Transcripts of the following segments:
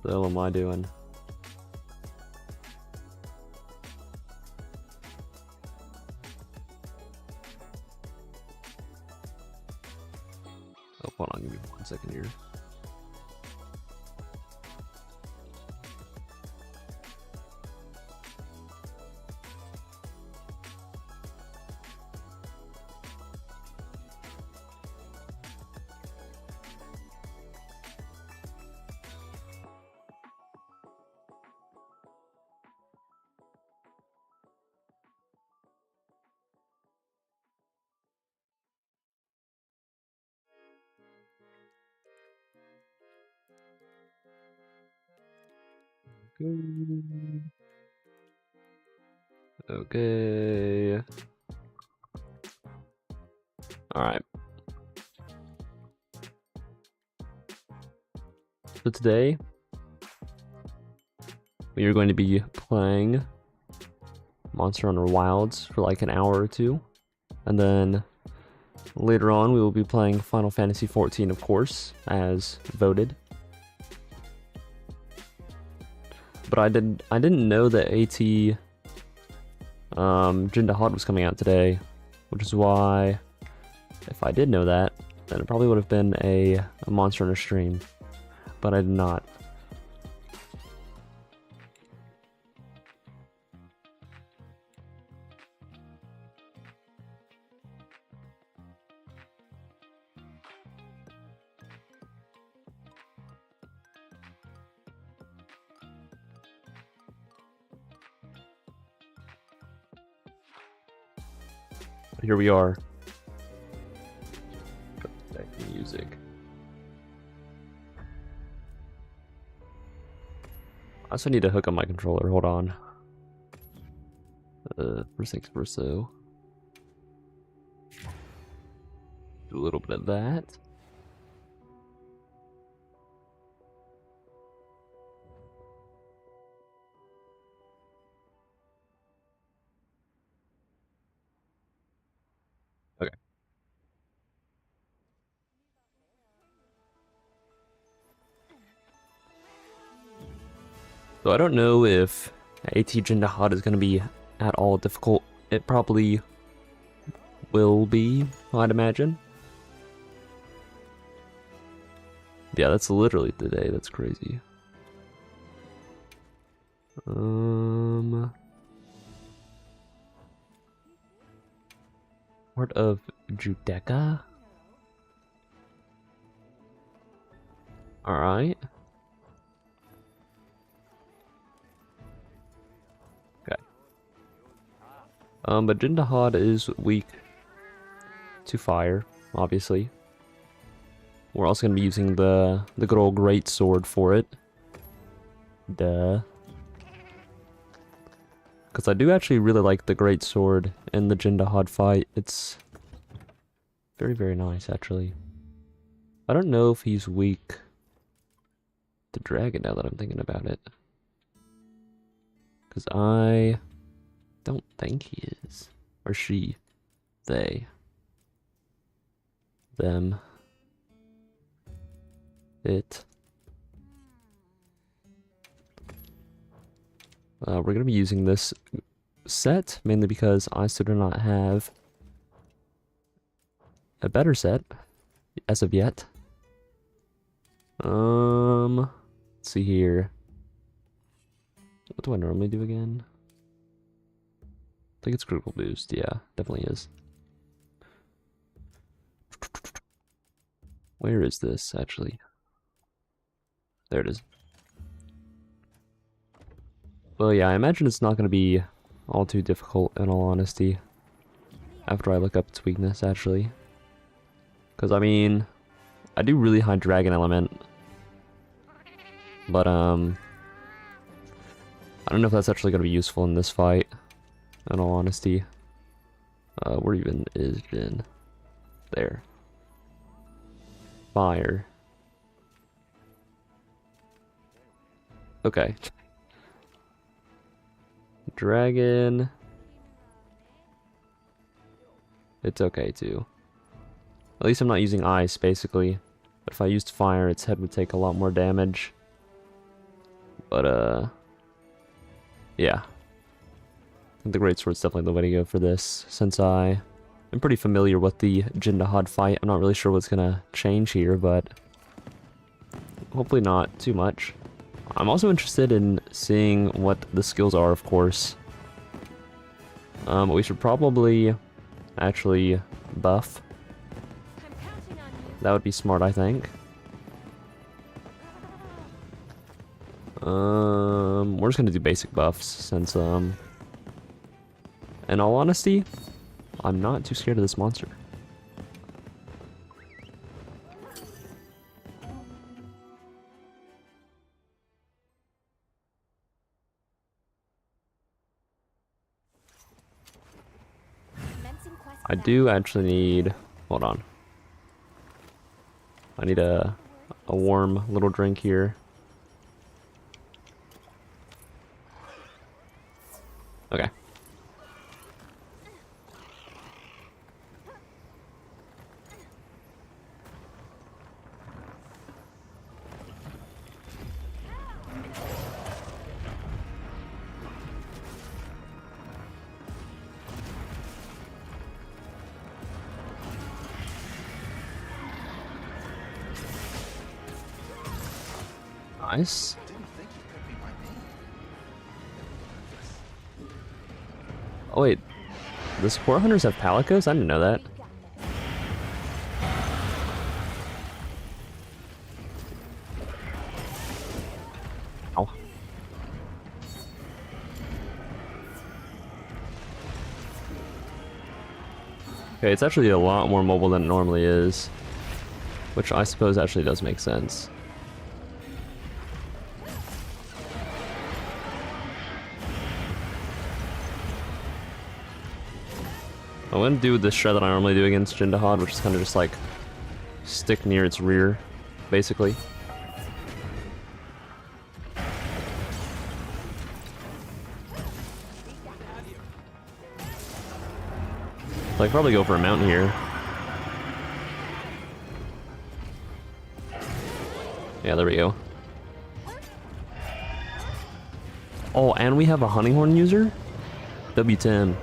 The hell am I doing? Oh, hold on, give me 1 second here. Okay. Alright. So today, we are going to be playing Monster Hunter Wilds for like an hour or two. And then later on, we will be playing Final Fantasy XIV, of course, as voted. But I didn't know that AT Dahaad was coming out today, which is why, if I did know that, then it probably would have been a Monster Hunter stream, but I did not. Here we are. Music. I also need to hook up my controller. Hold on. First things first, so do a little bit of that. Okay. So I don't know if AT Dahaad is going to be at all difficult. It probably will be, I'd imagine. Yeah, that's literally the day. That's crazy. Heart of Judecca? Alright. Okay. But Dahaad is weak to fire, obviously. We're also going to be using the good old great sword for it. Duh. Because I do actually really like the great sword in the Dahaad fight. It's very, very nice, actually. I don't know if he's weak to dragon now that I'm thinking about it. Because I don't think he is. Or she. They. Them. It. We're going to be using this set, mainly because I still do not have a better set as of yet. Let's see here. What do I normally do again? I think it's critical boost. Yeah, definitely is. Where is this, actually? There it is. Well, yeah, I imagine it's not going to be all too difficult, in all honesty, after I look up its weakness, actually. Because, I mean, I do really high dragon element, but, I don't know if that's actually going to be useful in this fight, in all honesty. Where even is Jin? There. Fire. Okay. Dragon. It's okay too. At least I'm not using ice, basically. But if I used fire, its head would take a lot more damage. But, yeah. I think the greatsword's definitely the way to go for this, since I am pretty familiar with the Jin Dahaad fight. I'm not really sure what's gonna change here, but hopefully not too much. I'm also interested in seeing what the skills are, of course. We should probably actually buff. That would be smart, I think. We're just gonna do basic buffs, since, in all honesty, I'm not too scared of this monster. I do actually need... Hold on. I need a warm little drink here. Okay. Nice. Oh wait, the support hunters have palicos? I didn't know that. Ow. Okay, it's actually a lot more mobile than it normally is, which I suppose actually does make sense. I'm gonna do the shred that I normally do against Jin Dahaad, which is kind of just like stick near its rear, basically. Like probably go for a mount here. Yeah, there we go. Oh, and we have a hunting horn user? W10.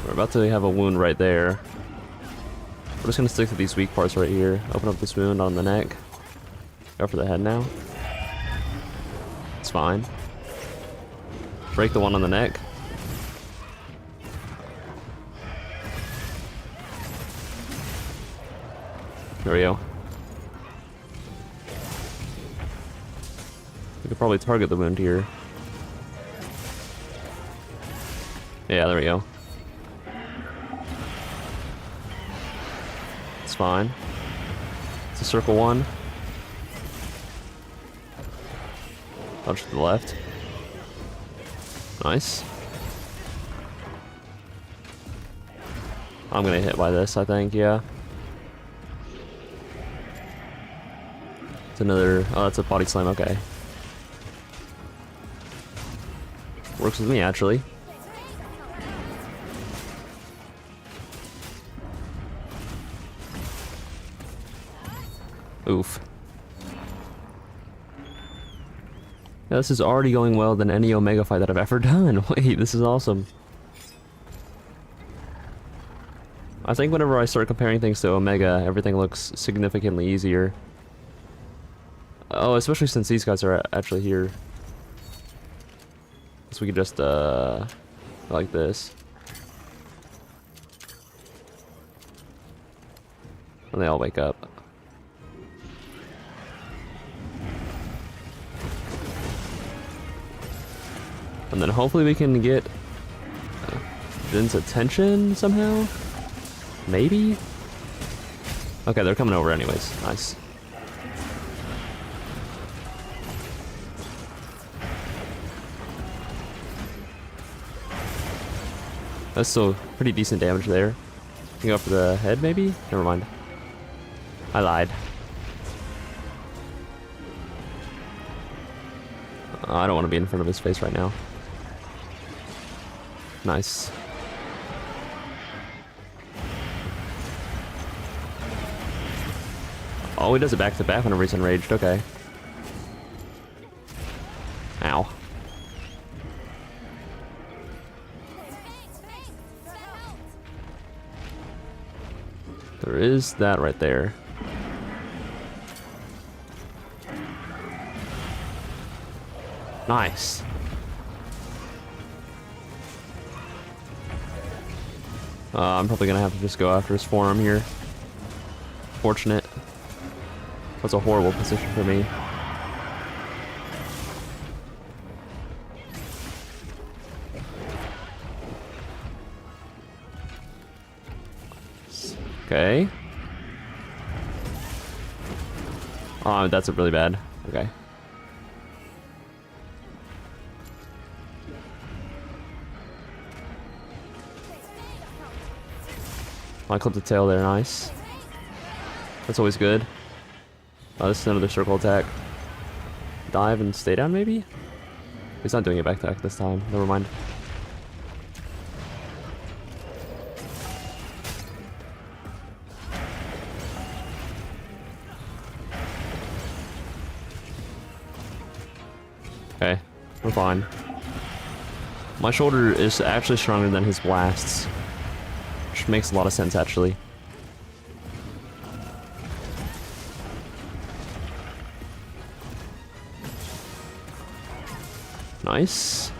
We're about to have a wound right there. We're just gonna stick to these weak parts right here. Open up this wound on the neck. Go for the head now. It's fine. Break the one on the neck. There we go. We could probably target the wound here. Yeah, there we go. It's fine. It's a circle one. Punch to the left. Nice. I'm gonna hit by this, I think, yeah. It's another... Oh, that's a body slam, okay. Works with me, actually. Oof. Yeah, this is already going well than any Omega fight that I've ever done. Wait, this is awesome. I think whenever I start comparing things to Omega, everything looks significantly easier. Oh, especially since these guys are actually here. So we could just, like this. And they all wake up. And then hopefully we can get Jin's attention somehow? Maybe? Okay, they're coming over anyways. Nice. That's still pretty decent damage there. Can go for the head maybe? Never mind. I lied. I don't want to be in front of his face right now. Nice. Oh, he does it back to back whenever he's enraged. Okay. Ow. There is that right there. Nice. I'm probably gonna have to just go after his forearm here. Fortunate. That's a horrible position for me. Okay. Oh, that's really bad. Okay. I clipped the tail there, nice. That's always good. Oh, this is another circle attack. Dive and stay down, maybe? He's not doing it back attack this time. Never mind. Okay, we're fine. My shoulder is actually stronger than his blasts. Which makes a lot of sense, actually. Nice.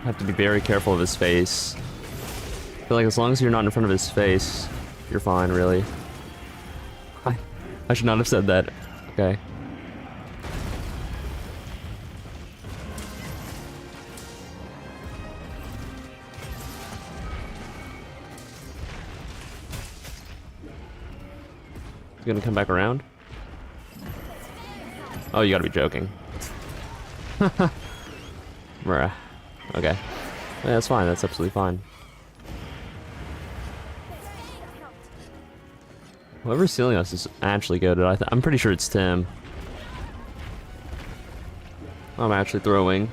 Have to be very careful of his face. I feel like as long as you're not in front of his face, you're fine, really. I should not have said that. Okay. He's gonna come back around? Oh, you gotta be joking. Bruh. Okay. Yeah, that's fine. That's absolutely fine. Whoever's stealing us is actually good. I'm pretty sure it's Tim. I'm actually throwing.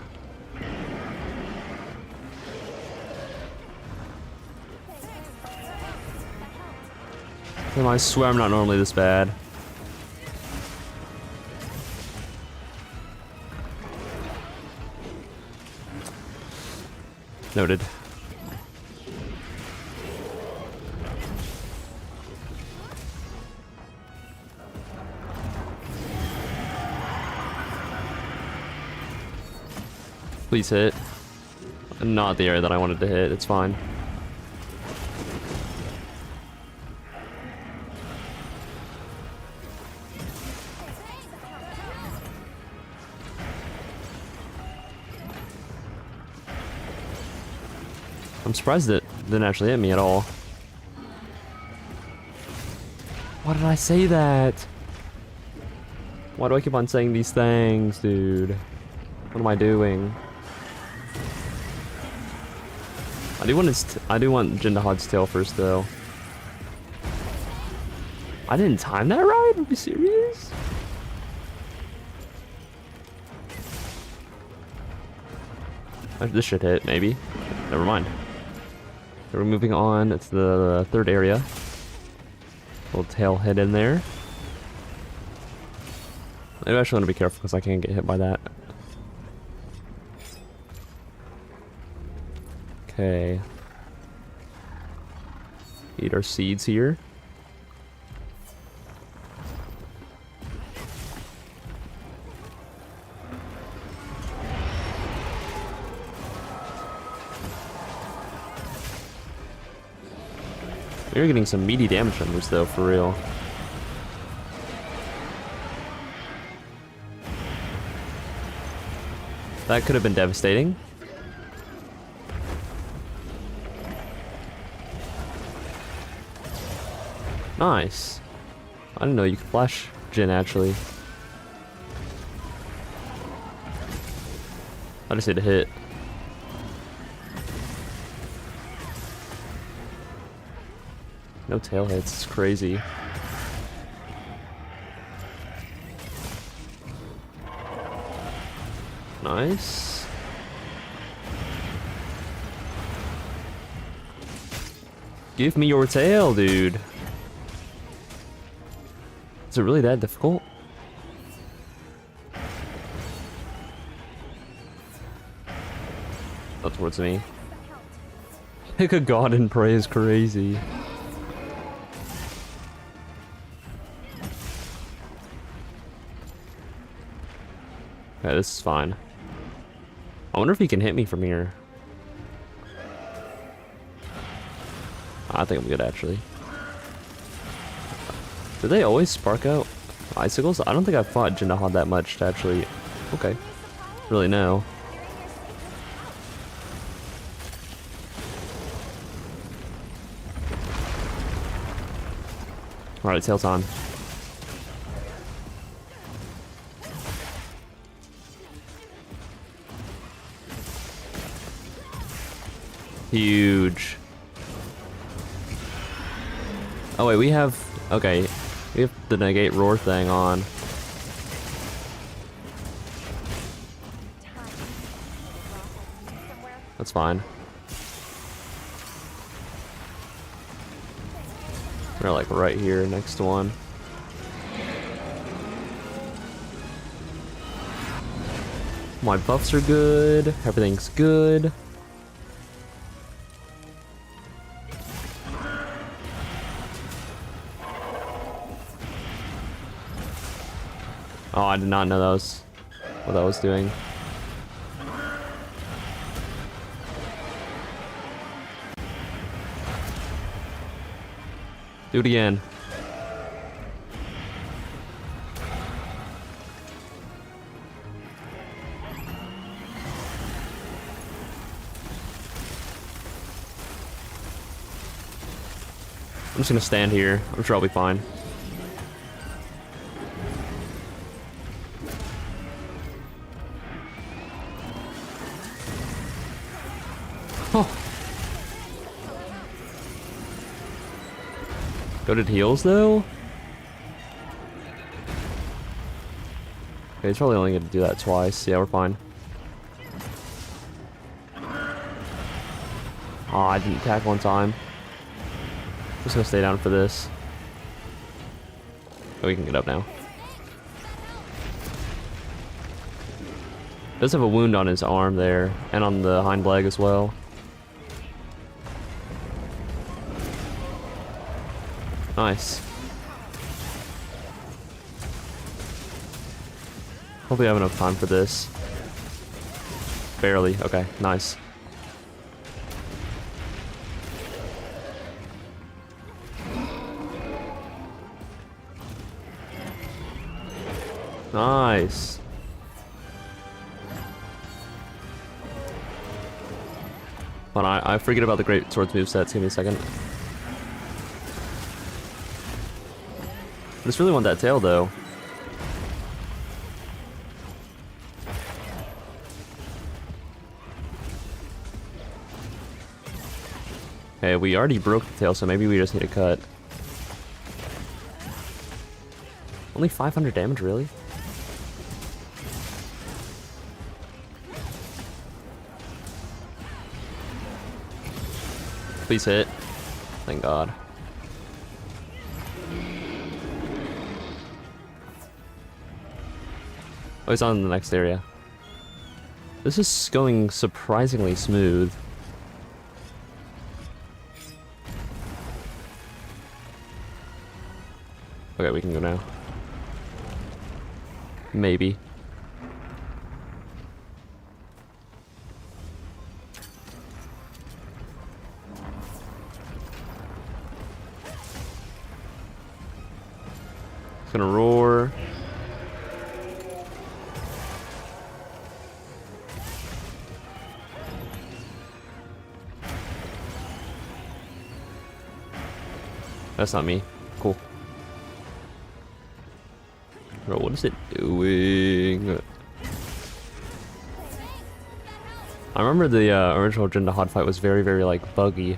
Tim, I swear I'm not normally this bad. Noted. Please hit. Not the area that I wanted to hit, it's fine. I'm surprised it didn't actually hit me at all. Why did I say that? Why do I keep on saying these things, dude? What am I doing? I do want Dahaad's tail first, though. I didn't time that right? Are you serious? This should hit, maybe. Never mind. We're moving on. It's the third area. Little tail head in there. I actually want to be careful because I can't get hit by that. Okay. Eat our seeds here. We're getting some meaty damage numbers though, for real. That could have been devastating. Nice. I didn't know you could flash Jin, actually. I just need to hit. No tail hits. It's crazy. Nice. Give me your tail, dude. Is it really that difficult? Oh, towards me. Pick a god and pray is crazy. Okay, this is fine. I wonder if he can hit me from here. I think I'm good, actually. Do they always spark out icicles? I don't think I've fought Dahaad that much to actually... Okay. Really know. Alright, tail time. Huge. Oh wait, we have... Okay. We have the negate roar thing on. That's fine. We're like right here next to one. My buffs are good. Everything's good. Oh, I did not know that was what I was doing. Do it again. I'm just gonna stand here. I'm sure I'll be fine. Oh. Goated heals though? Okay, he's probably only gonna do that twice. Yeah, we're fine. Oh, I didn't attack one time. I'm just gonna stay down for this. Oh, we can get up now. Does have a wound on his arm there, and on the hind leg as well. Nice. Hopefully I have enough time for this. Barely. Okay, nice. Nice. Hold on, I forget about the great swords movesets. Give me a second. I just really want that tail, though. Okay, we already broke the tail, so maybe we just need a cut. Only 500 damage, really? Please hit. Thank God. Oh, he's on the next area. This is going surprisingly smooth. Okay, we can go now. Maybe. It's gonna roar. That's not me. Cool. Bro, what is it doing? I remember the original Dahaad fight was very, very, like, buggy.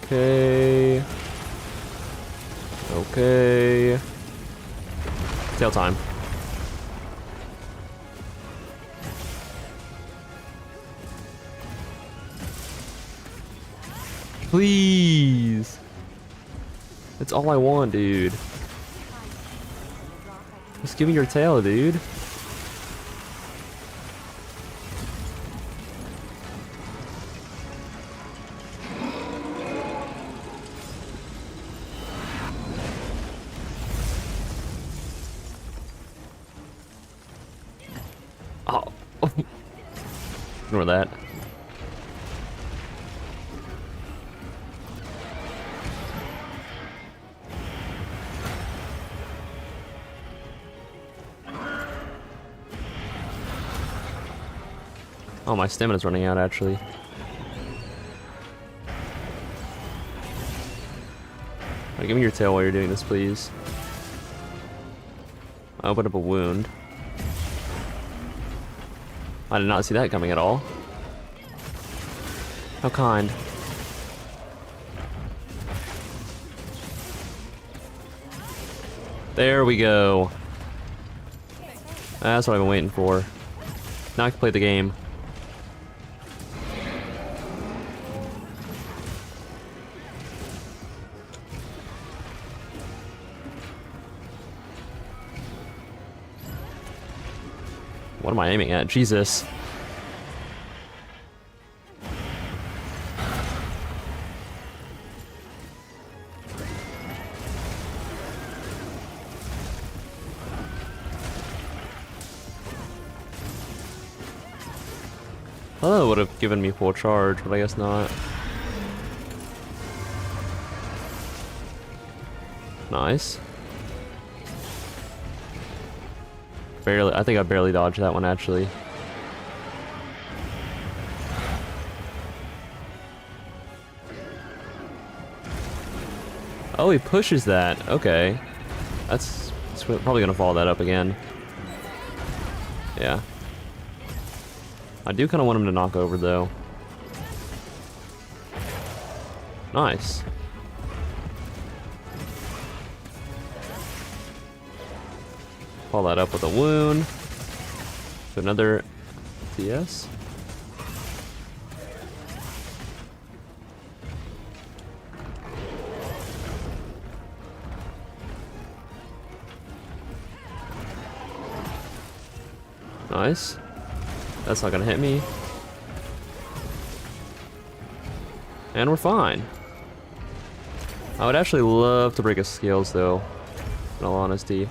Okay. Okay. Tail time. Please. That's all I want, dude. Just give me your tail, dude. Oh. Ignore that. Oh, my stamina's running out, actually. Alright, give me your tail while you're doing this, please. I opened up a wound. I did not see that coming at all. How kind. There we go. That's what I've been waiting for. Now I can play the game. What am I aiming at? Jesus. Oh, it would have given me full charge, but I guess not. Nice. Barely, I think I barely dodged that one, actually. Oh, he pushes that. Okay. That's probably gonna follow that up again. Yeah. I do kind of want him to knock over, though. Nice. Follow that up with a wound. So another TS. Nice. That's not gonna hit me. And we're fine. I would actually love to break his scales, though, in all honesty.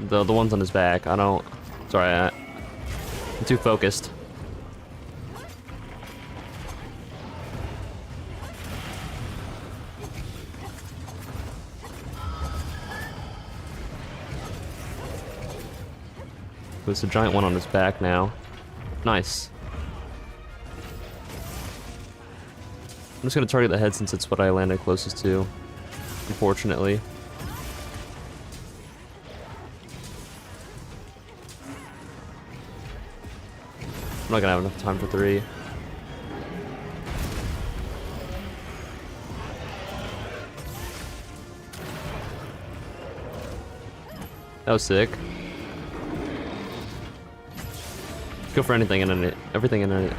The ones on his back, I don't... Sorry, I'm too focused. There's a giant one on his back now. Nice. I'm just gonna target the head since it's what I landed closest to, unfortunately. I'm not gonna have enough time for 3. That was sick. Go for anything in it. Everything in it.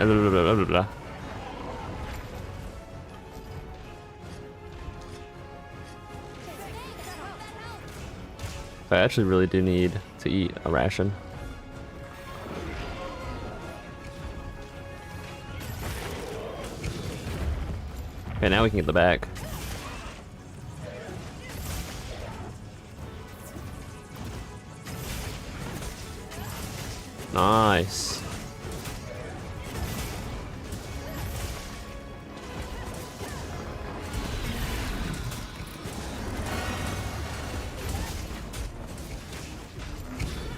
I actually really do need to eat a ration. Okay, now we can get the back. Nice.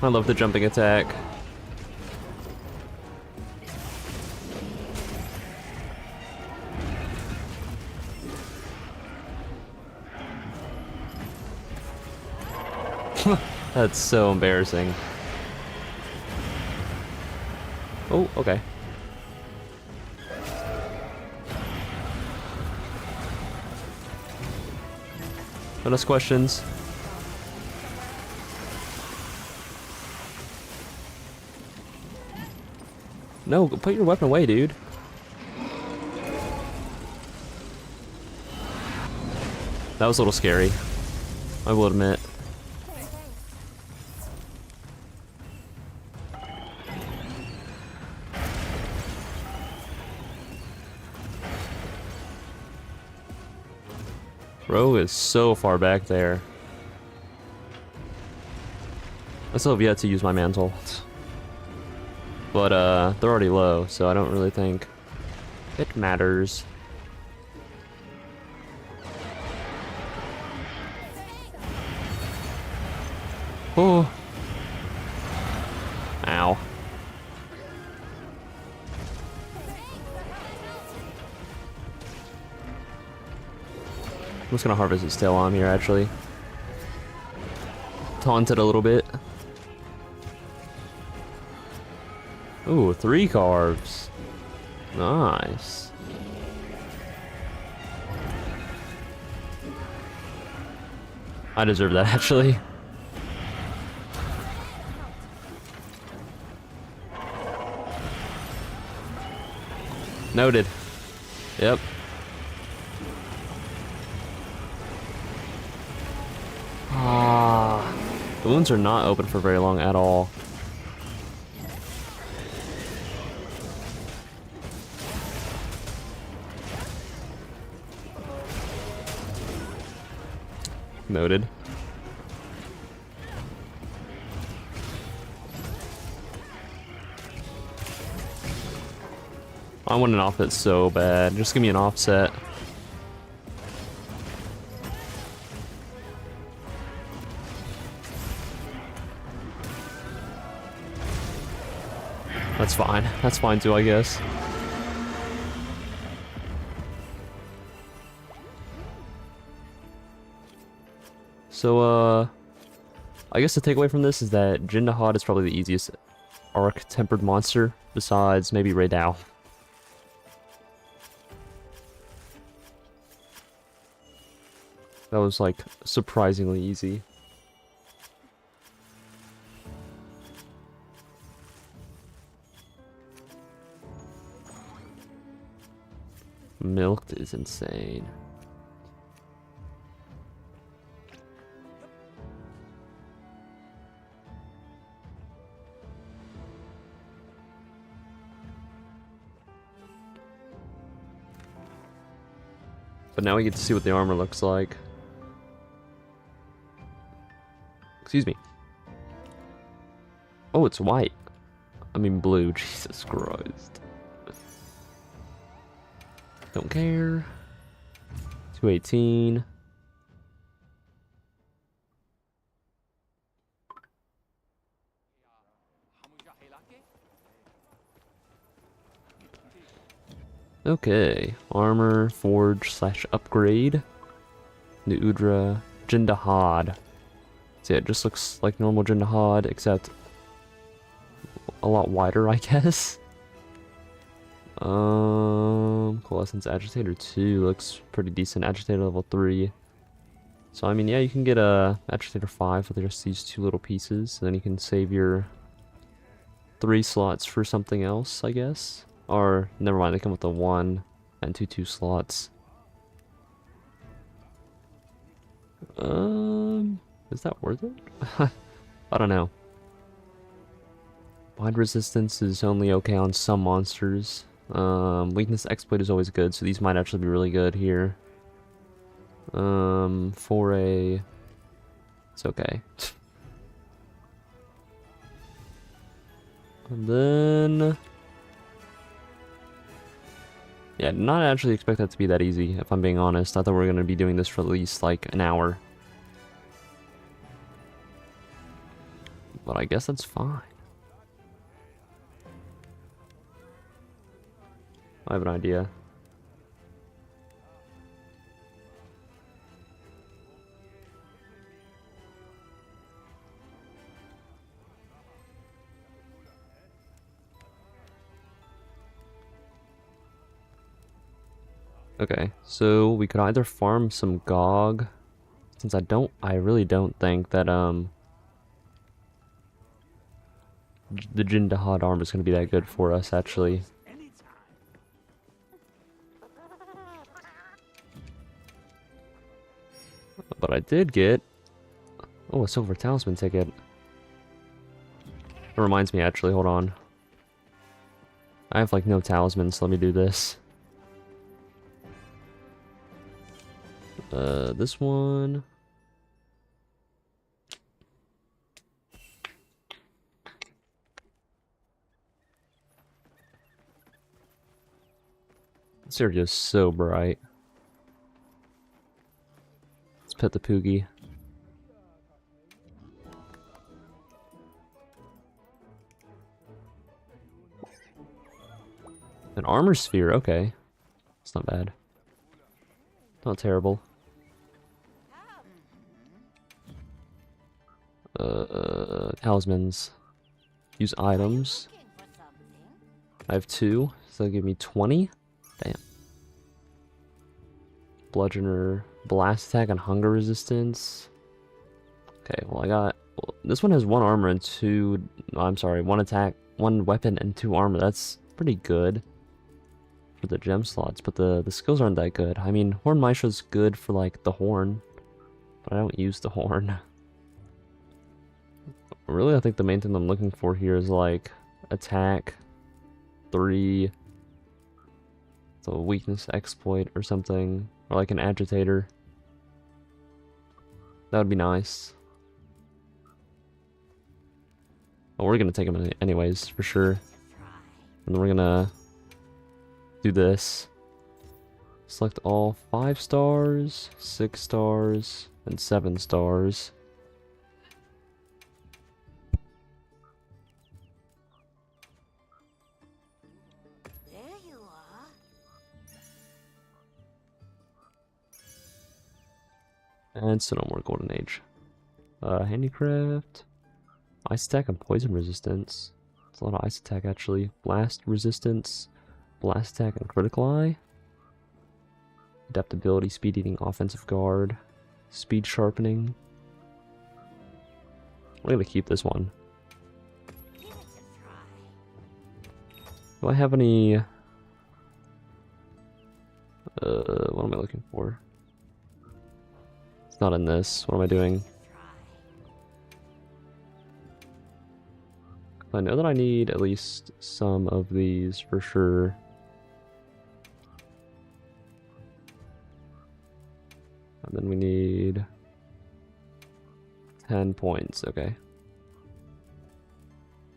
I love the jumping attack. That's so embarrassing. Oh, okay. Don't ask questions. No, put your weapon away, dude. That was a little scary, I will admit. Bro is so far back there. I still have yet to use my mantle. But, they're already low, so I don't really think it matters. Oh. Ow. I'm just gonna harvest his tail on here, actually. Taunt it a little bit. Ooh, 3 carves. Nice. I deserve that, actually. Noted. Yep. Ah, the wounds are not open for very long at all. Noted. I want an offset so bad. Just give me an offset. That's fine. That's fine too, I guess. So, I guess the takeaway from this is that Dahaad is probably the easiest arc-tempered monster, besides maybe Raidao. That was, like, surprisingly easy. Milked is insane. But now we get to see what the armor looks like. Excuse me. Oh, it's white. I mean blue. Jesus Christ. Don't care. 218. Okay. Armor, forge / upgrade. New Udra. Dahaad. So yeah, it just looks like normal Dahaad, except a lot wider, I guess. Coalescence Agitator 2 looks pretty decent. Agitator level 3. So I mean, yeah, you can get a Agitator 5 with just these 2 little pieces, and then you can save your 3 slots for something else, I guess. Or never mind, they come with the 1 and 2 slots. Is that worth it? I don't know. Wide resistance is only okay on some monsters. Weakness exploit is always good, so these might actually be really good here. Foray, it's okay. And then, yeah, did not actually expect that to be that easy, if I'm being honest. I thought we were going to be doing this for at least like an hour. But I guess that's fine. I have an idea. Okay, so we could either farm some GOG, since I really don't think that, the Jin Dahaad armor is going to be that good for us, actually. But I did get, oh, a silver talisman ticket. It reminds me, actually, hold on. I have, like, no talismans, so let me do this. This one. This area is so bright. Let's pet the Poogie. An armor sphere, okay. It's not bad. Not terrible. Talismans. Use items. I have 2, so that'll give me 20. Damn. Bludgeoner, blast attack, and hunger resistance. Okay, well I got... Well, this one has 1 armor and 2... No, I'm sorry, 1 attack, 1 weapon, and 2 armor. That's pretty good for the gem slots, but the skills aren't that good. I mean, Horn Maestro's good for, like, the horn, but I don't use the horn. Really, I think the main thing I'm looking for here is, like, attack, 3, so weakness exploit or something, or like an agitator. That would be nice. Well, we're gonna take him anyways, for sure. And then we're gonna do this. Select all 5 stars, 6 stars, and 7 stars. And so no more Golden Age. Handicraft. Ice attack and poison resistance. It's a lot of ice attack actually. Blast resistance. Blast attack and critical eye. Adaptability, speed eating, offensive guard. Speed sharpening. I'm gonna keep this one. Do I have any... what am I looking for? It's not in this. What am I doing? I know that I need at least some of these for sure. And then we need 10 points. Okay.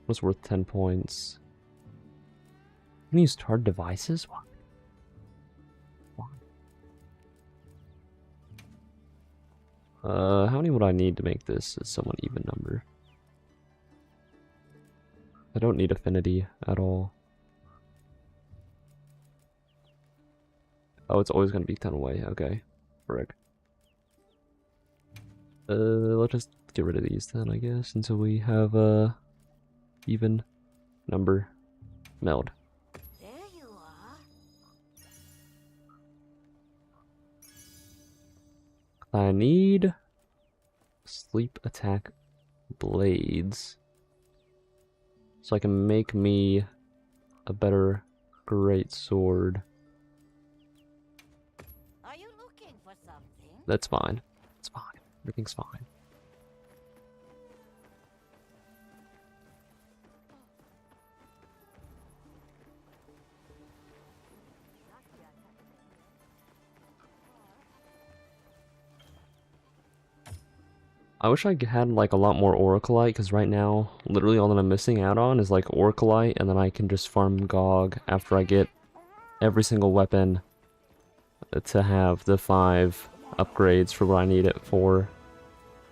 What's worth 10 points? I'm gonna use tarred devices? What? How many would I need to make this a somewhat even number? I don't need affinity at all. Oh, it's always gonna be 10 away. Okay. Frick. Let's just get rid of these then, I guess, until we have a even number. Meld. There you are. I need sleep attack blades so I can make me a better great sword. Are you looking for something? That's fine. It's fine. Everything's fine. I wish I had like a lot more Oracleite, because right now, literally all that I'm missing out on is like Oracleite, and then I can just farm GOG after I get every single weapon to have the 5 upgrades for what I need it for.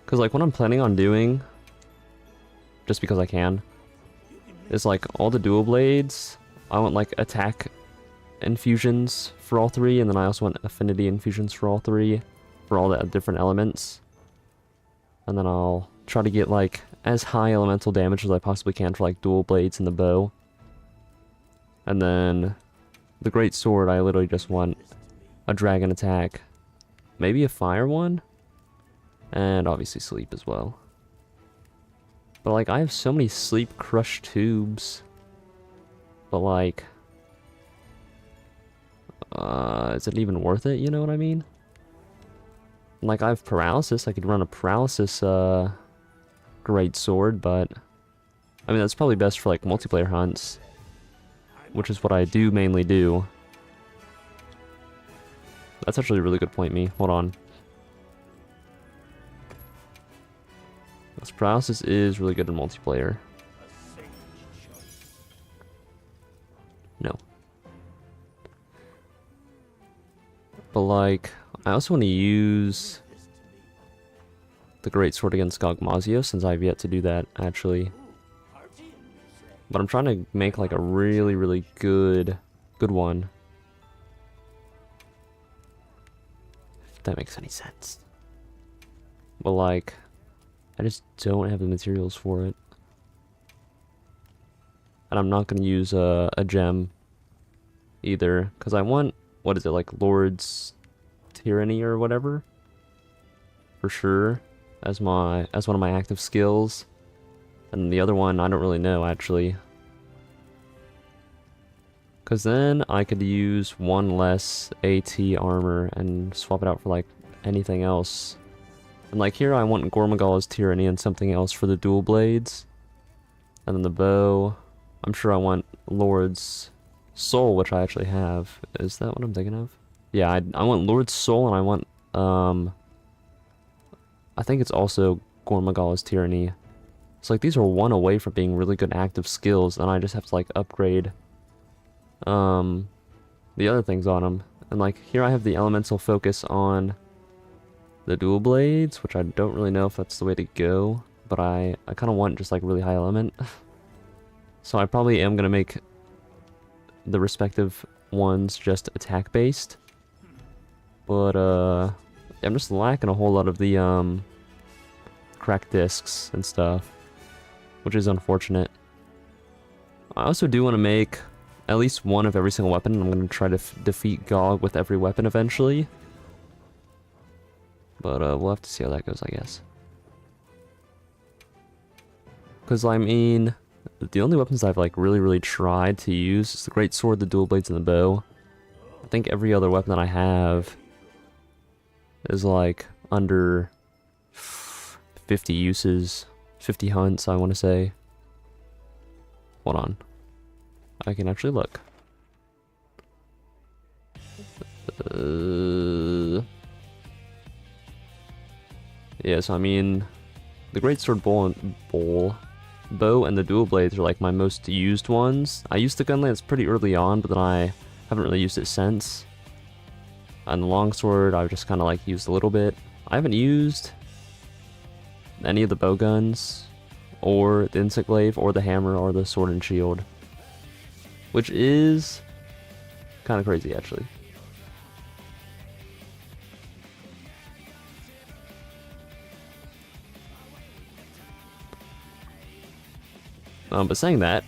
Because like what I'm planning on doing, just because I can, is like all the dual blades, I want like attack infusions for all 3, and then I also want affinity infusions for all 3, for all the different elements. And then I'll try to get like as high elemental damage as I possibly can for like dual blades and the bow. And then the great sword, I literally just want a dragon attack. Maybe a fire one? And obviously sleep as well. But like, I have so many sleep crush tubes. But like... is it even worth it? You know what I mean? Like, I have paralysis. I could run a paralysis, great sword, but... I mean, that's probably best for like multiplayer hunts. Which is what I do mainly do. That's actually a really good point, me. Hold on. This paralysis is really good in multiplayer. No. But like, I also want to use the great sword against Gogmazio, since I've yet to do that, actually. But I'm trying to make like a really, really good one. If that makes any sense. But like, I just don't have the materials for it. And I'm not going to use a gem either, because I want, what is it, like Lord's Tyranny or whatever? For sure, as one of my active skills. And the other one, I don't really know, actually. Because then I could use one less AT armor and swap it out for, like, anything else. And, like, here I want Gormagal's Tyranny and something else for the dual blades. And then the bow. I'm sure I want Lord's Soul, which I actually have. Is that what I'm thinking of? Yeah, I want Lord's Soul, and I want, I think it's also Gormagal's Tyranny. So like these are one away from being really good active skills, and I just have to like upgrade the other things on them. And like here I have the elemental focus on the dual blades, which I don't really know if that's the way to go, but I kind of want just like really high element. So I probably am gonna make the respective ones just attack based. But I'm just lacking a whole lot of the cracked discs and stuff, which is unfortunate. I also do want to make at least one of every single weapon, and I'm going to try to defeat Gog with every weapon eventually. But we'll have to see how that goes, I guess. Because, I mean, the only weapons I've like really tried to use is the great sword, the dual blades, and the bow. I think every other weapon that I have is like under 50 uses, 50 hunts, I want to say. Hold on. I can actually look. Yeah, so I mean, the great sword bow and the dual blades are like my most used ones. I used the gun lance pretty early on, but then I haven't really used it since. And the longsword I've just kind of like used a little bit. I haven't used any of the bow guns, or the insect glaive, or the hammer, or the sword and shield, which is kind of crazy actually. But saying that,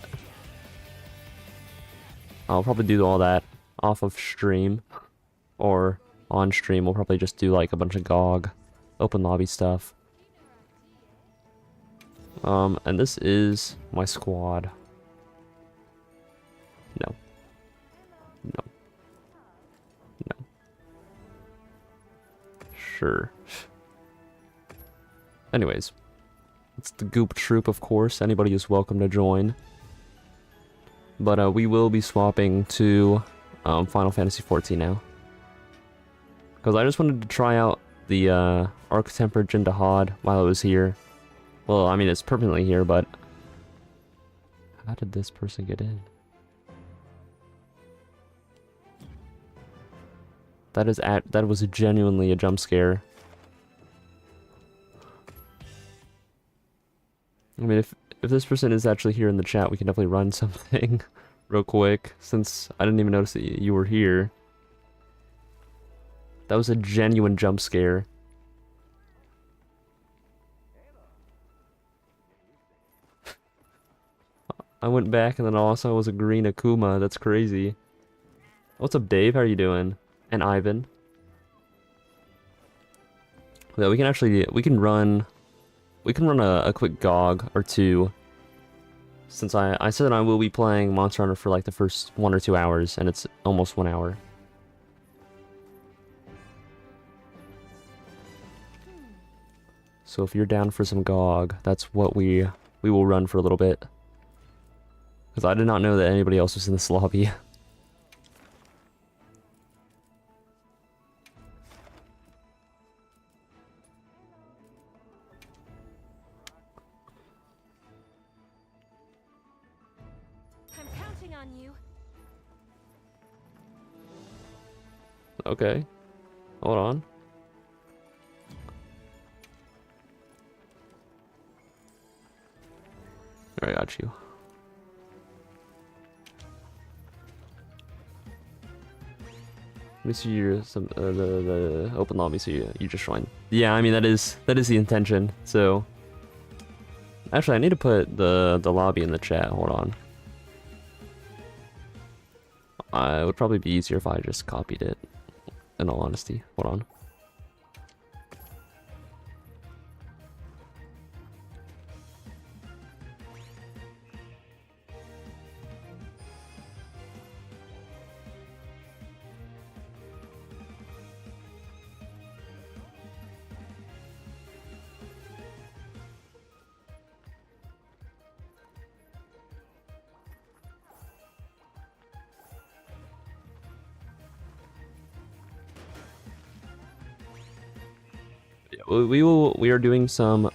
I'll probably do all that off of stream, or on stream. We'll probably just do like a bunch of GOG open lobby stuff. And this is my squad. No. No. No. Sure. Anyways. It's the Goop Troop, of course. Anybody is welcome to join. But we will be swapping to Final Fantasy XIV now. Because I just wanted to try out the Arc-Tempered Dahaad while it was here. Well, I mean, it's permanently here, but... How did this person get in? That was genuinely a jump scare. I mean, if this person is actually here in the chat, we can definitely run something real quick, since I didn't even notice that you were here. That was a genuine jump scare. I went back and then also was a green Akuma. That's crazy. What's up, Dave? How are you doing? and Ivan. Yeah, we can run a quick GOG or two. Since I said I will be playing Monster Hunter for like the first 1 or 2 hours, and it's almost 1 hour. So if you're down for some GOG, that's what we will run for a little bit. Because I did not know that anybody else was in this lobby. I'm counting on you. Okay. Hold on. I got you. Let me see your the open lobby. So you just joined. Yeah, I mean that is the intention. So actually, I need to put the lobby in the chat. Hold on. It would probably be easier if I just copied it. In all honesty, hold on. We are doing some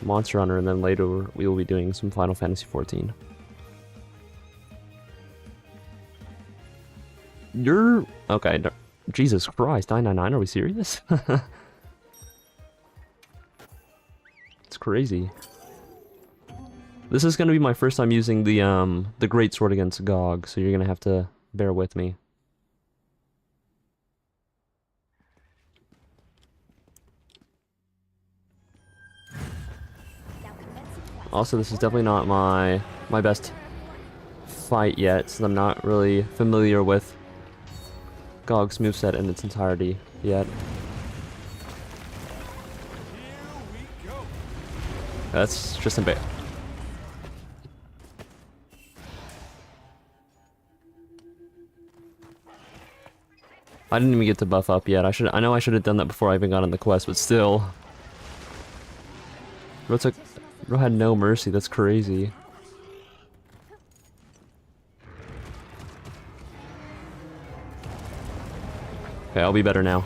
Monster Hunter, and then later we will be doing some Final Fantasy XIV. You're okay. Jesus Christ, 999. Are we serious? It's crazy. This is gonna be my first time using the Great Sword against GOG, so you're gonna have to bear with me. Also, this is definitely not my best fight yet, since I'm not really familiar with GOG's moveset in its entirety yet. That's just a bit. I didn't even get to buff up yet. I know I should have done that before I even got on the quest, but still. Bro had no mercy, that's crazy. Okay, I'll be better now.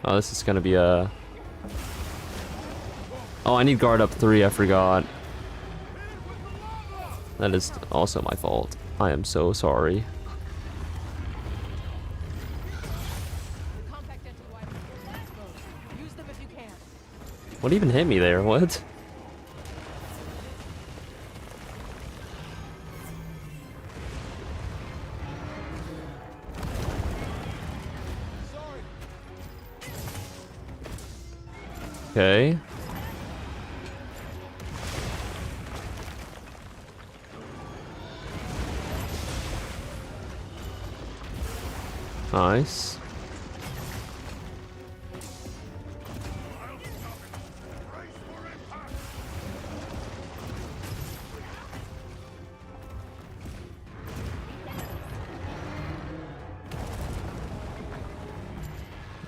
Oh, this is gonna be a... Oh, I need guard up 3, I forgot. That is also my fault. I am so sorry. What even hit me there? What? Okay. Nice.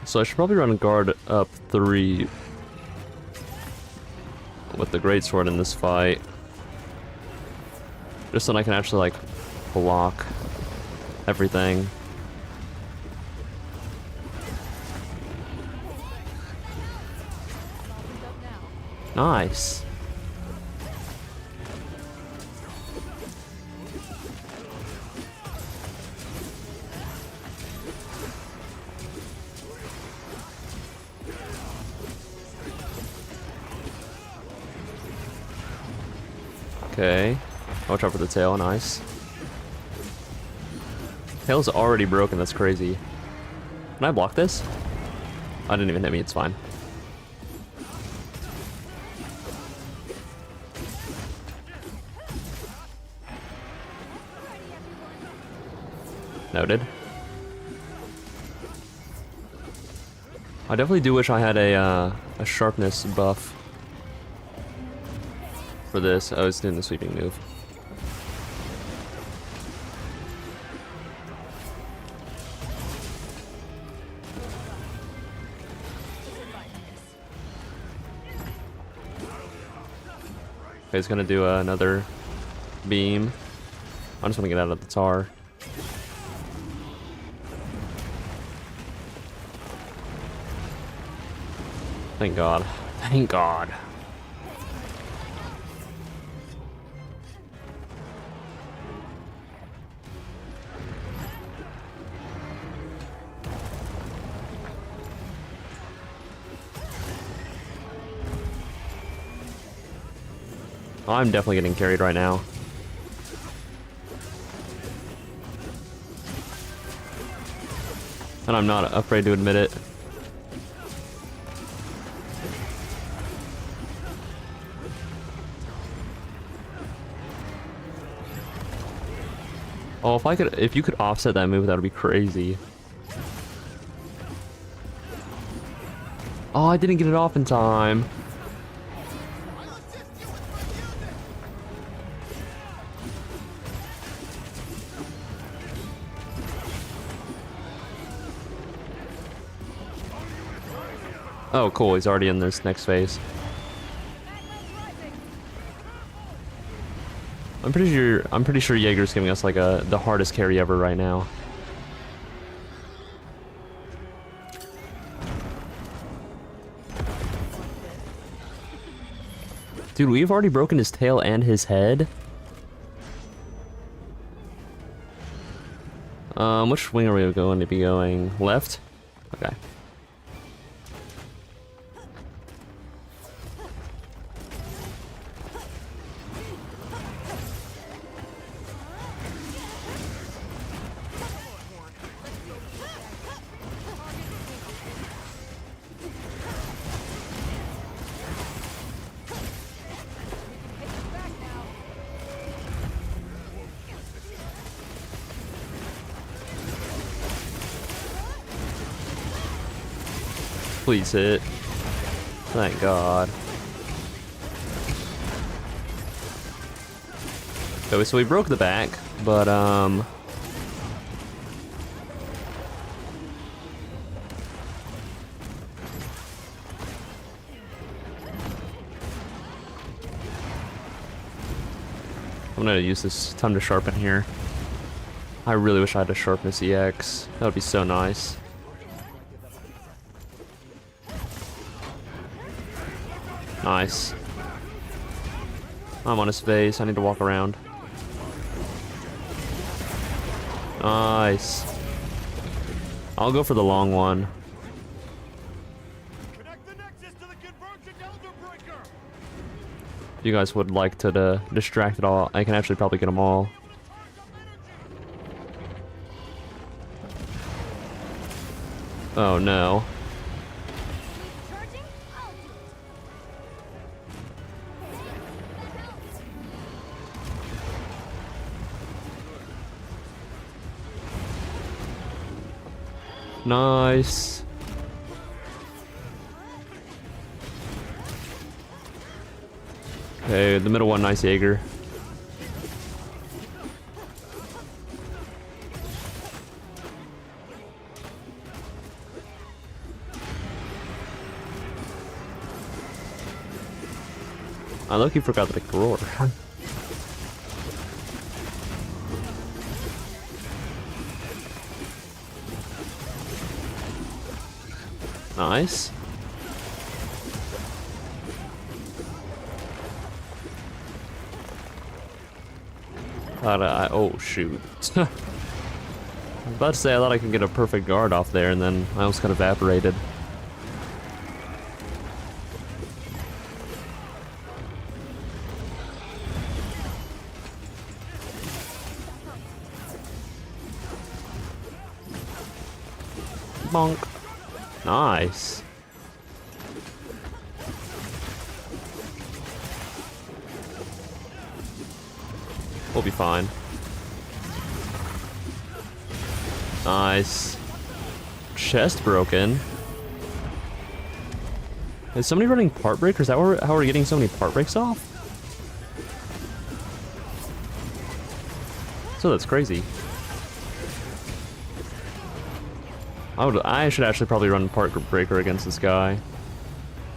So I should probably run guard up 3 with the greatsword in this fight. Just so that I can actually, like, block everything. Nice. Okay. Watch out for the tail, nice. Tail's already broken, that's crazy. Can I block this? I didn't even hit me, it's fine. Noted. I definitely do wish I had a sharpness buff for this. Oh, it's doing the sweeping move. Okay, he's gonna do another beam. I just want to get out of the tar. Thank God. Thank God. I'm definitely getting carried right now. And I'm not afraid to admit it. Oh, if you could offset that move, that would be crazy. Oh, I didn't get it off in time. Oh, cool. He's already in this next phase. I'm pretty sure Jaeger's giving us like the hardest carry ever right now. Dude, we've already broken his tail and his head. Which wing are we going to be going? Left? Okay. Please hit. Thank God. Okay, so we broke the back, but I'm gonna use this time to sharpen here. I really wish I had a sharpness EX. That would be so nice. Nice. I'm on his face. I need to walk around. Nice. I'll go for the long one. If you guys would like to distract it all, I can actually probably get them all. Oh no. Nice. Okay, the middle one, nice Jaeger. I low-key forgot that I could roar. Nice. Oh shoot. I was about to say I thought I could get a perfect guard off there and then I almost got evaporated. Bonk. Nice. We'll be fine. Nice. Chest broken. Is somebody running part break, or is that how we're getting so many part breaks off? So that's crazy. I should actually probably run part breaker against this guy.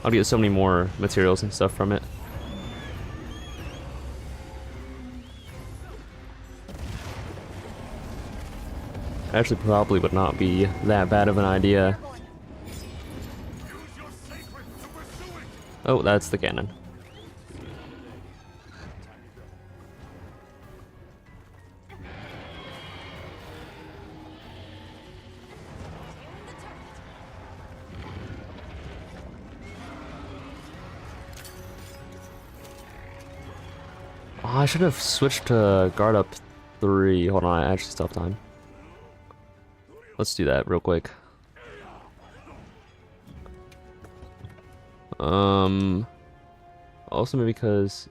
I'll get so many more materials and stuff from it. Actually, probably would not be that bad of an idea. Oh, that's the cannon. Oh, I should have switched to guard up 3. Hold on, I actually still have time. Let's do that real quick. Also maybe because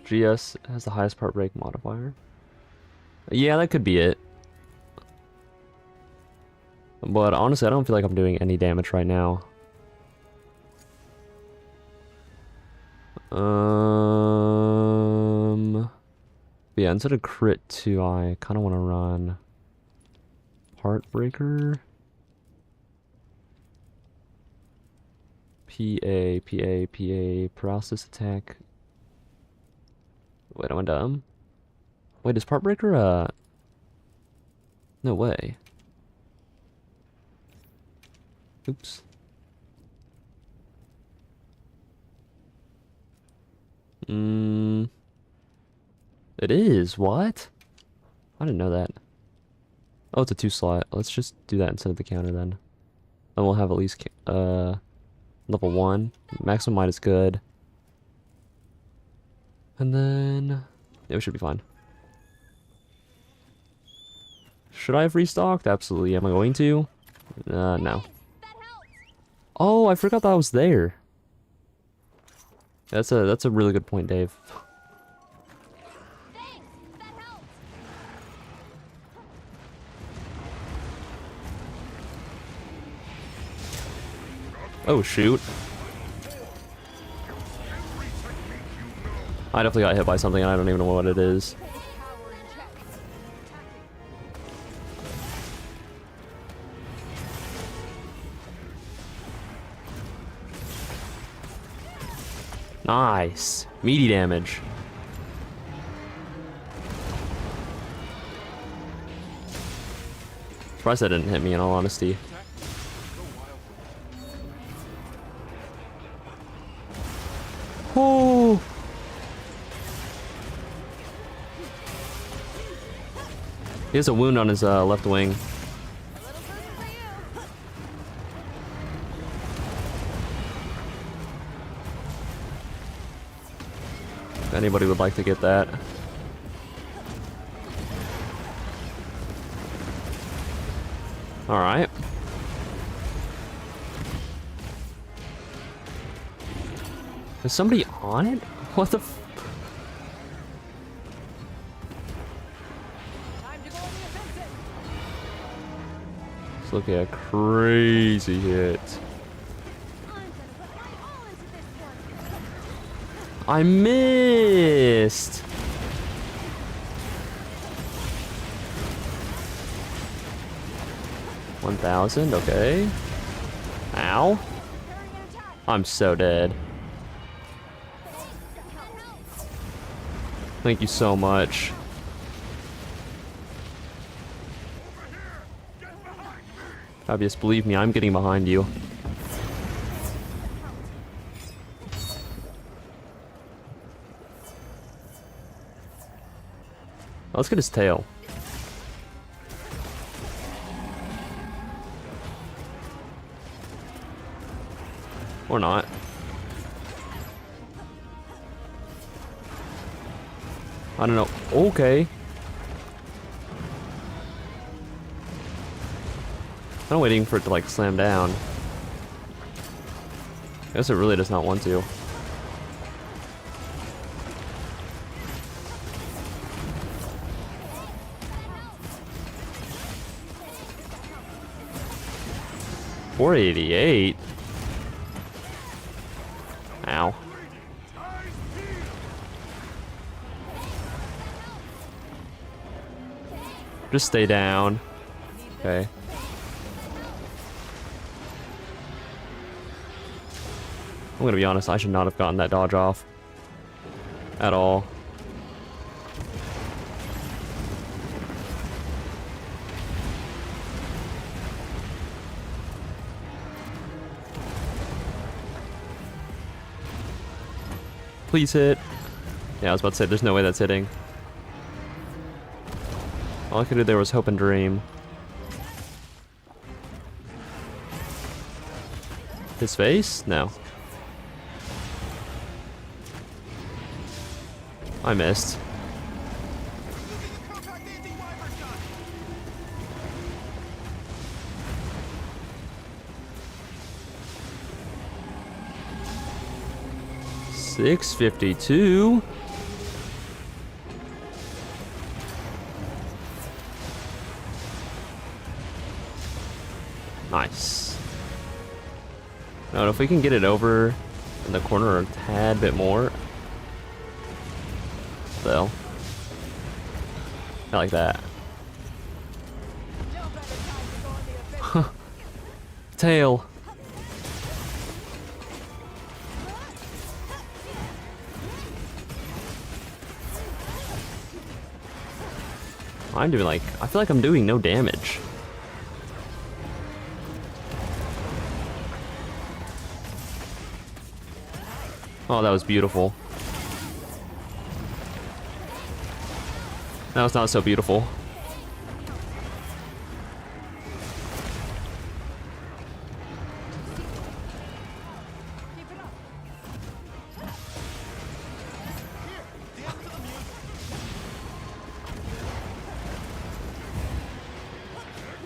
GS has the highest part break modifier. Yeah, that could be it. But honestly, I don't feel like I'm doing any damage right now. Yeah, instead of crit 2, I kind of want to run Heartbreaker. PA, paralysis attack. Wait, am I dumb? Wait, is Heartbreaker, no way. Oops. It is, what? I didn't know that. Oh, it's a 2 slot. Let's just do that instead of the counter then. And we'll have at least, level 1. Maximum might is good. And then, yeah, we should be fine. Should I have restocked? Absolutely. Am I going to? No. Oh, I forgot that I was there. That's a really good point, Dave. Oh shoot. I definitely got hit by something and I don't even know what it is. Nice. Meaty damage. Surprised that didn't hit me in all honesty. Oh! He has a wound on his left wing. If anybody would like to get that. Alright. Is somebody on it? What the f— Let's look at a crazy hit. I missed! $1,000, okay. Ow. I'm so dead. Thank you so much. Obvious, believe me, I'm getting behind you. Let's get his tail. Or not. I don't know. Okay. I'm waiting for it to like slam down. I guess it really does not want to. 488. Ow. Just stay down. Okay. I'm gonna be honest, I should not have gotten that dodge off. At all. Please hit. Yeah, I was about to say, there's no way that's hitting. All I could do there was hope and dream. His face? No. I missed. $652. Nice. Now, if we can get it over in the corner a tad bit more. Though. I like that. Tail. I'm doing like, I feel like I'm doing no damage. Oh, that was beautiful. That was not so beautiful.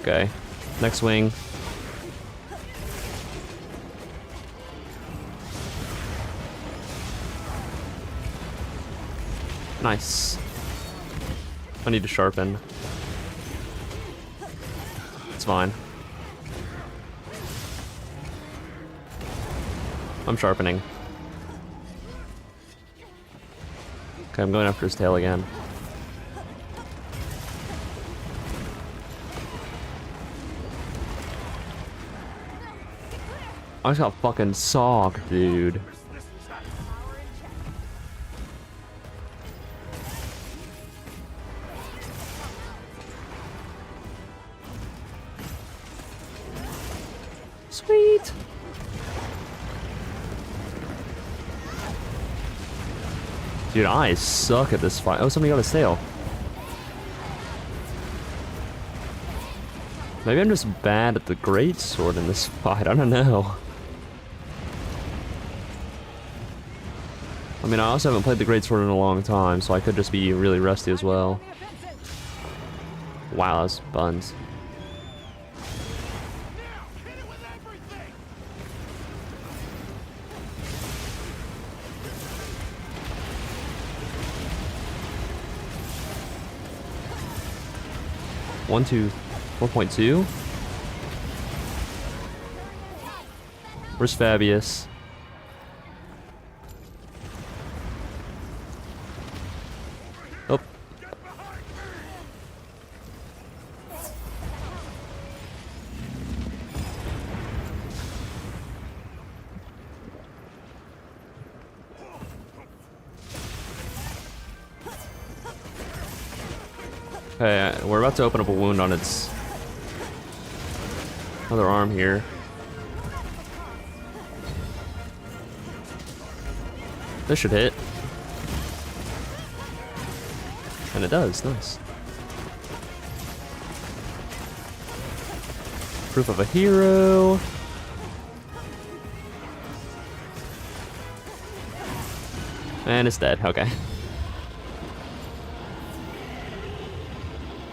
Okay, next swing. Nice. I need to sharpen. It's fine. I'm sharpening. Okay, I'm going after his tail again. I just got fucking socked, dude. Sweet. Dude, I suck at this fight. Oh, somebody got his tail. Maybe I'm just bad at the great sword in this fight. I don't know. I mean, I also haven't played the great sword in a long time, so I could just be really rusty as well. Wow, that's buns. One, two, 4.2. Where's Fabius? Oh. Okay, we're about to open up a wound on its other arm here. This should hit. And it does, nice. Proof of a hero. And it's dead, okay.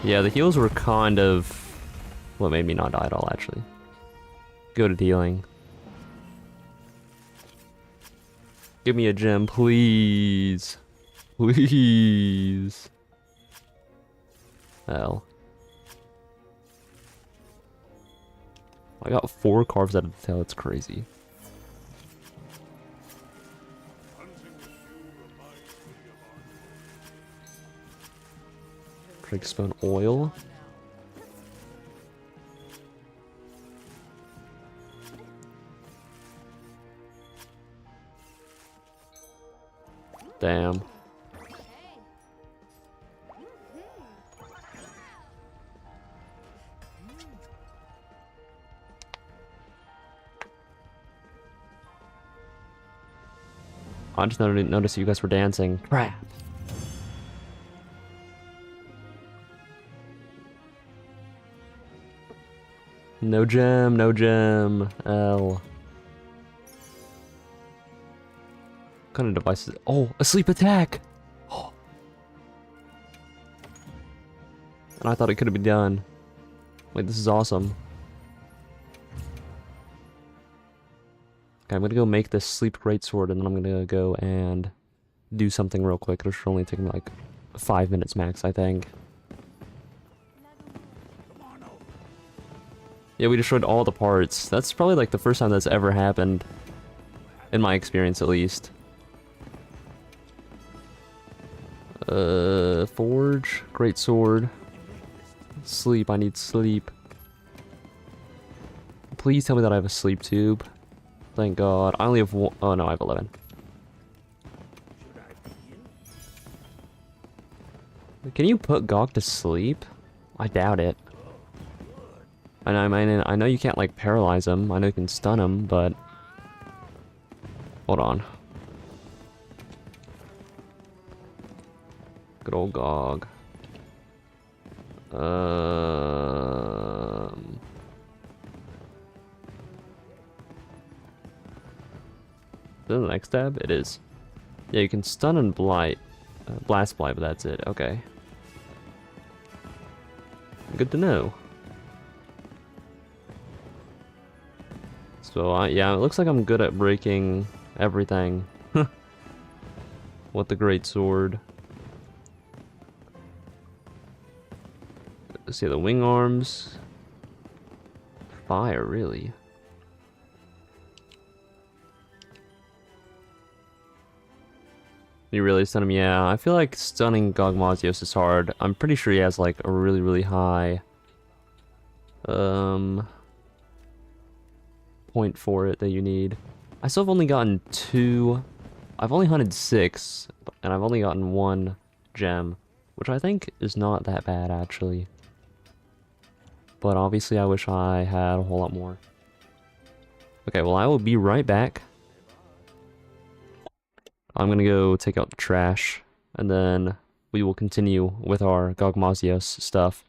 Yeah, the heals were kind of what made me not die at all, actually. Go to healing. Give me a gem, please. Please. Hell. I got 4 carves out of the tail. It's crazy. Drake Spoon oil. Damn. I just noticed you guys were dancing. Crap. No gem, no gem. L. What kind of devices? Oh, a sleep attack! Oh. And I thought it could have been done. Wait, this is awesome. Okay, I'm gonna go make this sleep greatsword, and then I'm gonna go and do something real quick. It'll only take me like 5 minutes max, I think. Yeah, we destroyed all the parts. That's probably like the first time that's ever happened. In my experience, at least. Forge, greatsword. Sleep, I need sleep. Please tell me that I have a sleep tube. Thank God. I only have 1. Oh no, I have 11. Can you put Gog to sleep? I doubt it. And I know you can't like paralyze him. I know you can stun him, but hold on. Good old Gog. Is that the next tab? It is. Yeah, you can stun and blight. Blast blight, but that's it. Okay. Good to know. So, yeah, it looks like I'm good at breaking everything. With the great sword. Let's see, the wing arms. Fire, really. You really stun him? Yeah, I feel like stunning Gogmazios is hard. I'm pretty sure he has like a really, really high point for it that you need. I still have only gotten 2. I've only hunted 6, and I've only gotten 1 gem, which I think is not that bad actually. But obviously I wish I had a whole lot more. Okay, well I will be right back. I'm gonna go take out the trash, and then we will continue with our Gogmazios stuff.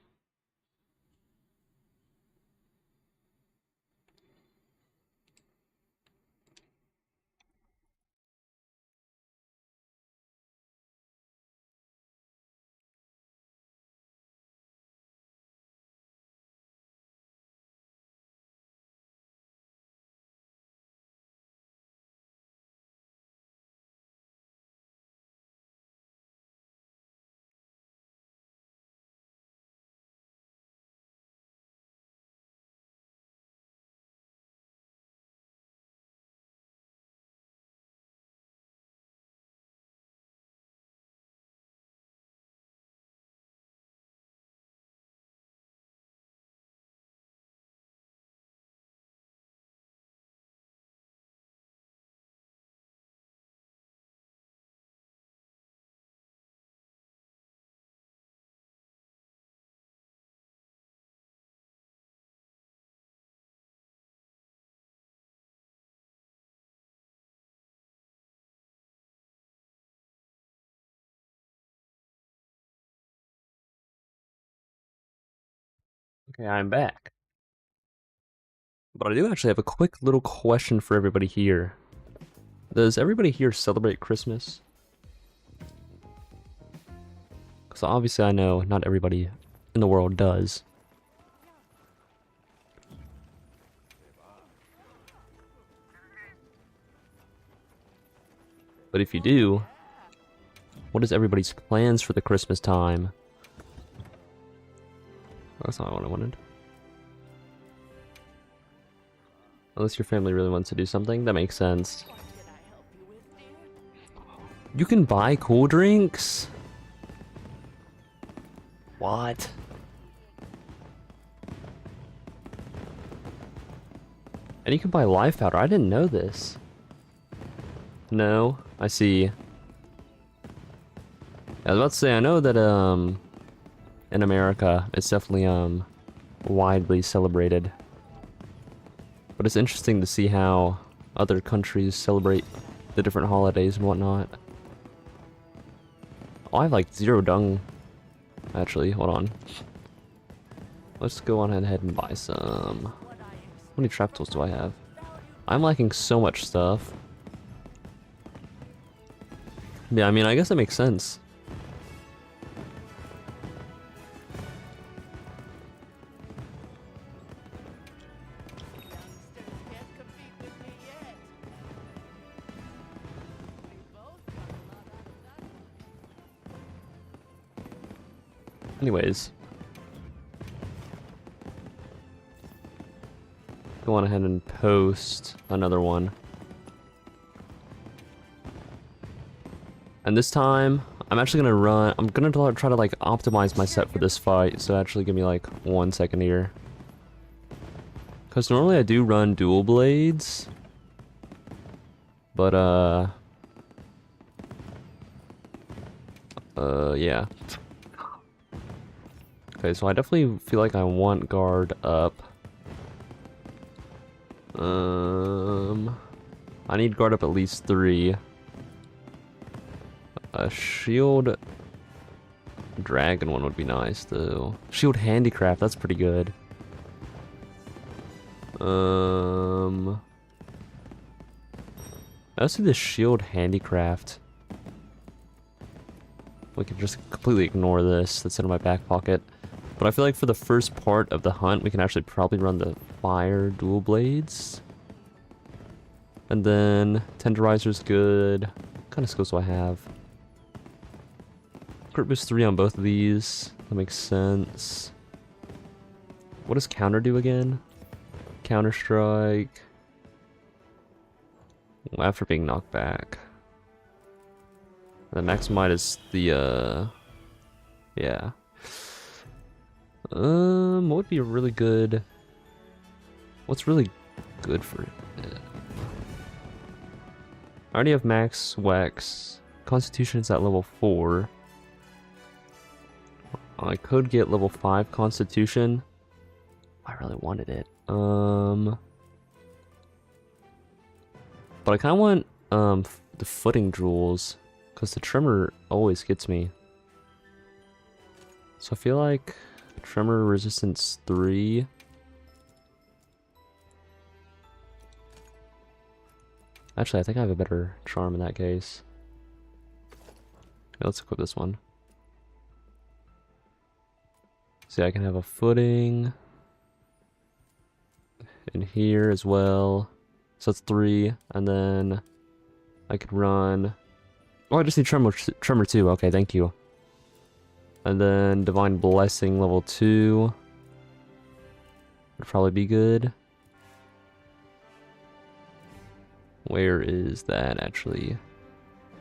Okay, I'm back. But I do actually have a quick little question for everybody here. Does everybody here celebrate Christmas? Because obviously I know not everybody in the world does. But if you do, what is everybody's plans for the Christmas time? That's not what I wanted. Unless your family really wants to do something, that makes sense. You can buy cool drinks? What? And you can buy life powder. I didn't know this. No, I see. I was about to say, I know that in America it's definitely widely celebrated. But it's interesting to see how other countries celebrate the different holidays and whatnot. Oh, I have like 0 dung. Actually, hold on. Let's go on ahead and buy some. How many trap tools do I have? I'm lacking so much stuff. Yeah, I mean, I guess that makes sense. Anyways. Go on ahead and post another one. And this time, I'm actually gonna run. I'm gonna try to like optimize my set for this fight. So actually give me like 1 second here. Cause normally I do run dual blades. But yeah. Okay, so I definitely feel like I want guard up. I need guard up at least 3. A shield dragon one would be nice though. Shield handicraft, that's pretty good. Let's do the shield handicraft. We can just completely ignore this that's in my back pocket. But I feel like for the first part of the hunt, we can actually probably run the fire dual blades. And then tenderizer's good. What kind of skills do I have? Crit boost 3 on both of these. That makes sense. What does counter do again? Counter strike. Well, after being knocked back. The max might is the yeah. What would be a really good? What's really good for it? I already have max Wex. Constitution is at level 4. I could get level 5 Constitution. I really wanted it. But I kind of want the footing jewels because the tremor always gets me. So I feel like tremor resistance 3. Actually, I think I have a better charm in that case. Yeah, let's equip this one. See, I can have a footing in here as well. So that's 3, and then I could run. Oh, I just need tremor 2. Okay, thank you. And then divine blessing level 2 would probably be good. Where is that actually?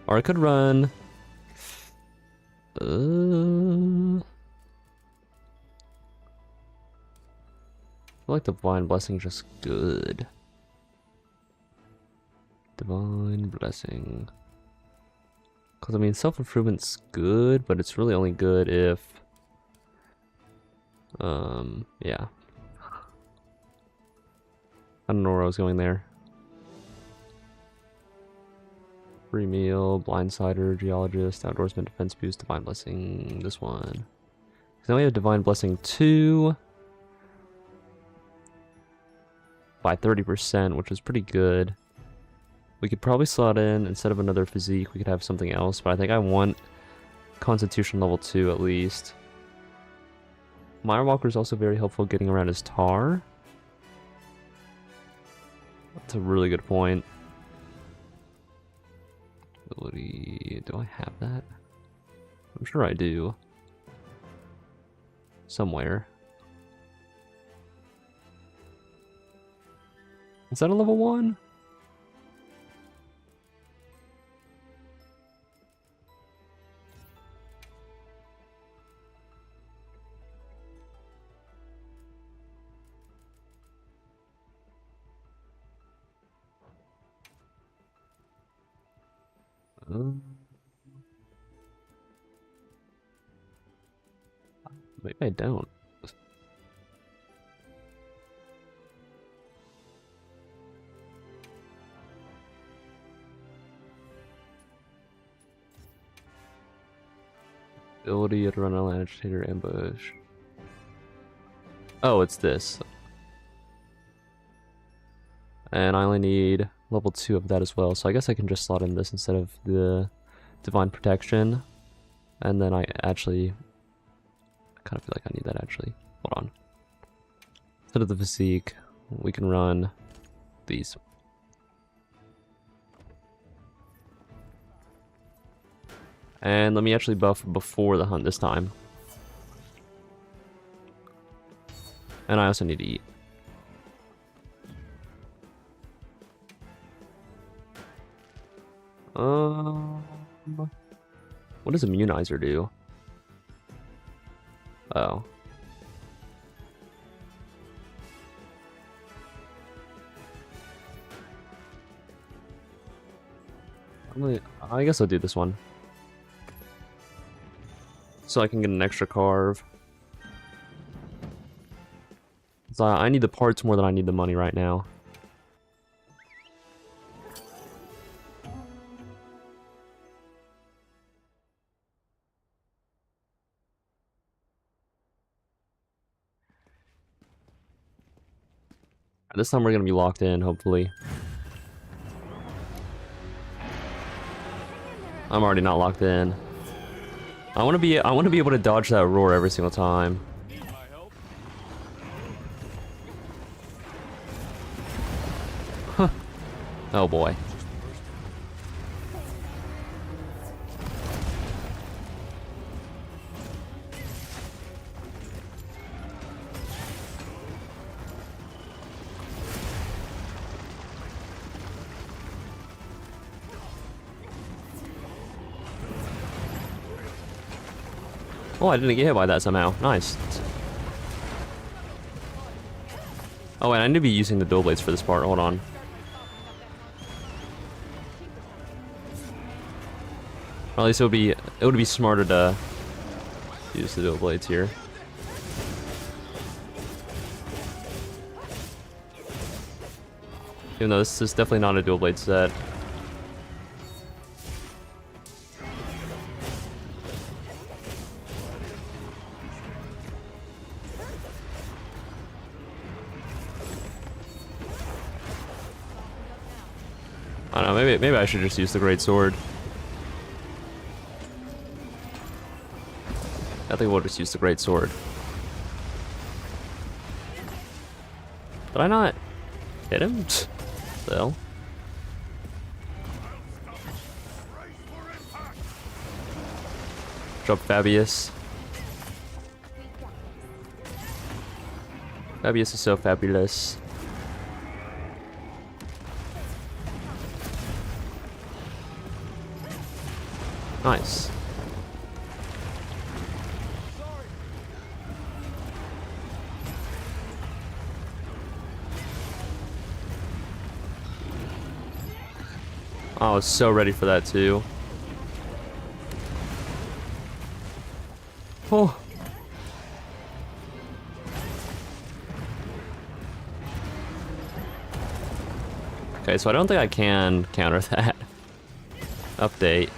Or I could run. I feel like divine blessing is just good. Divine blessing. Because I mean, self-improvement's good, but it's really only good if yeah. I don't know where I was going there. Free meal, blindsider, geologist, outdoorsman, defense boost, divine blessing, this one. Now we have divine blessing 2 by 30%, which is pretty good. We could probably slot in, instead of another physique, we could have something else, but I think I want Constitution level 2 at least. Mirewalker is also very helpful getting around his tar. That's a really good point. Ability, do I have that? I'm sure I do. Somewhere. Is that a level 1? Maybe I don't. Ability to run an agitator ambush. Oh, it's this. And I only need level 2 of that as well, so I guess I can just slot in this instead of the Divine Protection. And then I kind of feel like I need that actually. Hold on. Instead of the physique, we can run these. And let me actually buff before the hunt this time. And I also need to eat. What does Immunizer do? Oh. I guess I'll do this one. So I can get an extra carve. So I need the parts more than I need the money right now. This time we're gonna be locked in, hopefully. I'm already not locked in. I want to be able to dodge that roar every single time. Huh. Oh boy. Oh, I didn't get hit by that somehow. Nice. Oh, wait, I need to be using the dual blades for this part. Hold on. Or at least it would be smarter to use the dual blades here. Even though this is definitely not a dual blade set. I don't know, maybe I should just use the great sword. I think we'll just use the great sword. Did I not hit him? The hell? Drop Fabius. Fabius is so fabulous. Nice. I was so ready for that too. Oh. Okay, so I don't think I can counter that. Update.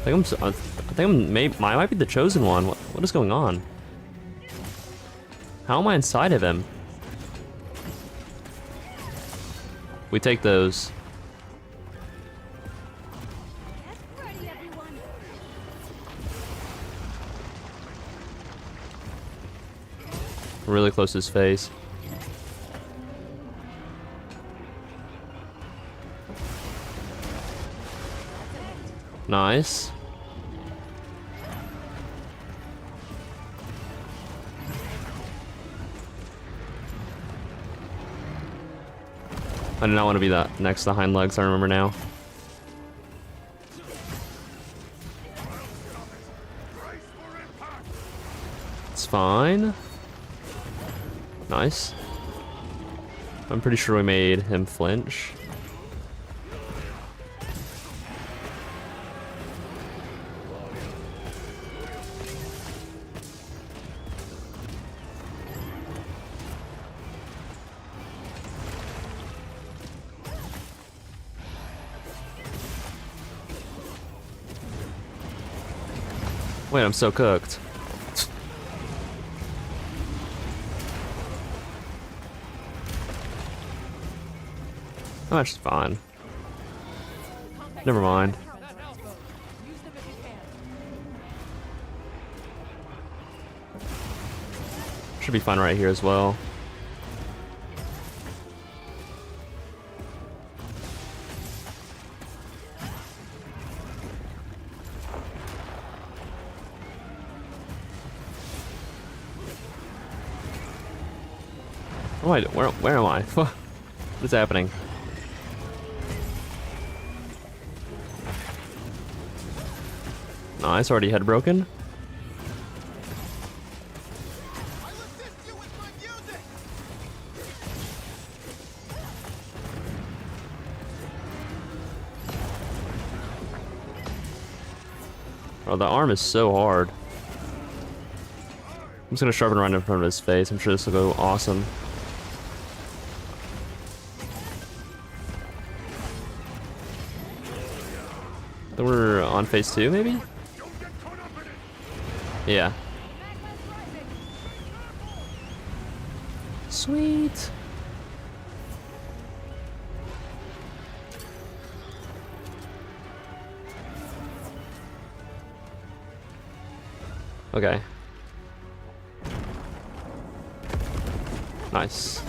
I think I might be the chosen one. What is going on? How am I inside of him? We take those. Ready, everyone. Really close to his face. Nice. I do not want to be that next to the hind legs, I remember now. It's fine. Nice. I'm pretty sure we made him flinch. Wait, I'm so cooked. Oh, that's fine. Never mind. Should be fine right here as well. Oh, wait, where am I? What is happening? Nice, already head broken. Oh, the arm is so hard. I'm just gonna sharpen right in front of his face. I'm sure this will go awesome. Then we're on phase 2, maybe? Yeah. Sweet. Okay. Nice.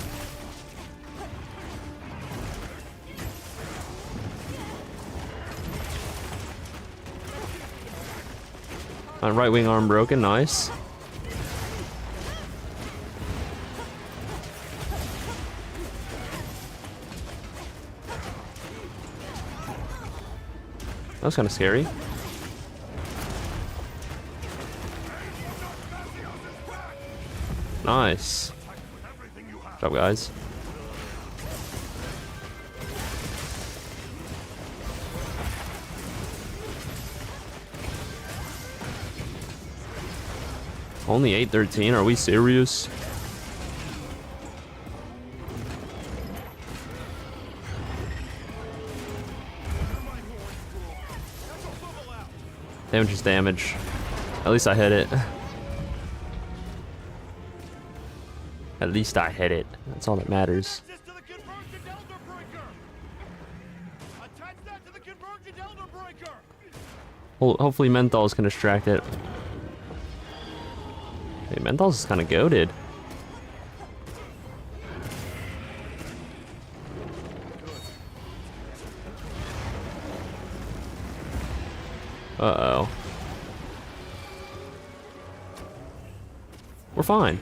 My right wing arm broken, nice. That was kind of scary. Nice. Good job, guys. Only 813, are we serious? Damage is damage. At least I hit it. At least I hit it. That's all that matters. Hopefully Menthols can distract it. Hey, Menthols is kind of goated. Uh-oh. We're fine.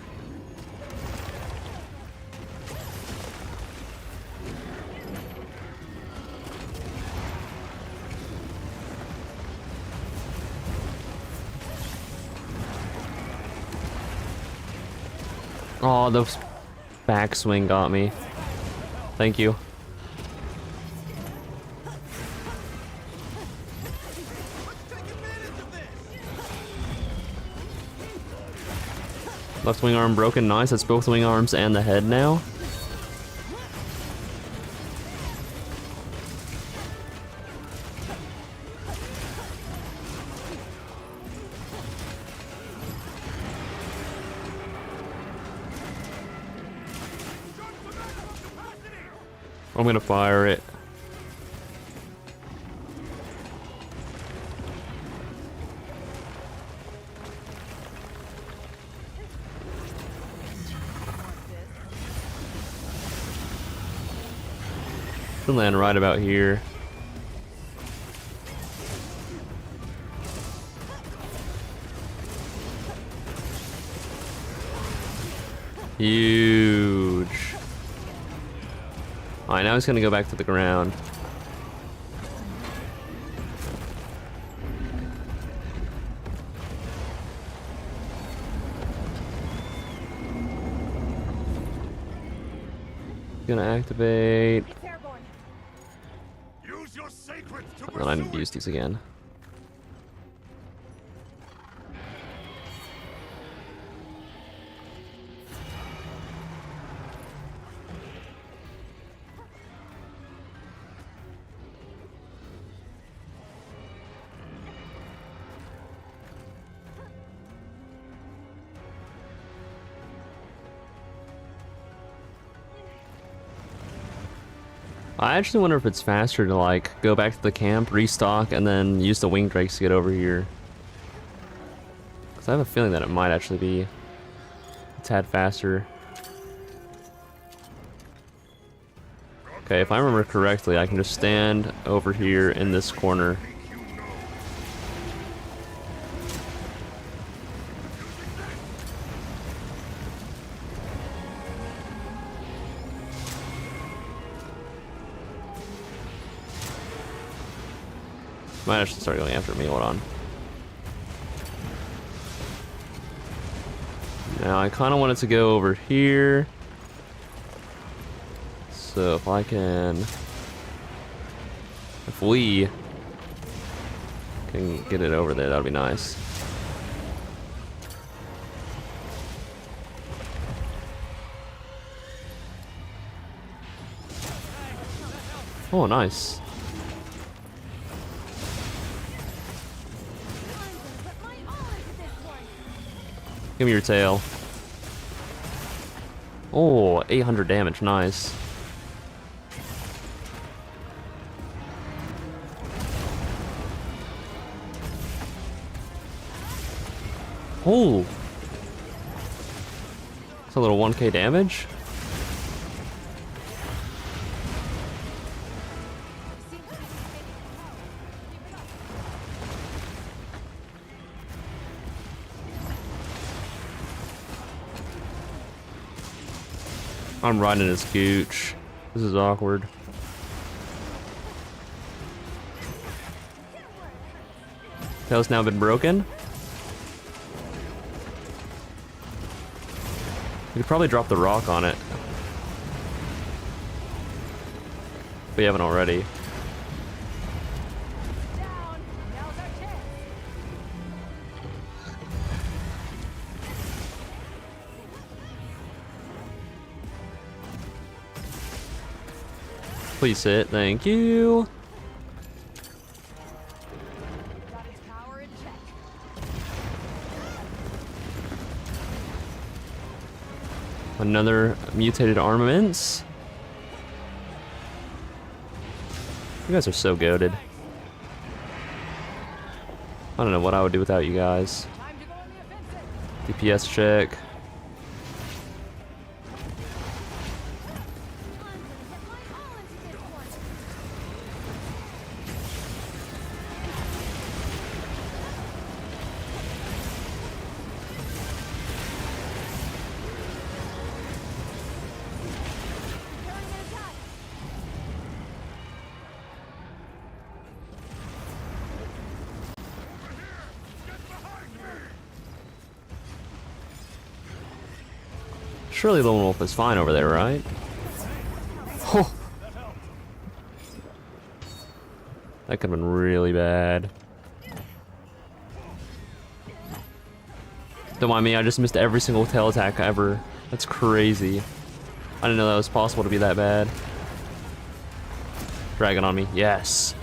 Oh, the backswing got me. Thank you. Left wing arm broken, nice. That's both wing arms and the head now. I'm gonna fire it. Should land right about here. Huge. Alright, now he's gonna go back to the ground. Gonna activate. It's airborne. Use your sacred to And then I need pursue to use it. these again. I actually wonder if it's faster to like go back to the camp, restock, and then use the wing drakes to get over here. Cause I have a feeling that it might actually be a tad faster. Okay, if I remember correctly, I can just stand over here in this corner. Might actually start going after me, hold on. Now I kind of want it to go over here. So if I can... If we can get it over there, that'll be nice. Oh, nice. Put my all into this one. Give me your tail. Oh, 800 damage, nice. Oh! It's a little 1k damage? I'm riding his gooch. This is awkward. Tail's now been broken. We could probably drop the rock on it. If we haven't already. Down. Now's our chance. Please hit, thank you. Got its power in check. Another mutated armaments. You guys are so goated. I don't know what I would do without you guys. Time to go on the offensive. DPS check. I'm gonna put my all into this one. Preparing an attack. Surely the lone wolf is fine over there, right? Oh. That could have been really bad. Don't mind me, I just missed every single tail attack ever. That's crazy. I didn't know that was possible to be that bad. Dragon on me, yes.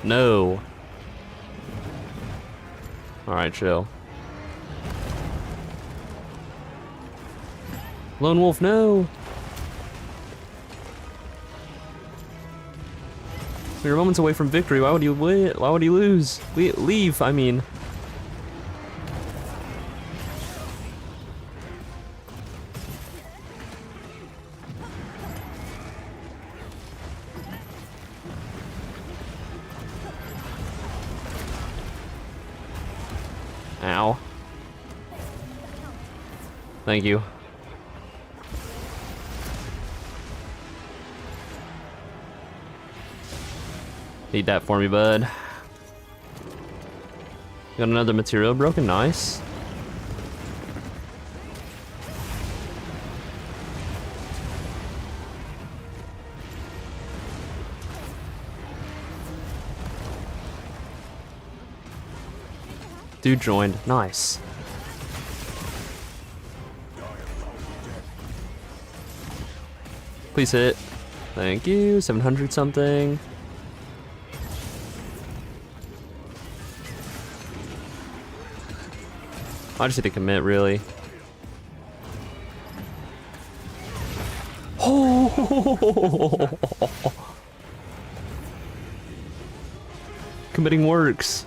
No. Alright, chill. Lone wolf, no! We were moments away from victory. Why would you win? Why would you lose? Leave, I mean. Ow. Thank you. Need that for me, bud. Got another material broken, nice. Dude joined, nice. Please hit. Thank you, 700 something. I just need to commit, really. Oh! Committing works.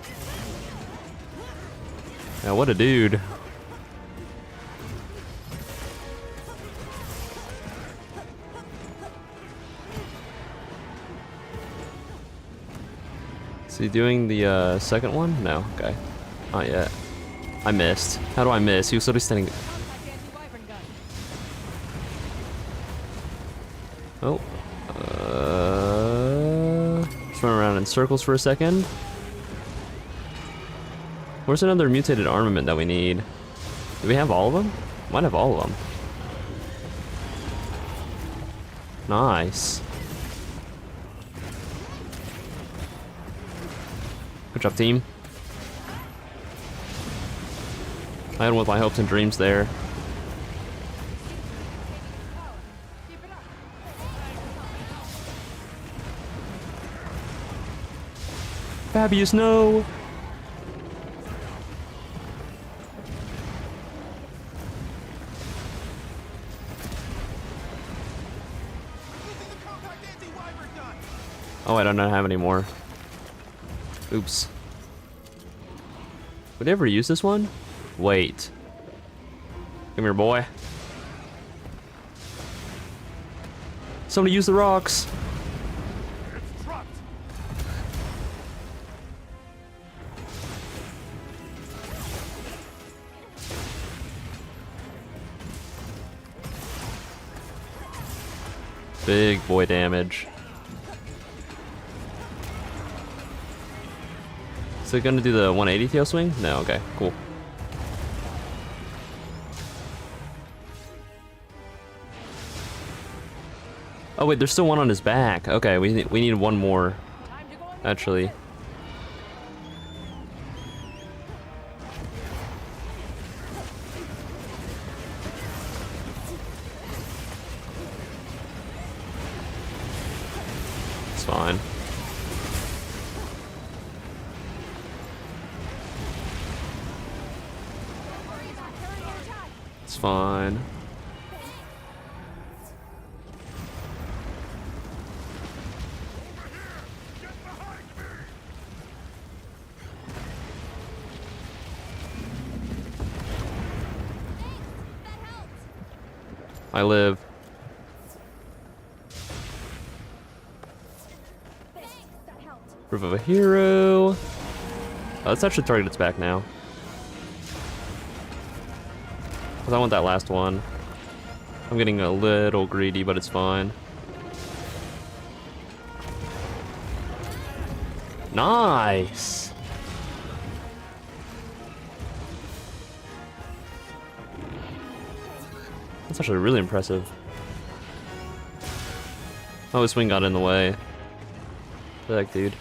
Yeah, what a dude. Is he doing the second one? No, okay. Not yet. I missed. How do I miss? He was literally standing. Contact anti-wyvern gun. Oh. Just run around in circles for a second. Where's another mutated armament that we need? Do we have all of them? Might have all of them. Nice. Good job, team. I had one with my hopes and dreams there. Keep it up. Fabius, no! Oh, I don't have any more. Oops. Would I ever use this one? Wait. Come here, boy. Somebody use the rocks. It's trapped. Big boy damage. Is it gonna do the 180 tail swing? No, okay, cool. Oh wait, there's still one on his back. Okay, we need one more, Time to go on. actually. It's fine. Carrying an attack. It's fine. I live. Thanks, that helped. Proof of a hero. Oh, let's actually target its back now. Because I want that last one. I'm getting a little greedy, but it's fine. Nice! That's actually really impressive. Oh, his swing got in the way. Heck, dude.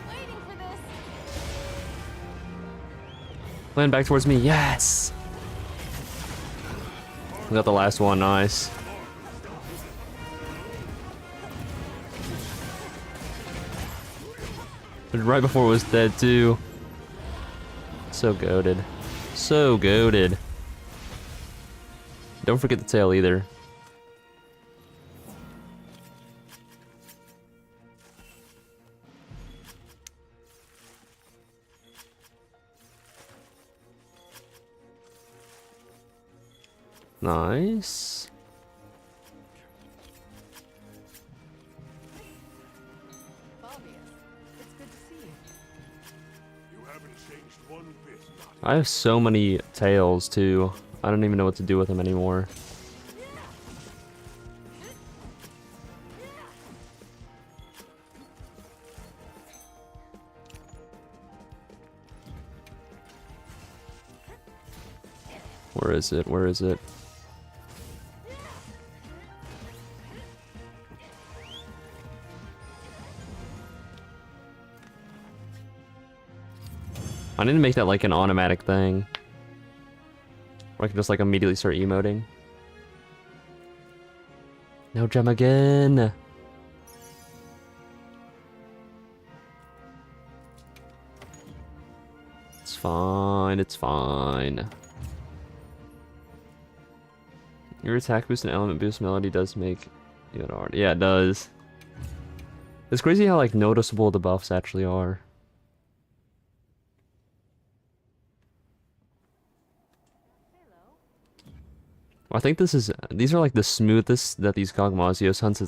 Waiting for this. Land back towards me, yes! We got the last one, nice. Right before it was dead too. So goated. So goated. Don't forget the tail either. Nice. It's good to see you. You haven't changed one bit, not I have so many tails too. I don't even know what to do with him anymore. Where is it? Where is it? I need to make that like an automatic thing. Or I can just like immediately start emoting. No gem again! It's fine, it's fine. Your attack boost and element boost melody does make it hard. Yeah, it does. It's crazy how like noticeable the buffs actually are. I think these are like the smoothest that these Kog'Mazios hunts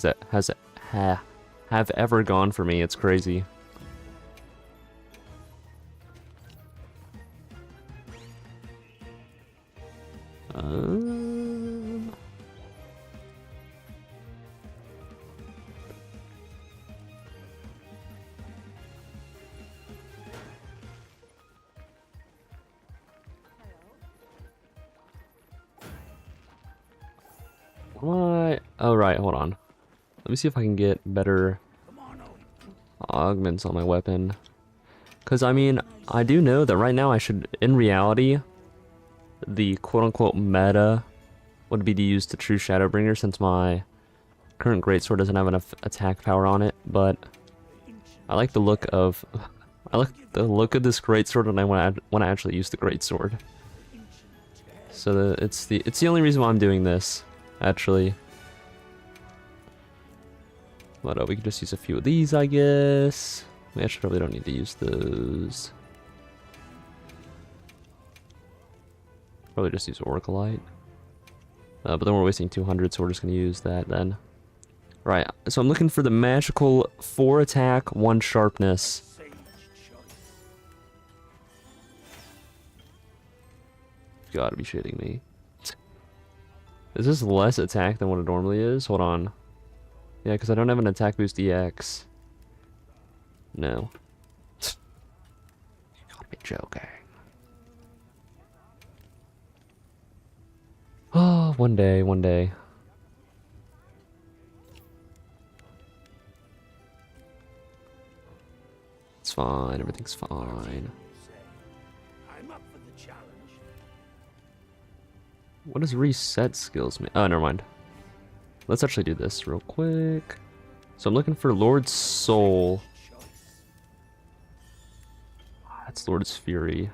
have ever gone for me. It's crazy. What? Oh, right, hold on. Let me see if I can get better augments on my weapon. Because, I mean, I do know that right now I should, in reality, the quote-unquote meta would be to use the true Shadowbringer since my current greatsword doesn't have enough attack power on it, but I like the look of this greatsword when I want to actually use the greatsword. So it's the only reason why I'm doing this. Actually, but we can just use a few of these, I guess. We actually probably don't need to use those. Probably just use Oracleite. But then we're wasting 200, so we're just gonna use that then. Right. So I'm looking for the magical 4 attack, 1 sharpness. You gotta be shitting me. Is this less attack than what it normally is? Hold on. Yeah, because I don't have an attack boost EX. No. You gotta be joking. Oh, one day, one day. It's fine, everything's fine. I'm up for the challenge. What does reset skills mean? Oh, never mind. Let's actually do this real quick. So I'm looking for Lord's Soul. That's Lord's Fury.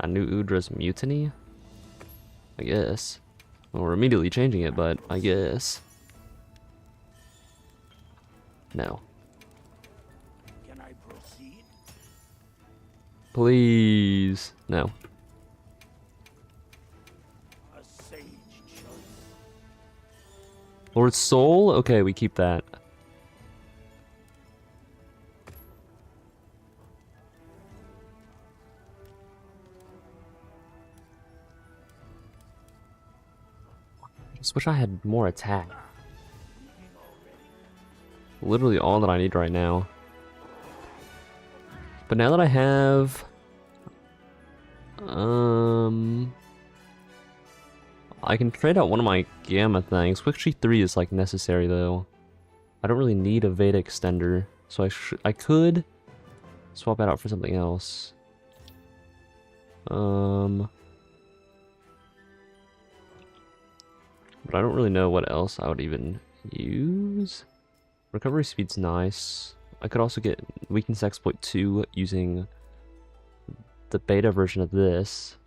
A new Udra's Mutiny? I guess. Well, we're immediately changing it, but I guess. No. Can I proceed? Please. No. A sage choice. Lord's Soul? Okay, we keep that. Just wish I had more attack. Literally all that I need right now. But now that I have... I can trade out one of my Gamma things. Quick 3 is like necessary though. I don't really need a Veda extender. So I could swap that out for something else. But I don't really know what else I would even use. Recovery speed's nice. I could also get Weakness Exploit 2 using the beta version of this.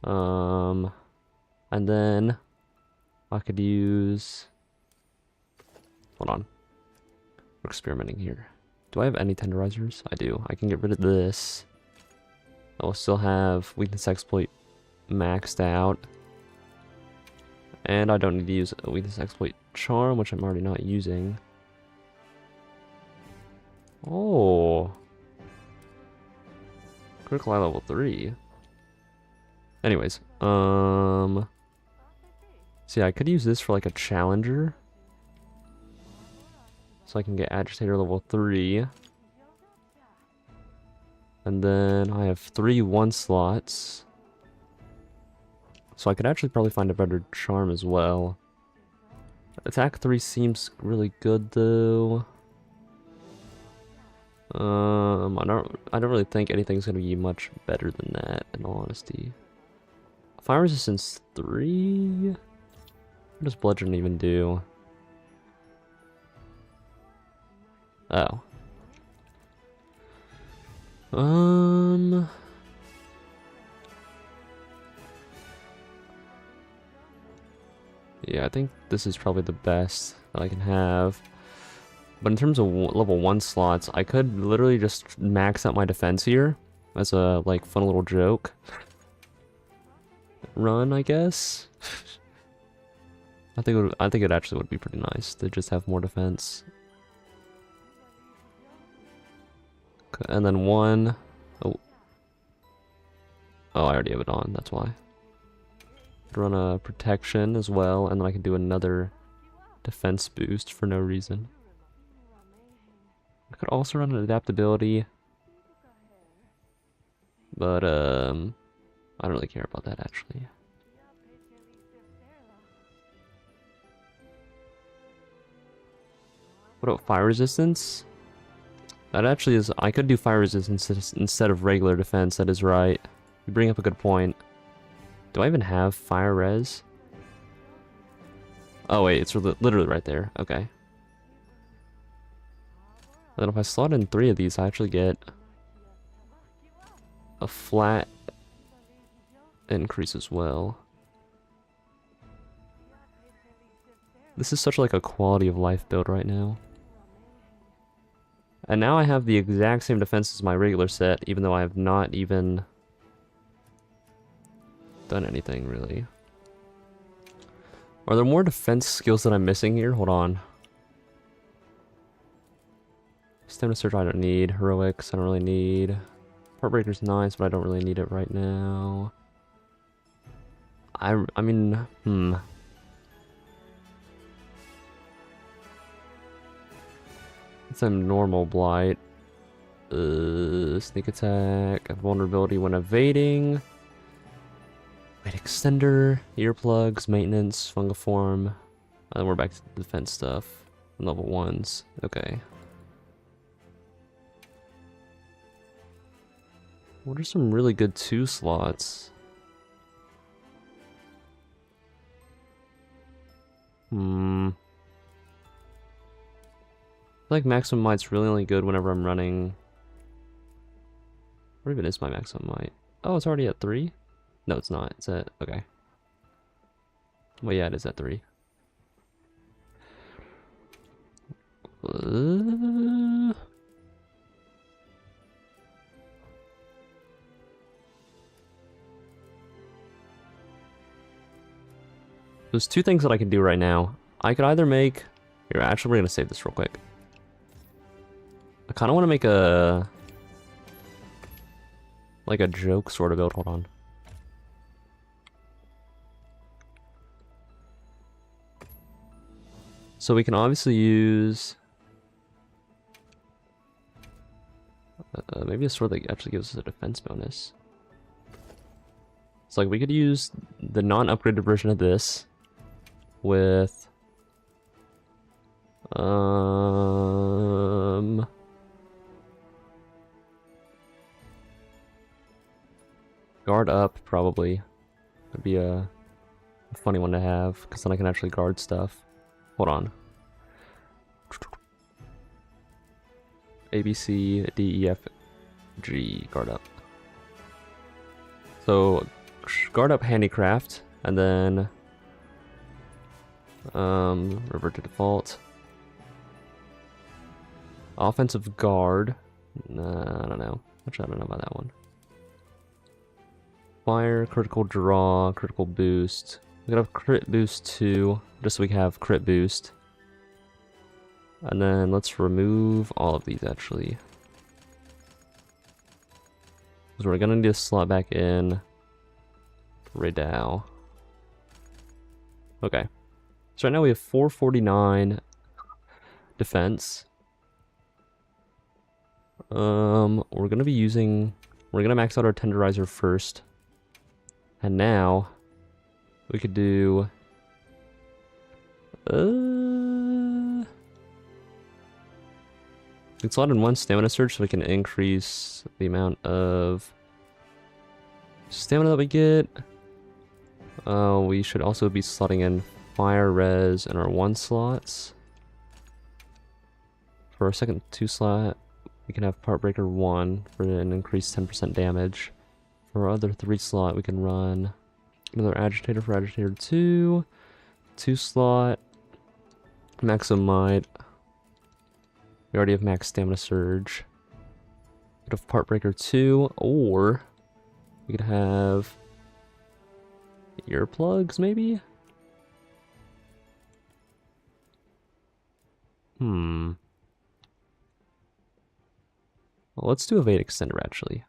And then I could use... Hold on. We're experimenting here. Do I have any tenderizers? I do. I can get rid of this. I will still have Weakness Exploit maxed out. And I don't need to use a Weakness Exploit Charm, which I'm already not using. Oh. Critical eye level 3. Anyways, so yeah, I could use this for like a challenger. So I can get agitator level 3. And then I have 3 1 slots. So I could actually probably find a better charm as well. Attack 3 seems really good though. I don't really think anything's gonna be much better than that, in all honesty. Fire resistance 3? What does bludgeon even do? Oh. Yeah, I think this is probably the best that I can have. But in terms of level 1 slots, I could literally just max out my defense here as a like fun little joke. Run, I guess. I think it actually would be pretty nice to just have more defense. Okay, and then 1. Oh, I already have it on. That's why. Run a protection as well, and then I can do another defense boost for no reason. I could also run an adaptability, but I don't really care about that actually. What about fire resistance? That actually is, I could do fire resistance instead of regular defense, that is right. You bring up a good point. Do I even have fire res? Oh wait, it's literally right there. Okay. And then if I slot in 3 of these, I actually get a flat increase as well. This is such like a quality of life build right now. And now I have the exact same defense as my regular set, even though I have not even done anything really. Are there more defense skills that I'm missing here? Hold on. Stamina Surge I don't need. Heroics I don't really need. Heartbreaker's nice, but I don't really need it right now. I mean, It's a normal blight. Sneak attack, vulnerability when evading. Weight extender, earplugs, maintenance, fungiform. And then we're back to the defense stuff. Level 1s. Okay. What are some really good 2 slots? I feel like maximum might's really only good whenever I'm running. What even is my maximum might? Oh, it's already at 3? No, it's not. It's at, okay. Well, yeah, it is at 3. There's 2 things that I can do right now. I could either make... Here, actually, we're going to save this real quick. I kind of want to make a... like a joke sort of build. Hold on. So we can obviously use... maybe a sword that actually gives us a defense bonus. It's like we could use the non-upgraded version of this with... guard up, probably. Would be a funny one to have, because then I can actually guard stuff. Hold on. A, B, C, D, E, F, G, guard up. So, guard up handicraft, and then revert to default. Offensive guard. Nah, I don't know. Actually, I don't know about that one. Fire, critical draw, critical boost. We could have crit boost 2, just so we can have crit boost. And then let's remove all of these actually. Because we're gonna need to slot back in Radal. Okay. So right now we have 449 defense. We're gonna max out our tenderizer first. And now we could do we can slot in one stamina surge so we can increase the amount of stamina that we get. We should also be slotting in fire res in our 1 slots. For our second 2 slot, we can have part breaker 1 for an increased 10% damage. For our other 3 slot, we can run another agitator for agitator 2, 2 slot, maximum might. We already have max stamina surge. We could have part breaker 2, or we could have earplugs, maybe? Well, let's do evade extender, actually.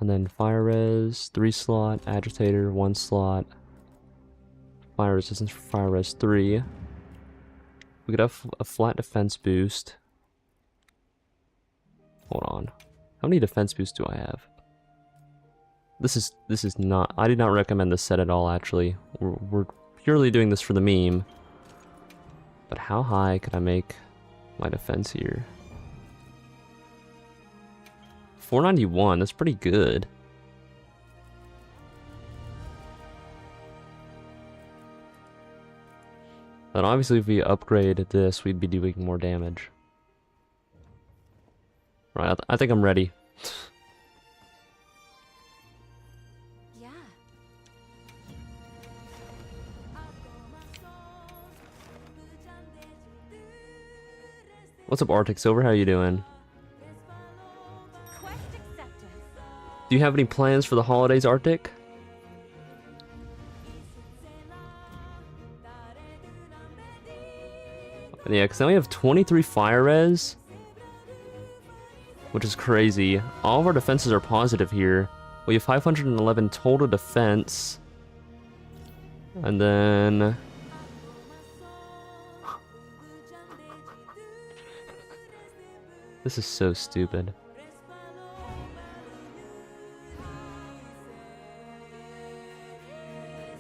And then fire res, 3 slot, agitator, 1 slot. Fire resistance for fire res 3. We could have a flat defense boost. Hold on. How many defense boosts do I have? This is not... I did not recommend this set at all, actually. We're purely doing this for the meme. But how high could I make my defense here? 491, that's pretty good. And obviously if we upgrade this, we'd be doing more damage. Right, I think I'm ready. Yeah. What's up, Arctic Silver? How you doing? Quest accepted. Do you have any plans for the holidays, Arctic? Yeah, because now we have 23 fire res, which is crazy. All of our defenses are positive here. We have 511 total defense. And then... This is so stupid.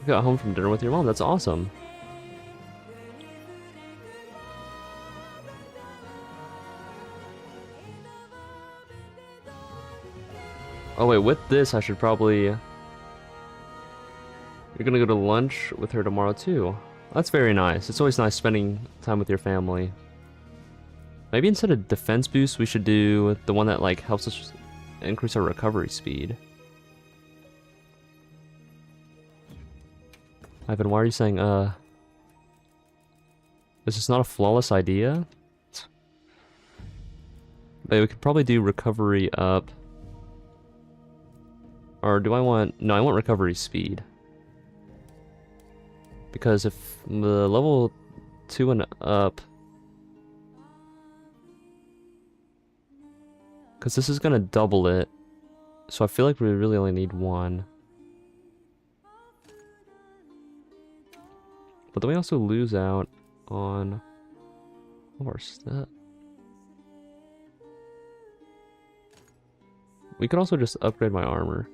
You got home from dinner with your mom, that's awesome. Oh wait, with this I should probably... You're gonna go to lunch with her tomorrow too. That's very nice. It's always nice spending time with your family. Maybe instead of defense boost, we should do the one that like helps us increase our recovery speed. Ivan, why are you saying, this is not a flawless idea? But we could probably do recovery up. Or do I want... No, I want recovery speed. Because if the level 2 and up... Because this is going to double it. So I feel like we really only need 1. But then we also lose out on our stuff. We could also just upgrade my armor.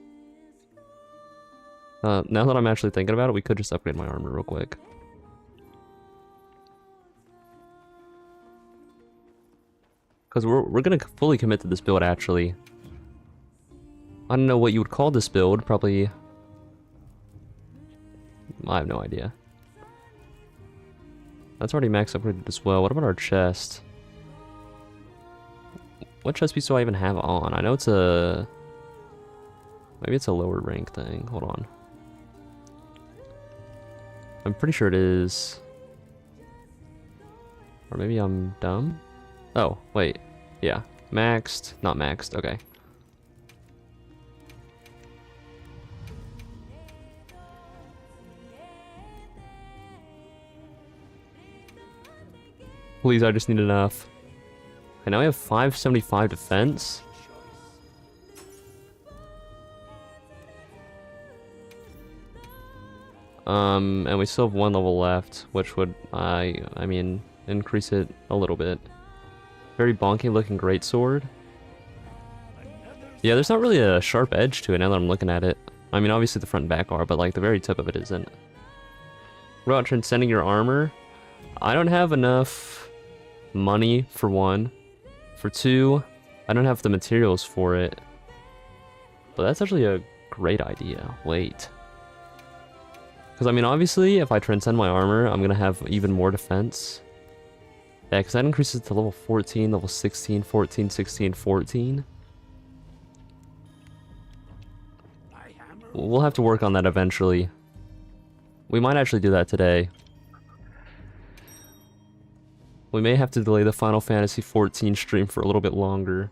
Now that I'm actually thinking about it, we could just upgrade my armor real quick. Because we're gonna fully commit to this build, actually. I don't know what you would call this build, probably... I have no idea. That's already max upgraded as well. What about our chest? What chest piece do I even have on? I know it's a... Maybe it's a lower rank thing. Hold on. I'm pretty sure it is. Or maybe I'm dumb? Oh, wait. Yeah. Maxed. Not maxed. Okay. Please, I just need enough. Okay, now we have 575 defense. And we still have 1 level left, which would, I mean, increase it a little bit. Very bonky looking greatsword. Yeah, there's not really a sharp edge to it now that I'm looking at it. I mean, obviously the front and back are, but like the very tip of it isn't. What about transcending your armor? I don't have enough money, for 1. For 2, I don't have the materials for it. But that's actually a great idea. Wait. Because, I mean, obviously, if I transcend my armor, I'm going to have even more defense. Yeah, because that increases to level 14, level 16, 14, 16, 14. We'll have to work on that eventually. We might actually do that today. We may have to delay the Final Fantasy XIV stream for a little bit longer.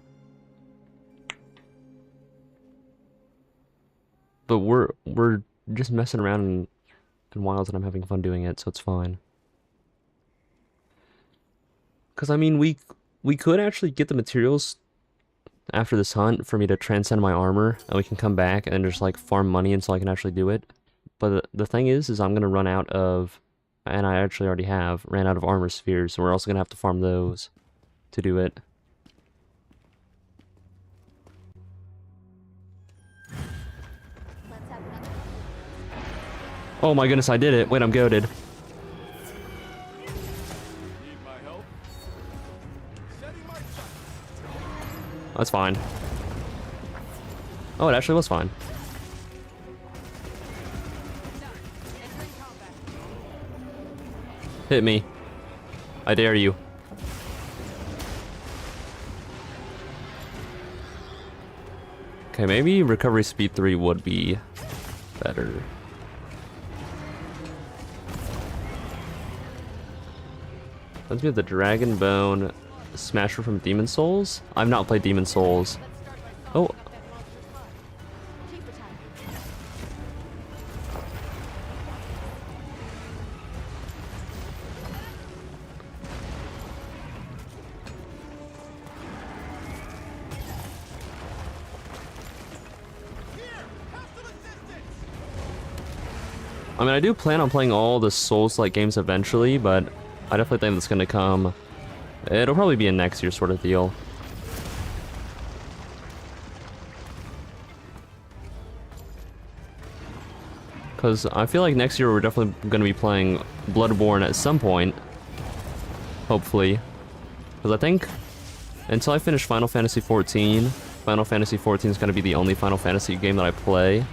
But we're just messing around in wilds and I'm having fun doing it, so it's fine. Because, I mean, we could actually get the materials after this hunt for me to transcend my armor, and we can come back and just, like, farm money until I can actually do it. But the thing is I'm going to run out of, and I actually already ran out of armor spheres, so we're also going to have to farm those to do it. Oh my goodness, I did it. Wait, I'm goated. That's fine. Oh, it actually was fine. Hit me. I dare you. Okay, maybe recovery speed 3 would be better. Let's have the Dragon Bone Smasher from Demon Souls. I've not played Demon Souls. Oh. I mean, I do plan on playing all the Souls-like games eventually, but I definitely think that's gonna come. It'll probably be a next year sort of deal. Because I feel like next year we're definitely gonna be playing Bloodborne at some point. Hopefully. Because I think until I finish Final Fantasy XIV, Final Fantasy XIV is gonna be the only Final Fantasy game that I play.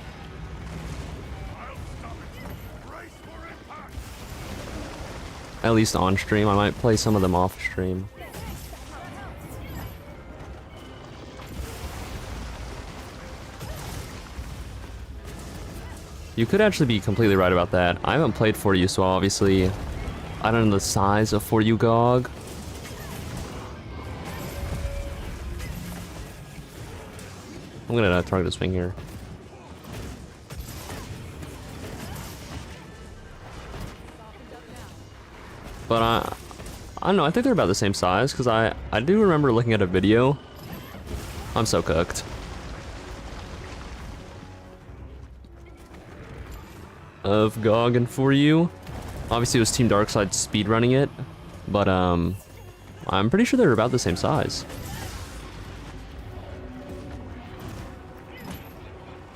At least on stream. I might play some of them off stream. You could actually be completely right about that. I haven't played For You, so obviously I don't know the size of For You GOG. I'm gonna target this wing here. But I don't know, I think they're about the same size, because I do remember looking at a video. I'm so cooked. Of GOG and For You. Obviously it was Team Darkside speedrunning it, but I'm pretty sure they're about the same size.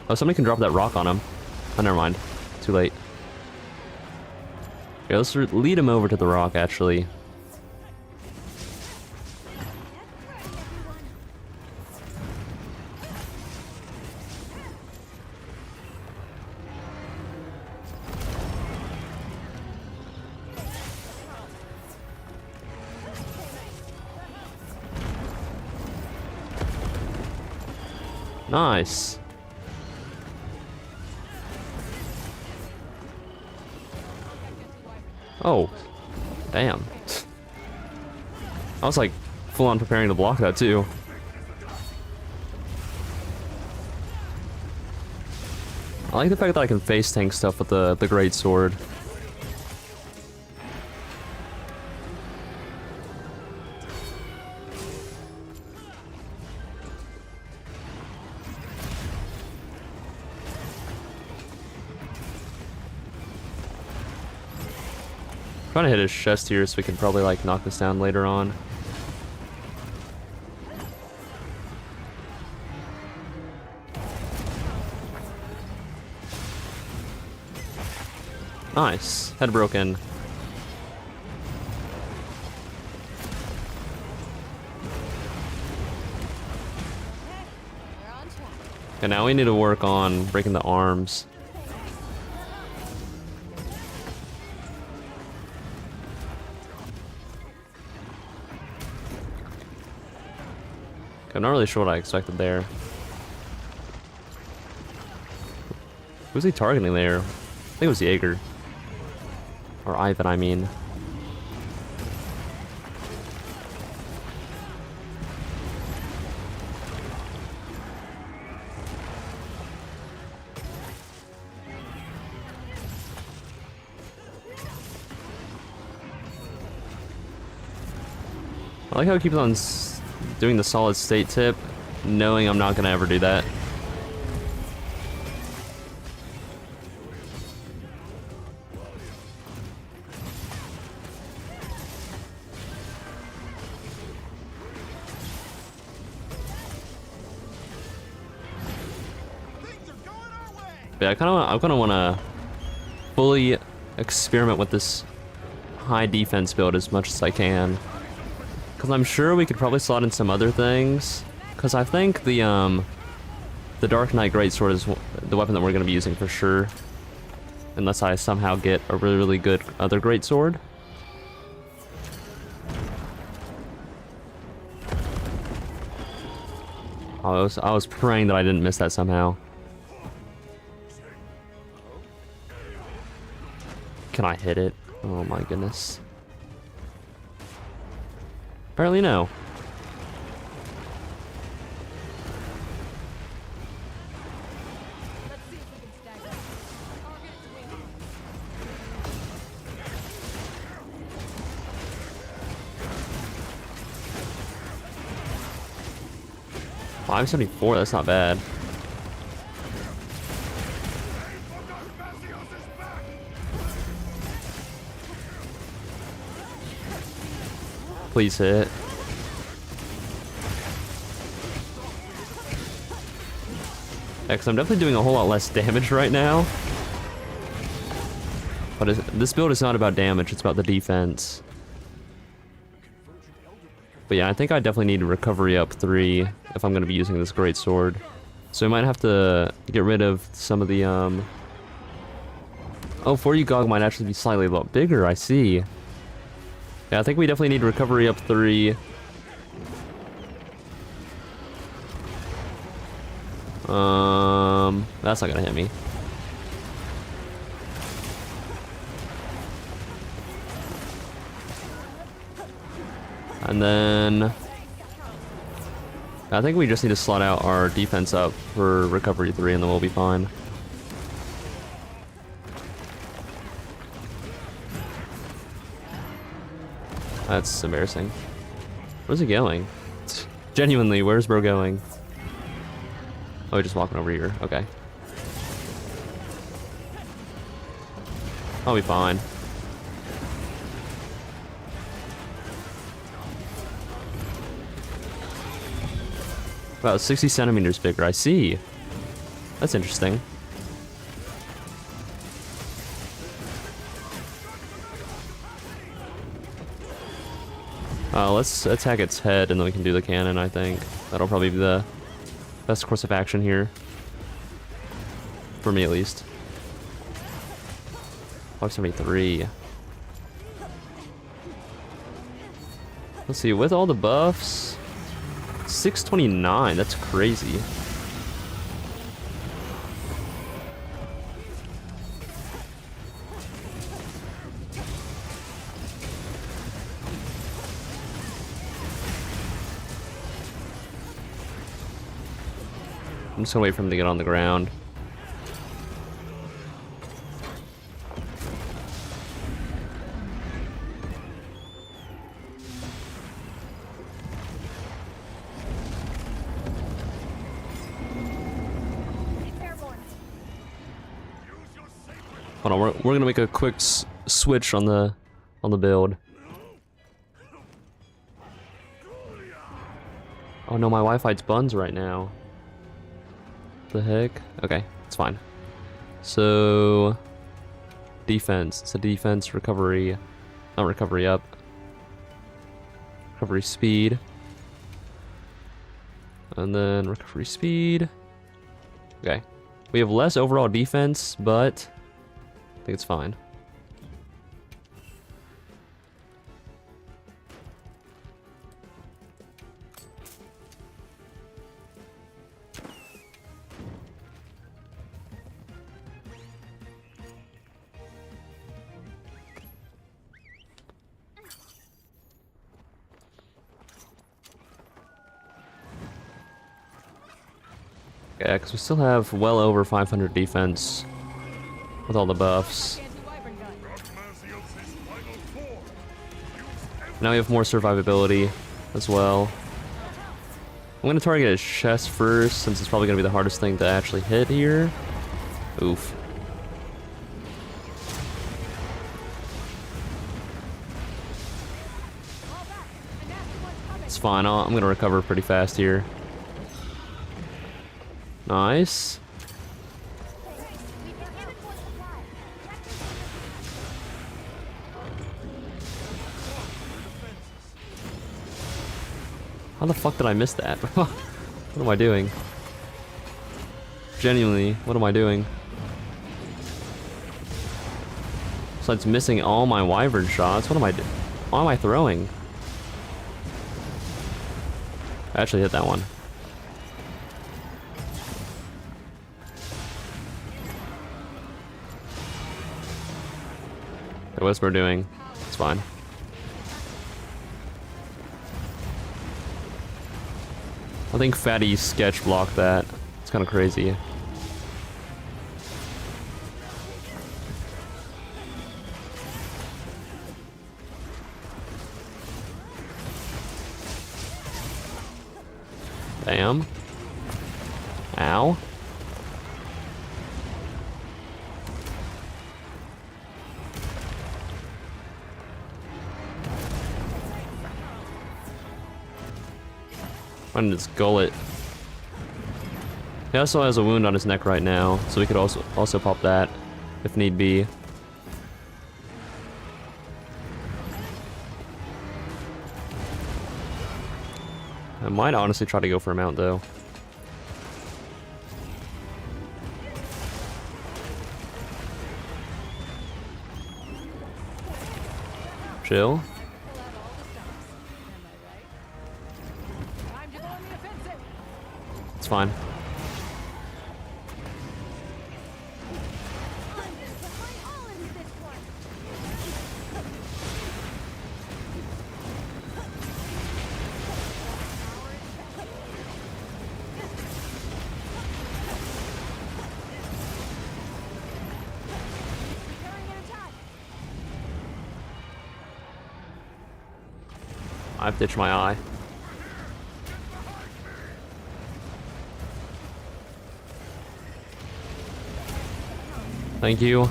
Oh, somebody can drop that rock on him. Oh, never mind. Too late. Yeah, let's lead him over to the rock, actually. Nice. Oh, damn. I was like full on preparing to block that too. I like the fact that I can face tank stuff with the great sword. Trying to hit his chest here so we can probably like knock this down later on. Nice. Head broken. We're on track. Okay, now we need to work on breaking the arms. Okay, I'm not really sure what I expected there. Who's he targeting there? I think it was Jaeger. Or Ivan, I mean. I like how he keeps on doing the solid state tip, knowing I'm not gonna ever do that. But I kind of want to fully experiment with this high defense build as much as I can, because I'm sure we could probably slot in some other things. Because I think the Dark Knight Greatsword is the weapon that we're going to be using for sure, unless I somehow get a really good other Greatsword. I was praying that I didn't miss that somehow. Can I hit it? Oh my goodness. Apparently no. Let's see if we can stagger. Target's waiting. 574, that's not bad. Please hit. Yeah, 'cause I'm definitely doing a whole lot less damage right now. But this build is not about damage, it's about the defense. But yeah, I think I definitely need recovery up 3 if I'm going to be using this great sword. So we might have to get rid of some of the Oh, 4U Gog might actually be slightly a lot bigger, I see. Yeah, I think we definitely need recovery up 3. That's not gonna hit me. And then I think we just need to slot out our defense up for recovery 3 and then we'll be fine. That's embarrassing. Where's he going? Genuinely, where's bro going? Oh, he's just walking over here. Okay. I'll be fine. About 60 centimeters bigger, I see. That's interesting. Let's attack its head and then we can do the cannon, I think. That'll probably be the best course of action here. For me, at least. 573. Let's see, with all the buffs... 629, that's crazy. I'm just gonna wait for him to get on the ground. Hold on, we're gonna make a quick switch on the on the build. Oh no, my Wi-Fi's buns right now. The heck? Okay, it's fine. So defense. It's a defense recovery. Not recovery up. Recovery speed. And then recovery speed. Okay. We have less overall defense, but I think it's fine. Yeah, because we still have well over 500 defense with all the buffs. Anti-wyvern gun. Now we have more survivability as well. I'm going to target his chest first, since it's probably going to be the hardest thing to actually hit here. Oof. Fall back. A nasty one's coming. It's fine. I'm going to recover pretty fast here. Nice. How the fuck did I miss that? What am I doing? Genuinely, what am I doing? Besides missing all my wyvern shots, what am I doing? Why am I throwing? I actually hit that one. Okay, what's we're doing? It's fine. I think Fatty's sketch blocked that. It's kind of crazy. Damn. Ow. I'm gonna just gullet. He also has a wound on his neck right now, so we could also pop that if need be. I might honestly try to go for a mount though. Chill. Pull out all the stops. Am I right? Time to go on the offensive. It's fine. Preparing an attack. I've ditched my eye. Thank you.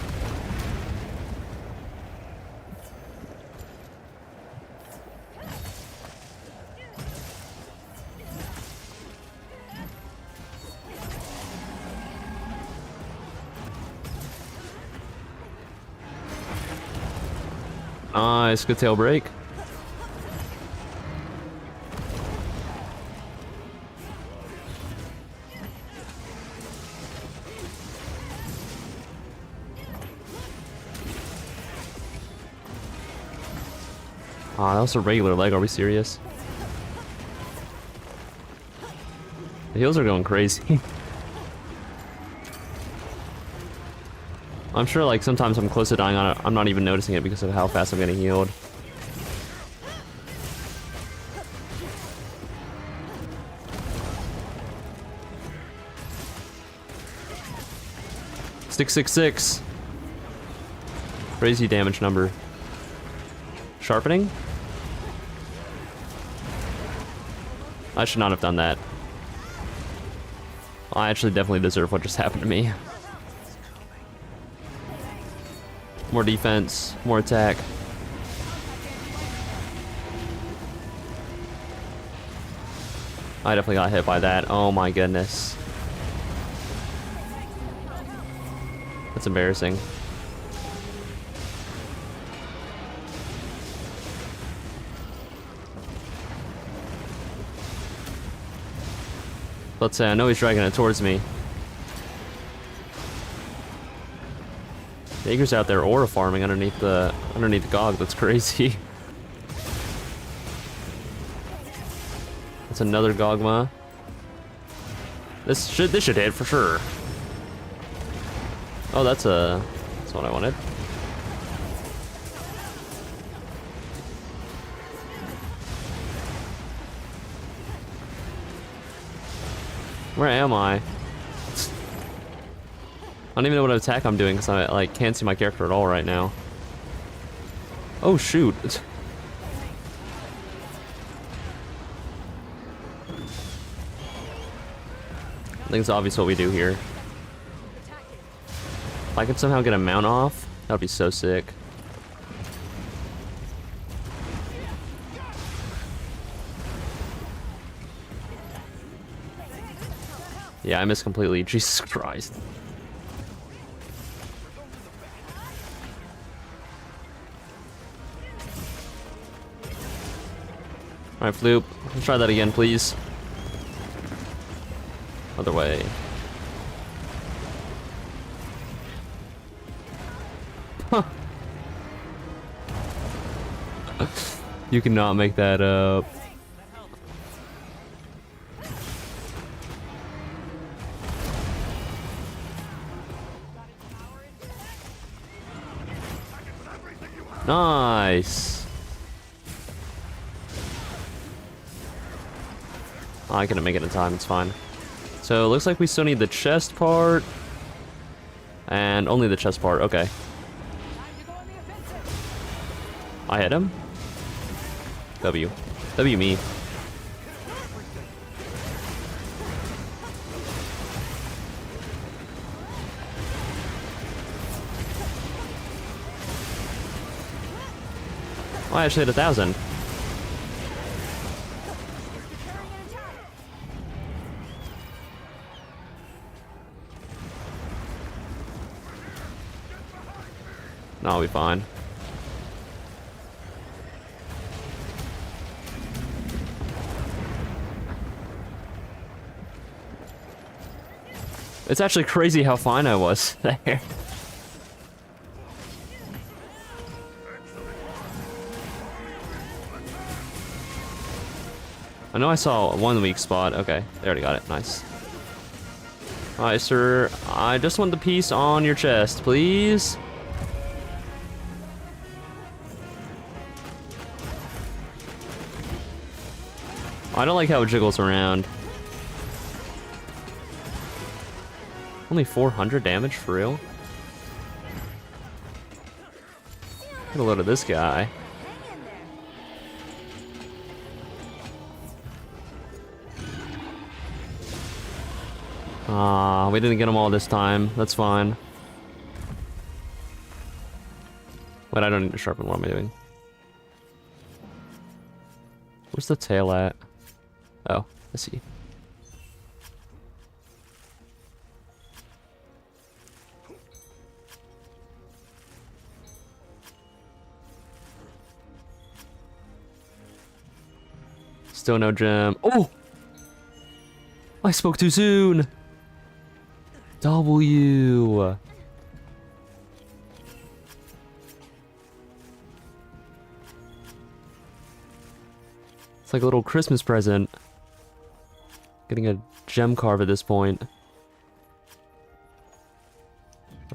Nice, good tail break. Ah, that was a regular leg, are we serious? The heals are going crazy. I'm sure like sometimes I'm close to dying on it, I'm not even noticing it because of how fast I'm getting healed. Six 666. Crazy damage number. Sharpening? I should not have done that. I actually definitely deserve what just happened to me. More defense, more attack. I definitely got hit by that. Oh my goodness. That's embarrassing. Let's say I know he's dragging it towards me. Jaeger's out there aura farming underneath the GOG. That's crazy. That's another Gogma. This should hit for sure. Oh, that's what I wanted. Where am I? I don't even know what attack I'm doing because I like can't see my character at all right now. Oh shoot. I think it's obvious what we do here. If I could somehow get a mount off, that would be so sick. Yeah, I missed completely. Jesus Christ. Alright, Floop. Let's try that again, please. Other way. Huh. You cannot make that up. Nice. Oh, I couldn't make it in time, it's fine. So it looks like we still need the chest part. And only the chest part, okay. I hit him. W. W me. Oh, I actually hit 1,000. No, I'll be fine. It's actually crazy how fine I was there. I know I saw one weak spot. Okay, they already got it. Nice. Alright, sir. I just want the piece on your chest, please. I don't like how it jiggles around. Only 400 damage, for real? Get a load of this guy. We didn't get them all this time. That's fine. Wait, I don't need to sharpen. What am I doing? Where's the tail at? Oh, I see. Still no gem. Oh! I spoke too soon! W. It's like a little Christmas present. Getting a gem carve at this point.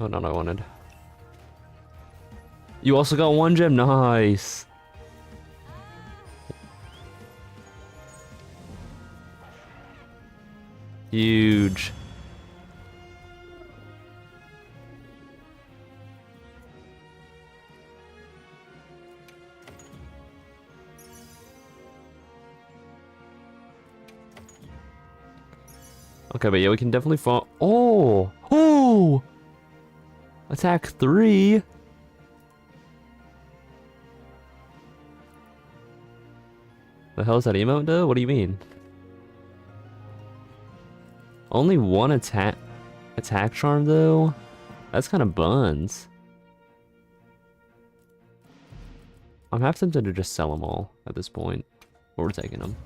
Oh, not what I wanted. You also got one gem? Nice! Huge. Okay, but yeah, we can definitely fall. Oh! Oh! Attack 3? The hell is that emote, though? What do you mean? Only one attack charm though? That's kind of buns. I'm half tempted to just sell them all at this point. But we're taking them.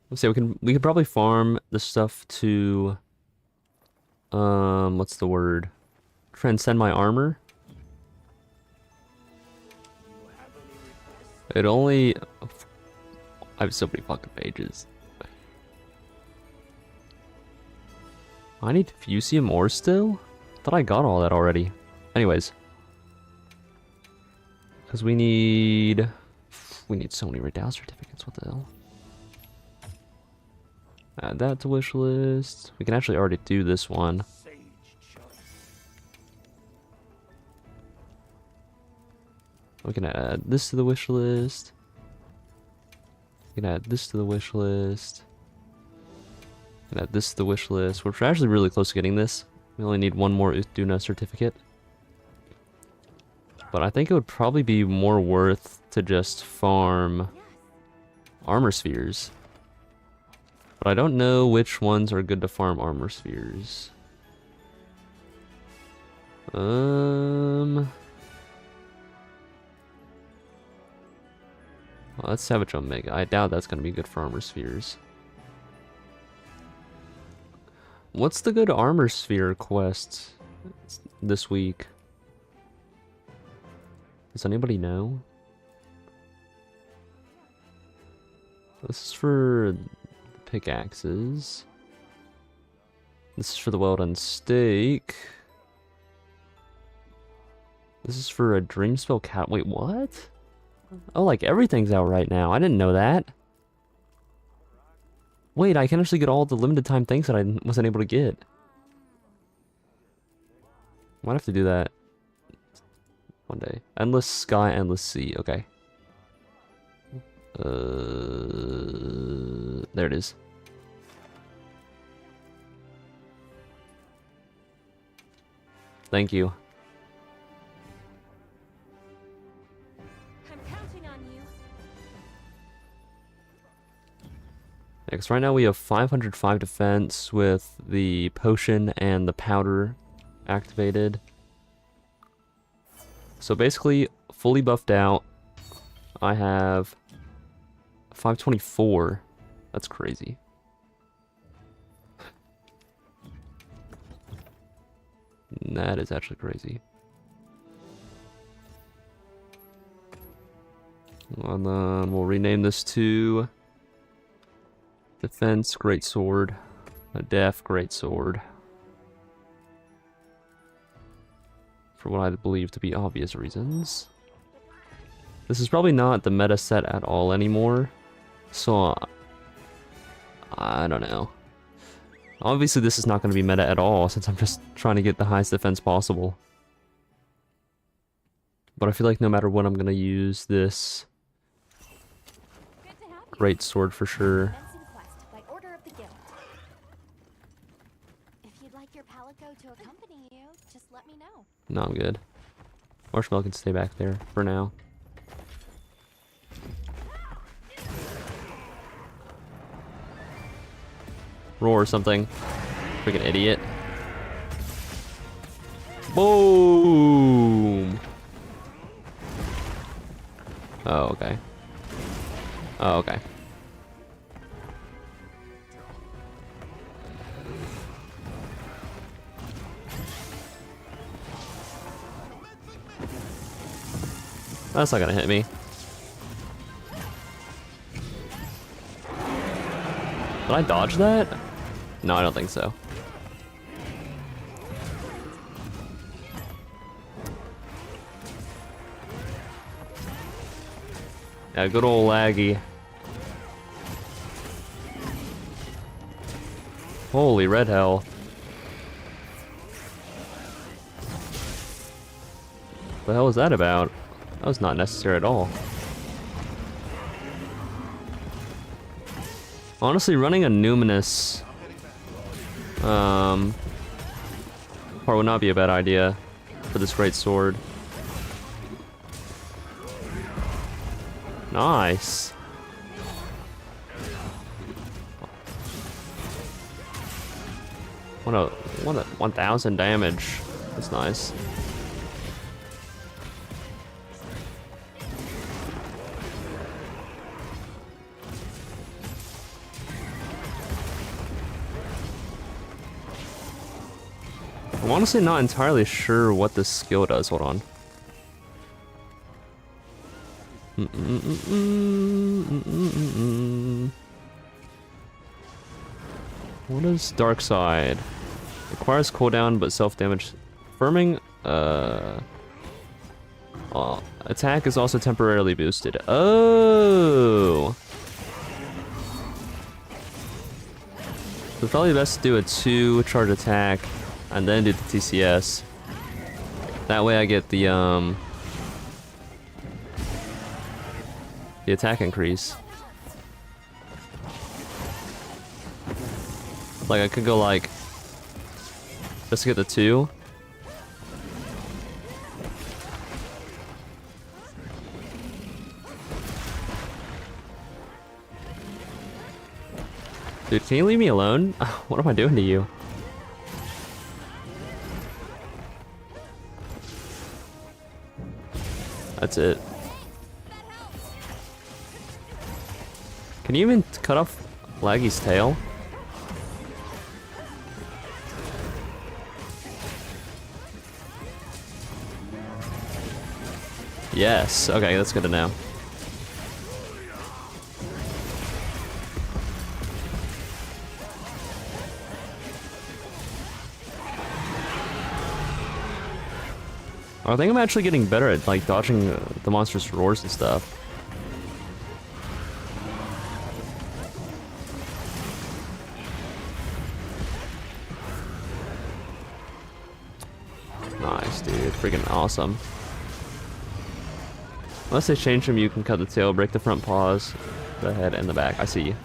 Let's see, we could probably farm the stuff to what's the word? Transcend my armor. It only I have so many fucking pages. I need Fusium ore still? Thought I got all that already. Anyways. Because we need so many Redoubt certificates, what the hell? Add that to wish list. We can actually already do this one. Sage choice. We can add this to the wish list. We can add this to the wish list. We can add this to the wish list. We're actually really close to getting this. We only need one more Uthduna certificate. But I think it would probably be more worth to just farm armor spheres. But I don't know which ones are good to farm armor spheres. Well, let's Savage Omega. I doubt that's going to be good for armor spheres. What's the good armor sphere quest this week? Does anybody know? This is for pickaxes. This is for the well-done steak. This is for a Dreamspell cat. Wait, what? Oh, like everything's out right now. I didn't know that. Wait, I can actually get all the limited time things that I wasn't able to get. Might have to do that one day. Endless sky, endless sea. Okay. There it is. Thank you. I'm counting on you. Yeah, 'cause right now we have 505 defense with the potion and the powder activated. So basically, fully buffed out, I have 524. That's crazy. That is actually crazy. And then we'll rename this to Defense Great Sword, a Def Great Sword. For what I believe to be obvious reasons. This is probably not the meta set at all anymore. So, I don't know. Obviously this is not going to be meta at all since I'm just trying to get the highest defense possible. But I feel like no matter what I'm going to use this Good to have you. great sword for sure. Commencing quest by order of the guild. If you'd like your palico to accompany you, just let me know. No, I'm good. Marshmallow can stay back there for now. Roar or something. Freaking idiot. Boom! Oh, okay. Oh, okay. That's not gonna hit me. Did I dodge that? No, I don't think so. Yeah, good old laggy. Holy red hell. What the hell was that about? That was not necessary at all. Honestly, running a Numinous part would not be a bad idea for this great sword. What a 1,000 damage. That's nice. I'm honestly not entirely sure what this skill does. Hold on. What is Dark Side? Requires cooldown but self-damage. Firming, attack is also temporarily boosted. Oh! So it's probably best to do a 2-charge attack and then do the TCS. That way I get the attack increase. Like I could go like just to get the 2. Dude, can you leave me alone? What am I doing to you? That's it. Can you even cut off Laggy's tail? Yes. Okay, that's good to know. I think I'm actually getting better at like dodging the monster's roars and stuff. Nice, dude. Freaking awesome. Unless they change him, you can cut the tail, break the front paws, the head, and the back. I see you.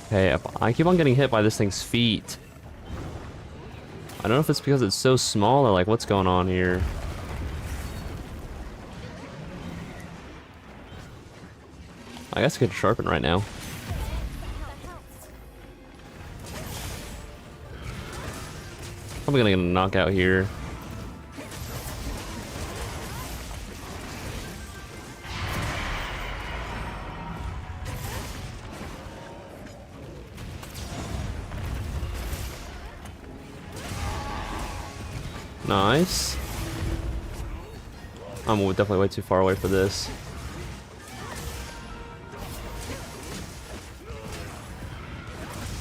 Okay, I keep on getting hit by this thing's feet. I don't know if it's because it's so small or like what's going on here. I guess I could sharpen right now. Probably gonna get a knockout here. Nice. I'm definitely way too far away for this.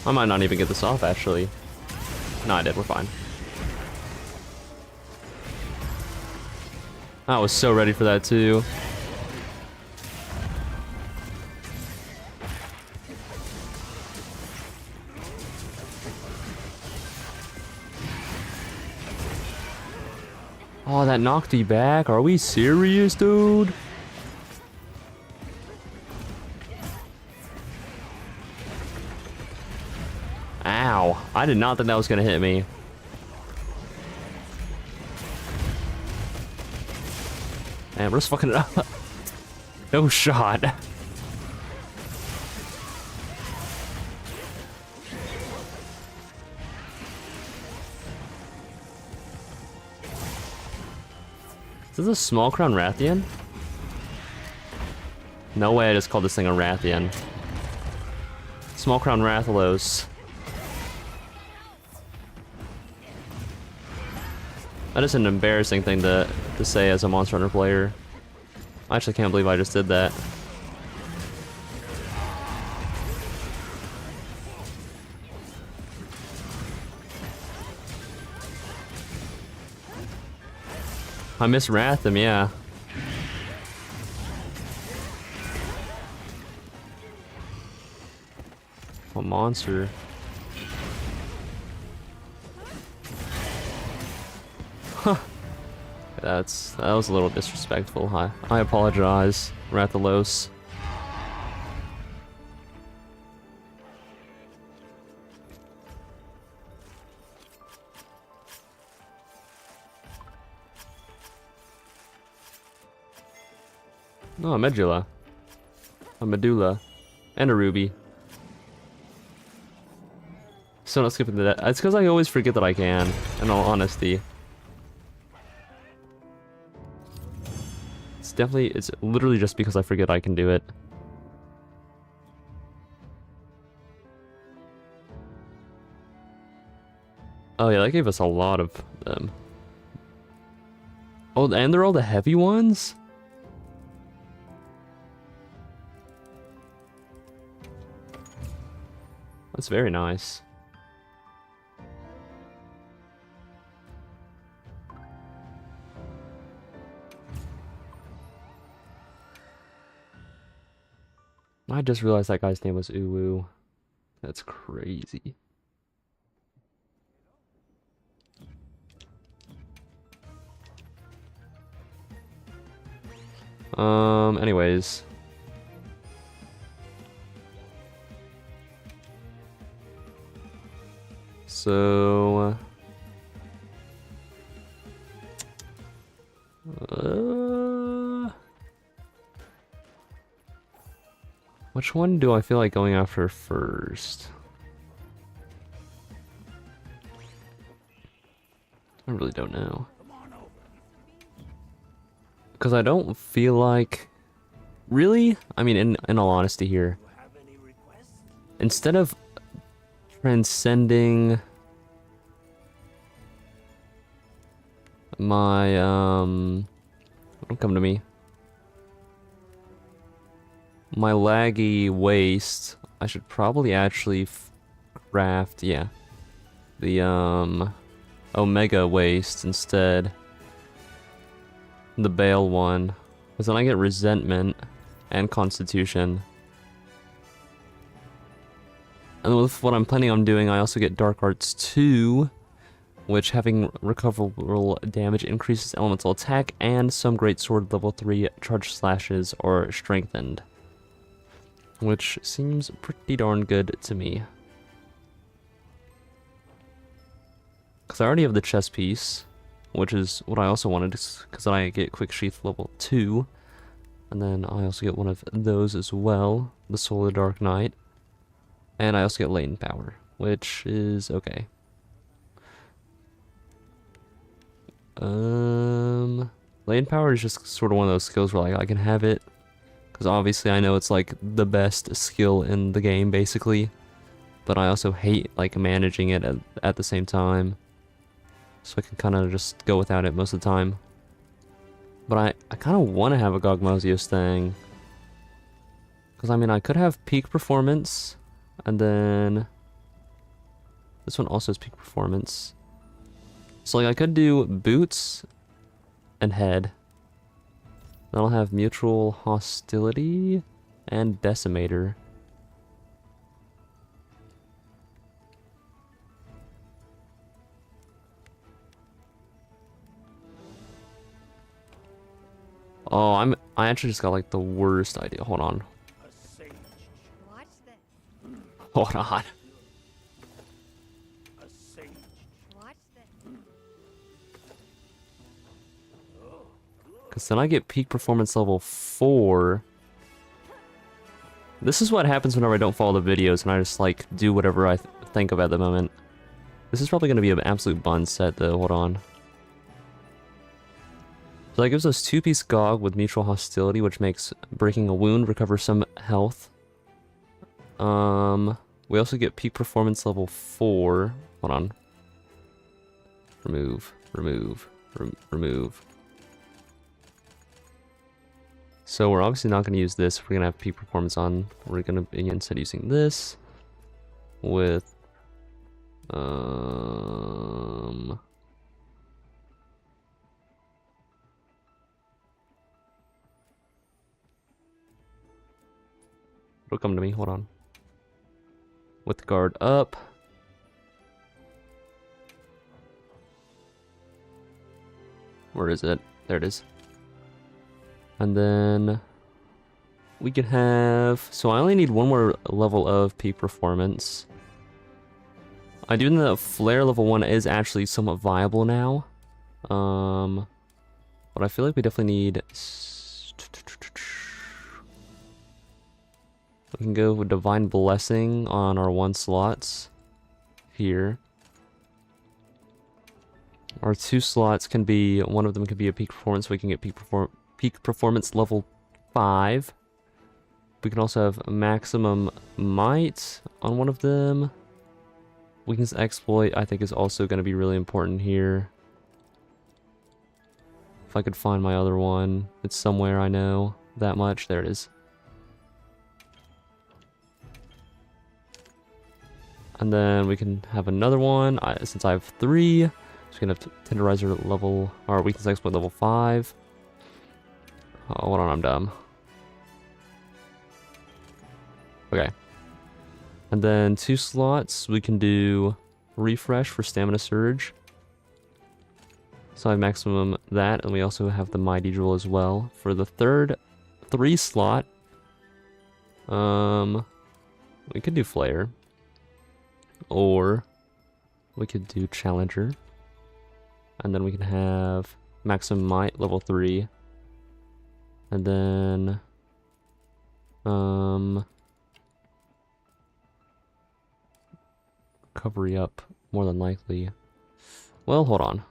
I might not even get this off, actually. No, I did. We're fine. I was so ready for that, too. Oh, that knocked you back? Are we serious, dude? Ow. I did not think that was gonna hit me. Man, we're just fucking it up. No shot. Is this a small crown Rathian? No way I just called this thing a Rathian. Small crown Rathalos. That is an embarrassing thing to say as a Monster Hunter player. I actually can't believe I just did that. I miswrathed him, yeah. What monster? Huh. That was a little disrespectful. I apologize, Rathalos. Oh, a medulla. A medulla. And a ruby. So not skipping that. It's because I always forget that I can, in all honesty. It's literally just because I forget I can do it. Oh yeah, that gave us a lot of them. Oh, and they're all the heavy ones? That's very nice. I just realized that guy's name was Uwu. That's crazy. Anyways. So... which one do I feel like going after first? I really don't know. Because I don't feel like... Really? I mean, in all honesty here. Instead of transcending my, don't come to me. My laggy waste, I should probably actually craft, yeah, the, Omega waste instead. The Bale one. Because then I get resentment and constitution. And with what I'm planning on doing, I also get Dark Arts 2, which having recoverable damage increases elemental attack, and some great sword level 3 charge slashes are strengthened. Which seems pretty darn good to me. Because I already have the chest piece, which is what I also wanted, because I get quick sheath level 2. And then I also get one of those as well, the Soul of the Dark Knight. And I also get latent power, which is okay. Latent power is just sort of one of those skills where like I can have it, because obviously I know it's like the best skill in the game basically, but I also hate like managing it at the same time, so I can kind of just go without it most of the time. But I kind of want to have a Gogmosios thing, because I mean I could have peak performance, and then this one also has peak performance. So like I could do boots and head. Then I'll have mutual hostility and decimator. Oh, I actually just got like the worst idea. Hold on. Watch this. Hold on. Watch this. Because then I get peak performance level 4. This is what happens whenever I don't follow the videos and I just like do whatever I think of at the moment. This is probably going to be an absolute bun set though. Hold on. So that gives us 2-piece Gog with mutual hostility, which makes breaking a wound recover some health. We also get peak performance level 4. Hold on. Remove. Remove. So we're obviously not going to use this if we're going to have peak performance on. We're going to be instead using this with it'll come to me, hold on. With guard up. Where is it? There it is. And then we can have, so I only need one more level of peak performance. I do know that flare level 1 is actually somewhat viable now. But I feel like we definitely need We can go with Divine Blessing on our 1 slots here. Our 2 slots can be, one of them can be a peak performance, so we can get peak performance level 5. We can also have maximum might on one of them. Weakness exploit, I think, is also going to be really important here. If I could find my other one, it's somewhere, I know that much. There it is. And then we can have another one. Since I have 3, so we can have Tenderizer level, or Weakness exploit level 5. Oh, hold on, I'm dumb. Okay. And then 2 slots, we can do Refresh for Stamina Surge. So I have maximum that, and we also have the Mighty Jewel as well. For the third 3 slot, we could do Flare. Or we could do Challenger. And then we can have maximum might level 3. And then recovery up, more than likely. Well, hold on.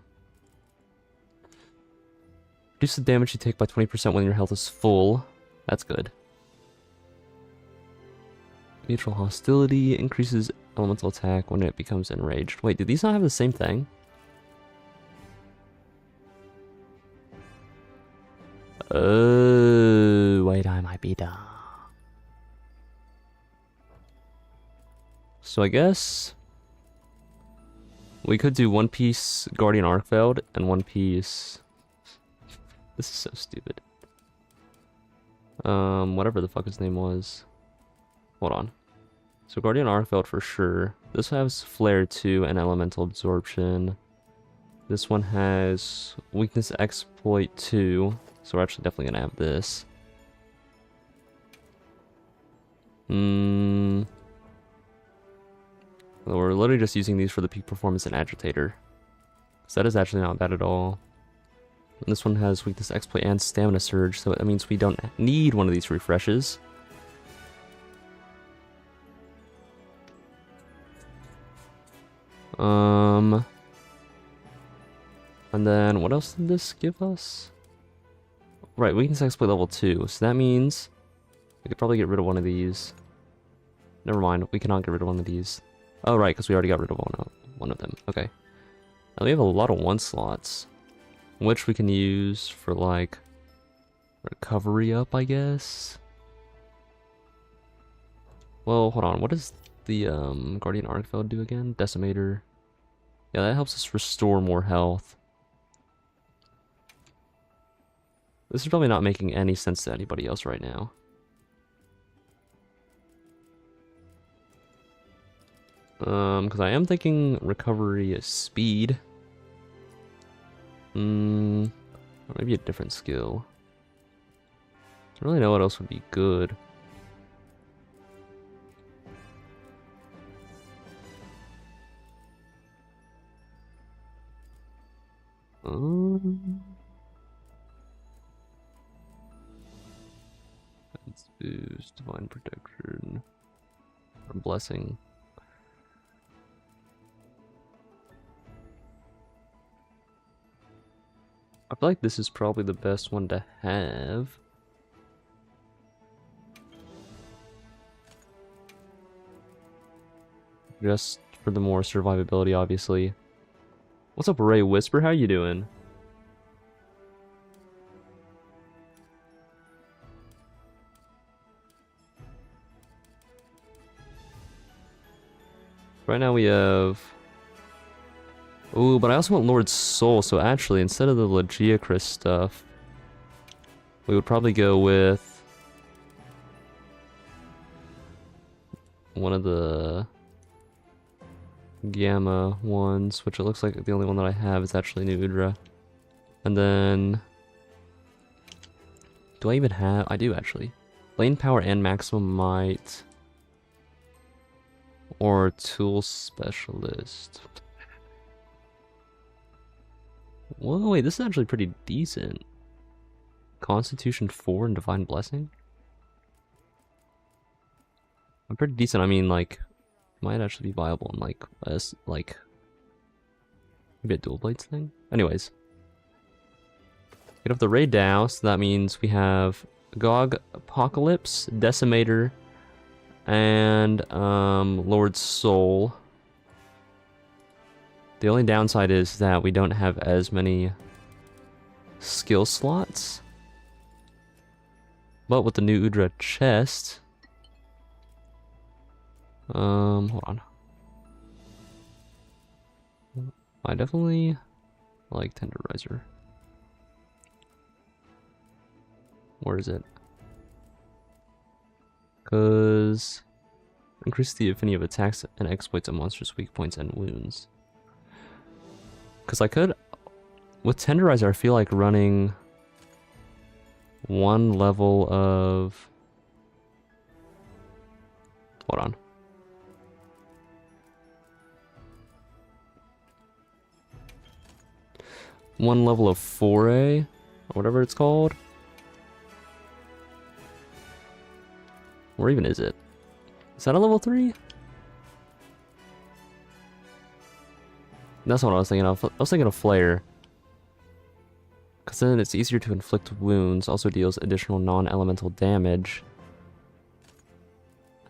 Reduce the damage you take by 20% when your health is full. That's good. Mutual hostility increases elemental attack when it becomes enraged. Wait, do these not have the same thing? Oh, wait, I might be dumb. So I guess we could do 1 piece Guardian Arkfeld and 1 piece. This is so stupid. Whatever the fuck his name was. Hold on. So Guardian Arkfeld for sure. This has Flare 2 and Elemental Absorption. This one has Weakness Exploit 2. So we're actually definitely gonna have this. We're literally just using these for the peak performance and agitator. So that is actually not bad at all. And this one has Weakness Exploit and Stamina Surge, so that means we don't need one of these refreshes. And then what else did this give us? Right, Weakness Exploit level 2, so that means we could probably get rid of one of these. Never mind, we cannot get rid of one of these. Oh, right, because we already got rid of one of them. Okay. Now we have a lot of 1 slots, which we can use for, like, recovery up, I guess. Well, hold on. What does the Guardian Arkfeld do again? Decimator. Yeah, that helps us restore more health. This is probably not making any sense to anybody else right now. Because I am thinking recovery is speed. Or maybe a different skill. I don't really know what else would be good. Let's boost Divine Protection or Blessing. I feel like this is probably the best one to have. Just for the more survivability, obviously. What's up, Ray Whisper? How you doing? Right now we have... Ooh, but I also want Lord's Soul, so actually, instead of the Legiacris stuff, we would probably go with one of the Gamma ones, which it looks like the only one that I have is actually New Udra. And then... do I even have... I do, actually. Lane Power and Maximum Might. Or Tool Specialist. Whoa, wait, this is actually pretty decent. Constitution 4 and Divine Blessing? I'm pretty decent. I mean, like, might actually be viable in like maybe a dual blades thing. Anyways, get up the raid Dow, so that means we have Gog Apocalypse, Decimator, and Lord Soul. The only downside is that we don't have as many skill slots. But with the new Udra chest, hold on. I definitely like Tenderizer. Where is it? Cause increase the affinity of attacks and exploits of monsters' weak points and wounds. Cause I could, with Tenderizer, I feel like running one level of, hold on. One level of Foray, or whatever it's called. Where even is it? Is that a level 3? That's what I was thinking of. I was thinking of Flare. Because then it's easier to inflict wounds, also deals additional non-elemental damage.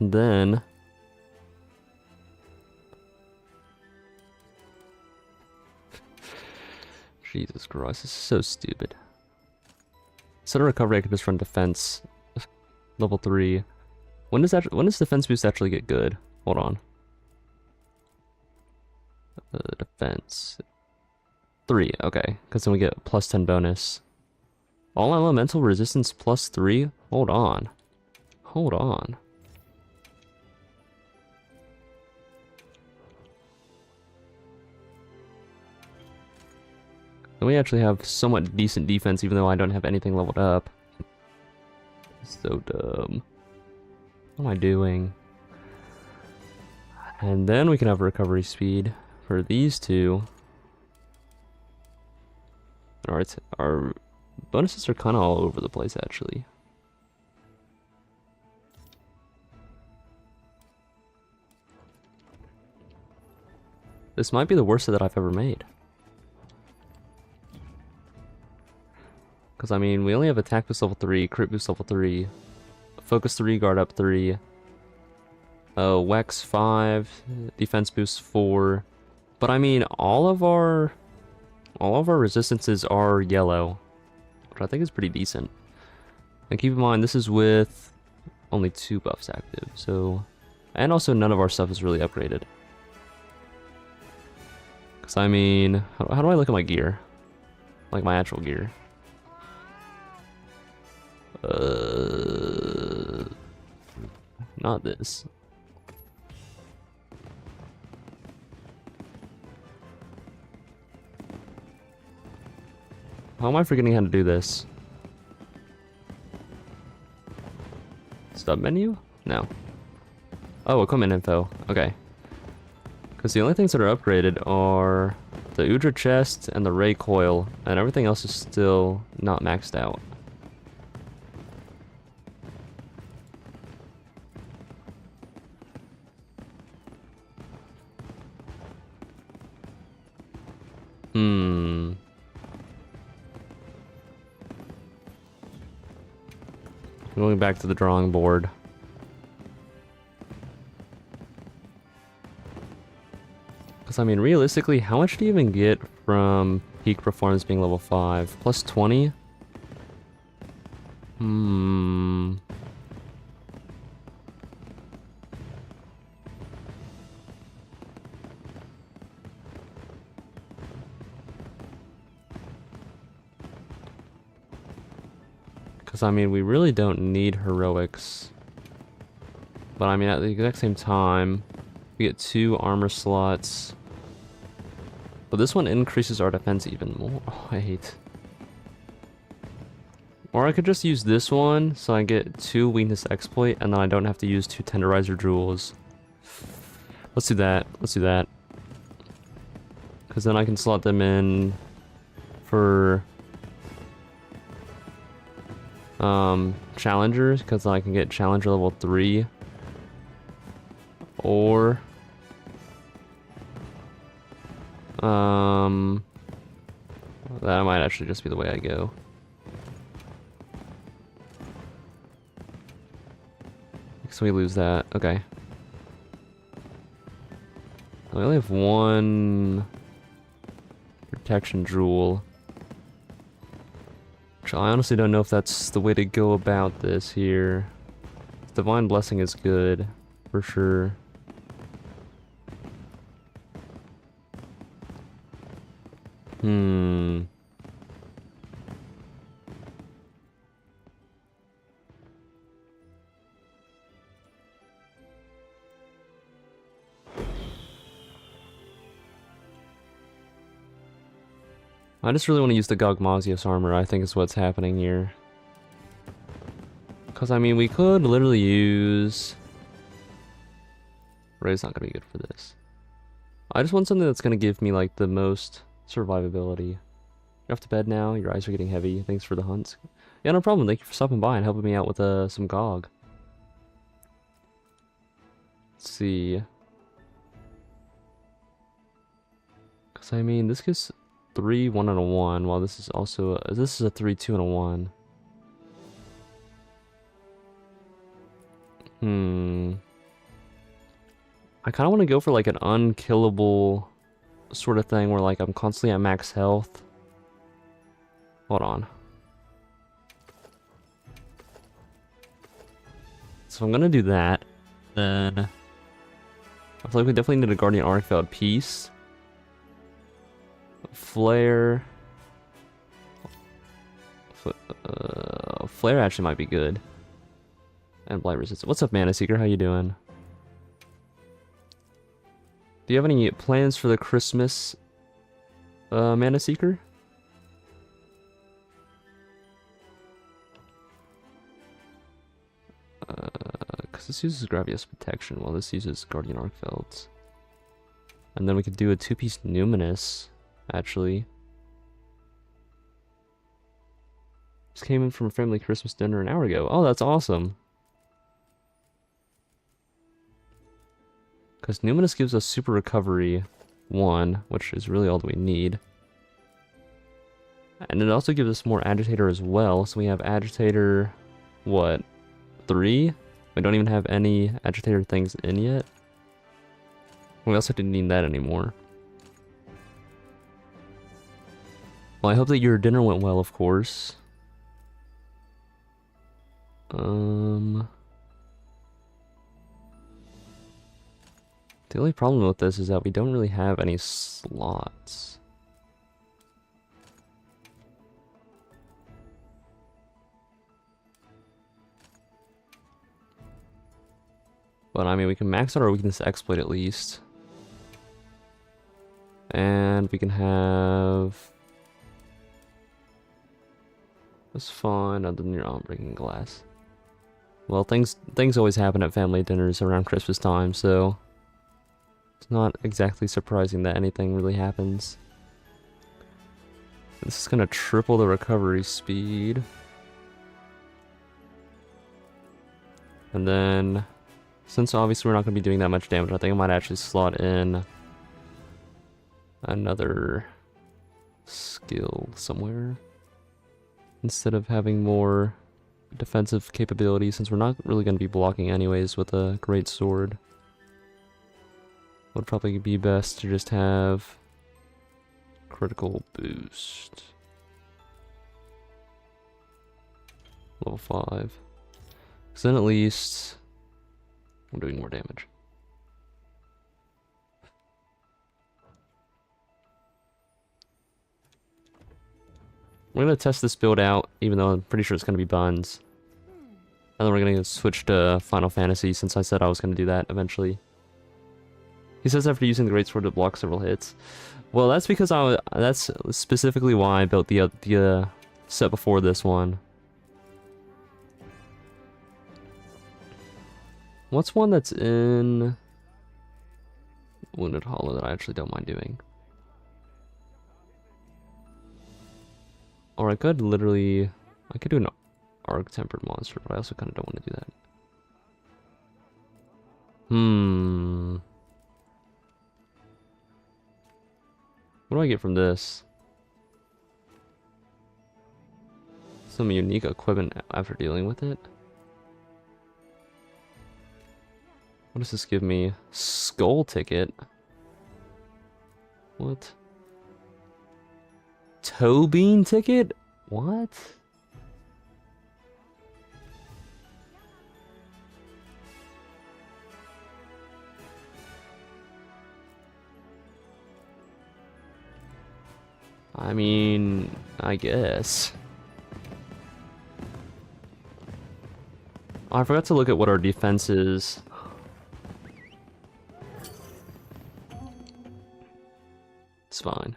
And then... Jesus Christ, this is so stupid. Instead of recovery, I could just run defense. Level 3. When does defense boost actually get good? Hold on. Defense. 3, okay. Because then we get plus 10 bonus. All elemental resistance plus 3? Hold on. Hold on. And we actually have somewhat decent defense even though I don't have anything leveled up. So dumb. What am I doing? And then we can have recovery speed for these two. Alright, our bonuses are kind of all over the place actually. This might be the worst that I've ever made. Because, I mean, we only have attack boost level 3, crit boost level 3, focus 3, guard up 3, Wex 5, defense boost 4. But, I mean, all of our resistances are yellow, which I think is pretty decent. And keep in mind, this is with only 2 buffs active, so... And also, none of our stuff is really upgraded. Because, I mean, how do I look at my gear? Like, my actual gear. Not this. How am I forgetting how to do this? Sub menu? No. Oh, equipment info. Okay. Because the only things that are upgraded are the Udra chest and the Ray coil, and everything else is still not maxed out. Going back to the drawing board. Because, I mean, realistically, how much do you even get from peak performance being level 5? Plus 20? Because, I mean, we really don't need heroics. But, I mean, at the exact same time, we get 2 armor slots. But this one increases our defense even more. Oh, I hate. Or I could just use this one, so I get 2 weakness exploit, and then I don't have to use 2 tenderizer jewels. Let's do that. Let's do that. Because then I can slot them in for... challengers, because I can get challenger level 3 Or that might actually just be the way I go. So we lose that. Okay. We only have one protection jewel. Which I honestly don't know if that's the way to go about this here. Divine Blessing is good, for sure. I just really want to use the Gogmazios armor, I think is what's happening here. Because, I mean, we could literally use... Ray's not going to be good for this. I just want something that's going to give me, like, the most survivability. You're off to bed now, your eyes are getting heavy, thanks for the hunts. Yeah, no problem, thank you for stopping by and helping me out with some Gog. Let's see. Because, I mean, this gives 3, 1, and a 1, while this is also this is a 3, 2, and a 1. I kind of want to go for like an unkillable sort of thing where like I'm constantly at max health. Hold on. So I'm gonna do that. Then I feel like we definitely need a Guardian Arcveld piece. Flare. Flare actually might be good. And Blight Resistance. What's up, Mana Seeker? How you doing? Do you have any plans for the Christmas, Mana Seeker? Because this uses Gravius Protection, while this uses Guardian Arcvelds. And then we could do a 2-piece Numinous, actually. Just came in from a family Christmas dinner an hour ago. Oh, that's awesome. Because Numinous gives us Super Recovery 1, which is really all that we need. And it also gives us more Agitator as well. So we have Agitator, what, 3? We don't even have any Agitator things in yet. We also didn't need that anymore. Well, I hope that your dinner went well, of course. The only problem with this is that we don't really have any slots. But I mean, we can max out our weakness exploit at least. And we can have... That's fine, other than your arm breaking glass. Well, things always happen at family dinners around Christmas time, so... It's not exactly surprising that anything really happens. This is gonna triple the recovery speed. And then, since obviously we're not gonna be doing that much damage, I think I might actually slot in another skill somewhere. Instead of having more defensive capability, since we're not really gonna be blocking anyways with a great sword. Would probably be best to just have critical boost. Level 5. Because then at least I'm doing more damage. We're going to test this build out, even though I'm pretty sure it's going to be buns. And then we're going to switch to Final Fantasy, since I said I was going to do that eventually. He says after using the Great Sword to block several hits. Well, that's because that's specifically why I built the set before this one. What's one that's in Wounded Hollow that I actually don't mind doing? Or I could literally... I could do an Arc-Tempered monster, but I also kind of don't want to do that. Hmm. What do I get from this? Some unique equipment after dealing with it. What does this give me? Skull ticket? What? Toe bean ticket? What? I mean, I guess. Oh, I forgot to look at what our defense is. It's fine.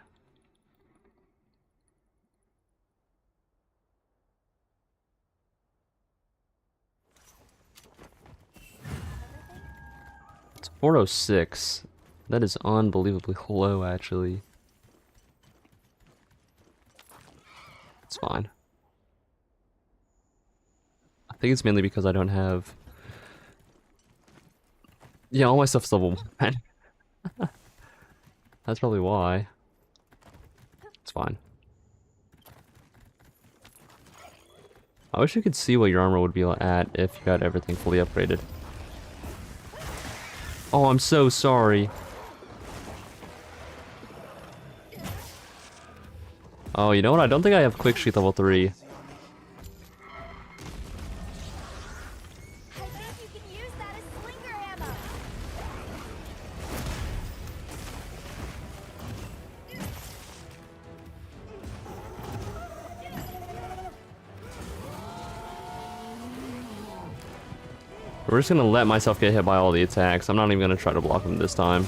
It's 406. That is unbelievably low, actually. It's fine. I think it's mainly because I don't have... Yeah, all my stuff's level 1. That's probably why. It's fine. I wish you could see what your armor would be at if you got everything fully upgraded. Oh, I'm so sorry. Oh, you know what? I don't think I have quick sheath level 3. I think you can use that as slinger ammo. We're just gonna let myself get hit by all the attacks. I'm not even gonna try to block them this time.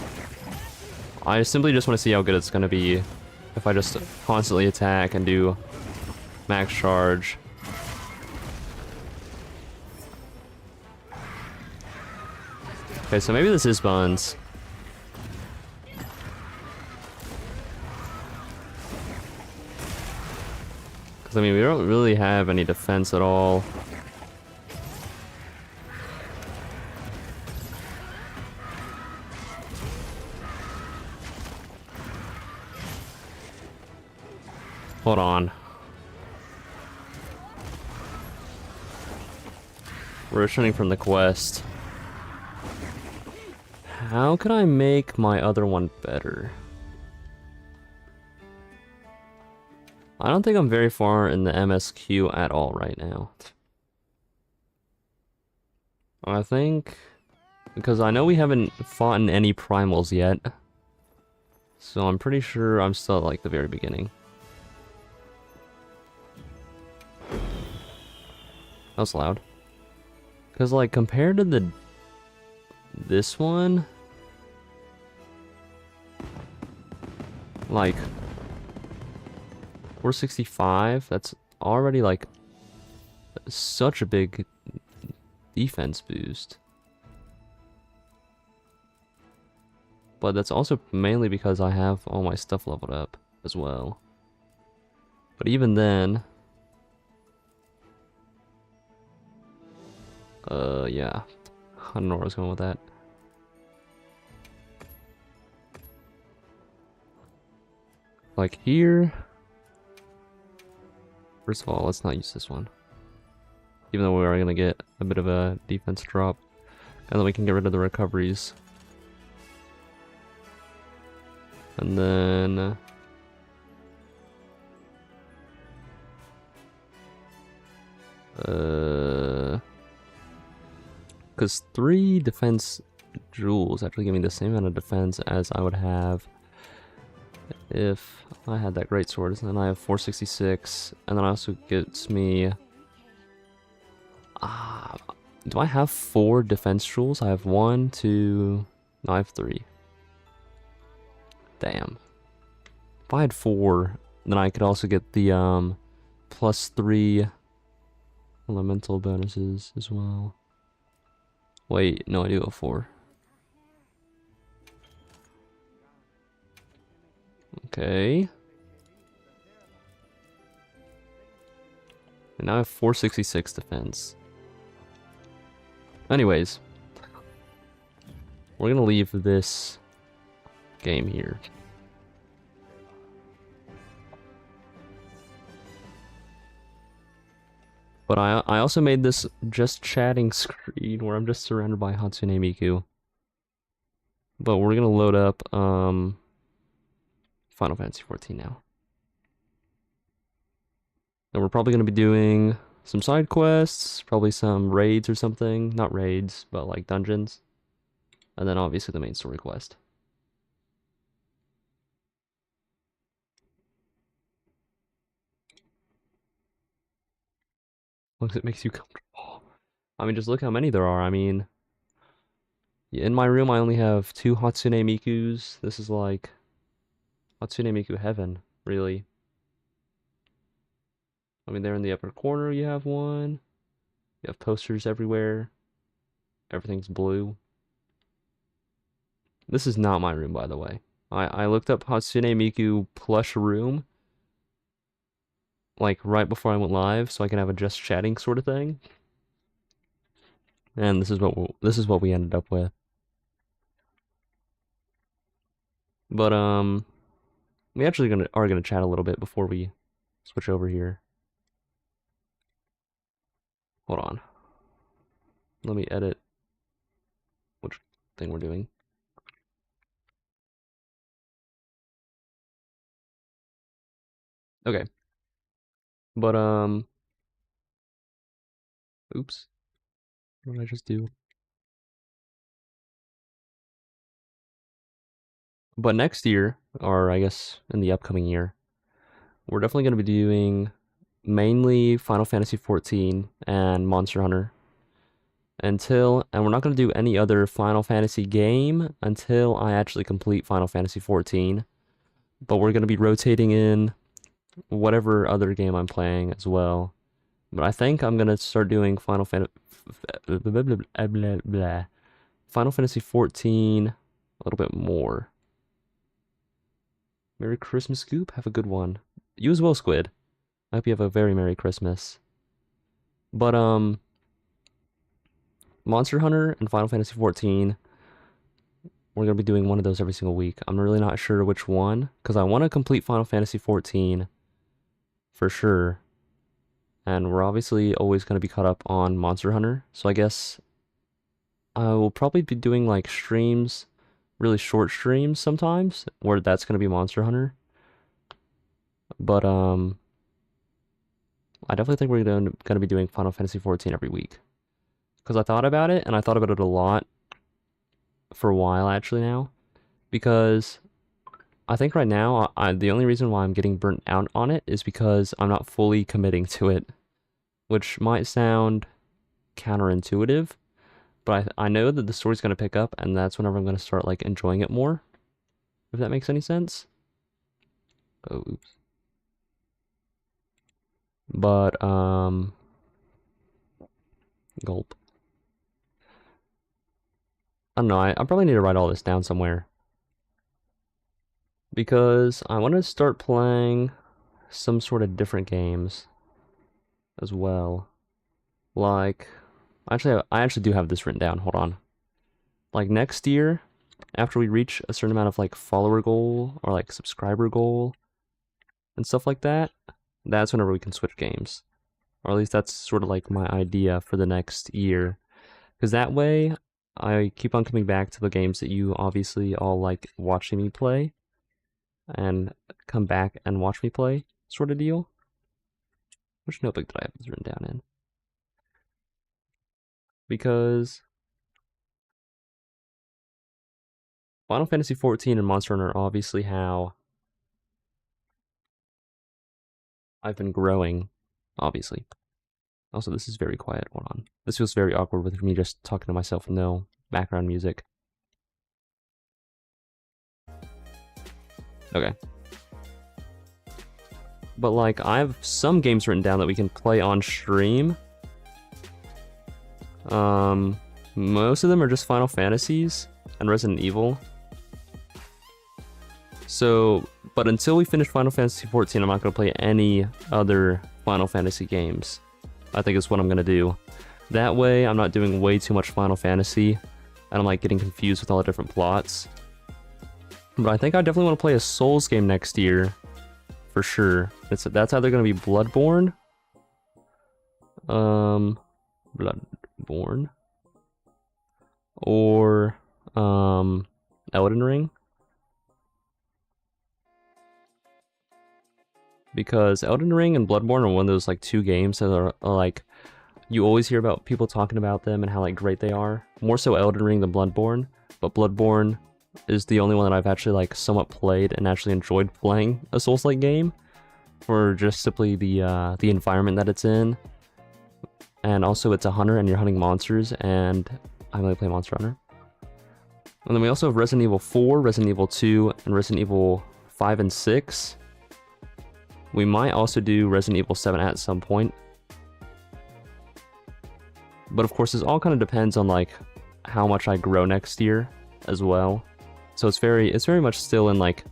I simply just want to see how good it's gonna be if I just constantly attack and do max charge. Okay, so maybe this is buns. Because, I mean, we don't really have any defense at all. Hold on. We're returning from the quest. How can I make my other one better? I don't think I'm very far in the MSQ at all right now. I think... Because I know we haven't fought in any primals yet. So I'm pretty sure I'm still at like the very beginning. That was loud. Because, like, compared to this one... Like... 465, that's already, like, such a big defense boost. But that's also mainly because I have all my stuff leveled up as well. But even then... yeah. I don't know where I was going with that. Like here... First of all, let's not use this one. Even though we are going to get a bit of a defense drop. And then we can get rid of the recoveries. And then... Because 3 defense jewels actually give me the same amount of defense as I would have if I had that great sword. And then I have 466, and then also gets me... do I have 4 defense jewels? I have 1, 2... No, I have 3. Damn. If I had 4, then I could also get the +3 elemental bonuses as well. Wait, no, I do have 4. Okay. And now I have 466 defense. Anyways. we're gonna leave this game here. But I also made this just chatting screen where I'm just surrounded by Hatsune Miku. But we're gonna load up Final Fantasy XIV now. And we're probably gonna be doing some side quests, probably some raids or something. Not raids, but like dungeons. And then obviously the main story quest. Looks it makes you comfortable. I mean, just look how many there are. I mean, in my room I only have 2 Hatsune Mikus. This is like Hatsune Miku heaven, really. I mean, there in the upper corner you have one. You have posters everywhere. Everything's blue. This is not my room, by the way. I looked up Hatsune Miku plush room, like right before I went live, so I can have a just chatting sort of thing. And this is what we ended up with. But we actually are gonna chat a little bit before we switch over here. Hold on. Let me edit which thing we're doing. Okay. But oops. What did I just do? But next year, or I guess in the upcoming year, we're definitely going to be doing mainly Final Fantasy XIV and Monster Hunter. And we're not going to do any other Final Fantasy game until I actually complete Final Fantasy XIV. But we're going to be rotating in whatever other game I'm playing as well. But I think I'm going to start doing Final Fantasy XIV a little bit more. Merry Christmas, Scoop. Have a good one. You as well, Squid. I hope you have a very Merry Christmas. But, Monster Hunter and Final Fantasy XIV, we're going to be doing one of those every single week. I'm really not sure which one, because I want to complete Final Fantasy XIV for sure. And we're obviously always going to be caught up on Monster Hunter. So I guess I will probably be doing like streams, really short streams sometimes, where that's going to be Monster Hunter. But I definitely think we're going to be doing Final Fantasy XIV every week. Because I thought about it, and I thought about it a lot for a while actually now. Because I think right now, the only reason why I'm getting burnt out on it is because I'm not fully committing to it. Which might sound counterintuitive, but I know that the story's going to pick up, and that's whenever I'm going to start like enjoying it more. If that makes any sense. Oh, oops. But, gulp. I don't know, I probably need to write all this down somewhere. Because I want to start playing some sort of different games as well. Like, I actually do have this written down, hold on. Like next year, after we reach a certain amount of like follower goal or like subscriber goal and stuff like that, that's whenever we can switch games. Or at least that's sort of like my idea for the next year. Because that way, I keep on coming back to the games that you obviously all like watching me play. And come back and watch me play, sort of deal. Which notebook did I have this written down in? Because Final Fantasy XIV and Monster Hunter are obviously how I've been growing, obviously. Also, this is very quiet. Hold on. This feels very awkward with me just talking to myself with no background music. Okay. But like, I have some games written down that we can play on stream. Most of them are just Final Fantasies and Resident Evil. So, but until we finish Final Fantasy XIV, I'm not going to play any other Final Fantasy games. I think is what I'm going to do. That way, I'm not doing way too much Final Fantasy, and I'm like getting confused with all the different plots. But I think I definitely want to play a Souls game next year, for sure. That's either gonna be Bloodborne, Bloodborne, or Elden Ring. Because Elden Ring and Bloodborne are one of those like two games that are like, you always hear about people talking about them and how like great they are. More so Elden Ring than Bloodborne, but Bloodborne is the only one that I've actually like somewhat played and actually enjoyed playing a Souls-like game for just simply the environment that it's in. And also it's a hunter and you're hunting monsters, and I really play Monster Hunter. And then we also have Resident Evil 4, Resident Evil 2, and Resident Evil 5 and 6. We might also do Resident Evil 7 at some point. But of course, this all kind of depends on like how much I grow next year as well. So it's very much still in like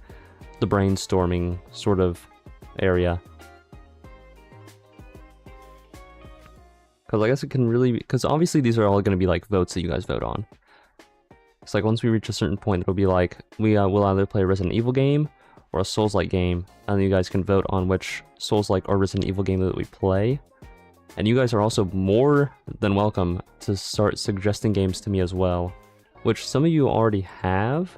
the brainstorming sort of area. Because I guess it can really, because obviously these are all going to be like votes that you guys vote on. It's like once we reach a certain point, it'll be like we will either play a Resident Evil game or a Souls-like game, and then you guys can vote on which Souls-like or Resident Evil game that we play. And you guys are also more than welcome to start suggesting games to me as well, which some of you already have.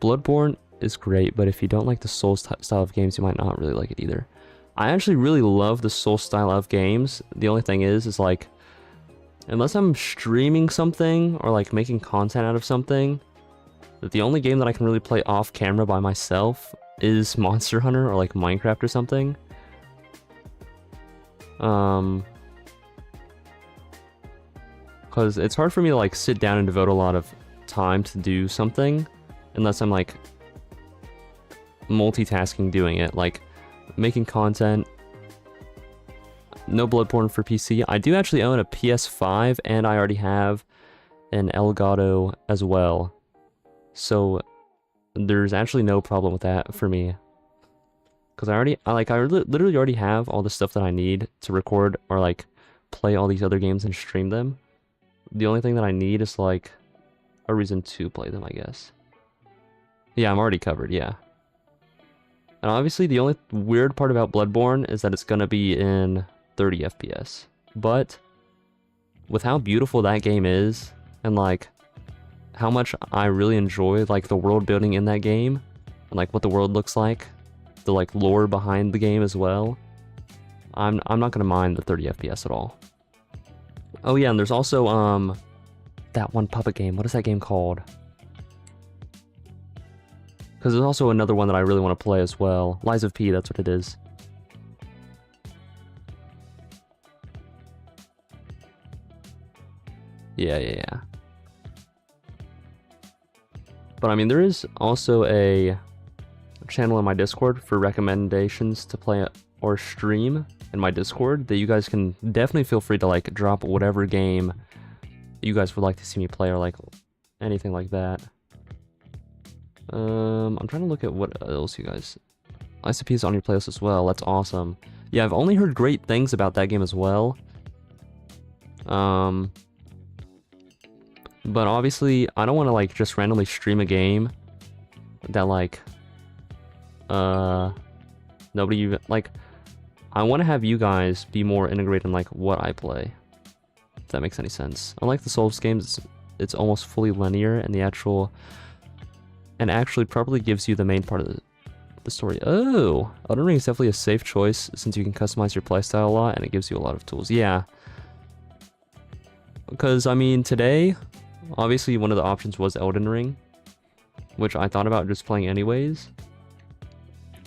Bloodborne is great, but if you don't like the Souls style of games, you might not really like it either. I actually really love the Souls style of games. The only thing is like, unless I'm streaming something or like making content out of something, the only game that I can really play off camera by myself is Monster Hunter or like Minecraft or something. Because it's hard for me to like sit down and devote a lot of time to do something unless I'm like multitasking doing it, like making content. No Bloodborne for PC. I do actually own a PS5 and I already have an Elgato as well. So there's actually no problem with that for me. Because I literally already have all the stuff that I need to record or like play all these other games and stream them. The only thing that I need is like a reason to play them, I guess. Yeah, I'm already covered, yeah. And obviously the only weird part about Bloodborne is that it's gonna be in 30 FPS. But with how beautiful that game is, and like how much I really enjoy like the world building in that game, and like what the world looks like, the like lore behind the game as well, I'm not gonna mind the 30 FPS at all. Oh yeah, and there's also that one puppet game. What is that game called? Because there's also another one that I really want to play as well. Lies of P, that's what it is. Yeah. But I mean, there is also a channel in my Discord for recommendations to play or stream in my Discord that you guys can definitely feel free to like drop whatever game you guys would like to see me play or like anything like that. I'm trying to look at what else you guys... ICP is on your playlist as well. That's awesome. Yeah, I've only heard great things about that game as well. But obviously, I don't want to like just randomly stream a game that like nobody even like. I want to have you guys be more integrated in like what I play. If that makes any sense. Unlike the Souls games, it's almost fully linear, and actually probably gives you the main part of the story. Oh, Elden Ring is definitely a safe choice since you can customize your playstyle a lot and it gives you a lot of tools. Yeah. Because, I mean, today, obviously one of the options was Elden Ring, which I thought about just playing anyways,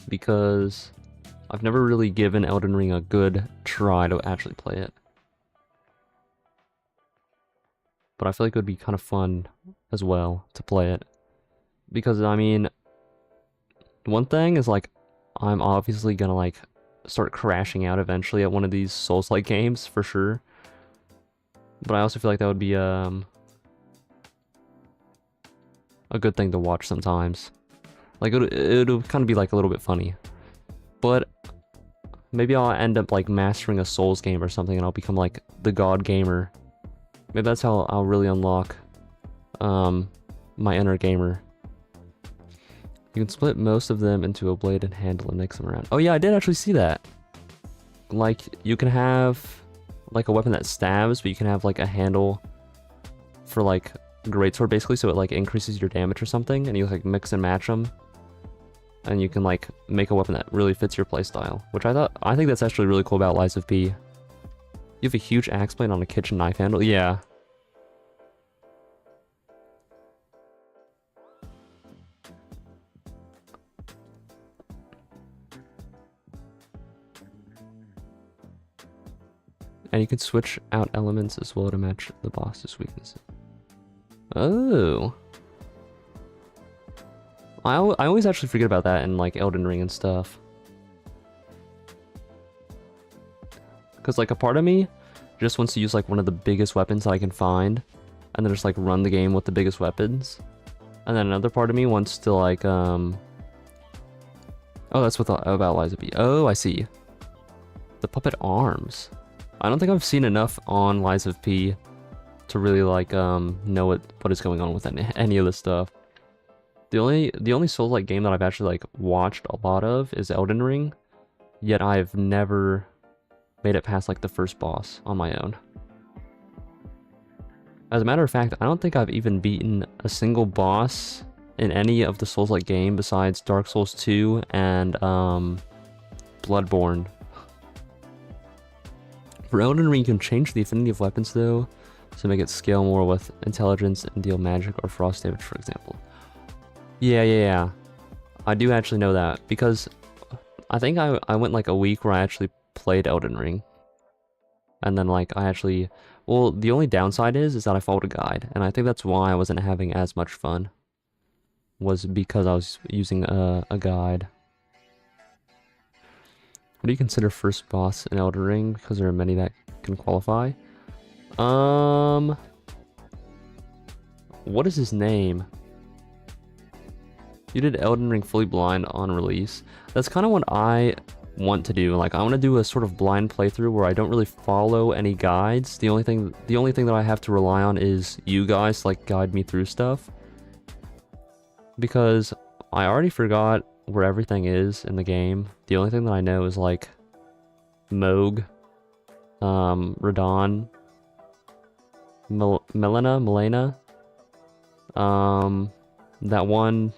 because I've never really given Elden Ring a good try to actually play it. But I feel like it would be kind of fun as well to play it. Because, I mean, one thing is, like, I'm obviously gonna, like, start crashing out eventually at one of these Souls-like games, for sure. But I also feel like that would be, a good thing to watch sometimes. Like, it'll kind of be, like, a little bit funny. But maybe I'll end up, like, mastering a Souls game or something, and I'll become, like, the god gamer. Maybe that's how I'll really unlock my inner gamer. You can split most of them into a blade and handle and mix them around. Oh yeah, I did actually see that. Like, you can have like a weapon that stabs, but you can have like a handle for like greatsword basically, so it like increases your damage or something, and you like mix and match them. And you can like make a weapon that really fits your playstyle, which I think that's actually really cool about Lies of P. You have a huge axe blade on a kitchen knife handle? Yeah. And you can switch out elements as well to match the boss's weaknesses. Oh. I always actually forget about that in like Elden Ring and stuff. Because like a part of me just wants to use like one of the biggest weapons that I can find, and then just like run the game with the biggest weapons. And then another part of me wants to like oh, that's what about Lies of P. Oh, I see. The puppet arms. I don't think I've seen enough on Lies of P to really like know what is going on with any of this stuff. The only Souls-like game that I've actually like watched a lot of is Elden Ring, yet I've never made it past like the first boss on my own. As a matter of fact, I don't think I've even beaten a single boss in any of the Souls-like game besides Dark Souls 2 and Bloodborne. For Elden Ring, you can change the affinity of weapons though, to make it scale more with intelligence and deal magic or frost damage, for example. Yeah. I do actually know that, because I think I went like a week where I actually played Elden Ring. And then like I actually... Well, the only downside is that I followed a guide, and I think that's why I wasn't having as much fun. Was because I was using a guide. What do you consider first boss in Elden Ring? Because there are many that can qualify. What is his name? You did Elden Ring fully blind on release. That's kind of what I want to do. Like, I want to do a sort of blind playthrough where I don't really follow any guides. The only thing that I have to rely on is you guys to like guide me through stuff. Because I already forgot where everything is in the game. The only thing that I know is like Moog, Radon, Milena, that one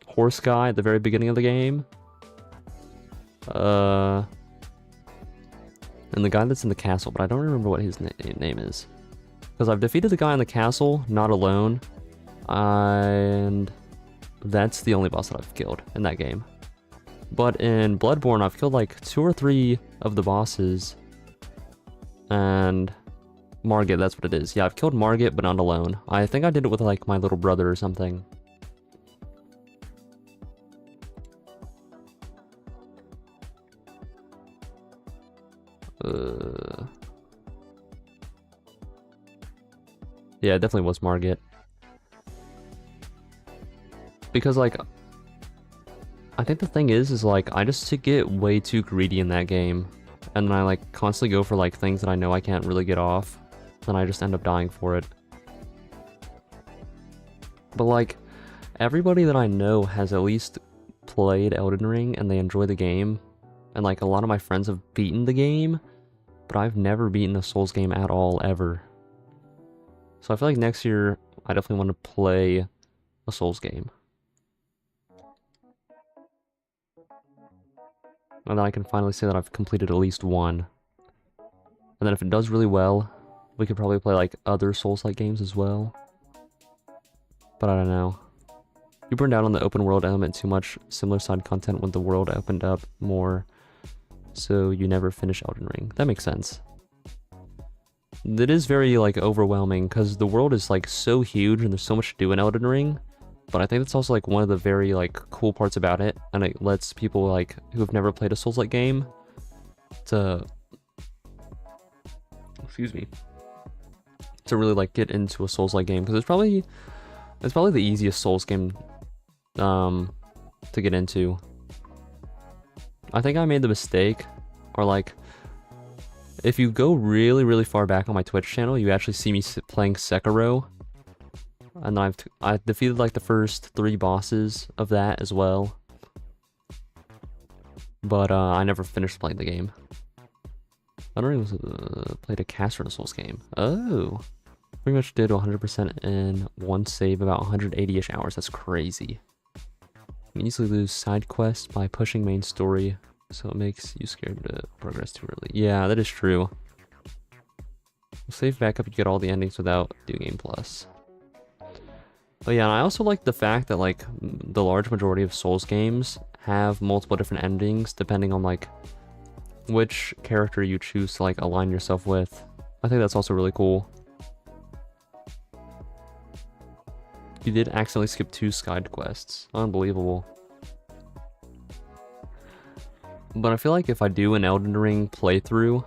horse guy at the very beginning of the game, and the guy that's in the castle, but I don't remember what his name is, because I've defeated the guy in the castle not alone, and that's the only boss that I've killed in that game. But in Bloodborne, I've killed like 2 or 3 of the bosses, and Margit, that's what it is. Yeah, I've killed Margit, but not alone. I think I did it with like my little brother or something. Yeah, it definitely was Margit. Because like, I think the thing is like, I just get way too greedy in that game. And then I like constantly go for like things that I know I can't really get off. Then I just end up dying for it. But like, everybody that I know has at least played Elden Ring and they enjoy the game. And like, a lot of my friends have beaten the game, but I've never beaten a Souls game at all, ever. So I feel like next year, I definitely want to play a Souls game. And then I can finally say that I've completed at least one. And then if it does really well, we could probably play like other Souls-like games as well. But I don't know. You burned out on the open world element too much, similar side content when the world opened up more, so you never finish Elden Ring. That makes sense. It is very like overwhelming because the world is like so huge and there's so much to do in Elden Ring. But I think that's also like one of the very like cool parts about it, and it lets people like who have never played a Souls-like game to, excuse me, to really like get into a Souls-like game, because it's probably the easiest Souls game to get into. I think I made the mistake, or like If you go really, really far back on my Twitch channel, you actually see me playing Sekiro. And then I defeated like the first 3 bosses of that as well. But I never finished playing the game. I don't even played a Caster in Souls game. Oh. Pretty much did 100% in one save, about 180-ish hours. That's crazy. You easily lose side quests by pushing main story, so it makes you scared to progress too early. Yeah, that is true. Save back up, you get all the endings without New Game Plus. But yeah, and I also like the fact that like the large majority of Souls games have multiple different endings depending on like which character you choose to like align yourself with. I think that's also really cool. You did accidentally skip 2 side quests. Unbelievable. But I feel like if I do an Elden Ring playthrough,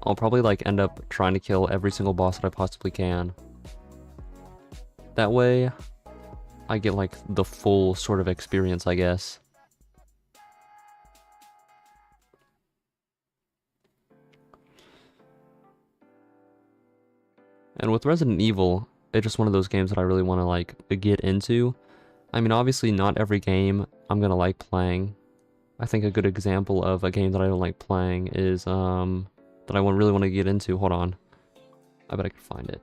I'll probably like end up trying to kill every single boss that I possibly can. That way, I get like the full sort of experience, I guess. And with Resident Evil, it's just one of those games that I really want to like get into. I mean, obviously not every game I'm gonna like playing. I think a good example of a game that I don't like playing is that I really want to get into. Hold on, I bet I can find it.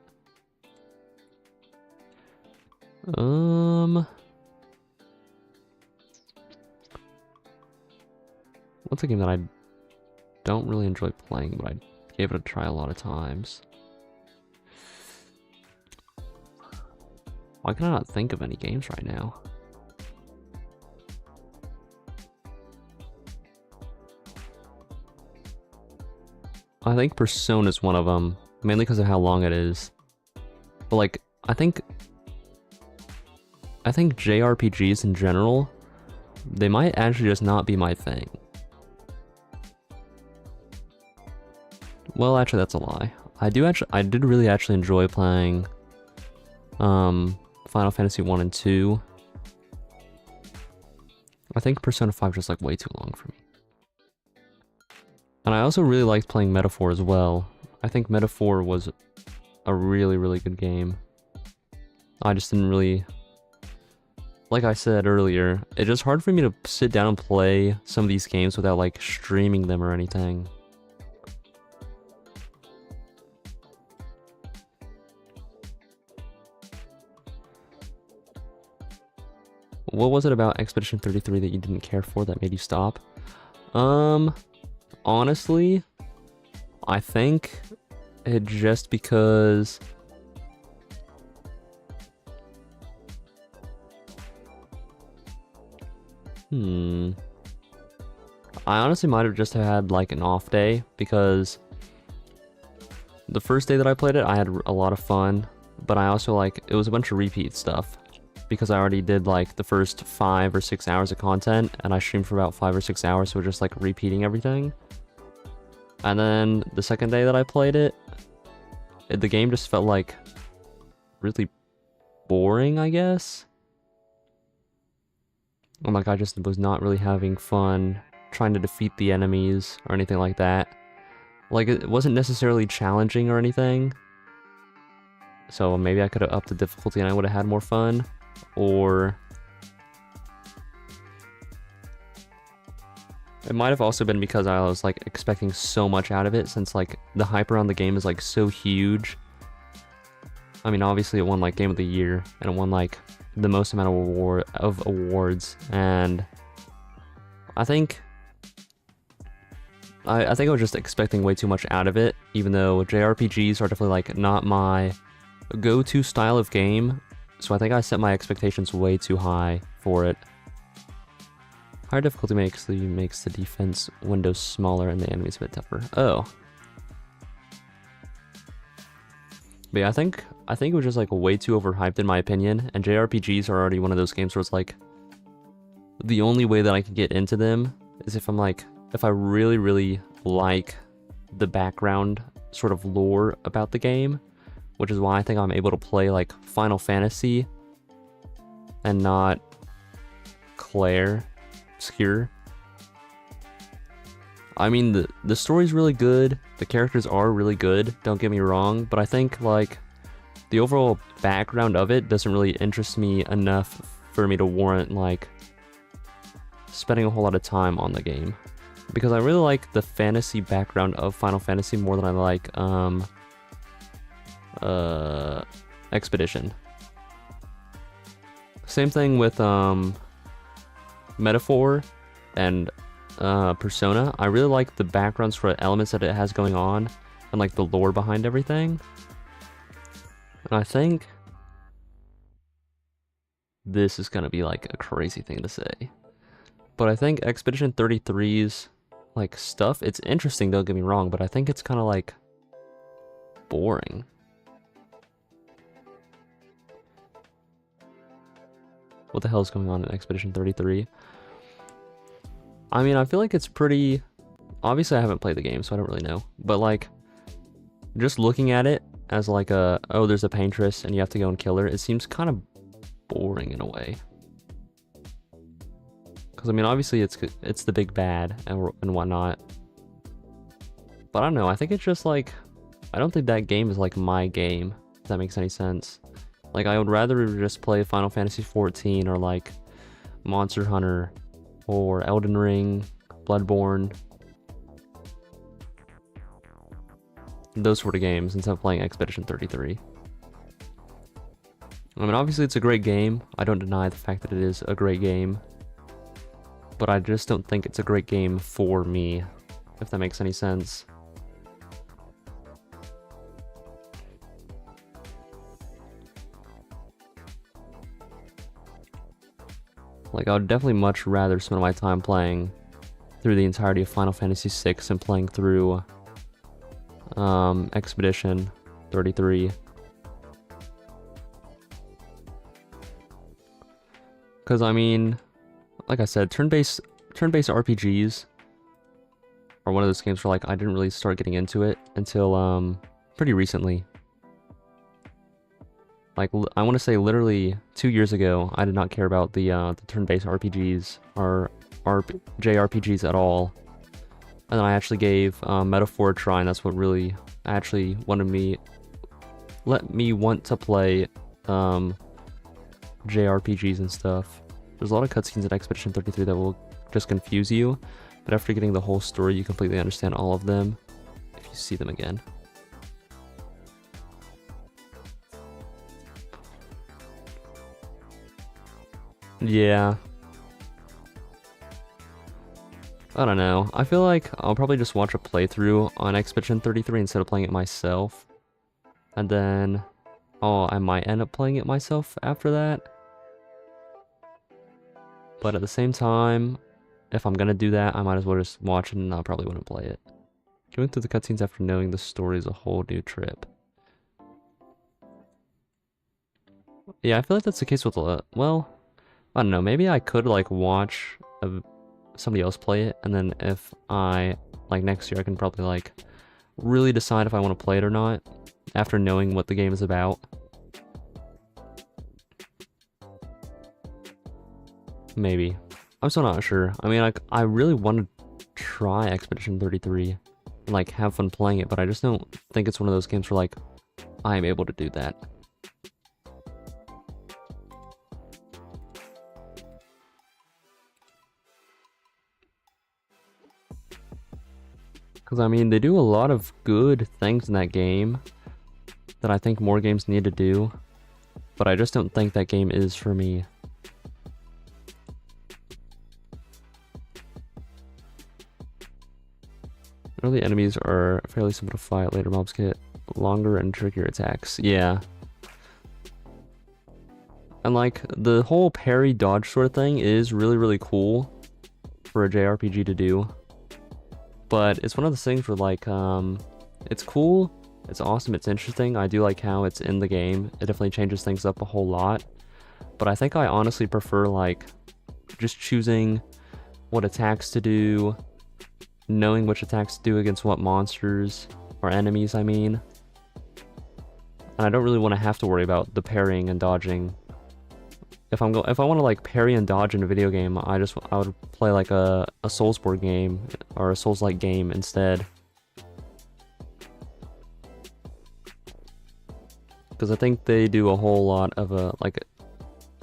What's a game that I don't really enjoy playing, but I gave it a try a lot of times? Why can I not think of any games right now? I think Persona is one of them, mainly because of how long it is. But like, I think JRPGs in general, they might actually just not be my thing. Well, actually, that's a lie. I did really actually enjoy playing Final Fantasy 1 and 2. I think Persona 5 is just like way too long for me. And I also really liked playing Metaphor as well. I think Metaphor was a really, really good game. I just didn't really... Like I said earlier, it's just hard for me to sit down and play some of these games without like streaming them or anything. What was it about Expedition 33 that you didn't care for that made you stop? Honestly, I think it just because... I honestly might have just had like an off day because the first day that I played it, I had a lot of fun, but I also like, it was a bunch of repeat stuff because I already did like the first 5 or 6 hours of content and I streamed for about 5 or 6 hours, so just like repeating everything. And then the second day that I played it, the game just felt like really boring, I guess. Like I just was not really having fun trying to defeat the enemies or anything like that. Like it wasn't necessarily challenging or anything. So maybe I could have upped the difficulty and I would have had more fun. Or it might have also been because I was like expecting so much out of it, since like the hype around the game is like so huge. I mean, obviously it won like Game of the Year and it won like the most amount of awards, and I think I was just expecting way too much out of it, even though JRPGs are definitely like not my go-to style of game, so I think I set my expectations way too high for it. Higher difficulty makes the defense window smaller and the enemies a bit tougher. Oh. But yeah, I think it was just like way too overhyped in my opinion, and JRPGs are already one of those games where it's like the only way that I can get into them is if I really, really like the background sort of lore about the game, which is why I think I'm able to play like Final Fantasy and not Claire Obscure. I mean, the story's really good, the characters are really good, don't get me wrong, but I think, like, the overall background of it doesn't really interest me enough for me to warrant, like, spending a whole lot of time on the game. Because I really like the fantasy background of Final Fantasy more than I like, Expedition. Same thing with, Metaphor and Persona. I really like the backgrounds for elements that it has going on and like the lore behind everything. And I think this is gonna be like a crazy thing to say, but I think Expedition 33's like stuff, it's interesting, don't get me wrong, but I think it's kind of like boring. What the hell is going on in Expedition 33? I mean, I feel like it's pretty... Obviously, I haven't played the game, so I don't really know. But, like, just looking at it as, like, oh, there's a paintress, and you have to go and kill her, it seems kind of boring in a way. Because, I mean, obviously, it's the big bad and whatnot. But I don't know, I think it's just, like... I don't think that game is, like, my game, if that makes any sense. Like, I would rather just play Final Fantasy XIV or, like, Monster Hunter... or Elden Ring, Bloodborne, those sort of games instead of playing Expedition 33. I mean, obviously it's a great game. I don't deny the fact that it is a great game, but I just don't think it's a great game for me, if that makes any sense. Like, I would definitely much rather spend my time playing through the entirety of Final Fantasy VI and playing through Expedition 33. Because, I mean, like I said, turn-based RPGs are one of those games where, like, I didn't really start getting into it until pretty recently. Like, I want to say literally 2 years ago, I did not care about the turn-based RPGs or JRPGs at all. And then I actually gave Metaphor a try, and that's what really actually let me want to play JRPGs and stuff. There's a lot of cutscenes in Expedition 33 that will just confuse you, but after getting the whole story, you completely understand all of them if you see them again. Yeah. I don't know. I feel like I'll probably just watch a playthrough on Expedition 33 instead of playing it myself. And then, oh, I might end up playing it myself after that. But at the same time, if I'm gonna do that, I might as well just watch it and I probably wouldn't play it. Going through the cutscenes after knowing the story is a whole new trip. Yeah, I feel like that's the case with, well, I don't know, maybe I could, like, watch somebody else play it, and then if I, like, next year I can probably, like, really decide if I want to play it or not, after knowing what the game is about. Maybe. I'm still not sure. I mean, like, I really want to try Expedition 33, and, like, have fun playing it, but I just don't think it's one of those games where, like, I'm able to do that. Because, I mean, they do a lot of good things in that game that I think more games need to do, but I just don't think that game is for me. Early enemies are fairly simple to fight, later mobs get longer and trickier attacks. Yeah. And, like, the whole parry dodge sort of thing is really, really cool for a JRPG to do. But it's one of those things where, like, it's cool, it's awesome, it's interesting. I do like how it's in the game. It definitely changes things up a whole lot. But I think I honestly prefer, like, just choosing what attacks to do, knowing which attacks to do against what monsters, or enemies, I mean. And I don't really want to have to worry about the parrying and dodging if I want to like parry and dodge in a video game, I would play like a Soulsborne game or a Souls-like game instead. Because I think they do a whole lot of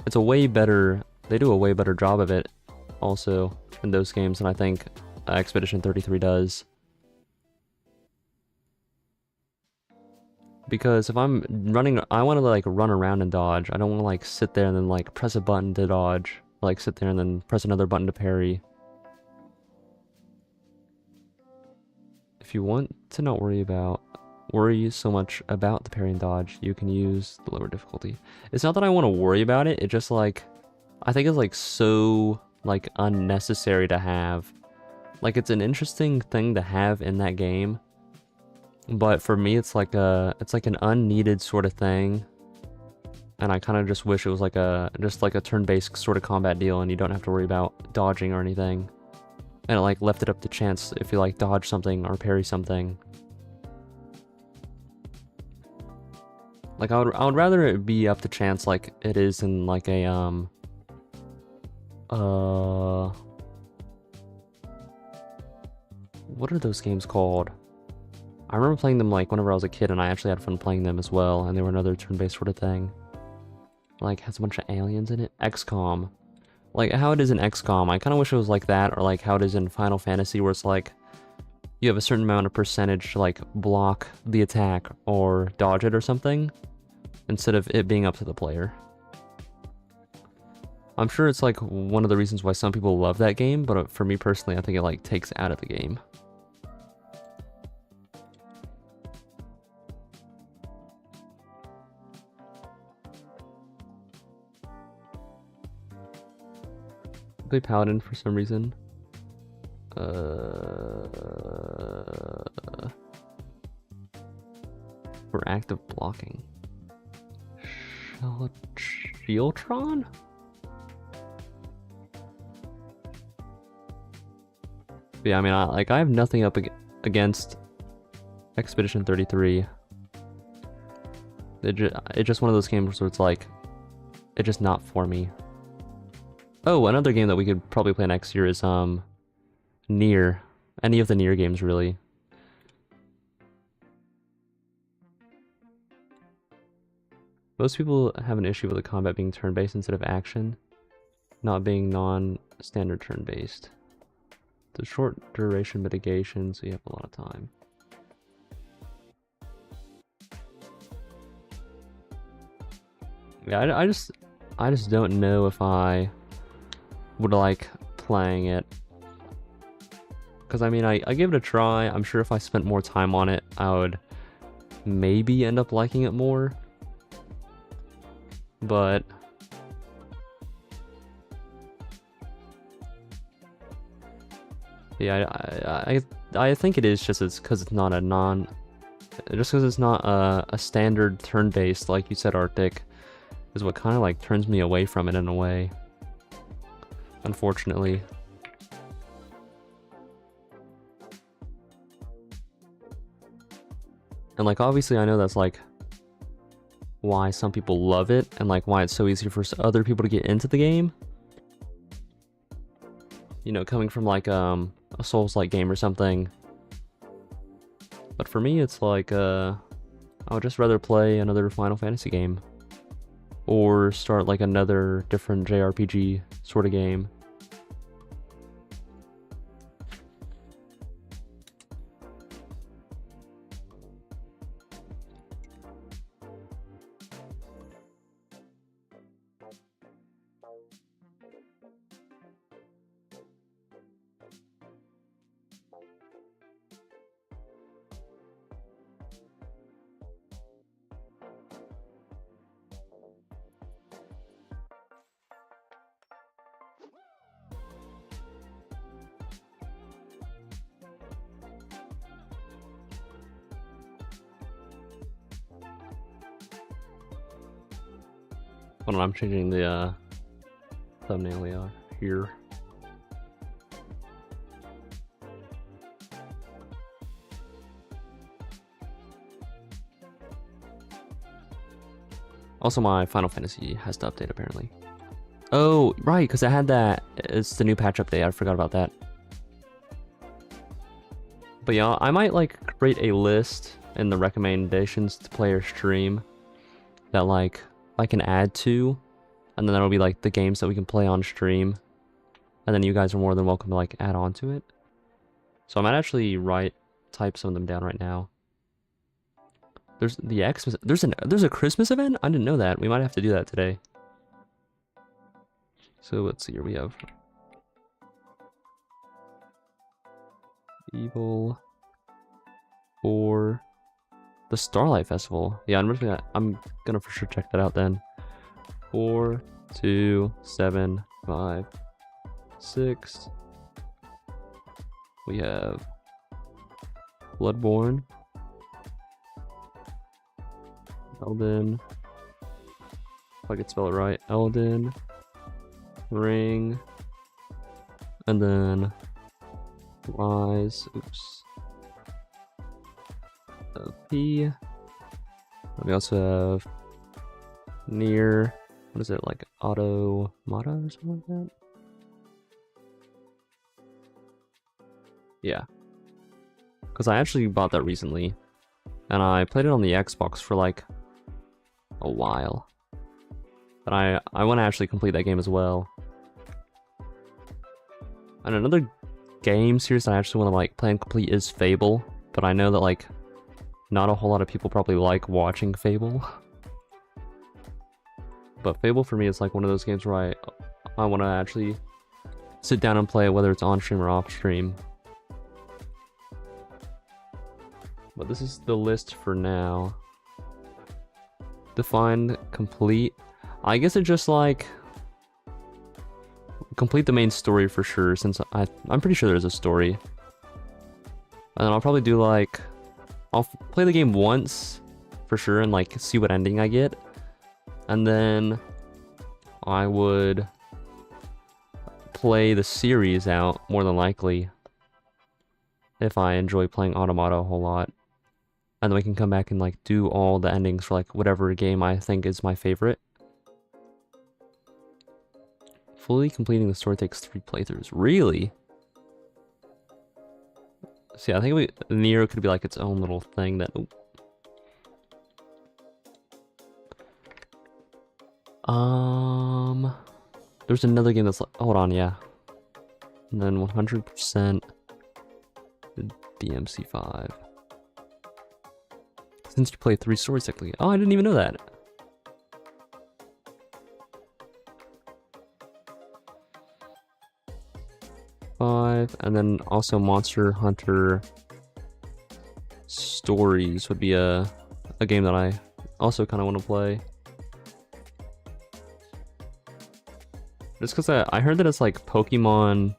it's a way better, they do a way better job of it also in those games than I think Expedition 33 does. Because if I'm running, I want to like run around and dodge. I don't want to like sit there and then like press a button to dodge. Like sit there and then press another button to parry. If you want to not worry so much about the parry and dodge, you can use the lower difficulty. It's not that I want to worry about it, it's just like, I think it's like so like unnecessary to have. Like it's an interesting thing to have in that game, but for me it's like an unneeded sort of thing, and I kind of just wish it was like just like a turn-based sort of combat deal and you don't have to worry about dodging or anything, and it like left it up to chance if you like dodge something or parry something. Like I would rather it be up to chance like it is in like a what are those games called? I remember playing them like whenever I was a kid, and I actually had fun playing them as well, and they were another turn-based sort of thing. Like has a bunch of aliens in it. XCOM. Like how it is in XCOM, I kind of wish it was like that, or like how it is in Final Fantasy, where it's like you have a certain amount of percentage to like block the attack or dodge it or something, instead of it being up to the player. I'm sure it's like one of the reasons why some people love that game, but for me personally, I think it like takes out of the game. Play Paladin for some reason. For active blocking. Shieldtron? But yeah, I mean, I have nothing up against Expedition 33. It's just one of those games where it's like, it's just not for me. Oh, another game that we could probably play next year is Nier. Any of the Nier games, really. Most people have an issue with the combat being turn-based instead of action, not being non-standard turn-based. The short duration mitigation, so you have a lot of time. Yeah, I just don't know if I would like playing it. Because I mean, I give it a try. I'm sure if I spent more time on it, I would maybe end up liking it more. But yeah, I think it is just because it's not a standard turn-based, like you said, Arctic, is what kind of like turns me away from it in a way. Unfortunately. And like obviously I know that's like why some people love it and like why it's so easy for other people to get into the game. You know, coming from like a Souls-like game or something. But for me it's like I would just rather play another Final Fantasy game. Or start like another different JRPG sort of game. Hold on, I'm changing the thumbnail here. Also, my Final Fantasy has to update apparently. Oh, right, because I had that. It's the new patch update. I forgot about that. But yeah, I might like create a list in the recommendations to player stream that like I can add to, and then that'll be like the games that we can play on stream, and then you guys are more than welcome to like add on to it. So I might actually type some of them down right now. There's the Xmas. There's a Christmas event? I didn't know that. We might have to do that today. So let's see here. We have Evil for the Starlight Festival. Yeah, I'm gonna for sure check that out then. 4, 2, 7, 5, 6. We have Bloodborne, Elden, if I could spell it right, Elden Ring, and then Rise, oops, P. We also have Near, what is it, like Automata or something like that? Yeah. Because I actually bought that recently, and I played it on the Xbox for like a while. But I want to actually complete that game as well. And another game series that I actually want to like play and complete is Fable, but I know that like not a whole lot of people probably like watching Fable. But Fable for me is like one of those games where I want to actually sit down and play, whether it's on stream or off stream. But this is the list for now. Define complete. I guess it just like complete the main story for sure, since I'm pretty sure there's a story. And then I'll probably do like I'll play the game once for sure and like see what ending I get. And then I would play the series out more than likely if I enjoy playing Automata a whole lot. And then we can come back and like do all the endings for like whatever game I think is my favorite. Fully completing the story takes 3 playthroughs. Really? See, I think Nero could be like its own little thing that... Ooh. There's another game that's like... Hold on, yeah. And then 100% DMC5. Since you play 3 stories technically. Oh, I didn't even know that. And then also Monster Hunter Stories would be a game that I also kind of want to play. Just because I heard that it's like Pokemon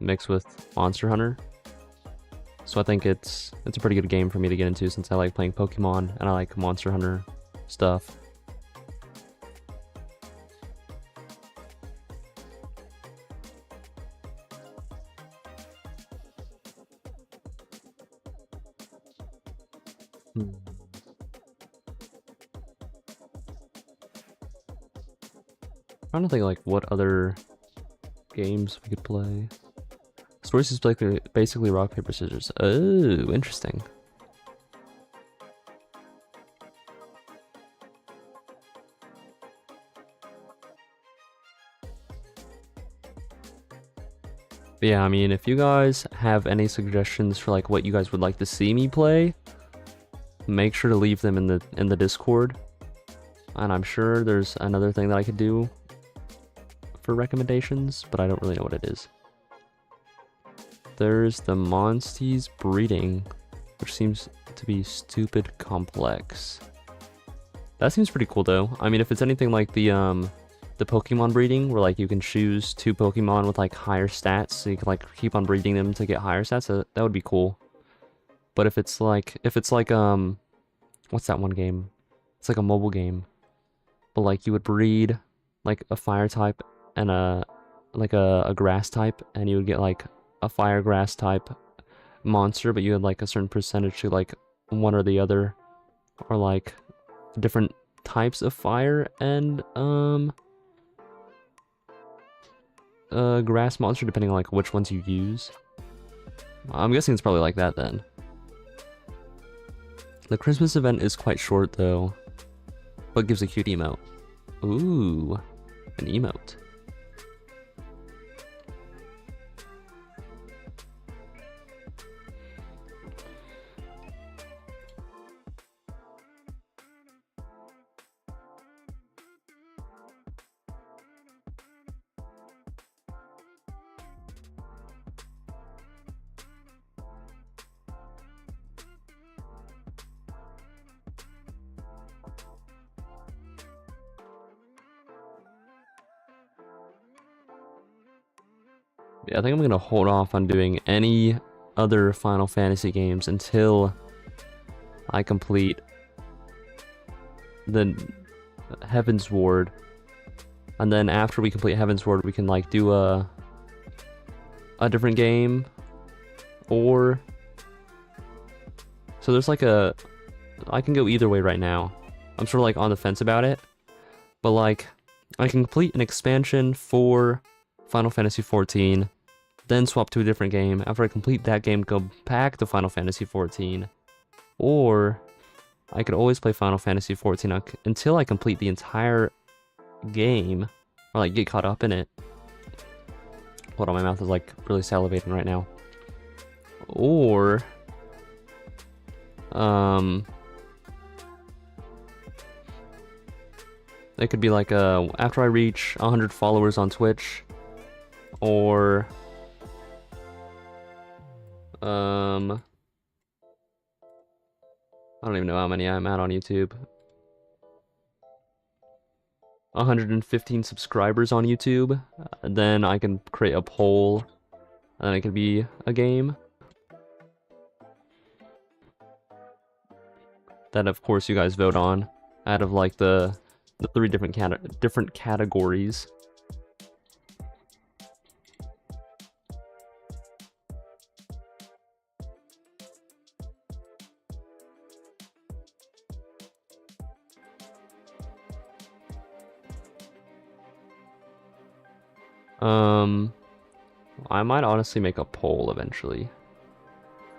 mixed with Monster Hunter. So I think it's a pretty good game for me to get into since I like playing Pokemon and I like Monster Hunter stuff. Trying to think like what other games we could play. Stories is basically rock, paper, scissors. Oh, interesting. But yeah, I mean, if you guys have any suggestions for like what you guys would like to see me play, make sure to leave them in the Discord. And I'm sure there's another thing that I could do for recommendations, but I don't really know what it is. There's the Monsties breeding, which seems to be stupid complex. That seems pretty cool though. I mean, if it's anything like the Pokemon breeding, where like you can choose 2 Pokemon with like higher stats, so you can like keep on breeding them to get higher stats, that would be cool. But if it's like what's that one game? It's like a mobile game, but like you would breed like a fire type and a grass type, and you would get like a fire grass type monster, but you had like a certain percentage to like one or the other, or like different types of fire and grass monster depending on like which ones you use. I'm guessing it's probably like that then. The Christmas event is quite short though, but gives a cute emote. Ooh, an emote. Yeah, I think I'm gonna hold off on doing any other Final Fantasy games until I complete the Heaven's Ward. And then after we complete Heaven's Ward, we can like do a different game. Or so there's like I can go either way right now. I'm sort of like on the fence about it. But like I can complete an expansion for Final Fantasy XIV, then swap to a different game. After I complete that game, go back to Final Fantasy XIV. Or I could always play Final Fantasy XIV until I complete the entire game, or like get caught up in it. Hold on, my mouth is like really salivating right now. Or it could be like after I reach 100 followers on Twitch, or I don't even know how many I'm at on YouTube. 115 subscribers on YouTube. Then I can create a poll, and then it could be a game. That of course you guys vote on out of like the 3 different categories. I might honestly make a poll eventually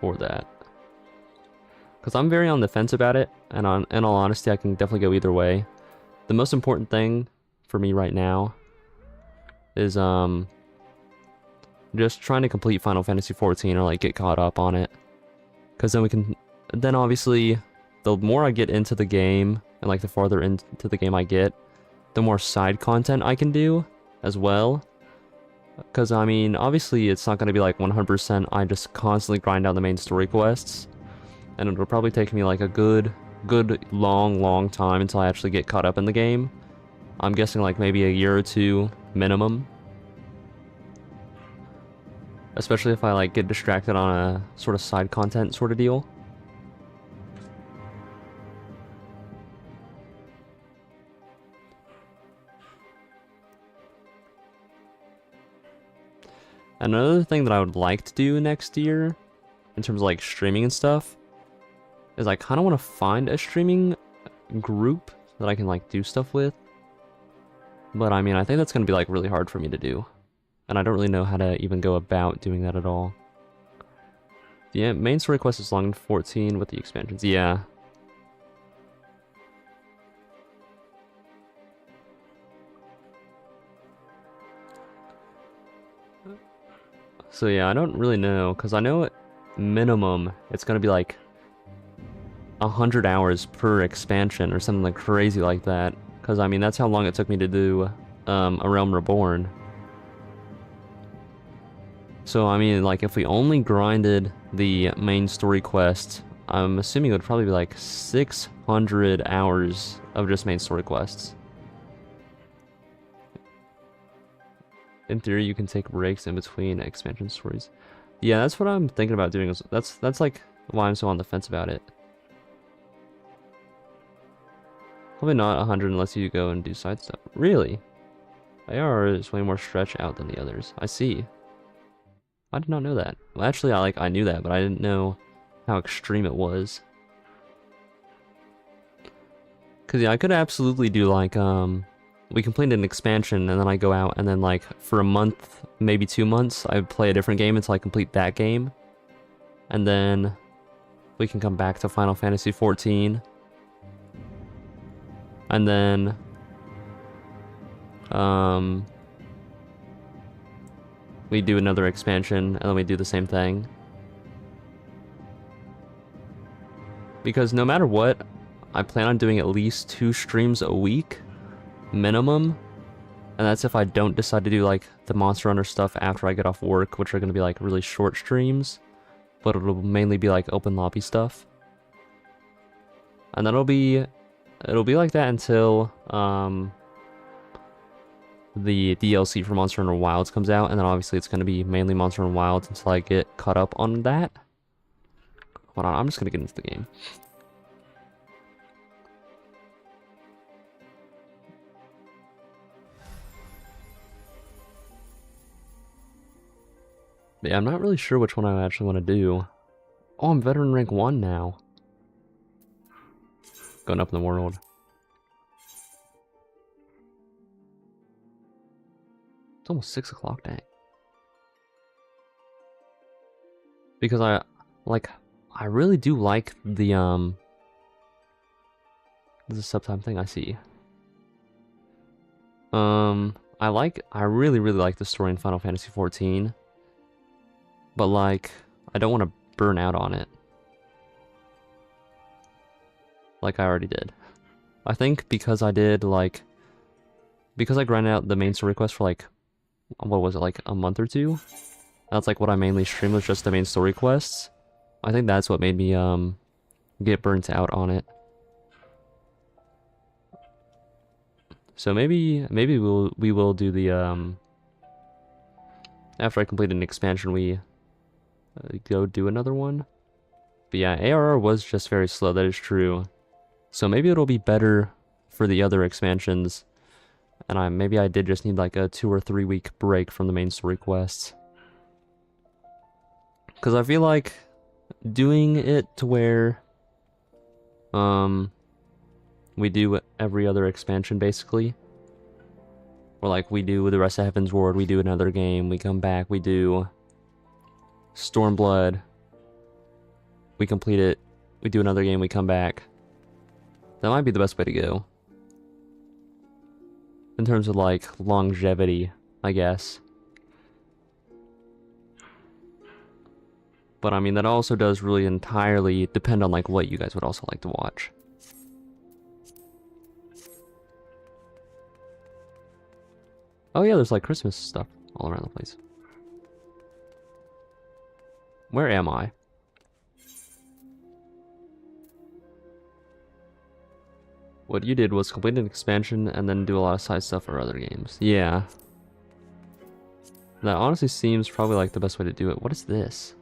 for that. Because I'm very on the fence about it, and in all honesty, I can definitely go either way. The most important thing for me right now is just trying to complete Final Fantasy XIV or like get caught up on it. Because then obviously, the more I get into the game, and like the farther into the game I get, the more side content I can do as well. Because, I mean, obviously it's not going to be like 100% I just constantly grind out the main story quests. And it'll probably take me like a good long time until I actually get caught up in the game. I'm guessing like maybe a year or 2 minimum. Especially if I like get distracted on a sort of side content sort of deal. Another thing that I would like to do next year, in terms of like streaming and stuff, is I kind of want to find a streaming group that I can like do stuff with. But I mean, I think that's going to be like really hard for me to do. And I don't really know how to even go about doing that at all. The main story quest is long in 14 with the expansions. Yeah. So yeah, I don't really know, because I know at minimum it's going to be like 100 hours per expansion or something like crazy like that. Because I mean, that's how long it took me to do A Realm Reborn. So I mean, like if we only grinded the main story quest, I'm assuming it would probably be like 600 hours of just main story quests. In theory, you can take breaks in between expansion stories. Yeah, that's what I'm thinking about doing. That's like why I'm so on the fence about it. Probably not 100 unless you go and do side stuff. Really? AR is way more stretched out than the others. I see. I did not know that. Well, actually, I knew that, but I didn't know how extreme it was. Cause yeah, I could absolutely do like we complete an expansion and then I go out and then like for a month, maybe 2 months, I play a different game until I complete that game. And then we can come back to Final Fantasy XIV. And then we do another expansion and then we do the same thing. Because no matter what, I plan on doing at least 2 streams a week minimum. And that's if I don't decide to do like the Monster Hunter stuff after I get off work, which are going to be like really short streams, but it'll mainly be like open lobby stuff. And it'll be like that until the DLC for Monster Hunter Wilds comes out, and then obviously it's going to be mainly Monster Hunter Wilds until I get caught up on that. Hold on, I'm just going to get into the game. But yeah, I'm not really sure which one I actually want to do. Oh, I'm veteran rank 1 now. Going up in the world. It's almost 6 o'clock, dang. Because I really do like the this is a subtime thing I see. I really like the story in Final Fantasy XIV. But like, I don't want to burn out on it. Like I already did. I think because I did like, because I grinded out the main story quest for like, what was it, like a month or 2? That's like what I mainly streamed, was just the main story quests. I think that's what made me get burnt out on it. So maybe we will do the after I complete an expansion, we go do another one. But yeah, ARR was just very slow, that is true. So maybe it'll be better for the other expansions. And maybe I did just need like a 2 or 3 week break from the main story quests. Because I feel like doing it to where we do every other expansion basically. Or like we do the rest of Heaven's Ward, we do another game, we come back, we do Stormblood, we complete it, we do another game, we come back. That might be the best way to go. In terms of like longevity, I guess. But I mean, that also does really entirely depend on like what you guys would also like to watch. Oh yeah, there's like Christmas stuff all around the place. Where am I? What you did was complete an expansion and then do a lot of side stuff for other games. Yeah. That honestly seems probably like the best way to do it. What is this?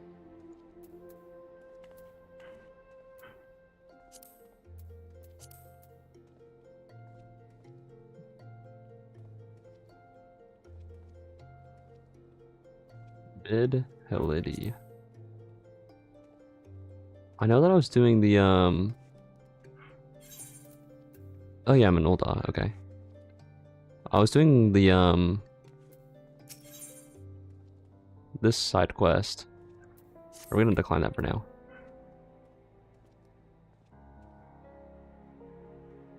Bid Helity. I know that I was doing the oh yeah, I'm an Ulda, okay. I was doing the this side quest. Are we gonna decline that for now?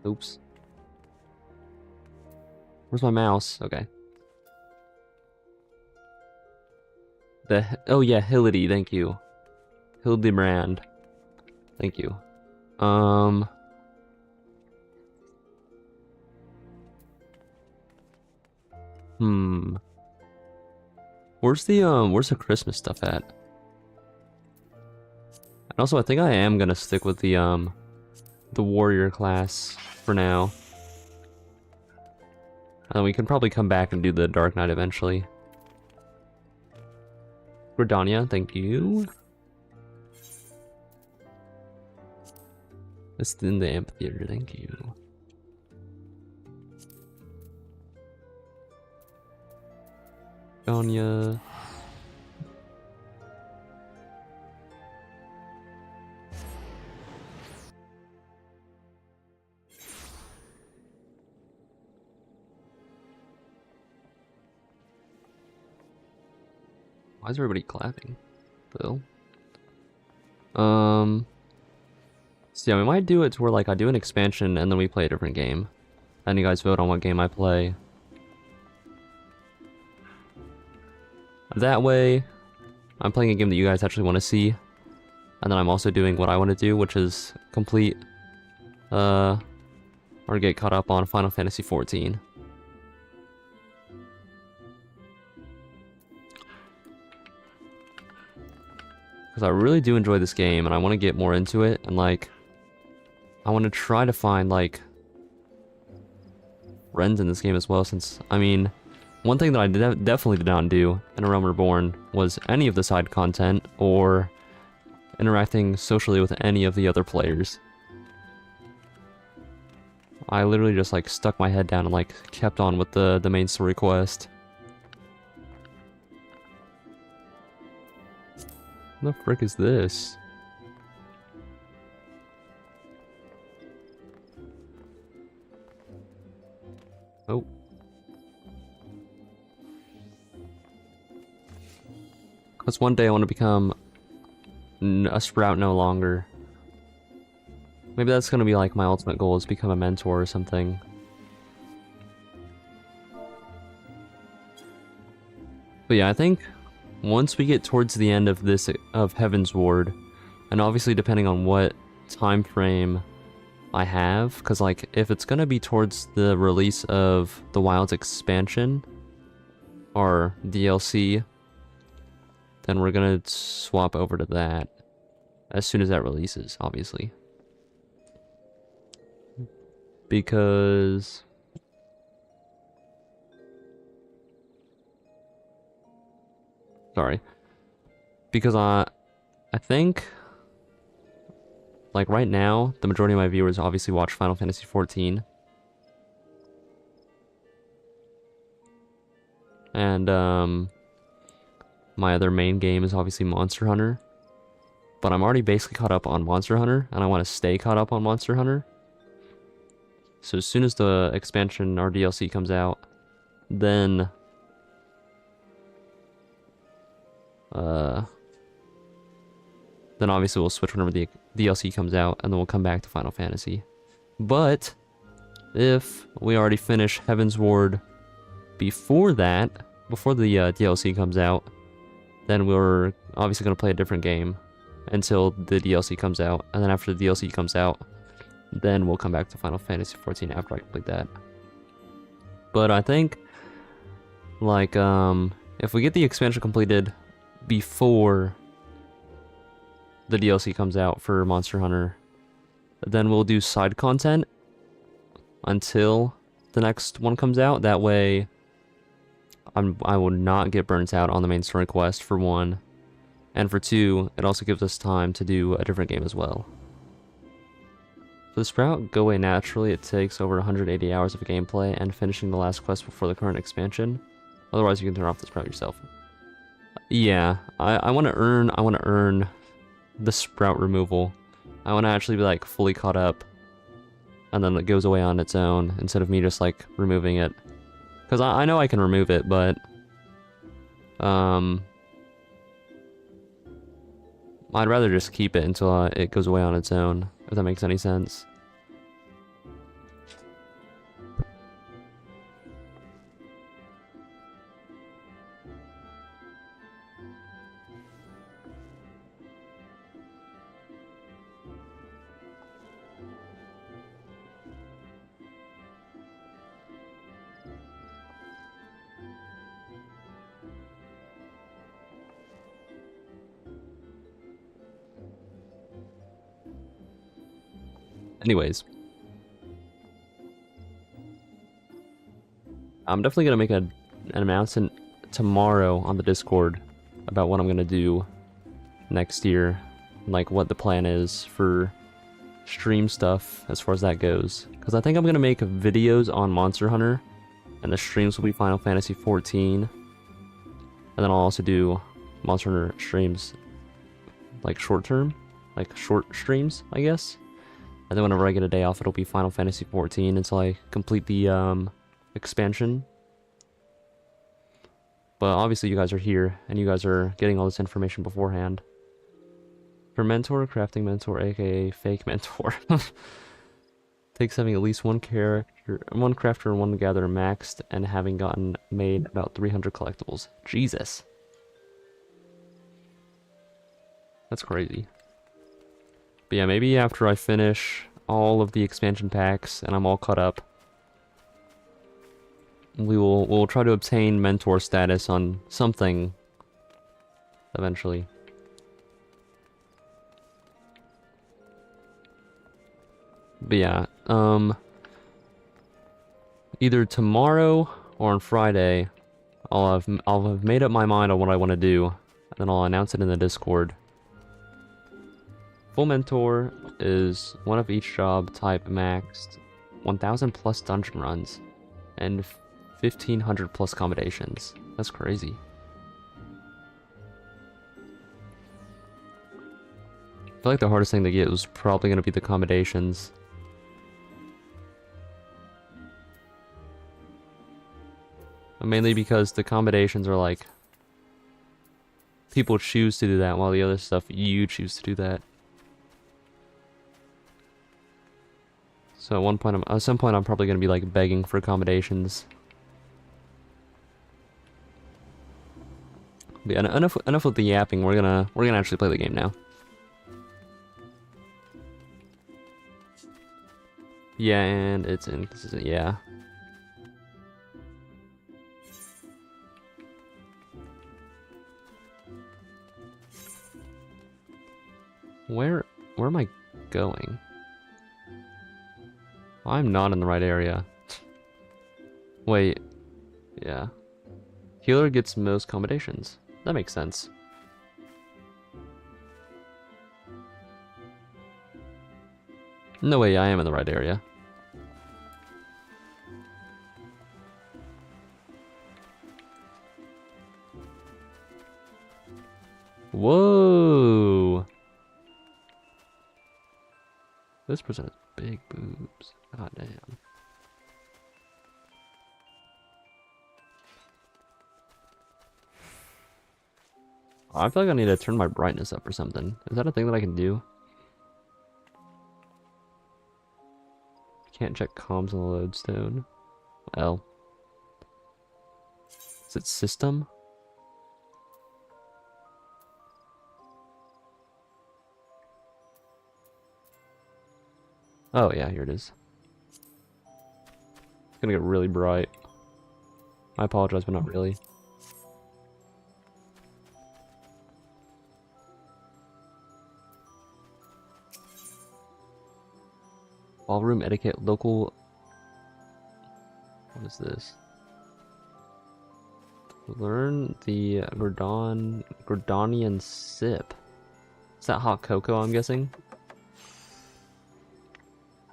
Oops. Where's my mouse? Okay. Oh yeah, Hildy, thank you. Hildebrand. Thank you. Where's the Christmas stuff at? And also I think I am gonna stick with the warrior class for now. And we can probably come back and do the Dark Knight eventually. Gridania, thank you. It's in the amphitheater, thank you. Gridania. Why is everybody clapping? Bill? So yeah, we might do it to where like I do an expansion and then we play a different game. And you guys vote on what game I play. That way, I'm playing a game that you guys actually want to see. And then I'm also doing what I want to do, which is complete, or get caught up on Final Fantasy XIV. Because I really do enjoy this game, and I want to get more into it, and like, I want to try to find like, friends in this game as well, since, I mean, one thing that I definitely did not do in A Realm Reborn was any of the side content, or interacting socially with any of the other players. I literally just like stuck my head down and like kept on with the main story quest. What the frick is this? Oh. Because one day I want to become a sprout no longer. Maybe that's gonna be like my ultimate goal, is become a mentor or something. But yeah, I think once we get towards the end of this, of Heaven's Ward, and obviously depending on what time frame I have, because like if it's gonna be towards the release of the Wilds expansion or DLC, then we're gonna swap over to that as soon as that releases, obviously. Because I think like right now the majority of my viewers obviously watch Final Fantasy XIV. And my other main game is obviously Monster Hunter. But I'm already basically caught up on Monster Hunter, and I want to stay caught up on Monster Hunter. So as soon as the expansion or DLC comes out, then obviously we'll switch whenever the DLC comes out, and then we'll come back to Final Fantasy. But if we already finish Heaven's Ward before that, before the DLC comes out, then we're obviously going to play a different game until the DLC comes out, and then after the DLC comes out, then we'll come back to Final Fantasy XIV after I complete that. But I think, like, if we get the expansion completed before the DLC comes out for Monster Hunter, then we'll do side content until the next one comes out. That way, I will not get burnt out on the main story quest, for one. And for two, it also gives us time to do a different game as well. For the Sprout Go Away Naturally, it takes over 180 hours of gameplay and finishing the last quest before the current expansion. Otherwise, you can turn off the Sprout yourself. Yeah, I want to earn the Sprout removal. I want to actually be like fully caught up, and then it goes away on its own instead of me just like removing it. Because I know I can remove it, but I'd rather just keep it until it goes away on its own, if that makes any sense. Anyways, I'm definitely gonna make an announcement tomorrow on the Discord about what I'm gonna do next year, like what the plan is for stream stuff as far as that goes. Because I think I'm gonna make videos on Monster Hunter, and the streams will be Final Fantasy XIV, and then I'll also do Monster Hunter streams, like short streams, I guess. And then whenever I get a day off, it'll be Final Fantasy XIV until I complete the expansion. But obviously you guys are here, and you guys are getting all this information beforehand. For mentor, crafting mentor, aka fake mentor. Takes having at least one character, one crafter, and one gatherer maxed, and having gotten made about 300 collectibles. Jesus. That's crazy. But yeah, maybe after I finish all of the expansion packs and I'm all caught up, we'll try to obtain mentor status on something eventually. But yeah, either tomorrow or on Friday, I'll have made up my mind on what I want to do, and then I'll announce it in the Discord. Full mentor is one of each job type maxed, 1,000 plus dungeon runs, and 1,500 plus accommodations. That's crazy. I feel like the hardest thing to get was probably going to be the accommodations. Mainly because the accommodations are like, people choose to do that, while the other stuff, you choose to do that. So at some point I'm probably going to be like begging for accommodations. But yeah, enough with the yapping. We're gonna actually play the game now. Yeah, and it's inconsistent. Yeah. Where am I going? I'm not in the right area. Wait. Yeah. Healer gets most accommodations. That makes sense. No way, I am in the right area. Whoa! This person has big boobs. God damn. I feel like I need to turn my brightness up or something. Is that a thing that I can do? Can't check comms on the lodestone. Well. Is it system? Oh yeah, here it is. It's gonna get really bright. I apologize, but not really. Ballroom etiquette, local... What is this? Learn the Gordonian sip. Is that hot cocoa, I'm guessing?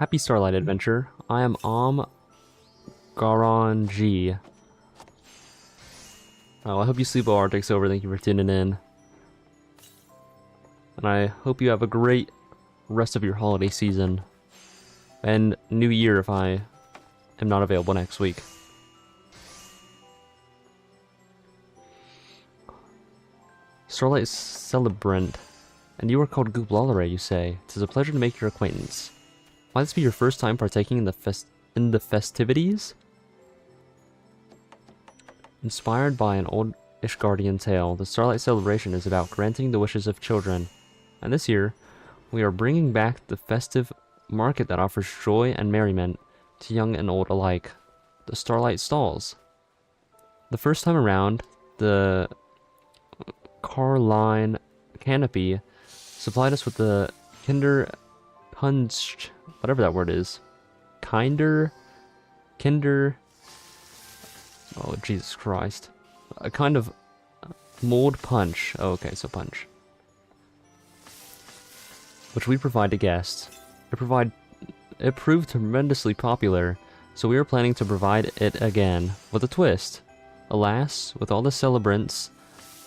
Happy Starlight Adventure. I am Garanji. Oh, I hope you sleep while Arctic's over. Thank you for tuning in. And I hope you have a great rest of your holiday season. And New Year if I am not available next week. Starlight Celebrant. And you are called Gooblalare, you say. 'Tis a pleasure to make your acquaintance. Might this be your first time partaking in the festivities? Inspired by an old Ishgardian tale, the Starlight Celebration is about granting the wishes of children. And this year, we are bringing back the festive market that offers joy and merriment to young and old alike. The Starlight Stalls. The first time around, the Carline Canopy supplied us with the Kinder Punch, whatever that word is. Kinder... Oh, Jesus Christ. A kind of mold punch. Oh, okay, so punch. Which we provide to guests. It proved tremendously popular, so we are planning to provide it again, with a twist. Alas, with all the celebrants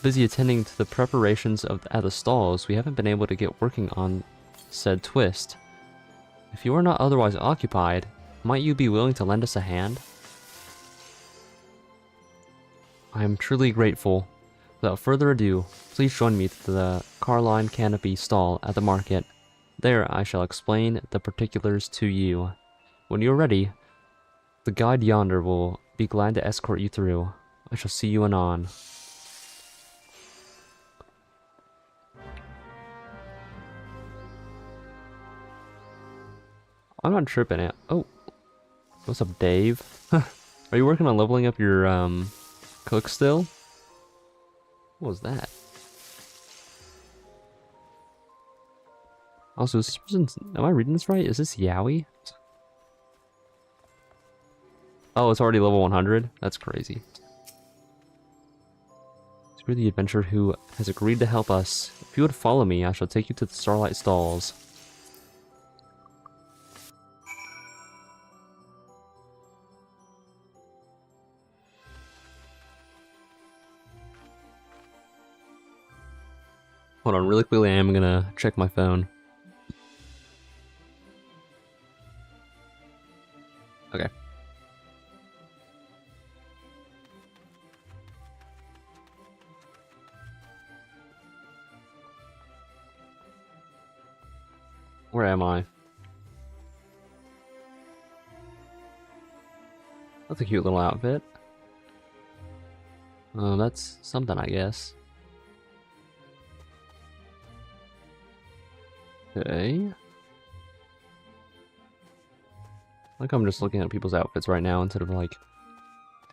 busy attending to the preparations at the stalls, we haven't been able to get working on said twist. If you are not otherwise occupied, might you be willing to lend us a hand? I am truly grateful. Without further ado, please join me to the Carline Canopy stall at the market. There I shall explain the particulars to you. When you are ready, the guide yonder will be glad to escort you through. I shall see you anon. I'm not tripping it. Oh. What's up, Dave? Are you working on leveling up your, cook still? What was that? Also, is this person... Am I reading this right? Is this Yowie? Oh, it's already level 100? That's crazy. So you're the adventurer who has agreed to help us. If you would follow me, I shall take you to the Starlight Stalls. Hold on, really quickly, I am gonna check my phone. Okay. Where am I? That's a cute little outfit. That's something, I guess. Okay. Like I'm just looking at people's outfits right now instead of like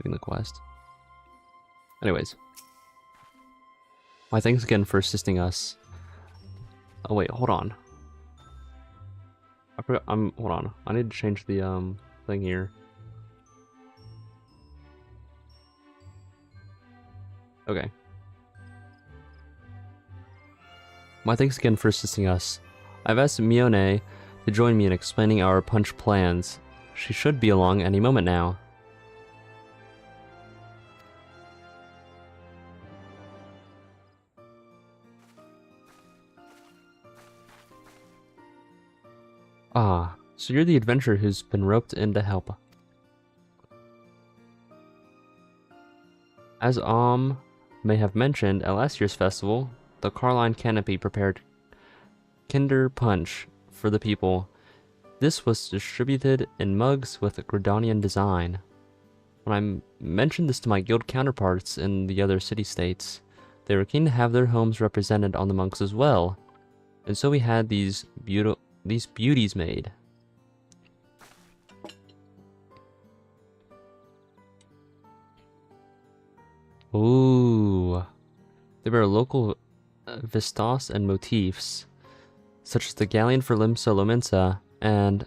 doing the quest. Anyways. Why, thanks again for assisting us. Oh wait, hold on. I forgot, hold on. I need to change the thing here. Okay. My thanks again for assisting us. I've asked Mione to join me in explaining our punch plans. She should be along any moment now. Ah, so you're the adventurer who's been roped in to help. As may have mentioned at last year's festival, the Carline Canopy prepared Kinder Punch for the people. This was distributed in mugs with a Gridanian design. When I mentioned this to my guild counterparts in the other city-states, they were keen to have their homes represented on the mugs as well, and so we had these beauties made. Ooh, they were local vistas and motifs, such as the galleon for Limsa Lominsa and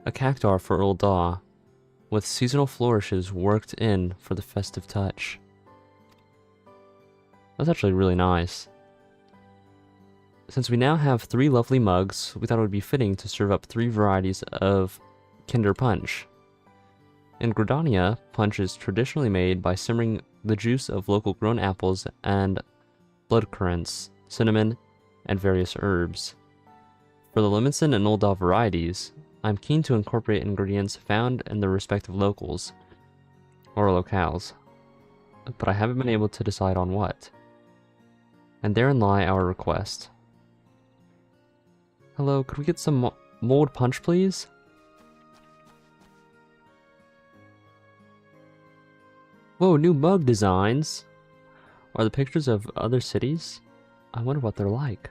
a cactar for Earl Daw, with seasonal flourishes worked in for the festive touch. That's actually really nice. Since we now have 3 lovely mugs, we thought it would be fitting to serve up 3 varieties of Kinder Punch. In Gridania, punch is traditionally made by simmering the juice of local grown apples and blood currants, cinnamon, and various herbs. For the Limonson and Old Daw varieties, I'm keen to incorporate ingredients found in the respective locales, or locales, but I haven't been able to decide on what. And therein lie our request. Hello, could we get some mold punch, please? Whoa, new mug designs! Are the pictures of other cities? I wonder what they're like.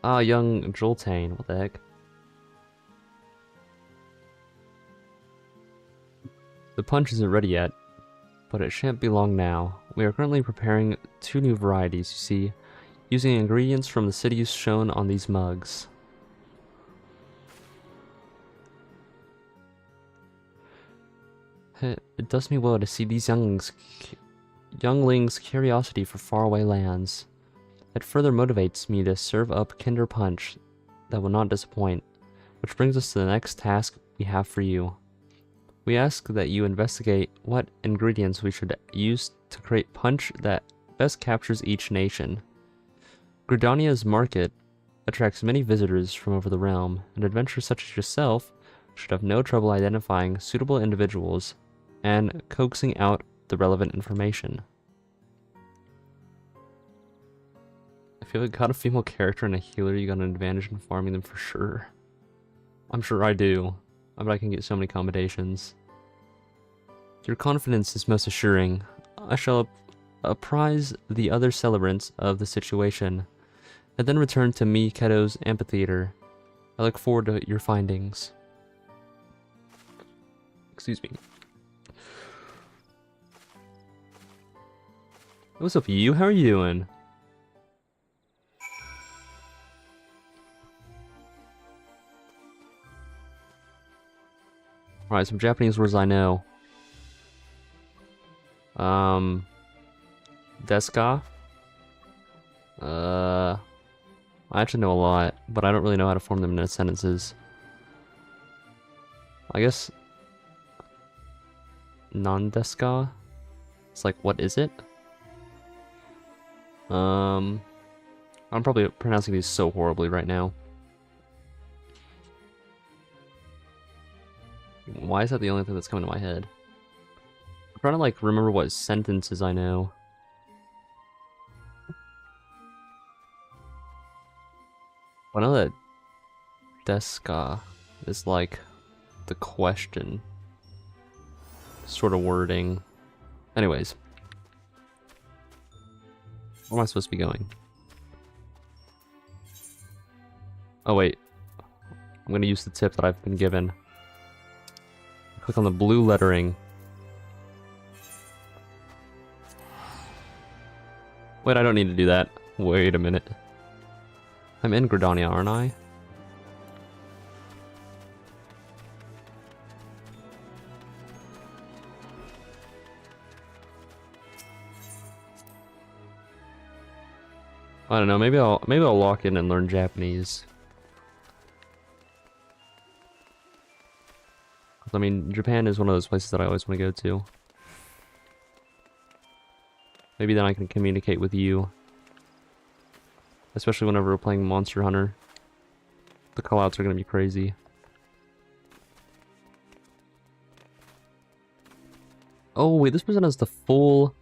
Ah, young Joltane, what the heck? The punch isn't ready yet, but it shan't be long now. We are currently preparing 2 new varieties, you see, using ingredients from the cities shown on these mugs. It does me well to see these younglings' curiosity for faraway lands. It further motivates me to serve up Kinder Punch that will not disappoint, which brings us to the next task we have for you. We ask that you investigate what ingredients we should use to create punch that best captures each nation. Gridania's market attracts many visitors from over the realm, and adventurers such as yourself should have no trouble identifying suitable individuals and coaxing out the relevant information. If you have got a female character and a healer, you got an advantage in farming them for sure. I'm sure I do. I bet I can get so many combinations. Your confidence is most assuring. I shall apprise the other celebrants of the situation, and then return to Keto's amphitheater. I look forward to your findings. Excuse me. What's up, you? How are you doing? Alright, some Japanese words I know. Deska. I actually know a lot, but I don't really know how to form them into sentences. I guess non-deska? It's like, what is it? I'm probably pronouncing these so horribly right now. Why is that the only thing that's coming to my head? I'm trying to like remember what sentences I know. I know that deska is like the question sort of wording. Anyways. Where am I supposed to be going? Oh wait. I'm going to use the tip that I've been given. Click on the blue lettering. Wait, I don't need to do that. Wait a minute. I'm in Gridania, aren't I? I don't know, maybe I'll lock in and learn Japanese. I mean, Japan is one of those places that I always want to go to. Maybe then I can communicate with you. Especially whenever we're playing Monster Hunter. The callouts are going to be crazy. Oh, wait, this person has the full,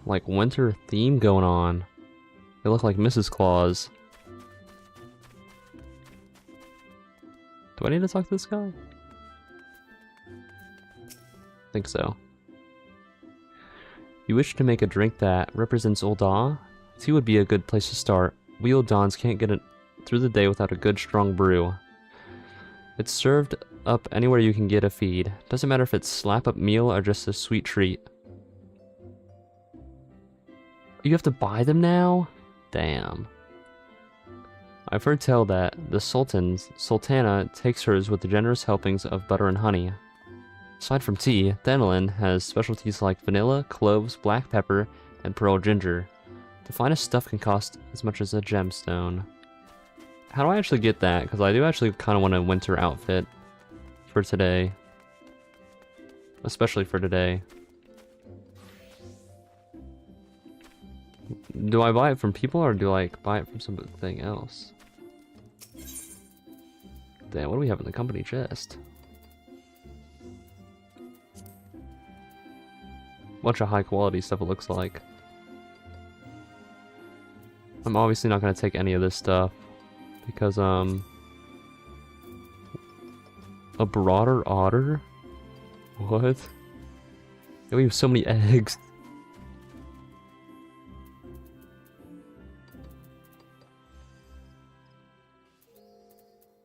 like, winter theme going on. They look like Mrs. Claus. Do I need to talk to this guy? I think so. You wish to make a drink that represents Ul'dah? Tea would be a good place to start. We Uldans can't get it through the day without a good strong brew. It's served up anywhere you can get a feed. Doesn't matter if it's slap-up meal or just a sweet treat. You have to buy them now? Damn. I've heard tell that the Sultana takes hers with the generous helpings of butter and honey. Aside from tea, Thanalin has specialties like vanilla, cloves, black pepper, and pearl ginger. The finest stuff can cost as much as a gemstone. How do I actually get that? Because I do actually kind of want a winter outfit for today. Especially for today. Do I buy it from people or do I buy it from something else? Damn, what do we have in the company chest? Bunch of high quality stuff it looks like. I'm obviously not going to take any of this stuff because a broader otter? What? Yeah, we have so many eggs.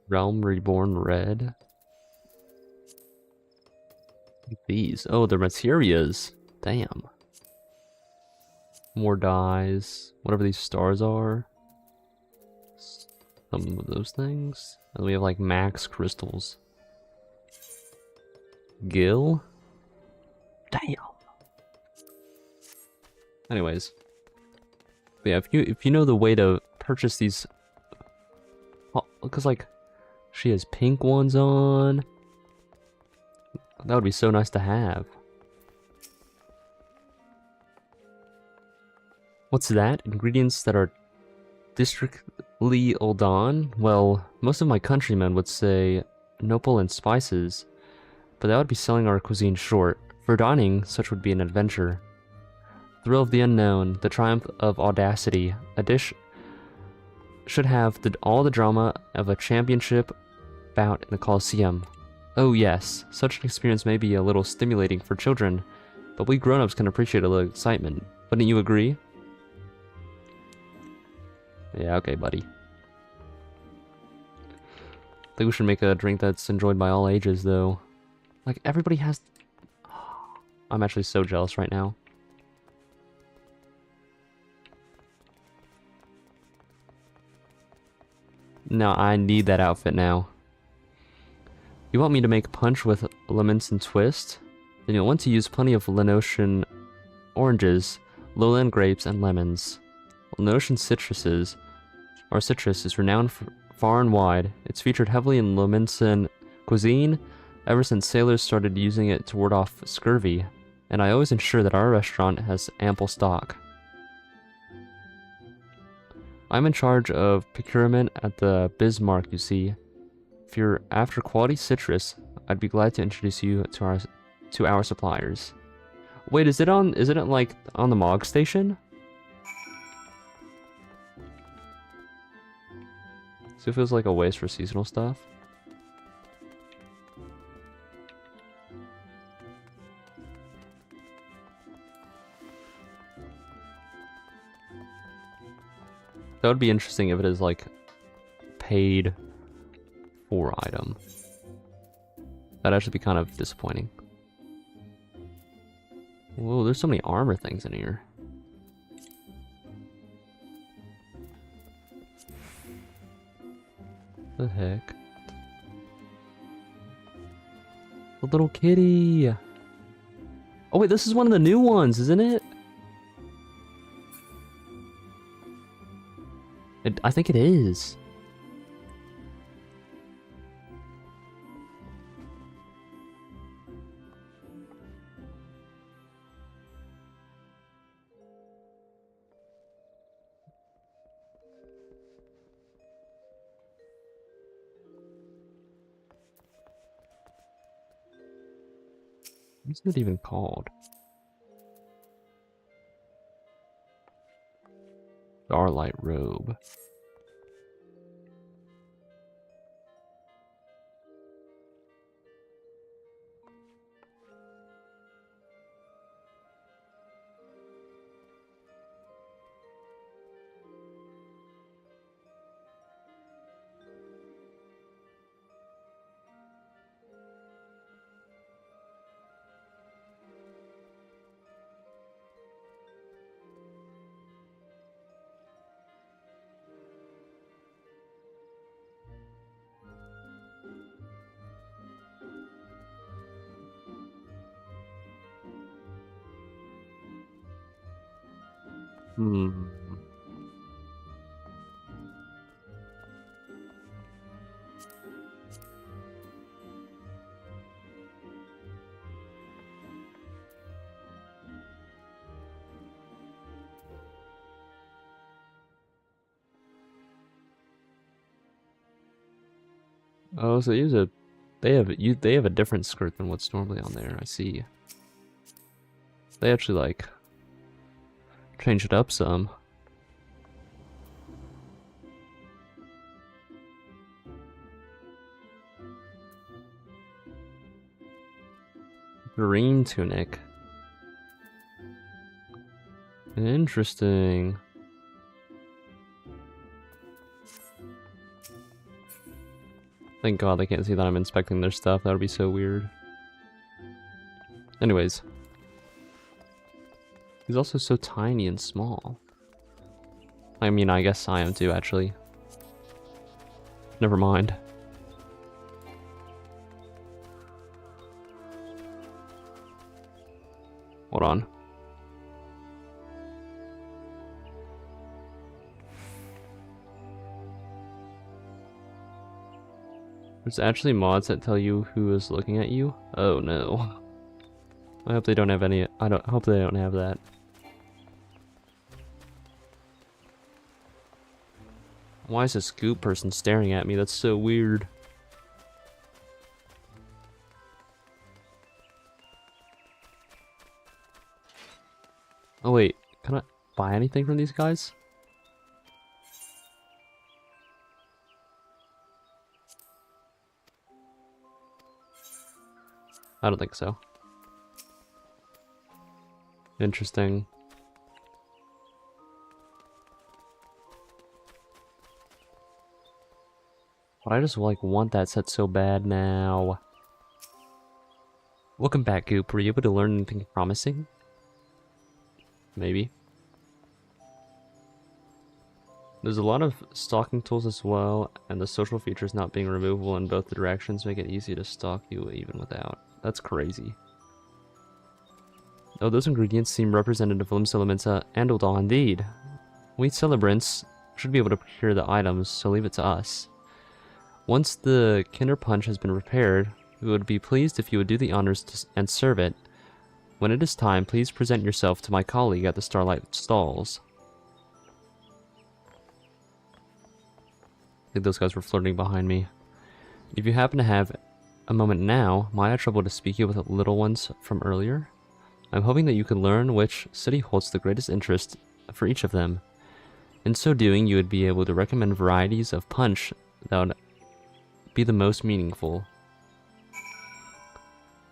Realm Reborn Red. These. Oh, they're materias. Damn. More dyes. Whatever these stars are. Some of those things. And we have like max crystals. Gil? Damn. Anyways. But yeah, if you know the way to purchase these, because like she has pink ones on. That would be so nice to have. What's that? Ingredients that are districtly Ul'dan? Well, most of my countrymen would say nopal and spices, but that would be selling our cuisine short. For dining, such would be an adventure. Thrill of the unknown, the triumph of audacity. A dish should have all the drama of a championship bout in the Colosseum. Oh yes, such an experience may be a little stimulating for children, but we grown-ups can appreciate a little excitement. Wouldn't you agree? Yeah, okay, buddy. I think we should make a drink that's enjoyed by all ages, though. Like, everybody has... I'm actually so jealous right now. No, I need that outfit now. You want me to make punch with lemons and twist? Then you'll want to use plenty of Lenotian oranges, lowland grapes, and lemons. Lenotian citrus is renowned for far and wide. It's featured heavily in Lomensan cuisine ever since sailors started using it to ward off scurvy, and I always ensure that our restaurant has ample stock. I'm in charge of procurement at the Bismarck, you see. If you're after quality citrus, I'd be glad to introduce you to our suppliers. Wait, isn't it like on the Mog station? So it feels like a waste for seasonal stuff. That would be interesting if it is like paid for item. That'd actually be kind of disappointing. Whoa, there's so many armor things in here. The heck? The little kitty! Oh wait, this is one of the new ones, isn't it? I think it is. What's it even called? Starlight robe. Hmm. Oh, so they have a different skirt than what's normally on there. I see. They actually like changed it up some. Green tunic. Interesting. Thank God they can't see that I'm inspecting their stuff. That would be so weird. Anyways. He's also so tiny and small. I mean, I guess I am too, actually. Never mind. Hold on. There's actually mods that tell you who is looking at you? Oh no. I hope they don't have any. I hope they don't have that. Why is this goop person staring at me? That's so weird. Oh wait, can I buy anything from these guys? I don't think so. Interesting. But I just like want that set so bad now. Welcome back, Goop. Were you able to learn anything promising? Maybe. There's a lot of stalking tools as well, and the social features not being removable in both directions make it easy to stalk you even without. That's crazy. Oh, those ingredients seem representative of Limsa and Udal indeed. We celebrants should be able to procure the items, so leave it to us. Once the Kinder Punch has been prepared, we would be pleased if you would do the honors and serve it. When it is time, please present yourself to my colleague at the Starlight Stalls. I think those guys were flirting behind me. If you happen to have a moment now, might I trouble to speak you with the little ones from earlier? I'm hoping that you can learn which city holds the greatest interest for each of them. In so doing, you would be able to recommend varieties of punch that would be the most meaningful.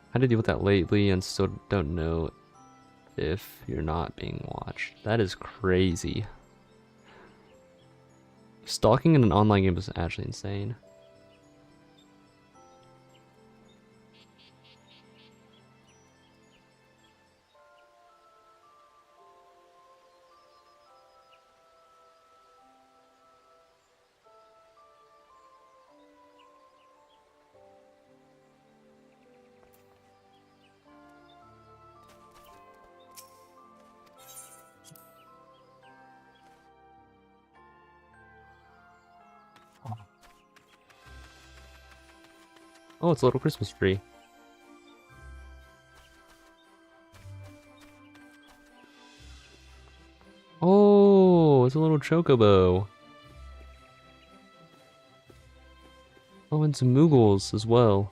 I had to deal with that lately and still don't know if you're not being watched. That is crazy. Stalking in an online game is actually insane. Oh, it's a little Christmas tree. Oh, it's a little chocobo. Oh, and some Moogles as well.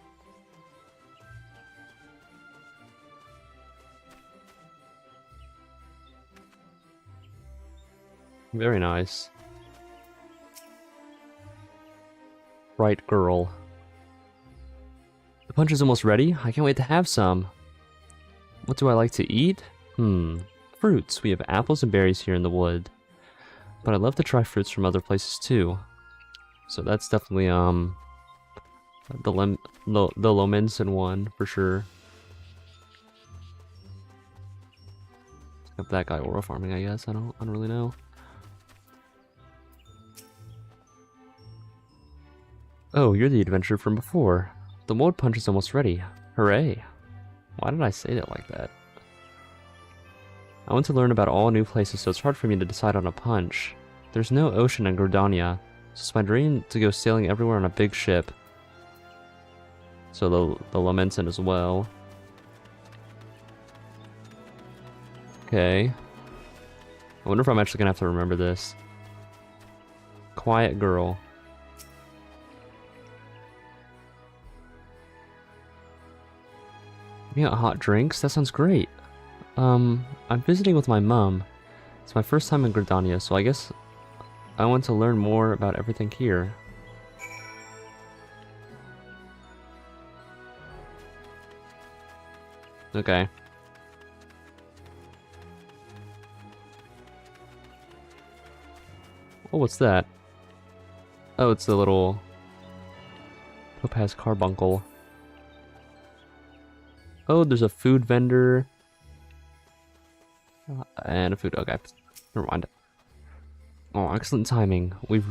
Very nice. Right, girl. The punch is almost ready. I can't wait to have some. What do I like to eat? Fruits. We have apples and berries here in the wood. But I'd love to try fruits from other places too. So that's definitely the Lomenson one for sure. If that guy aura farming, I guess. I don't really know. Oh, you're the adventurer from before. The mold punch is almost ready. Hooray. Why did I say that like that? I want to learn about all new places, so it's hard for me to decide on a punch. There's no ocean in Gridania, so it's my dream to go sailing everywhere on a big ship. So the Lamenton as well. Okay. I wonder if I'm actually gonna have to remember this. Quiet girl. Yeah, hot drinks? That sounds great. I'm visiting with my mom. It's my first time in Gridania, so I guess I want to learn more about everything here. Okay. Oh, what's that? Oh, it's a little Topaz Carbuncle. Oh, there's a food vendor. And a food. Okay. Never mind. Oh, excellent timing. We've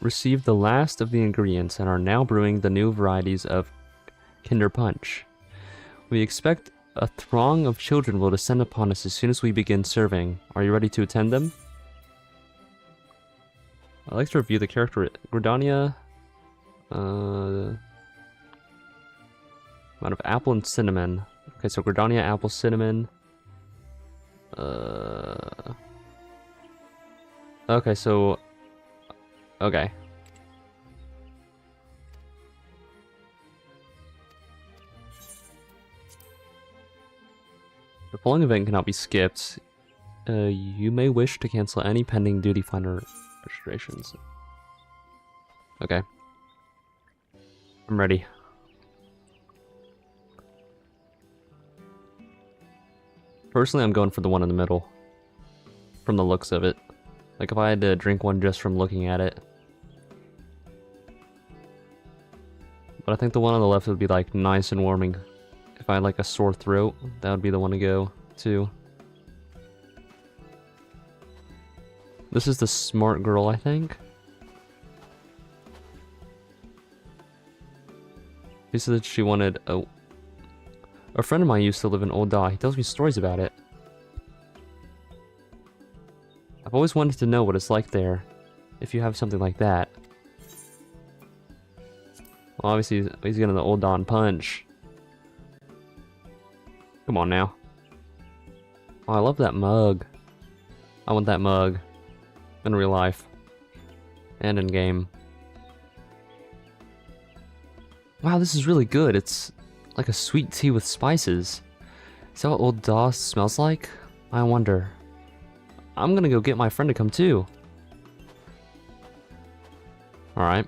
received the last of the ingredients and are now brewing the new varieties of Kinder Punch. We expect a throng of children will descend upon us as soon as we begin serving. Are you ready to attend them? I'd like to review the character. Gridania. Amount of apple and cinnamon. Okay, so Gridania, apple, cinnamon. Okay, so... Okay. The following event cannot be skipped. You may wish to cancel any pending duty finder registrations. Okay. I'm ready. Personally, I'm going for the one in the middle. From the looks of it. Like, if I had to drink one just from looking at it. But I think the one on the left would be, like, nice and warming. If I had, like, a sore throat, that would be the one to go to. This is the smart girl, I think. She said that she wanted a friend of mine used to live in Old Dahaad. He tells me stories about it. I've always wanted to know what it's like there, if you have something like that. Well, obviously, he's getting the Old Dahaad punch. Come on now. Oh, I love that mug. I want that mug. In real life. And in game. Wow, this is really good. It's like a sweet tea with spices. Is that what Old Dahaad smells like? I wonder. I'm gonna go get my friend to come too. Alright.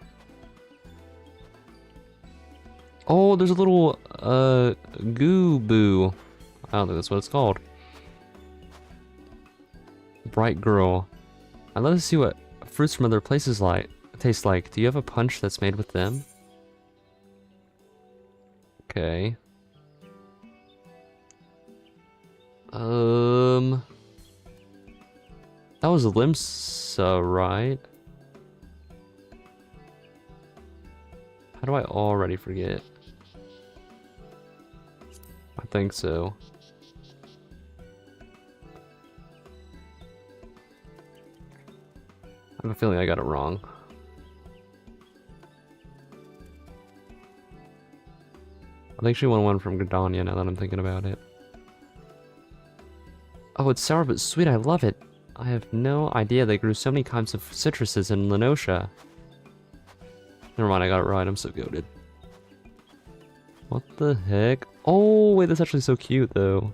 Oh, there's a little, goo boo. I don't think that's what it's called. Bright girl. I'd love to see what fruits from other places taste like. Do you have a punch that's made with them? Okay. That was Limsa, right? How do I already forget? I think so. I have a feeling I got it wrong. I think she won one from Gridania now that I'm thinking about it. Oh, it's sour but sweet. I love it. I have no idea they grew so many kinds of citruses in Lenosha. Never mind, I got it right. I'm so goated. What the heck? Oh, wait, that's actually so cute, though.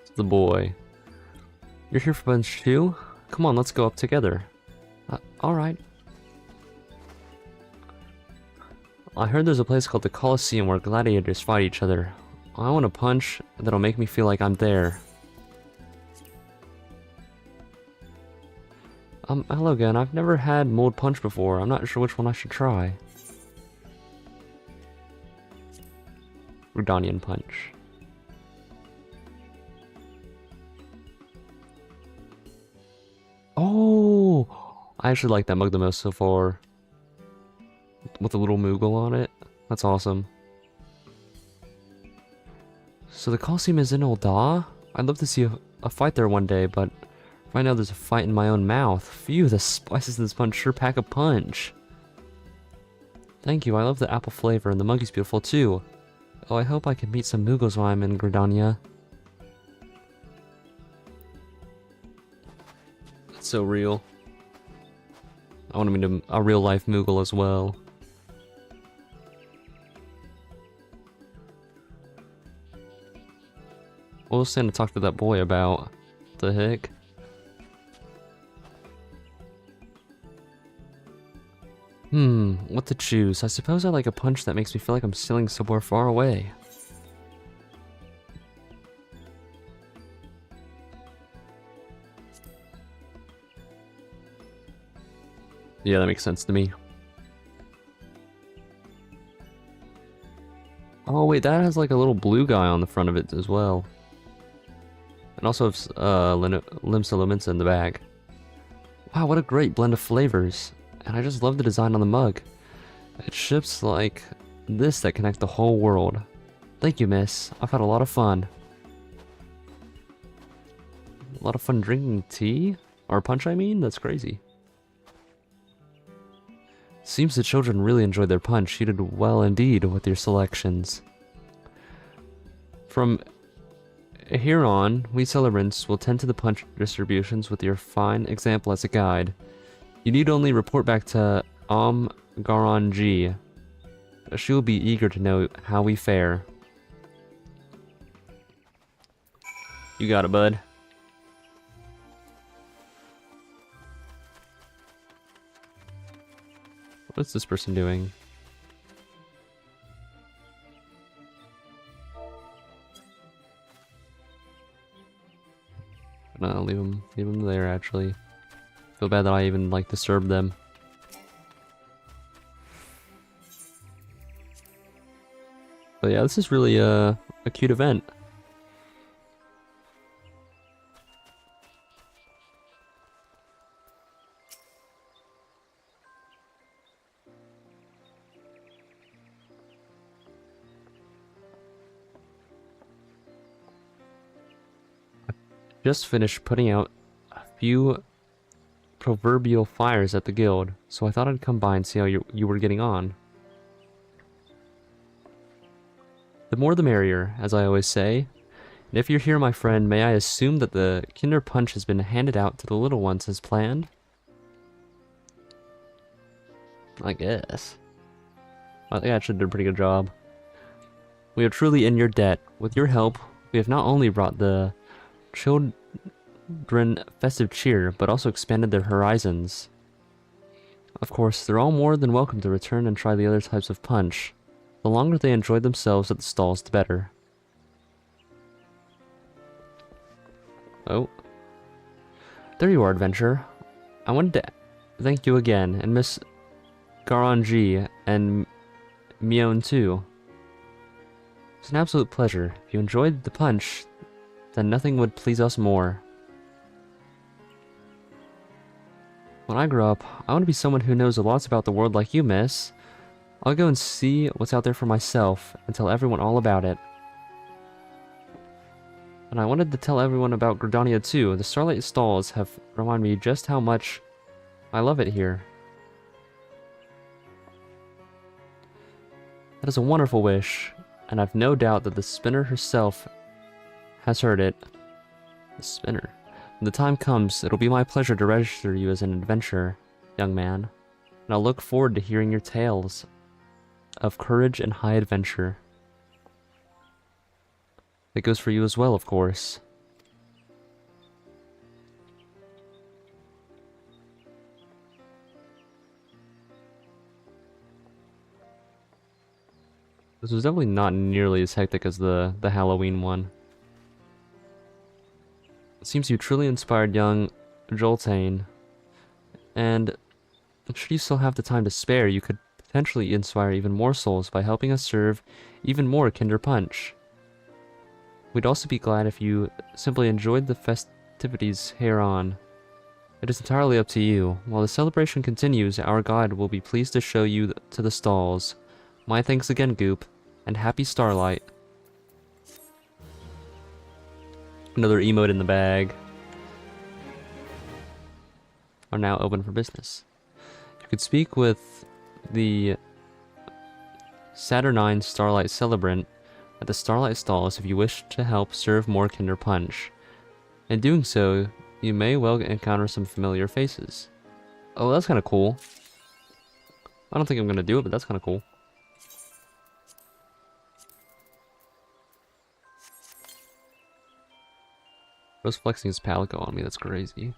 It's the boy. You're here for lunch too? Come on, let's go up together. Alright. I heard there's a place called the Colosseum where gladiators fight each other. I want a punch that'll make me feel like I'm there. Hello again. I've never had mold punch before. I'm not sure which one I should try. Redanian punch. Oh! I actually like that mug the most so far. With a little Moogle on it. That's awesome. So the Coliseum is in Old Dahaad? I'd love to see a fight there one day, but right now there's a fight in my own mouth. Phew, the spices in this punch sure pack a punch. Thank you, I love the apple flavor, and the mug is beautiful too. Oh, I hope I can meet some Moogles while I'm in Gridania. That's so real. I want to meet a real-life Moogle as well. What was Santa talk to that boy about? The heck? What to choose? I suppose I like a punch that makes me feel like I'm sailing somewhere far away. Yeah, that makes sense to me. Oh wait, that has like a little blue guy on the front of it as well. And also it's Limsa Lumensa in the bag. Wow, what a great blend of flavors. And I just love the design on the mug. It ships like this that connect the whole world. Thank you, miss. I've had a lot of fun. A lot of fun drinking tea? Or punch, I mean? That's crazy. Seems the children really enjoyed their punch. You did well indeed with your selections. From here on, we celebrants will tend to the punch distributions with your fine example as a guide. You need only report back to Garan G. She will be eager to know how we fare. You got it, bud. What's this person doing? No, leave him there, actually. Feel bad that I even, like, disturbed them. But yeah, this is really a cute event. Just finished putting out a few proverbial fires at the guild, so I thought I'd come by and see how you were getting on. The more the merrier, as I always say. And if you're here, my friend, may I assume that the Kinder Punch has been handed out to the little ones as planned? I guess. I think I actually did a pretty good job. We are truly in your debt. With your help, we have not only brought the children festive cheer, but also expanded their horizons. Of course, they're all more than welcome to return and try the other types of punch. The longer they enjoy themselves at the stalls, the better. Oh. There you are, adventurer. I wanted to thank you again, and Miss Garanji, and Mion too. It's an absolute pleasure. If you enjoyed the punch, then nothing would please us more. When I grow up, I want to be someone who knows a lot about the world like you, miss. I'll go and see what's out there for myself, and tell everyone all about it. And I wanted to tell everyone about Gridania too. The Starlight Stalls have reminded me just how much I love it here. That is a wonderful wish, and I've no doubt that the spinner herself has heard it. The spinner. When the time comes, it'll be my pleasure to register you as an adventurer, young man. And I'll look forward to hearing your tales of courage and high adventure. That goes for you as well, of course. This was definitely not nearly as hectic as the Halloween one. It seems you truly inspired young Joltane, and should you still have the time to spare, you could potentially inspire even more souls by helping us serve even more Kinder Punch. We'd also be glad if you simply enjoyed the festivities hereon. It is entirely up to you. While the celebration continues, our guide will be pleased to show you to the stalls. My thanks again, Goop, and happy Starlight. Another emote in the bag. Are now open for business. You could speak with the Saturnine Starlight Celebrant at the Starlight Stalls if you wish to help serve more Kinder Punch. In doing so, you may well encounter some familiar faces. Oh, that's kind of cool. I don't think I'm going to do it, but that's kind of cool. Bro's flexing his palico on me, that's crazy.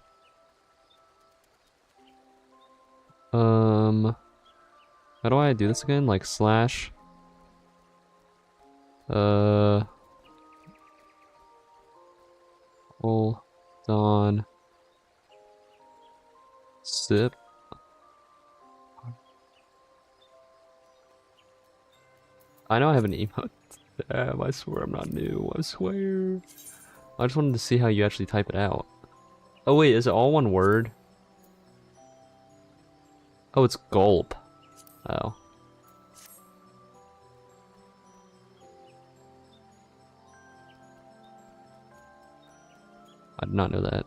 How do I do this again? Like slash? Hold on. Sip. I know I have an emote. Damn, I swear I'm not new. I swear. I just wanted to see how you actually type it out. Oh wait, is it all one word? Oh, it's gulp. Oh. I did not know that.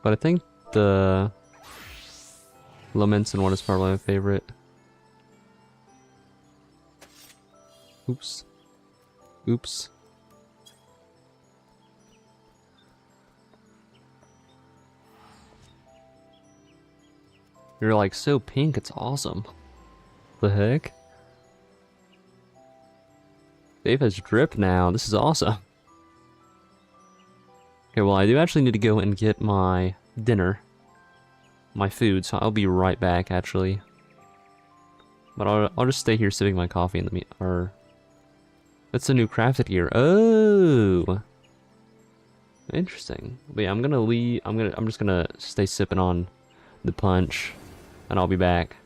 But I think the Laments and one is probably my favorite. Oops. Oops. You're like so pink, it's awesome. The heck? Dave has drip now, this is awesome. Okay, well, I do actually need to go and get my dinner. My food, so I'll be right back, actually. But I'll just stay here sipping my coffee in the or... That's a new crafted gear. Oh! Interesting. But yeah, I'm gonna leave... I'm just gonna stay sipping on the punch. And I'll be back.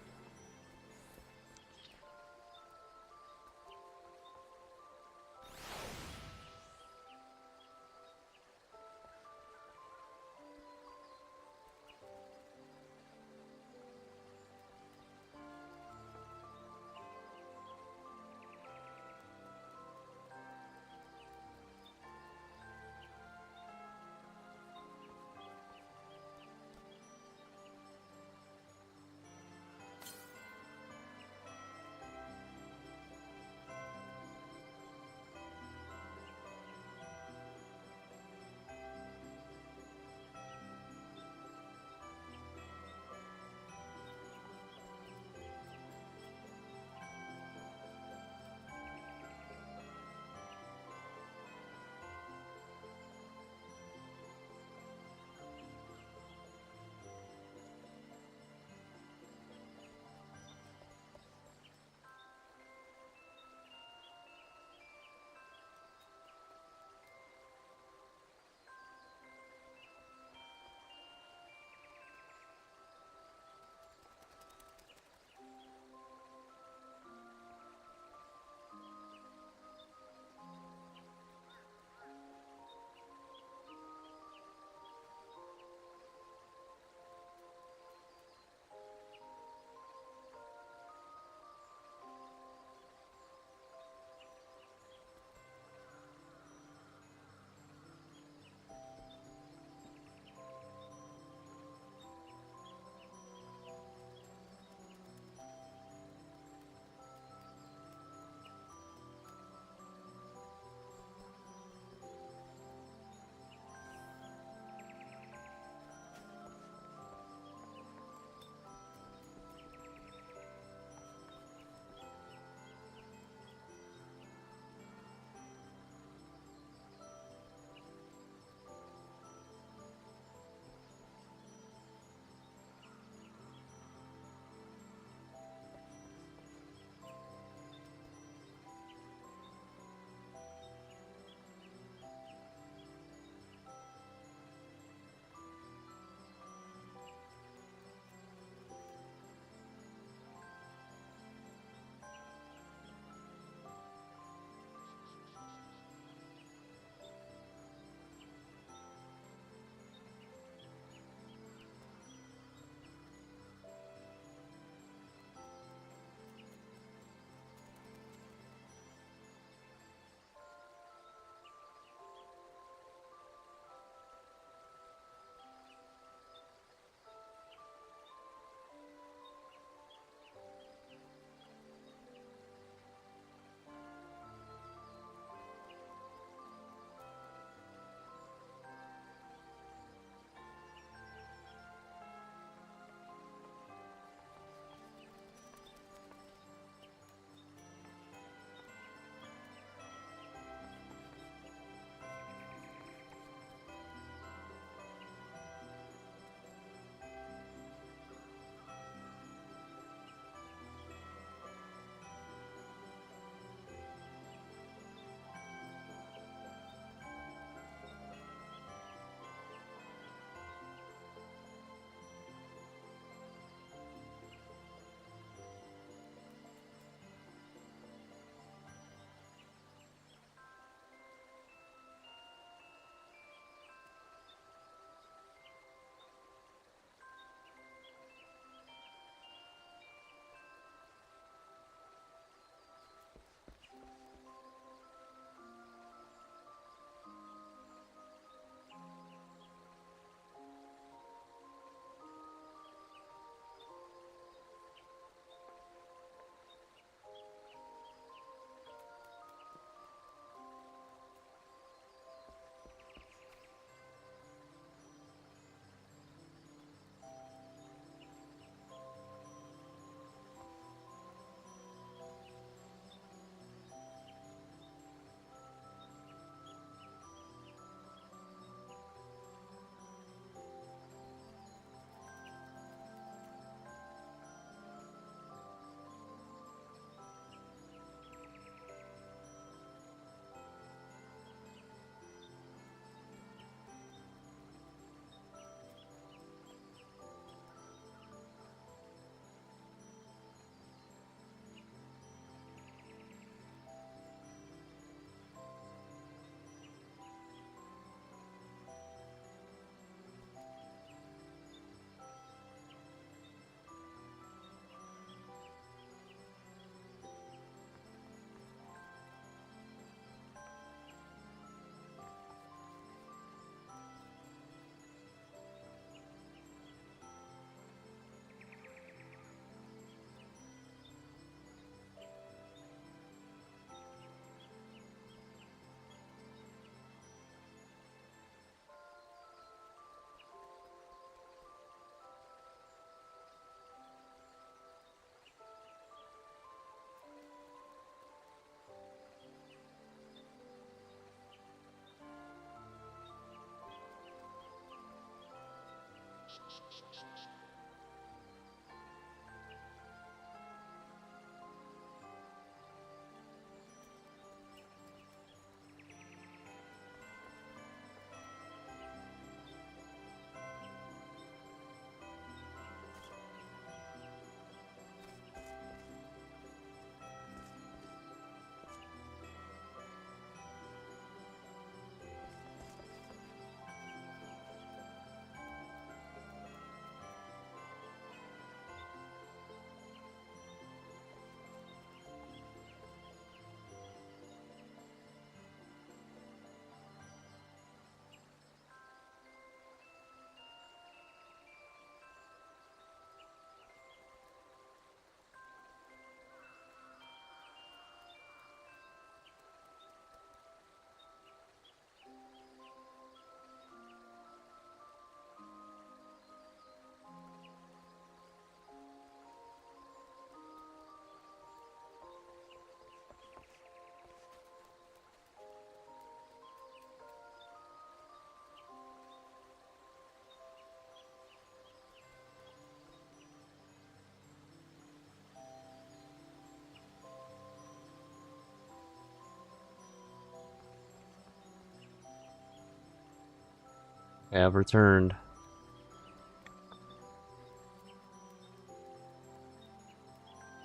Okay, I've returned.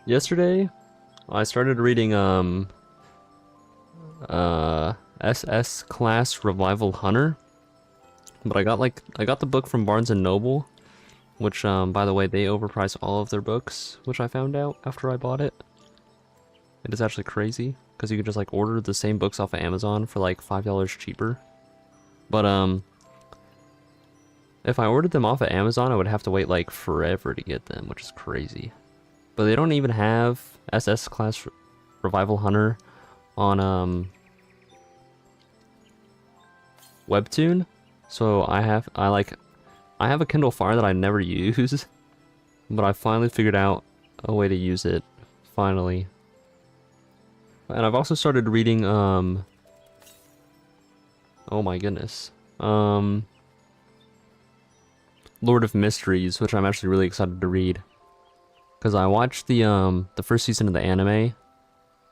Yesterday, I started reading SS Class Revival Hunter, but I got the book from Barnes and Noble, which by the way, they overprice all of their books, which I found out after I bought it. It is actually crazy because you could just like order the same books off of Amazon for like $5 cheaper. But if I ordered them off of Amazon, I would have to wait like forever to get them, which is crazy. But they don't even have SS Class Revival Hunter on Webtoon. So I have a Kindle Fire that I never use, but I finally figured out a way to use it finally. And I've also started reading oh my goodness. Lord of Mysteries, which I'm actually really excited to read. Because I watched the first season of the anime,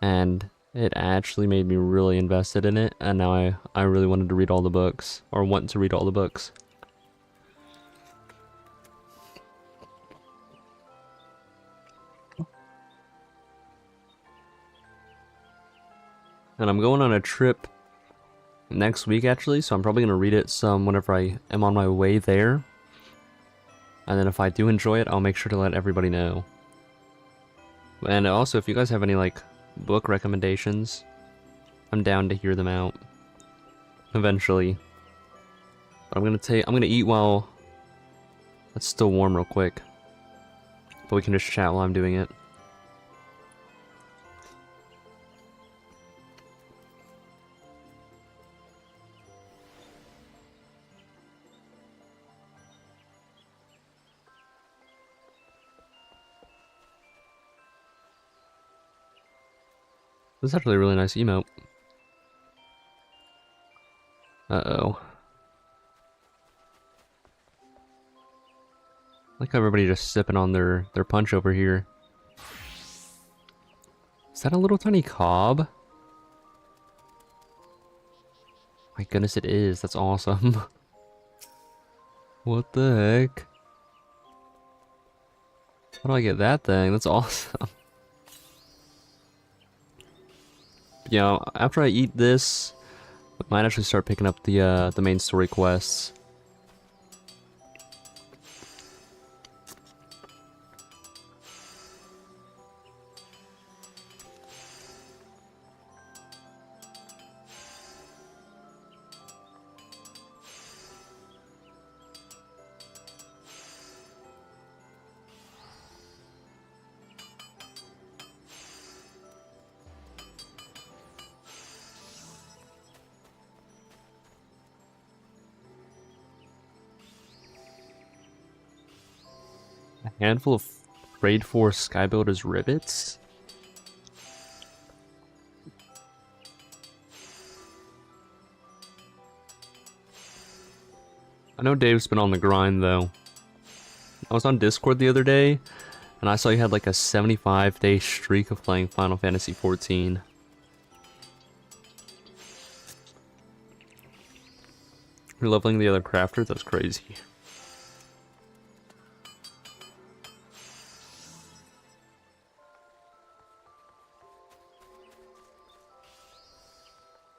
and it actually made me really invested in it, and now I really wanted to read all the books, or want to read all the books. And I'm going on a trip next week actually, so I'm probably going to read it some whenever I am on my way there. And then if I do enjoy it, I'll make sure to let everybody know. And also, if you guys have any like book recommendations, I'm down to hear them out eventually. But I'm gonna eat while it's still warm real quick. But we can just chat while I'm doing it. This is actually a really nice emote. Uh-oh. Like everybody just sipping on their punch over here. Is that a little tiny cob? My goodness, it is. That's awesome. What the heck? How do I get that thing? That's awesome. Yeah, after I eat this, I might actually start picking up the main story quests. A handful of Raid Force Skybuilder's rivets? I know Dave's been on the grind though. I was on Discord the other day, and I saw you had like a 75-day streak of playing Final Fantasy XIV. You're leveling the other crafters? That's crazy.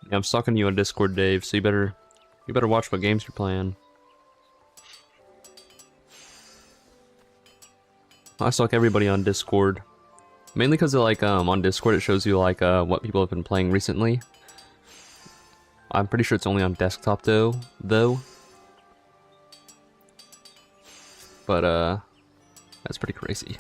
Yeah, I'm stalking you on Discord, Dave, so you better watch what games you're playing. I stalk everybody on Discord. Mainly because like on Discord it shows you like what people have been playing recently. I'm pretty sure it's only on desktop though. But that's pretty crazy.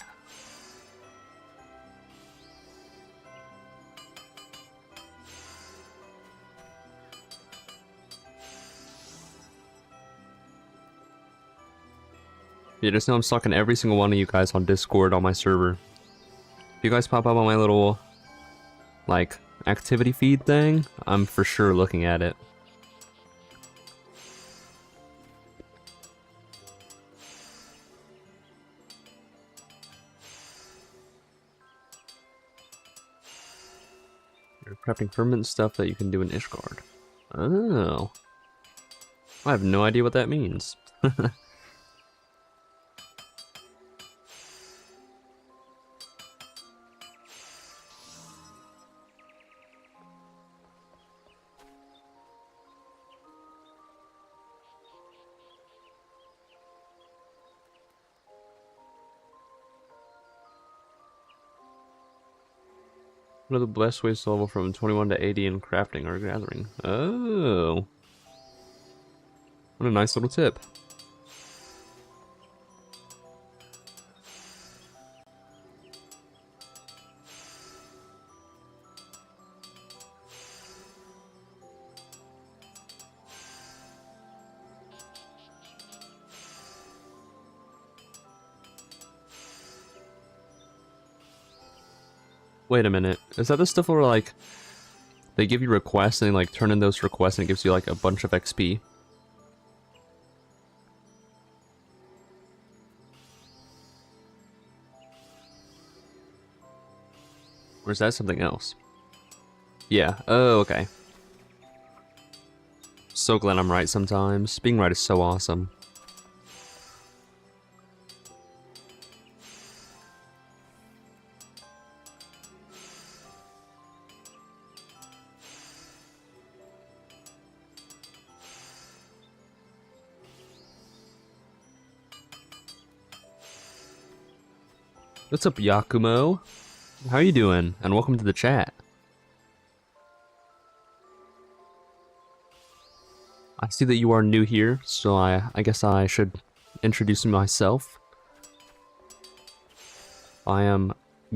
Yeah, just know I'm stalking every single one of you guys on Discord on my server. If you guys pop up on my little, like, activity feed thing, I'm for sure looking at it. You're crafting permanent stuff that you can do in Ishgard. Oh. I have no idea what that means. What are the best ways to level from 21 to 80 in crafting or gathering? Oh. What a nice little tip. Wait a minute. Is that the stuff where, like, they give you requests and they, like, turn in those requests and it gives you, like, a bunch of XP? Or is that something else? Yeah. Oh, okay. So glad I'm right sometimes. Being right is so awesome. What's up, Yakumo? How you doing? And welcome to the chat. I see that you are new here, so I guess I should introduce myself. I am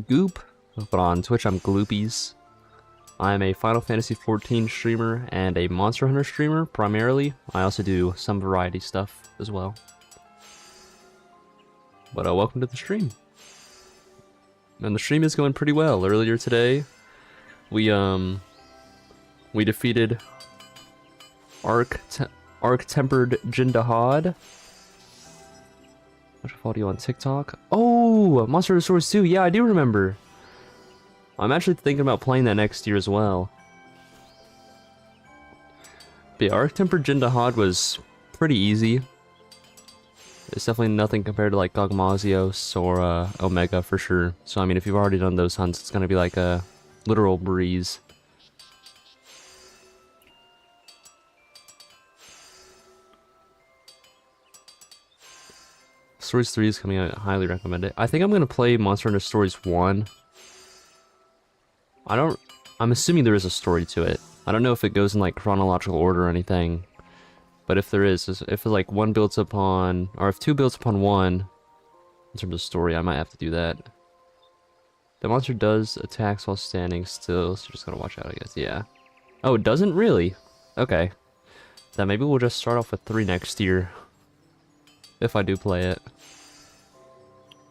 Goop, but on Twitch I'm Gloopies. I am a Final Fantasy XIV streamer and a Monster Hunter streamer, primarily. I also do some variety stuff as well. But welcome to the stream. And the stream is going pretty well. Earlier today, we defeated Arc-Tempered Jin Dahaad. Which follow you on TikTok? Oh, Monster Hunter Stories 2. Yeah, I do remember. I'm actually thinking about playing that next year as well. But yeah, Arc-Tempered Jin Dahaad was pretty easy. It's definitely nothing compared to like Gogmazios or Omega for sure. So I mean, if you've already done those hunts, it's gonna be like a literal breeze. Stories 3 is coming out, highly recommend it. I think I'm gonna play Monster Hunter Stories 1. I'm assuming there is a story to it. I don't know if it goes in like chronological order or anything. But if there is, if like one builds upon, or if two builds upon one, in terms of story, I might have to do that. The monster does attacks while standing still, so just gotta watch out, I guess. Yeah. Oh, it doesn't really? Okay. Then maybe we'll just start off with 3 next year. If I do play it.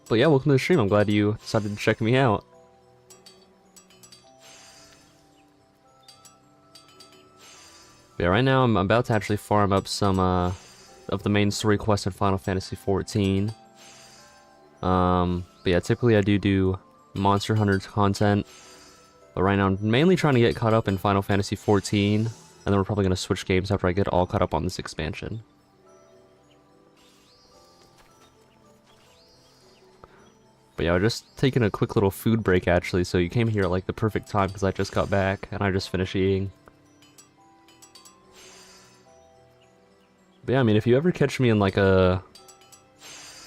But yeah, welcome to the stream. I'm glad you decided to check me out. Yeah, right now I'm about to actually farm up some of the main story quests in Final Fantasy XIV. But yeah, typically I do Monster Hunter content. But right now I'm mainly trying to get caught up in Final Fantasy XIV. And then we're probably going to switch games after I get all caught up on this expansion. But yeah, we're just taking a quick little food break actually. So you came here at like the perfect time because I just got back and I just finished eating. But yeah, I mean, if you ever catch me in like a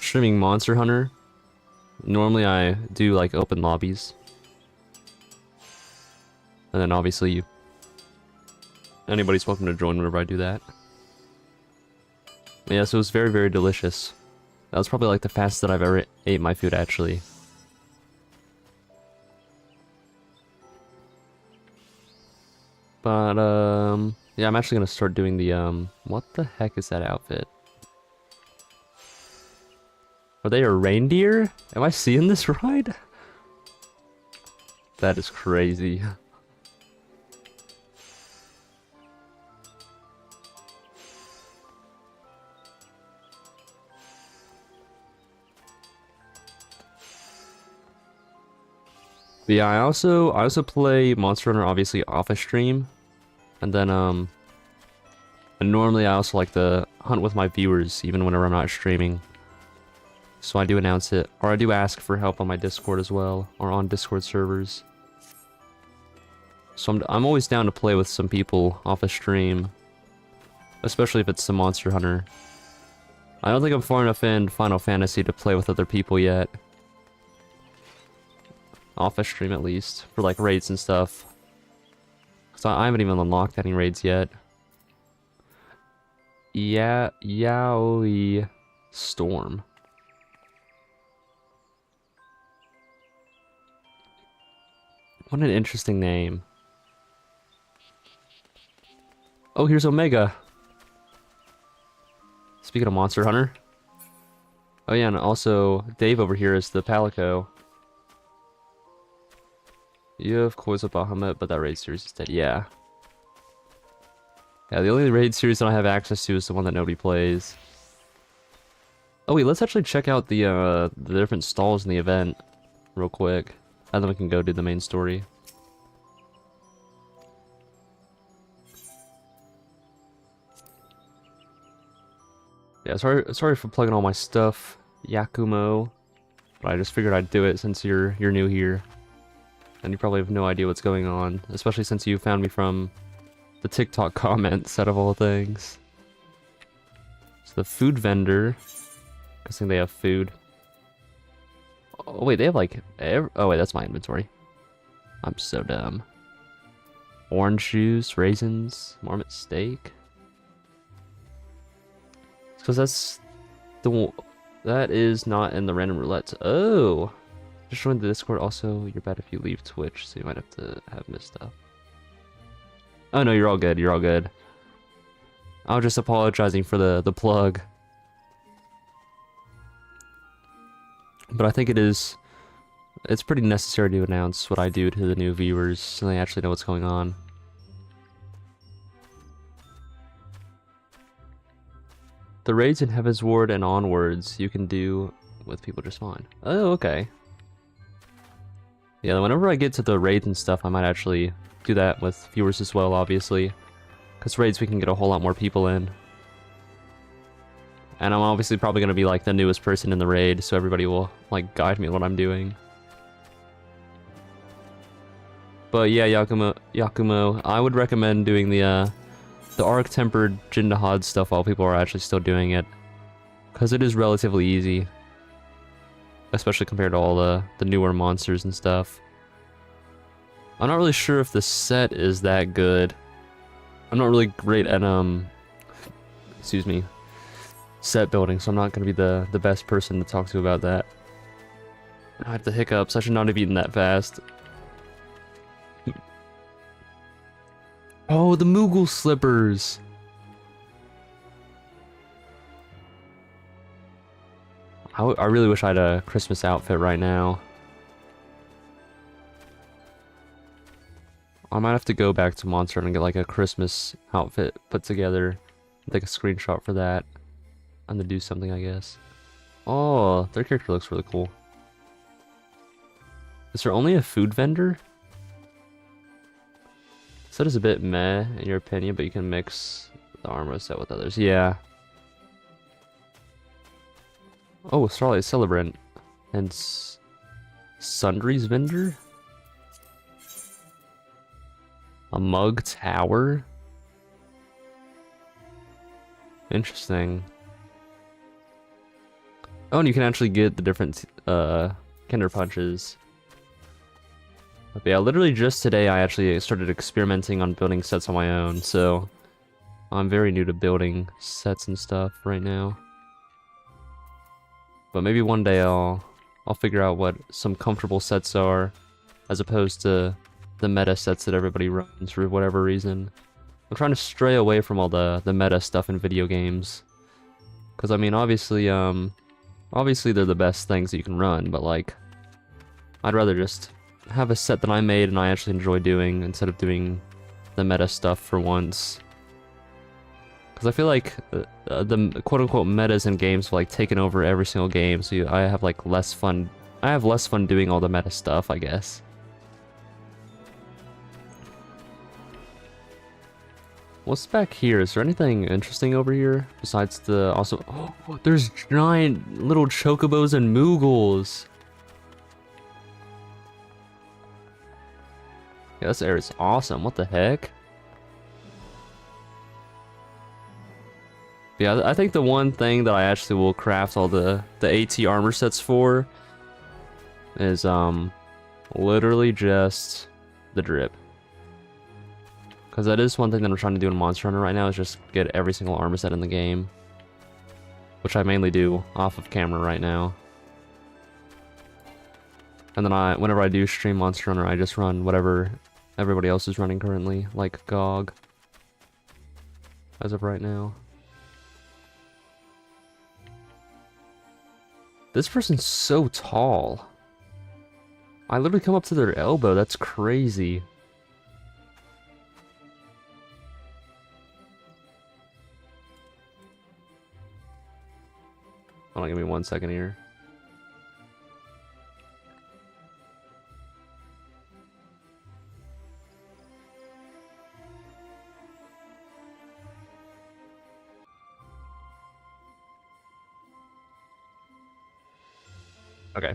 streaming Monster Hunter, normally I do like open lobbies. And then obviously anybody's welcome to join whenever I do that. But yeah, so it was very, very delicious. That was probably like the fastest that I've ever ate my food actually. But yeah, I'm actually gonna start doing the what the heck is that outfit? Are they a reindeer? Am I seeing this right? That is crazy. But yeah, I also play Monster Hunter obviously off a stream. And then And normally I also like to hunt with my viewers, even whenever I'm not streaming. So I do announce it, or I do ask for help on my Discord as well, or on Discord servers. So I'm always down to play with some people off a stream, especially if it's some Monster Hunter. I don't think I'm far enough in Final Fantasy to play with other people yet. Off a stream at least, for like raids and stuff. So I haven't even unlocked any raids yet. Yeah, Yaoi Storm. What an interesting name. Oh, here's Omega. Speaking of Monster Hunter. Oh yeah, and also Dave over here is the Palico. You have Koizo Bahamut, but that raid series is dead. Yeah. Yeah, the only raid series that I have access to is the one that nobody plays. Oh wait, let's actually check out the different stalls in the event real quick. And then we can go do the main story. Yeah, sorry for plugging all my stuff, Yakumo. But I just figured I'd do it since you're new here. And you probably have no idea what's going on, especially since you found me from the TikTok comments out of all things. So the food vendor, guessing they have food. Oh wait, they have like oh wait, that's my inventory. I'm so dumb. Orange juice, raisins, marmot steak. Because that is not in the random roulette. Oh, just joined the Discord. Also, you're bad if you leave Twitch, so you might have to have missed stuff. Oh no, you're all good. You're all good. I was just apologizing for the plug. But I think it's pretty necessary to announce what I do to the new viewers so they actually know what's going on. The raids in Heaven's Ward and onwards you can do with people just fine. Oh, okay. Yeah, whenever I get to the raids and stuff, I might actually do that with viewers as well, obviously. Because raids we can get a whole lot more people in. And I'm obviously probably going to be like the newest person in the raid, so everybody will like guide me in what I'm doing. But yeah, Yakumo, I would recommend doing the Arc-Tempered Dahaad stuff while people are actually still doing it. Because it is relatively easy. Especially compared to all the newer monsters and stuff. I'm not really sure if the set is that good. I'm not really great at, excuse me, set building, so I'm not going to be the best person to talk to about that. I have the hiccups, I should not have eaten that fast. Oh, the Moogle slippers! I really wish I had a Christmas outfit right now. I might have to go back to Monster and get like a Christmas outfit put together. Take a screenshot for that. And then do something, I guess. Oh, their character looks really cool. Is there only a food vendor? Set is a bit meh in your opinion, but you can mix the armor set with others. Yeah. Oh, Starlight Celebrant. And Sundry's vendor? A mug tower? Interesting. Oh, and you can actually get the different Kinder Punches. But yeah, literally just today I actually started experimenting on building sets on my own, so I'm very new to building sets and stuff right now. But maybe one day I'll figure out what some comfortable sets are, as opposed to the meta sets that everybody runs for whatever reason. I'm trying to stray away from all the meta stuff in video games. Because I mean, obviously they're the best things that you can run, but like, I'd rather just have a set that I made and I actually enjoy doing instead of doing the meta stuff for once. Because I feel like the quote-unquote metas in games have like taken over every single game, so I have like less fun. I have less fun doing all the meta stuff, I guess. What's back here? Is there anything interesting over here besides the also? Oh, there's giant little chocobos and moogles. Yeah, this area is awesome. What the heck? Yeah, I think the one thing that I actually will craft all the AT armor sets for is literally just the drip. Because that is one thing that I'm trying to do in Monster Hunter right now, is just get every single armor set in the game. Which I mainly do off of camera right now. And then whenever I do stream Monster Hunter, I just run whatever everybody else is running currently, like GOG. As of right now. This person's so tall. I literally come up to their elbow, that's crazy. Hold on, give me 1 second here. Okay.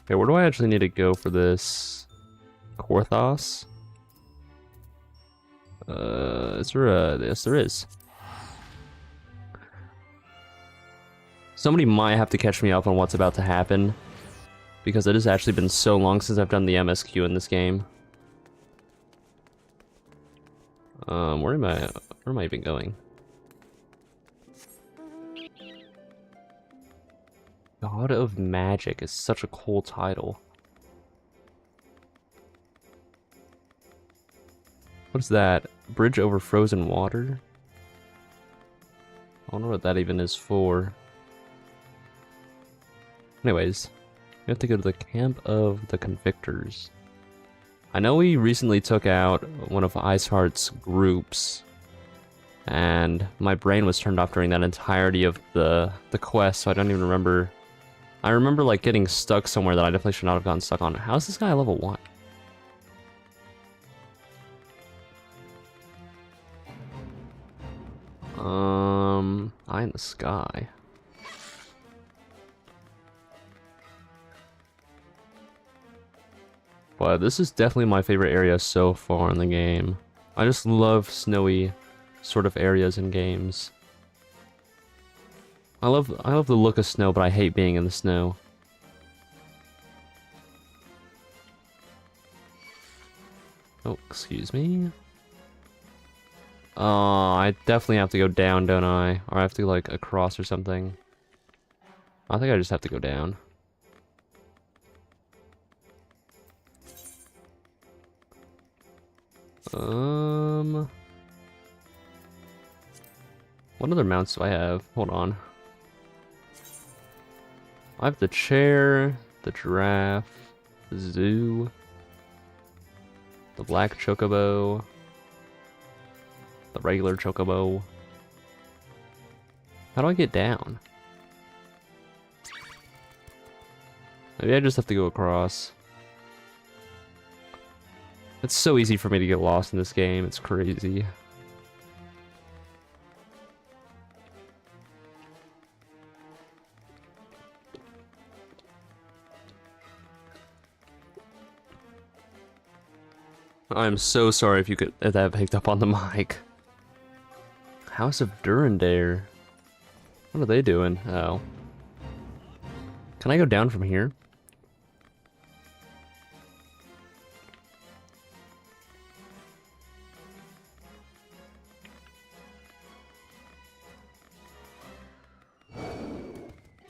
Okay, where do I actually need to go for this? Korthos? Is there a... Yes, there is. Somebody might have to catch me up on what's about to happen, because it has actually been so long since I've done the MSQ in this game. Where am I even going? God of Magic is such a cool title. What's that? Bridge over frozen water? I wonder what that even is for. Anyways, we have to go to the camp of the Convictors. I know we recently took out one of Iceheart's groups, and my brain was turned off during that entirety of the quest, so I don't even remember. I remember like getting stuck somewhere that I definitely should not have gotten stuck on. How is this guy level 1? Eye in the sky. But this is definitely my favorite area so far in the game. I just love snowy sort of areas in games. I love the look of snow, but I hate being in the snow. Oh, excuse me. I definitely have to go down, don't I? Or I have to go, like, across or something. I think I just have to go down. What other mounts do I have? Hold on. I have the chair, the giraffe, the zoo, the black chocobo, the regular chocobo. How do I get down? Maybe I just have to go across. It's so easy for me to get lost in this game, it's crazy. I'm so sorry if that picked up on the mic. House of Durandare. What are they doing? Oh. Can I go down from here?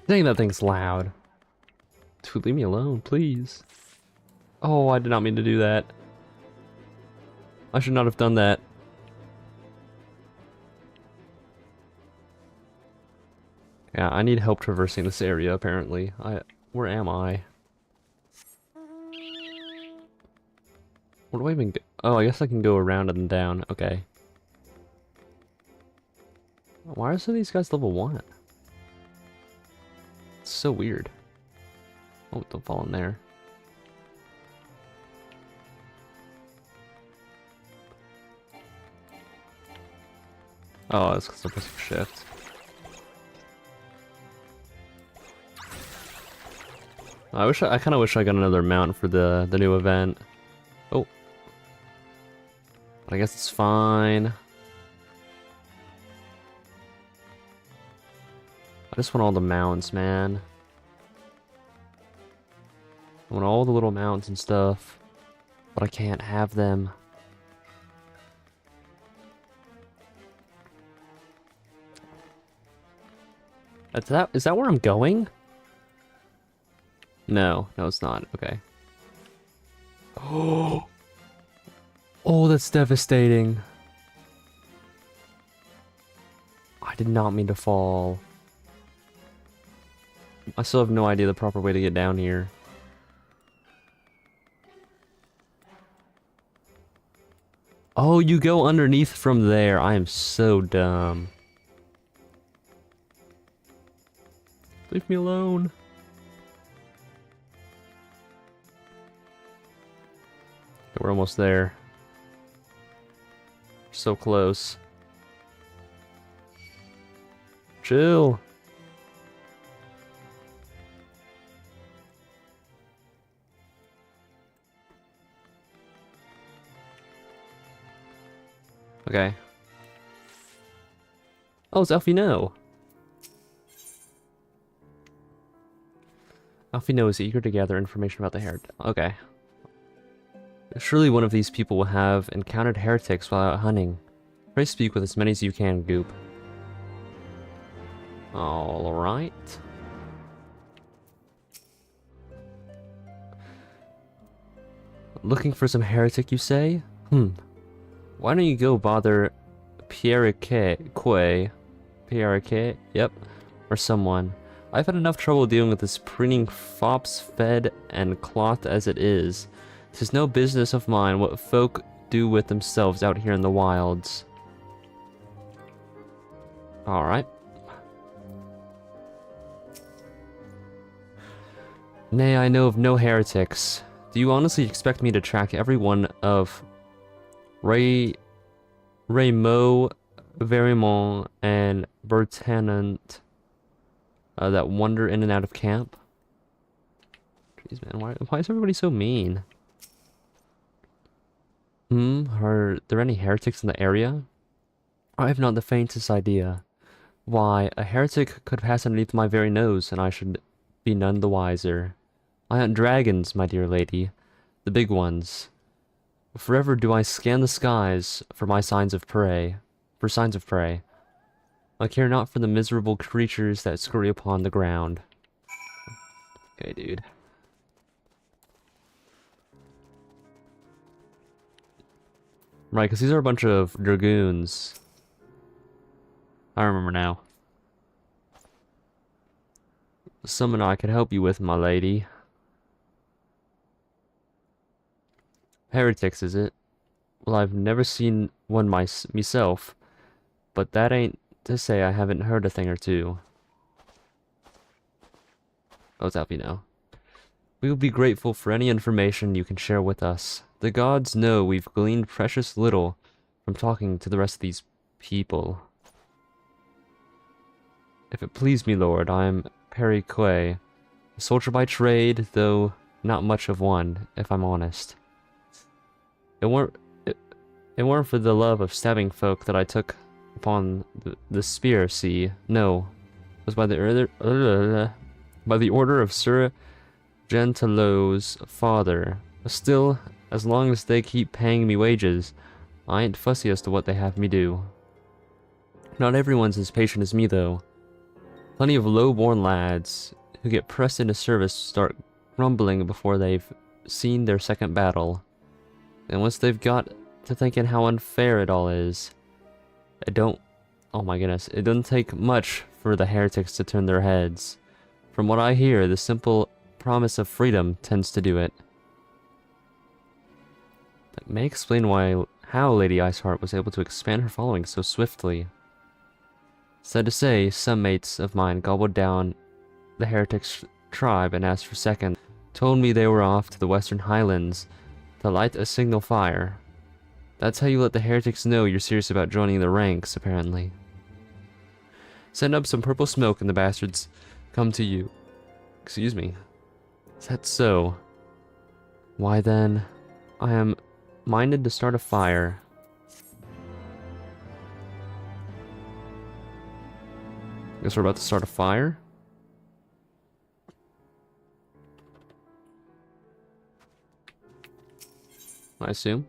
Dang, that thing's loud. Dude, leave me alone, please. Oh, I did not mean to do that. I should not have done that. Yeah, I need help traversing this area, apparently. Where am I? Where do I even go? Oh, I guess I can go around and down. Okay. Why are some of these guys level 1? It's so weird. Oh, don't fall in there. Oh, that's because I'm pressing shift. I kind of wish I got another mount for the new event. Oh. I guess it's fine. I just want all the mounts, man. I want all the little mounts and stuff, but I can't have them. Is that where I'm going? No, it's not. Okay. Oh, that's devastating. I did not mean to fall. I still have no idea the proper way to get down here. Oh, you go underneath from there. I am so dumb. Leave me alone. Okay, we're almost there. So close. Chill. Okay. Oh, it's Alfino. Alfino is eager to gather information about the heretic. Okay. Surely one of these people will have encountered heretics while out hunting. Pray speak with as many as you can, Goop. Alright. Looking for some heretic, you say? Why don't you go bother Pierre Quay? Yep. Or someone. I've had enough trouble dealing with this preening fops fed and cloth as it is. 'Tis no business of mine what folk do with themselves out here in the wilds. Alright. Nay, I know of no heretics. Do you honestly expect me to track every one of Raymond, Verimont, and Bertanant that wander in and out of camp? Jeez, man, why is everybody so mean? Are there any heretics in the area? I have not the faintest idea. Why, a heretic could pass underneath my very nose, and I should be none the wiser. I hunt dragons, my dear lady, the big ones. Forever do I scan the skies for my signs of prey. I care not for the miserable creatures that scurry upon the ground. Okay, dude. Right, because these are a bunch of dragoons. I remember now. Something I could help you with, my lady. Heretics, is it? Well, I've never seen one myself, but that ain't to say I haven't heard a thing or two. Oh, it's Alfino. We will be grateful for any information you can share with us. The gods know we've gleaned precious little from talking to the rest of these people. If it please me, Lord, I am Perry Quay, a soldier by trade, though not much of one, if I'm honest. It weren't for the love of stabbing folk that I took upon the spear, see. No, it was by the order of Sir Gentilo's father. Still, as long as they keep paying me wages, I ain't fussy as to what they have me do. Not everyone's as patient as me, though. Plenty of low-born lads who get pressed into service start grumbling before they've seen their second battle. And once they've got to thinking how unfair it all is, oh my goodness, it doesn't take much for the heretics to turn their heads. From what I hear, the simple promise of freedom tends to do it. That may explain how Lady Iceheart was able to expand her following so swiftly. Sad to say, some mates of mine gobbled down the heretics' tribe and asked for seconds. Told me they were off to the Western Highlands to light a signal fire. That's how you let the heretics know you're serious about joining the ranks, apparently. Send up some purple smoke and the bastards come to you. Excuse me. Is that so? Why then, I am minded to start a fire. Guess we're about to start a fire? I assume.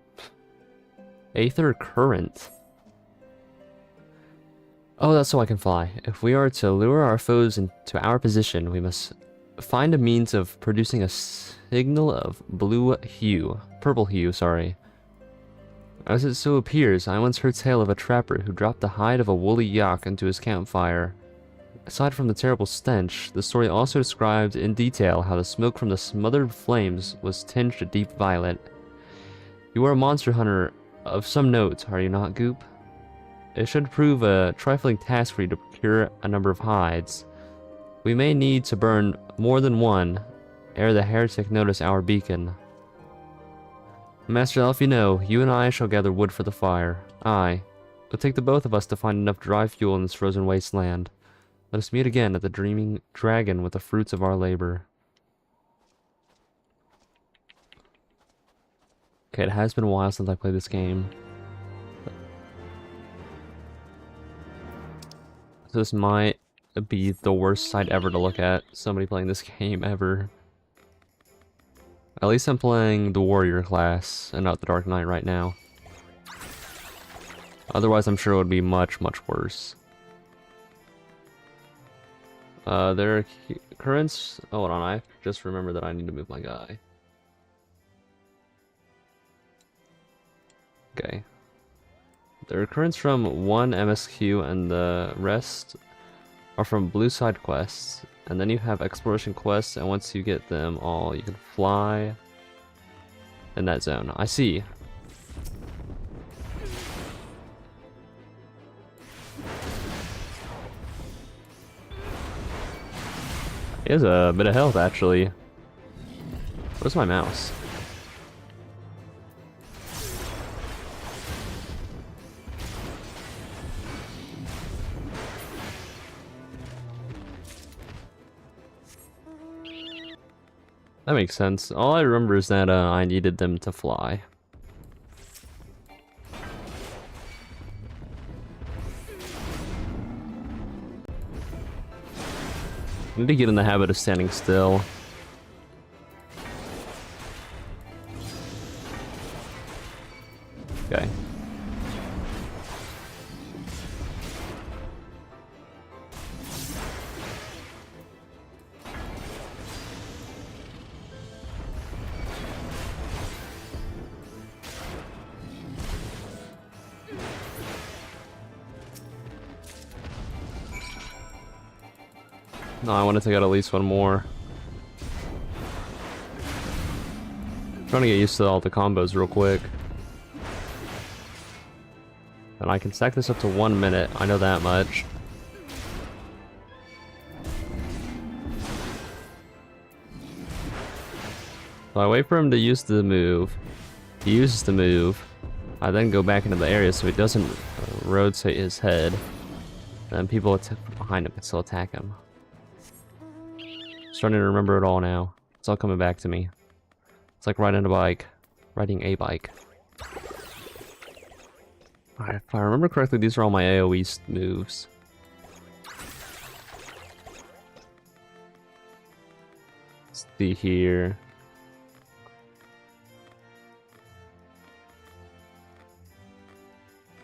Aether current. Oh, that's so I can fly. If we are to lure our foes into our position, we must find a means of producing a signal of purple hue, sorry. As it so appears, I once heard tale of a trapper who dropped the hide of a woolly yak into his campfire. Aside from the terrible stench, the story also described in detail how the smoke from the smothered flames was tinged a deep violet. You are a monster hunter of some note, are you not, Goop? It should prove a trifling task for you to procure a number of hides. We may need to burn more than one, ere the heretic notice our beacon. Master Alfino, you and I shall gather wood for the fire. Aye. It'll take the both of us to find enough dry fuel in this frozen wasteland. Let us meet again at the Dreaming Dragon with the fruits of our labor. Okay, it has been a while since I played this game. So this might be the worst sight ever to look at. Somebody playing this game ever. At least I'm playing the warrior class and not the Dark Knight right now. Otherwise, I'm sure it would be much, much worse. There are currents. Oh, hold on, I just remembered that I need to move my guy. Okay. There are currents from one MSQ and the rest are from blue side quests. And then you have exploration quests, and once you get them all, you can fly in that zone. I see. He has a bit of health, actually. Where's my mouse? That makes sense. All I remember is that I needed them to fly. I need to get in the habit of standing still. Okay. No, I want to take out at least one more. Trying to get used to all the combos real quick. And I can stack this up to 1 minute, I know that much. So I wait for him to use the move. He uses the move. I then go back into the area so he doesn't rotate his head. And people behind him can still attack him. Starting to remember it all now. It's all coming back to me. It's like riding a bike. Riding a bike. Alright, if I remember correctly, these are all my AoE moves. Let's see here.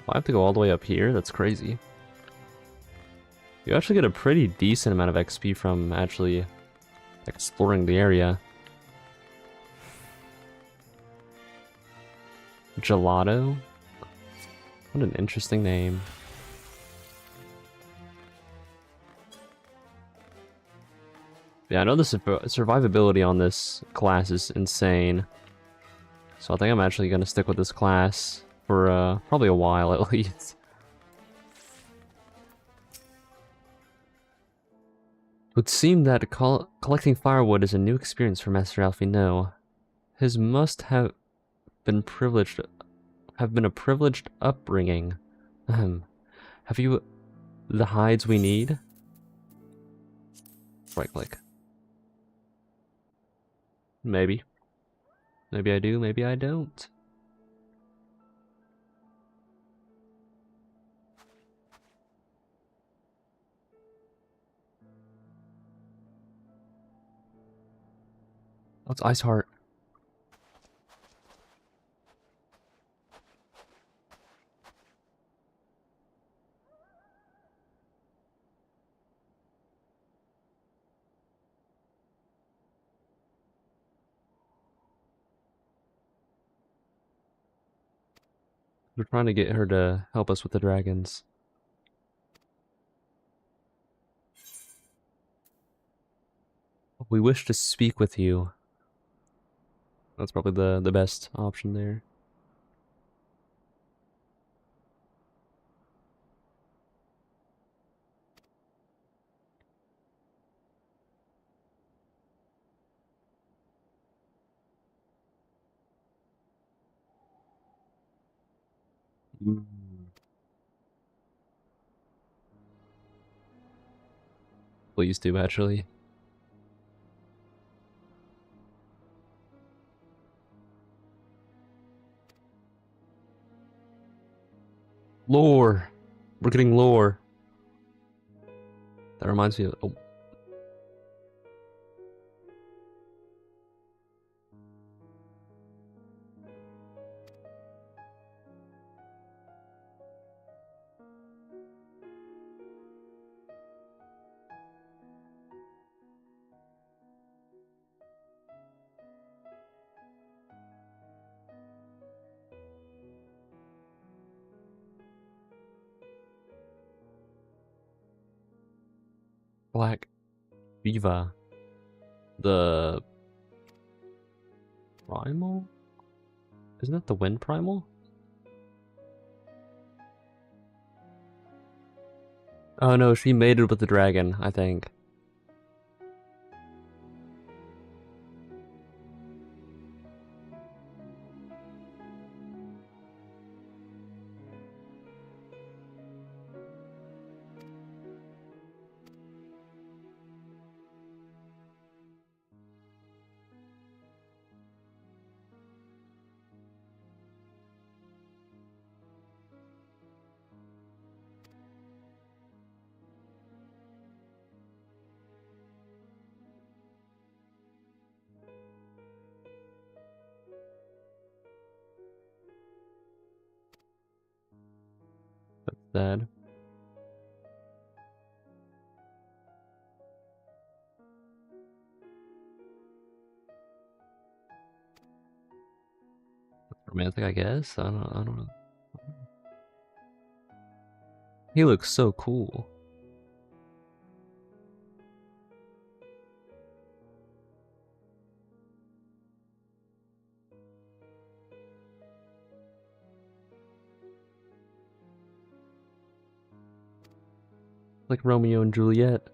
I have to go all the way up here? That's crazy. You actually get a pretty decent amount of XP from actually exploring the area. Gelato? What an interesting name. Yeah, I know the survivability on this class is insane. So I think I'm actually going to stick with this class for probably a while at least. It would seem that collecting firewood is a new experience for Master Alfino. His must have been privileged. have been a privileged upbringing. Have you the hides we need? Right click. Maybe. Maybe I do, maybe I don't. Oh, it's Ice Heart. We're trying to get her to help us with the dragons. We wish to speak with you. That's probably the best option there. Mm. Please do, actually. Lore! We're getting lore. That reminds me of... Oh. Black Viva. The... Primal? Isn't that the Wind Primal? Oh no, she mated with the dragon, I think. That's sad. Romantic, I guess? I don't know. He looks so cool. Like Romeo and Juliet.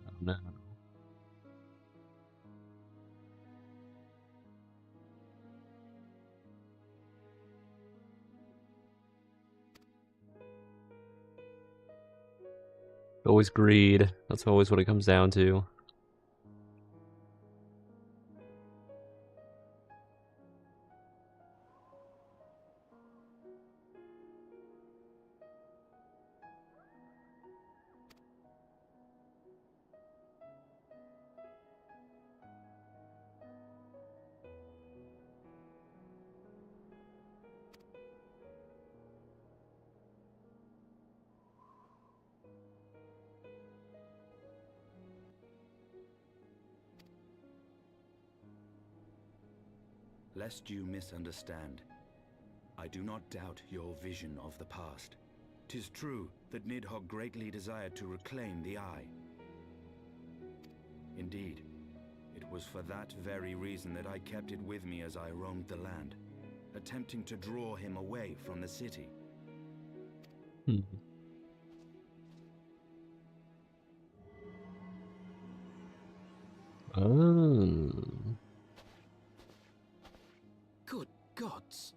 Oh, no. Always greed. That's always what it comes down to. Lest you misunderstand, I do not doubt your vision of the past. 'Tis true that Nidhogg greatly desired to reclaim the Eye. Indeed, it was for that very reason that I kept it with me as I roamed the land, attempting to draw him away from the city. Hmm. Oh. Good gods.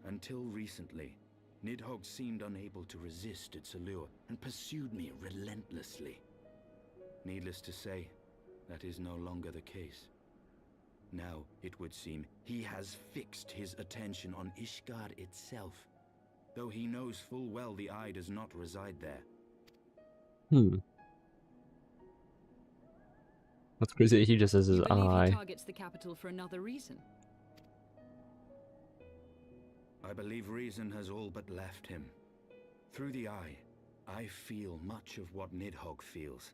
Until recently, Nidhogg seemed unable to resist its allure and pursued me relentlessly. Needless to say, that is no longer the case. Now, it would seem, he has fixed his attention on Ishgard itself, though he knows full well the Eye does not reside there. Hmm. That's crazy. He just says his You believe eye. he targets the capital for another reason? I believe reason has all but left him. Through the Eye, I feel much of what Nidhogg feels,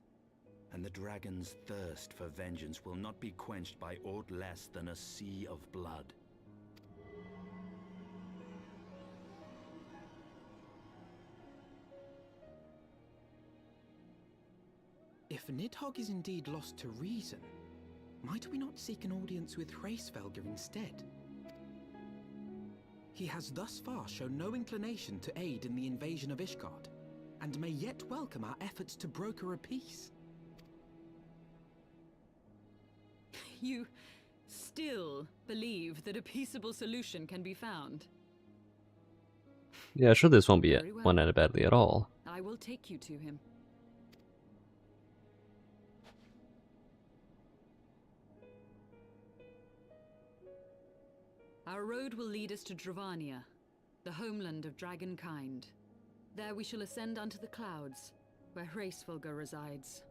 and the dragon's thirst for vengeance will not be quenched by aught less than a sea of blood. If Nidhogg is indeed lost to reason, might we not seek an audience with Hraesvelgr instead? He has thus far shown no inclination to aid in the invasion of Ishgard, and may yet welcome our efforts to broker a peace. You still believe that a peaceable solution can be found? Yeah, sure. This won't be Very well. one ended badly at all. I will take you to him. Our road will lead us to Dravania, the homeland of dragonkind. There we shall ascend unto the clouds, where Hraesvelgr resides.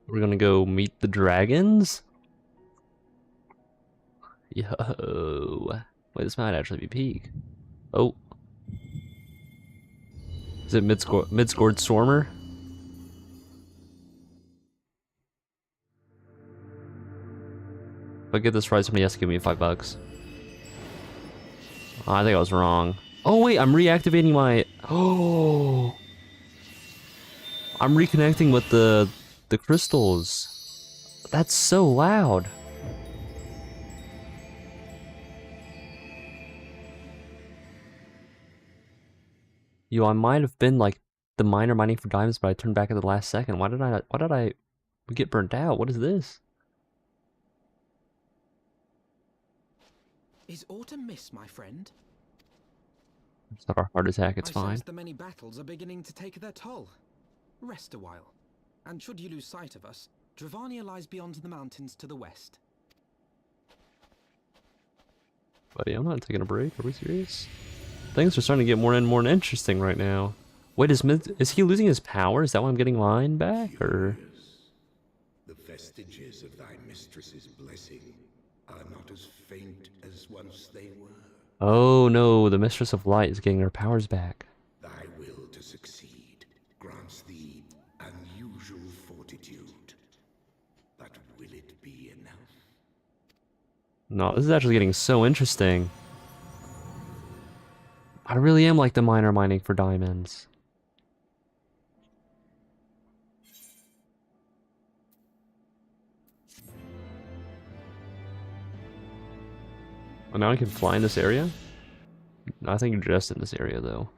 We're gonna go meet the dragons? Yo. Wait, this might actually be peak. Oh. Is it Midscored Stormer? If I get this right, somebody has to give me $5. Oh, I think I was wrong. Oh wait, I'm reactivating my... Oh! I'm reconnecting with the crystals. That's so loud. Yo, I might have been like the miner mining for diamonds, but I turned back at the last second. Why did I get burnt out? What is this? Is autumn mist, my friend? It's not a heart attack, it's I fine. sense the many battles are beginning to take their toll. Rest a while. And should you lose sight of us, Dravania lies beyond the mountains to the west. Buddy, I'm not taking a break. Are we serious? Things are starting to get more and more interesting right now. Wait, is he losing his power? Is that why I'm getting mine back, or? The vestiges of thy mistress's blessing are not as faint as once they were. Oh no, the Mistress of Light is getting her powers back. Thy will to succeed grants thee unusual fortitude. But will it be enough? No, this is actually getting so interesting. I really am like the miner mining for diamonds. Oh, now I can fly in this area? I think just in this area, though.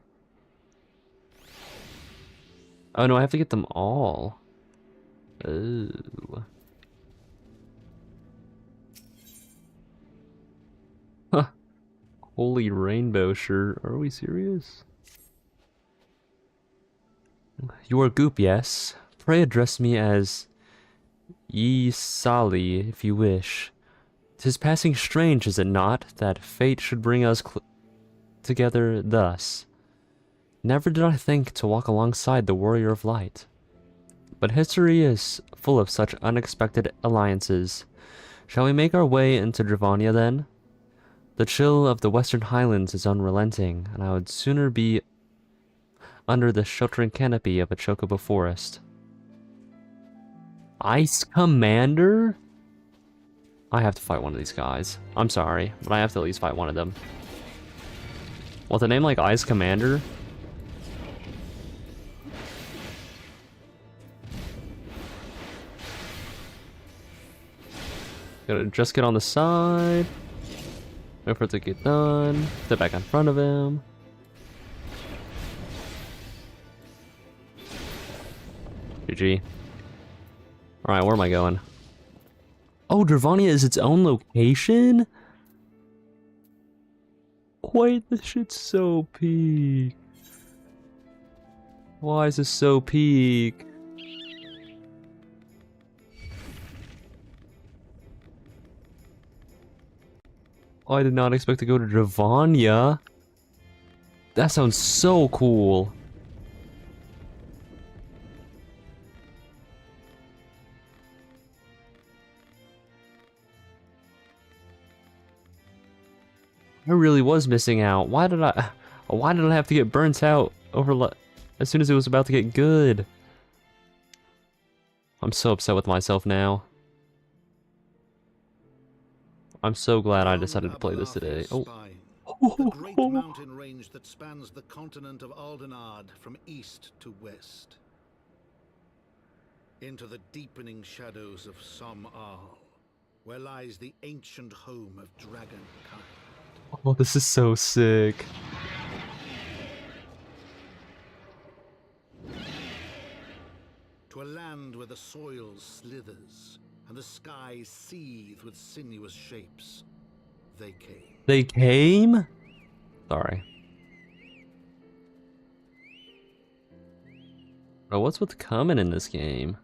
Oh no, I have to get them all. Oh. Huh. Holy rainbow shirt. Are we serious? You are Goop, yes. Pray address me as Ye Sali, if you wish. 'Tis passing strange, is it not, that fate should bring us together thus. Never did I think to walk alongside the warrior of light. But history is full of such unexpected alliances. Shall we make our way into Dravania then? The chill of the western highlands is unrelenting, and I would sooner be under the sheltering canopy of a chocobo forest. Ice Commander? I have to fight one of these guys. I'm sorry, but I have to at least fight one of them. With a name like Ice Commander... Gotta just get on the side. Wait for it to get done. Step back in front of him. GG. Alright, where am I going? Oh, Dravania is its own location? Wait, this shit's so peak. Why is this so peak? Oh, I did not expect to go to Dravania. That sounds so cool. I really was missing out. Why did I have to get burnt out as soon as it was about to get good? I'm so upset with myself now. I'm so glad I decided to play this today. Oh. The great mountain range that spans the continent of Dahaad from east to west. Into the deepening shadows of Som-Al, where lies the ancient home of Dragonkind. Oh, this is so sick. To a land where the soil slithers and the skies seethe with sinuous shapes, they came. They came? Sorry. Oh, what's with coming in this game?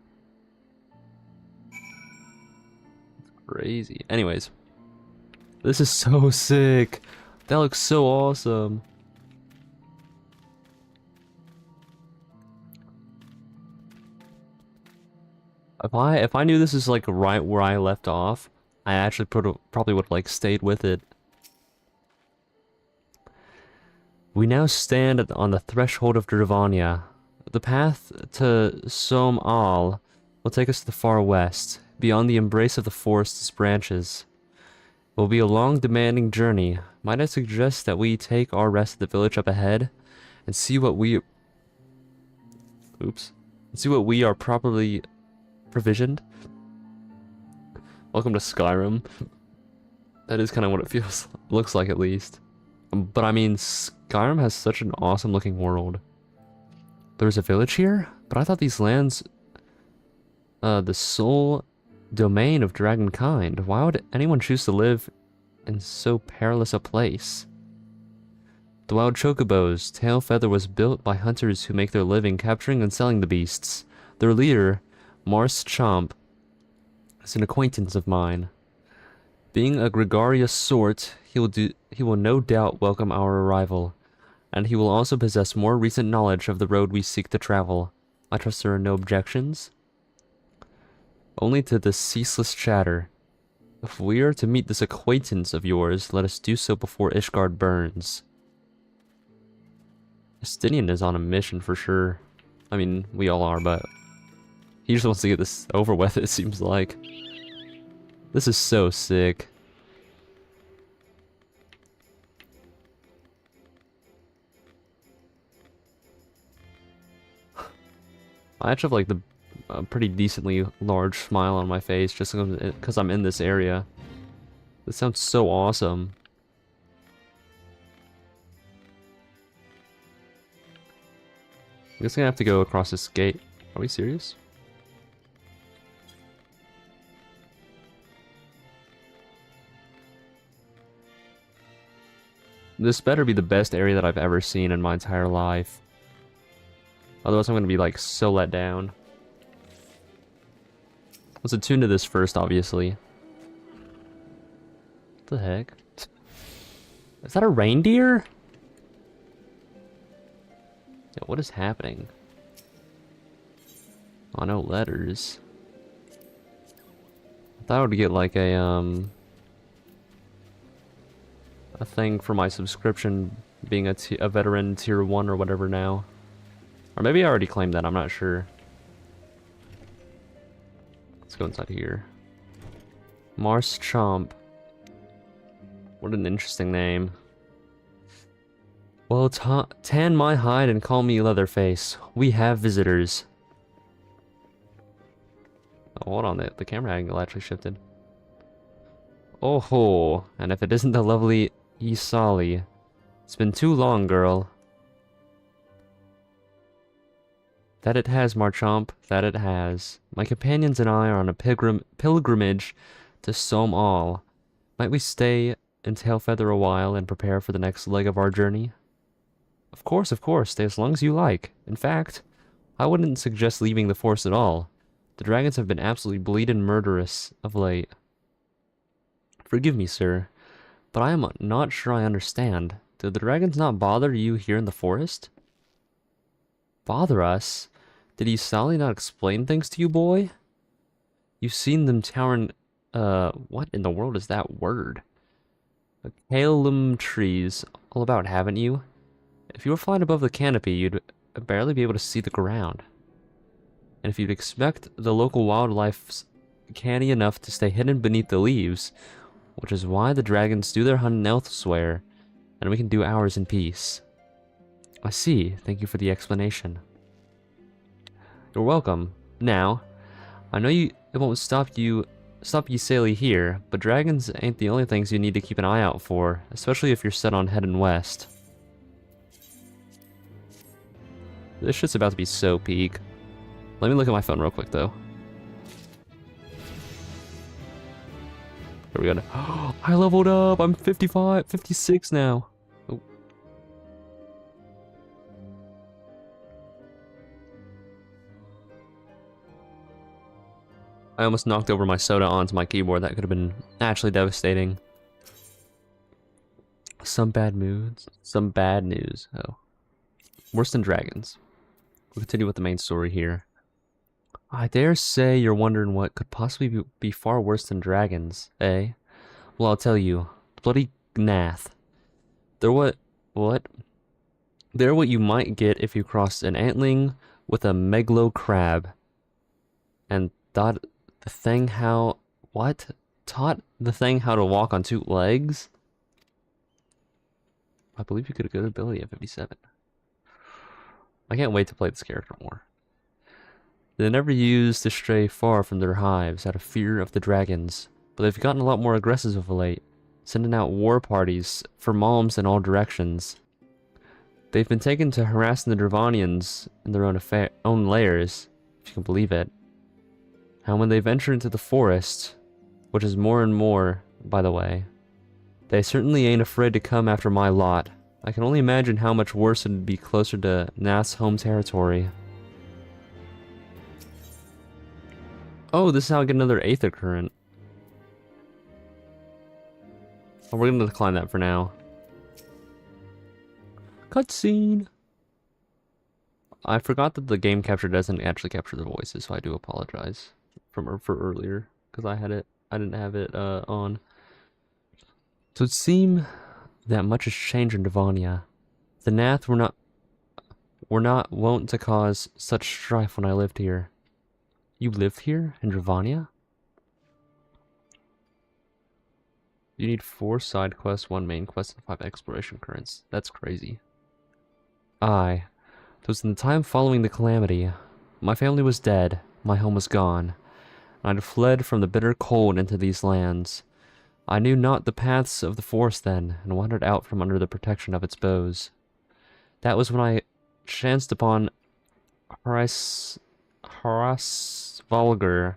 It's crazy. Anyways. This is so sick. That looks so awesome. If I knew this is like right where I left off, I actually probably would have like stayed with it. We now stand on the threshold of Dravania. The path to Som-Al will take us to the far west, beyond the embrace of the forest's branches. It will be a long, demanding journey. Might I suggest that we take our rest at the village up ahead and see what we are properly provisioned? Welcome to Skyrim. That is kind of what it looks like at least. But I mean, Skyrim has such an awesome looking world. There's a village here? But I thought these lands, the sole domain of Dragonkind. Why would anyone choose to live in so perilous a place? The wild chocobos. Tailfeather was built by hunters who make their living capturing and selling the beasts. Their leader, Mars Chomp, is an acquaintance of mine. Being a gregarious sort, he will no doubt welcome our arrival, and he will also possess more recent knowledge of the road we seek to travel. I trust there are no objections? Only to the ceaseless chatter. If we are to meet this acquaintance of yours, let us do so before Ishgard burns. Justinian is on a mission for sure. I mean, we all are, but he just wants to get this over with, it seems like. This is so sick. I actually have like a pretty decently large smile on my face just because I'm in this area. This sounds so awesome. I'm just gonna have to go across this gate. Are we serious? This better be the best area that I've ever seen in my entire life. Otherwise I'm gonna be like so let down. Let's attune to this first, obviously. What the heck? Is that a reindeer? Yeah, what is happening? Oh, no letters. I thought I would get like a thing for my subscription being a veteran tier 1 or whatever now. Or maybe I already claimed that, I'm not sure. Let's go inside here. Mars Chomp. What an interesting name. Well, tan my hide and call me Leatherface. We have visitors. Oh, hold on, the camera angle actually shifted. Oh ho, and if it isn't the lovely Isali. It's been too long, girl. That it has, Marchomp, that it has. My companions and I are on a pilgrimage to Somme All. Might we stay in Tailfeather a while and prepare for the next leg of our journey? Of course, stay as long as you like. In fact, I wouldn't suggest leaving the forest at all. The dragons have been absolutely bleeding murderous of late. Forgive me, sir, but I am not sure I understand. Do the dragons not bother you here in the forest? Bother us? Did Isali not explain things to you, boy? You've seen them towering, what in the world is that word? Calum trees all about, haven't you? If you were flying above the canopy, you'd barely be able to see the ground. And if you'd expect the local wildlife's canny enough to stay hidden beneath the leaves, which is why the dragons do their hunting elsewhere, and we can do ours in peace. I see. Thank you for the explanation. You're welcome. Now, I know it won't stop you sailing here, but dragons ain't the only things you need to keep an eye out for, especially if you're set on heading west. This shit's about to be so peak. Let me look at my phone real quick, though. Here we go. I leveled up! I'm 56 now. Oh. I almost knocked over my soda onto my keyboard. That could have been actually devastating. Some bad moods. Some bad news. Oh. Worse than dragons. We'll continue with the main story here. I dare say you're wondering what could possibly be far worse than dragons, eh? Well, I'll tell you. Bloody Gnath. They're what? They're what you might get if you crossed an antling with a megalo crab. And taught the thing how... What? Taught the thing how to walk on two legs? I believe you get a good ability at 57. I can't wait to play this character more. They never used to stray far from their hives out of fear of the dragons, but they've gotten a lot more aggressive of late, sending out war parties for moms in all directions. They've been taken to harassing the Dravanians in their own lairs, if you can believe it. And when they venture into the forest, which is more and more, by the way, they certainly ain't afraid to come after my lot. I can only imagine how much worse it would be closer to Nath's home territory. Oh, this is how I get another Aether Current. Oh, we're gonna decline that for now. Cutscene! I forgot that the game capture doesn't actually capture the voices, so I do apologize for earlier, because I didn't have it on. So it seemed that much has changed in Dravania. The Nath were not wont to cause such strife when I lived here. You lived here in Dravania? You need 4 side quests, 1 main quest, and 5 exploration currents. That's crazy. Aye. It was in the time following the calamity. My family was dead, my home was gone. I had fled from the bitter cold into these lands. I knew not the paths of the forest then, and wandered out from under the protection of its boughs. That was when I chanced upon Horace Volger.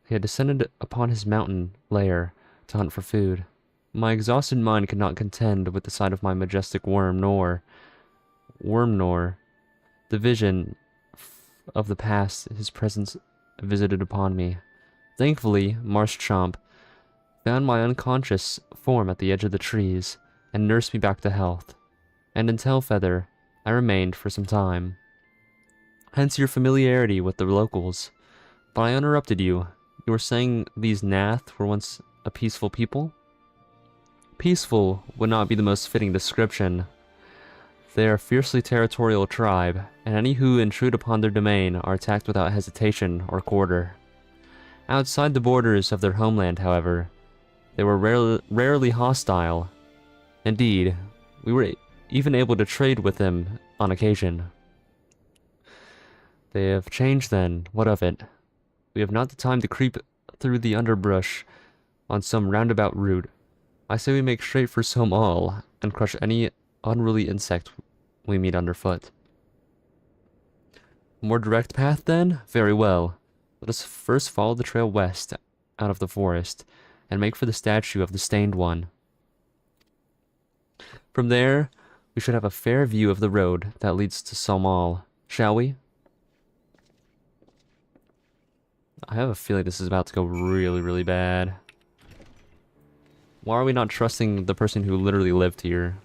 He had descended upon his mountain lair to hunt for food. My exhausted mind could not contend with the sight of my majestic worm, nor the vision of the past his presence visited upon me. Thankfully, Marshchamp found my unconscious form at the edge of the trees, and nursed me back to health. And in Tailfeather, I remained for some time. Hence your familiarity with the locals. But I interrupted you. You were saying these Nath were once a peaceful people? Peaceful would not be the most fitting description. They are a fiercely territorial tribe, and any who intrude upon their domain are attacked without hesitation or quarter. Outside the borders of their homeland, however, they were rarely hostile. Indeed, we were even able to trade with them on occasion. They have changed then, what of it? We have not the time to creep through the underbrush on some roundabout route. I say we make straight for Somal and crush any unruly insect we meet underfoot. More direct path then? Very well. Let us first follow the trail west out of the forest and make for the statue of the Stained One. From there, we should have a fair view of the road that leads to Somal, shall we? I have a feeling this is about to go really, really bad. Why are we not trusting the person who literally lived here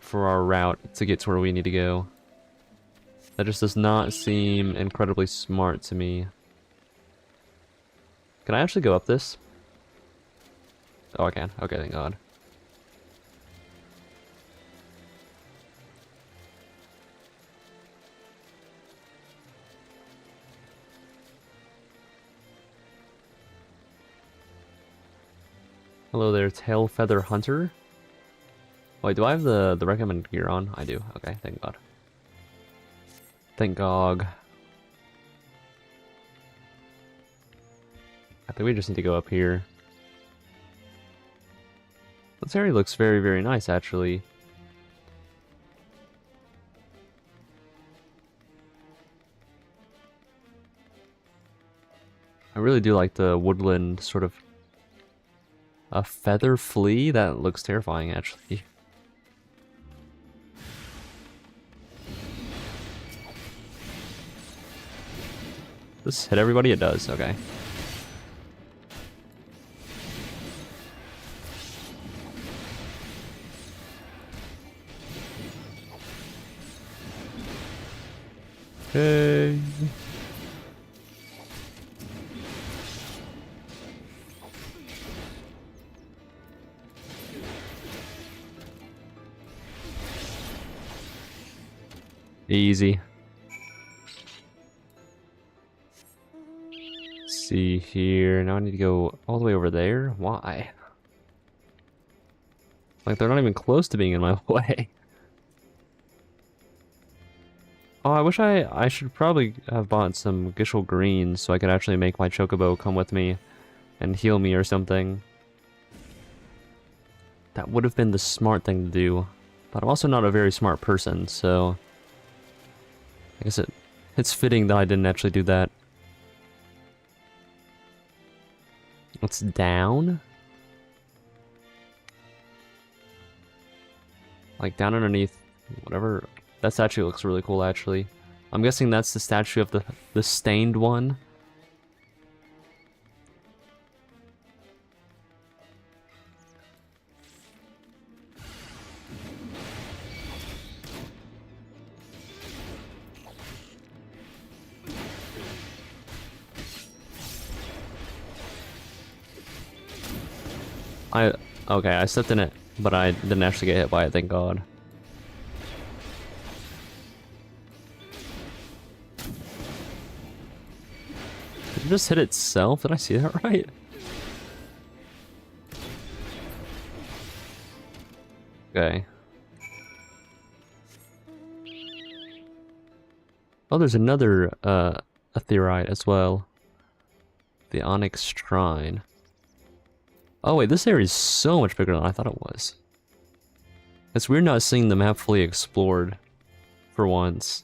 for our route to get to where we need to go? That just does not seem incredibly smart to me. Can I actually go up this? Oh, I can. Okay, thank God. Hello there, Tail Feather Hunter. Wait, do I have the recommended gear on? I do. Okay, thank God. Thank God. I think we just need to go up here. This area looks very, very nice, actually. I really do like the woodland sort of... A feather flea? That looks terrifying, actually. This hit everybody? It does, okay. Hey. Easy. Let's see here. Now I need to go all the way over there. Why? Like, they're not even close to being in my way. Oh, I wish I should probably have bought some Gishel Greens so I could actually make my Chocobo come with me and heal me or something. That would have been the smart thing to do. But I'm also not a very smart person, so... I guess it's fitting that I didn't actually do that. It's down? Like down underneath whatever. That statue looks really cool, actually. I'm guessing that's the statue of the Stained One. Okay, I stepped in it, but I didn't actually get hit by it, thank God. Did it just hit itself? Did I see that right? Okay. Oh, there's another Aetheryte as well. The Onyx Shrine. Oh wait, this area is so much bigger than I thought it was. It's weird not seeing the map fully explored for once.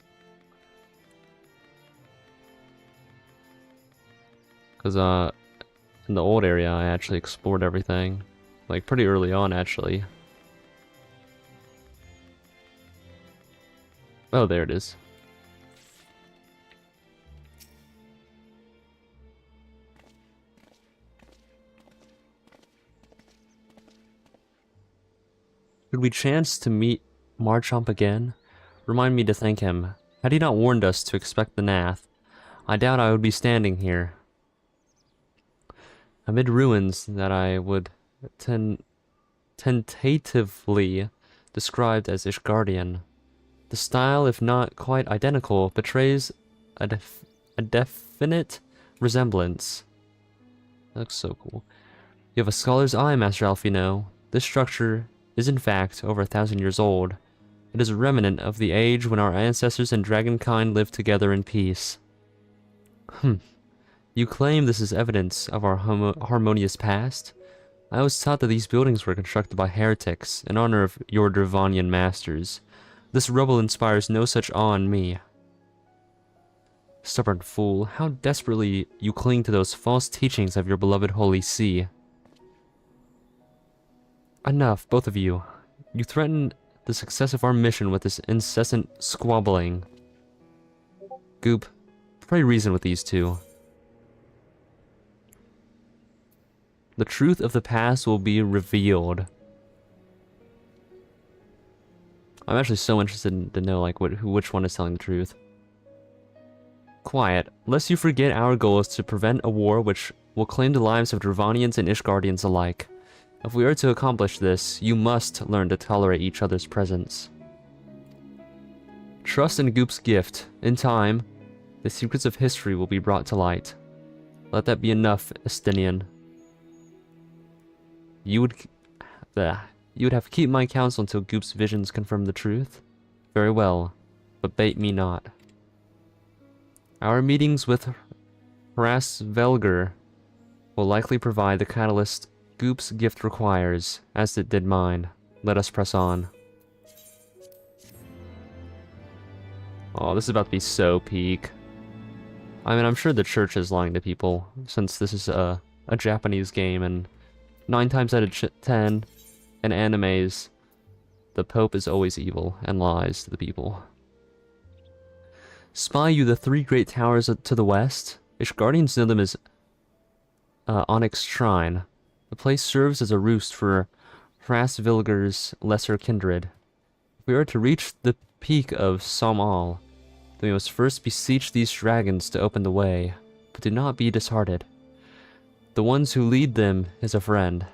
Because in the old area I actually explored everything. Like pretty early on actually. Oh, there it is. Should we chance to meet Marchomp again? Remind me to thank him. Had he not warned us to expect the Nath, I doubt I would be standing here. Amid ruins that I would tentatively described as Ishgardian. The style, if not quite identical, betrays a definite resemblance. That looks so cool. You have a scholar's eye, Master Alfino. This structure is in fact over 1,000 years old. It is a remnant of the age when our ancestors and dragonkind lived together in peace. You claim this is evidence of our harmonious past? I was taught that these buildings were constructed by heretics in honor of your Dravanian masters. This rubble inspires no such awe in me. Stubborn fool, how desperately you cling to those false teachings of your beloved Holy See. Enough, both of you. You threaten the success of our mission with this incessant squabbling. Goop, pray reason with these two. The truth of the past will be revealed. I'm actually so interested to know, like, which one is telling the truth. Quiet. Lest you forget, our goal is to prevent a war which will claim the lives of Dravanians and Ishgardians alike. If we are to accomplish this, you must learn to tolerate each other's presence. Trust in Goop's gift. In time, the secrets of history will be brought to light. Let that be enough, Estinian. You would have to keep my counsel until Goop's visions confirm the truth? Very well, but bait me not. Our meetings with Hrasvelgr will likely provide the catalyst Goop's gift requires, as it did mine. Let us press on. Oh, this is about to be so peak. I mean, I'm sure the church is lying to people, since this is a Japanese game, and 9 times out of 10, in animes, the Pope is always evil and lies to the people. Spy you the 3 great towers to the west? Ishgardians know them as Onyx Shrine. The place serves as a roost for Hrasvilgr's lesser kindred. If we are to reach the peak of Somal, then we must first beseech these dragons to open the way, but do not be disheartened. The ones who lead them is a friend.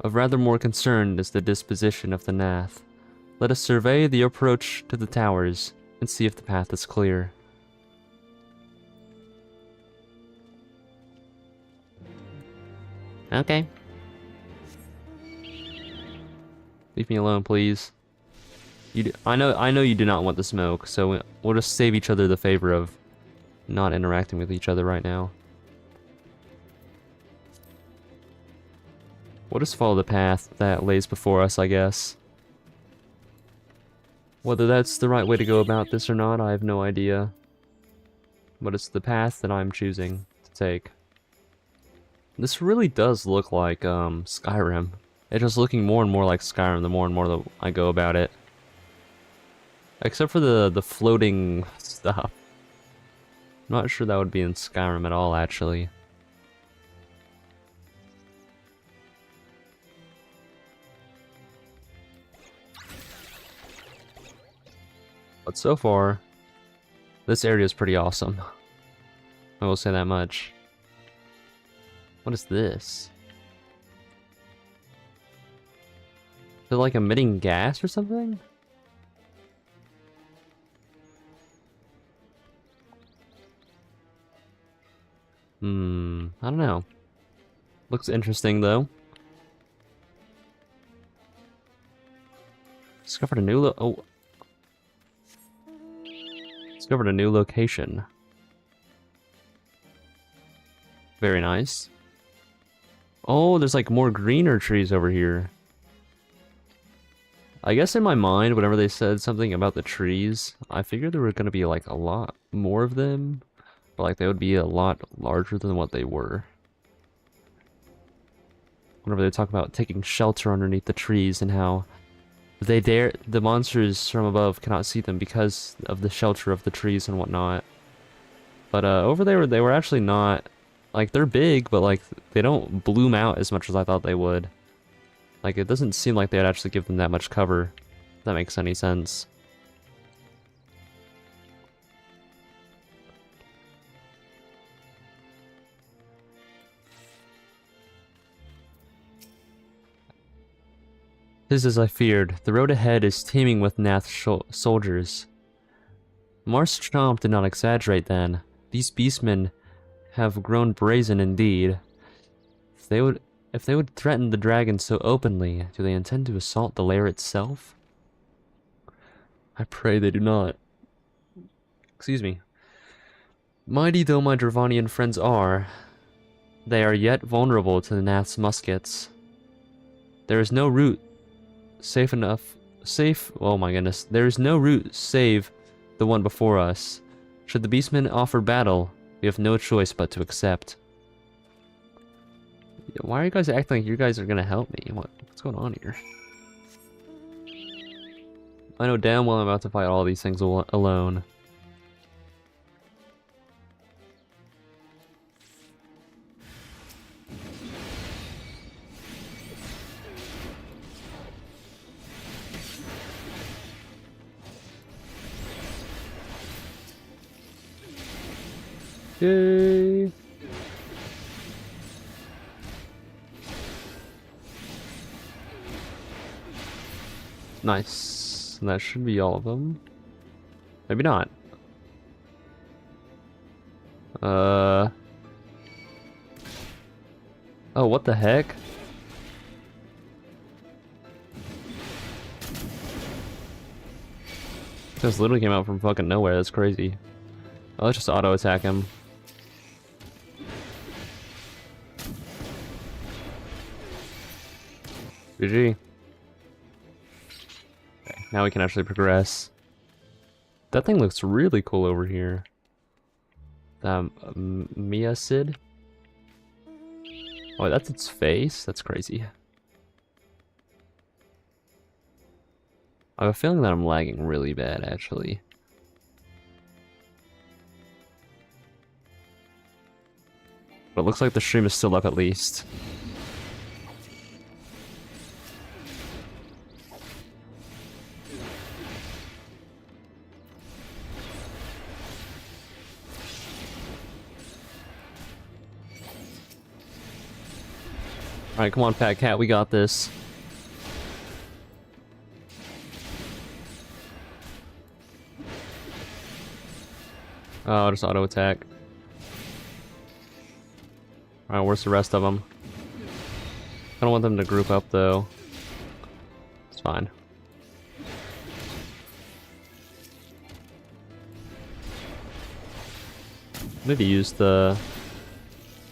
Of rather more concern is the disposition of the Nath. Let us survey the approach to the towers and see if the path is clear. Okay. Leave me alone, please. I know you do not want the smoke, so we'll just save each other the favor of not interacting with each other right now. We'll just follow the path that lays before us, I guess. Whether that's the right way to go about this or not, I have no idea. But it's the path that I'm choosing to take. This really does look like Skyrim. It's just looking more and more like Skyrim the more and more that I go about it. Except for the floating stuff. I'm not sure that would be in Skyrim at all, actually. But so far, this area is pretty awesome. I will say that much. What is this? Is it like emitting gas or something? I don't know. Looks interesting though. Discovered a new Discovered a new location. Very nice. Oh, there's like more greener trees over here. I guess in my mind, whenever they said something about the trees, I figured there were going to be like a lot more of them, but like they would be a lot larger than what they were. Whenever they talk about taking shelter underneath the trees and how the monsters from above cannot see them because of the shelter of the trees and whatnot. But over there, they were actually not, like, they're big, but like they don't bloom out as much as I thought they would. Like, it doesn't seem like they'd actually give them that much cover, if that makes any sense. Tis as I feared. The road ahead is teeming with Nath soldiers. Mars Chomp did not exaggerate then. These beastmen have grown brazen indeed. If they would threaten the dragon so openly, do they intend to assault the lair itself? I pray they do not. Excuse me. Mighty though my Dravanian friends are, they are yet vulnerable to the Nath's muskets. There is no route oh my goodness, there is no route save the one before us. Should the beastmen offer battle, we have no choice but to accept. Why are you guys acting like you guys are gonna help me? What's going on here? I know damn well I'm about to fight all these things alone. Yay! Nice. That should be all of them. Maybe not. Oh, what the heck? Just literally came out from fucking nowhere. That's crazy. Oh, let's just auto attack him. GG. Okay, now we can actually progress. That thing looks really cool over here. Mia Sid? Oh, that's its face? That's crazy. I have a feeling that I'm lagging really bad, actually. But it looks like the stream is still up at least. Alright, come on, Fat Cat, we got this. Oh, just auto attack. Alright, where's the rest of them? I don't want them to group up, though. It's fine. I need to use the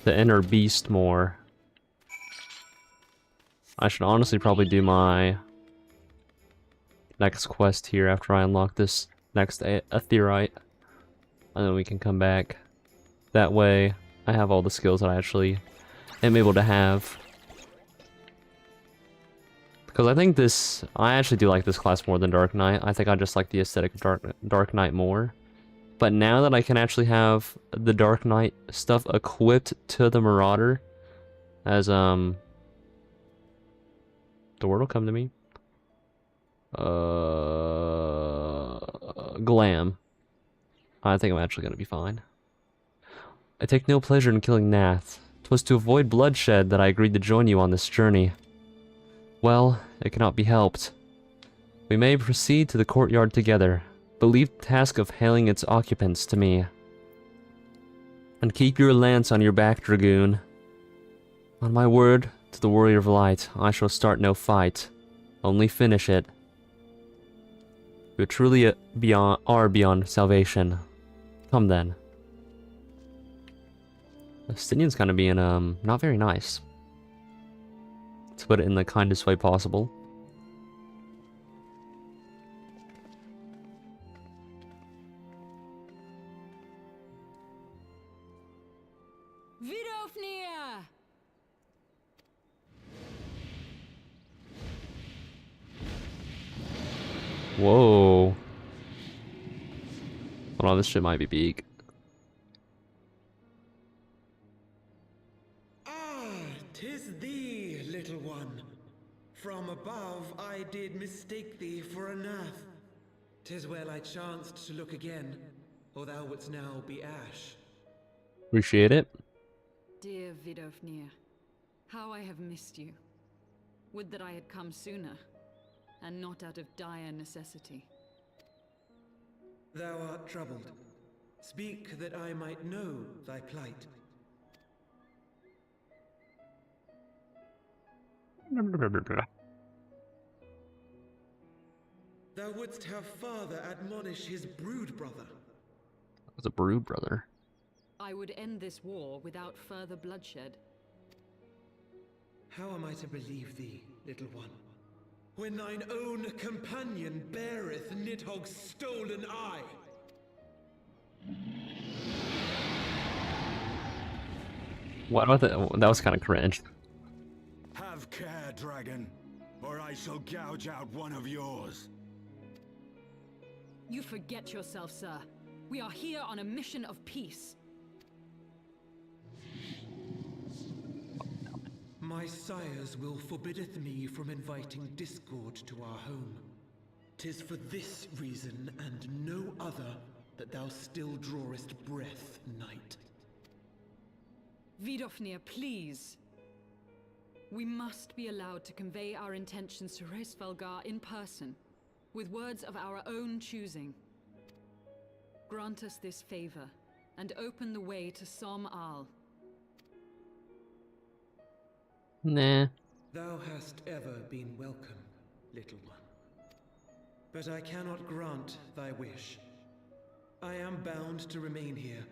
inner beast more. I should honestly probably do my next quest here after I unlock this next Aetherite. And then we can come back. That way, I have all the skills that I actually am able to have. Because I think I actually do like this class more than Dark Knight. I think I just like the aesthetic of Dark Knight more. But now that I can actually have the Dark Knight stuff equipped to the Marauder, as, the word will come to me. Glam. I think I'm actually gonna be fine. I take no pleasure in killing Nath. 'Twas to avoid bloodshed that I agreed to join you on this journey. Well, it cannot be helped. We may proceed to the courtyard together, but leave the task of hailing its occupants to me. And keep your lance on your back, Dragoon. On my word, to the Warrior of Light, I shall start no fight. Only finish it. You truly are beyond salvation. Come then. Justinian's kind of being, not very nice. To put it in the kindest way possible. Vidofnir! Whoa. Hold on, this shit might be big. Ah, 'tis thee, little one. From above I did mistake thee for a Nath. 'Tis well I chanced to look again, or thou wouldst now be ash. Appreciate it. Dear Vidofnir, how I have missed you. Would that I had come sooner, and not out of dire necessity. Thou art troubled. Speak that I might know thy plight. Thou wouldst have father admonish his brood brother. Was a brood brother. I would end this war without further bloodshed. How am I to believe thee, little one, when thine own companion beareth Nidhogg's stolen eye? What about that? That was kind of cringe. Have care, dragon, or I shall gouge out one of yours. You forget yourself, sir. We are here on a mission of peace. My sires will forbiddeth me from inviting discord to our home. 'Tis for this reason and no other that thou still drawest breath, knight. Vidofnir, please. We must be allowed to convey our intentions to Hraesvelgar in person, with words of our own choosing. Grant us this favor, and open the way to Som Al. Nah. Thou hast ever been welcome, little one. But I cannot grant thy wish. I am bound to remain here,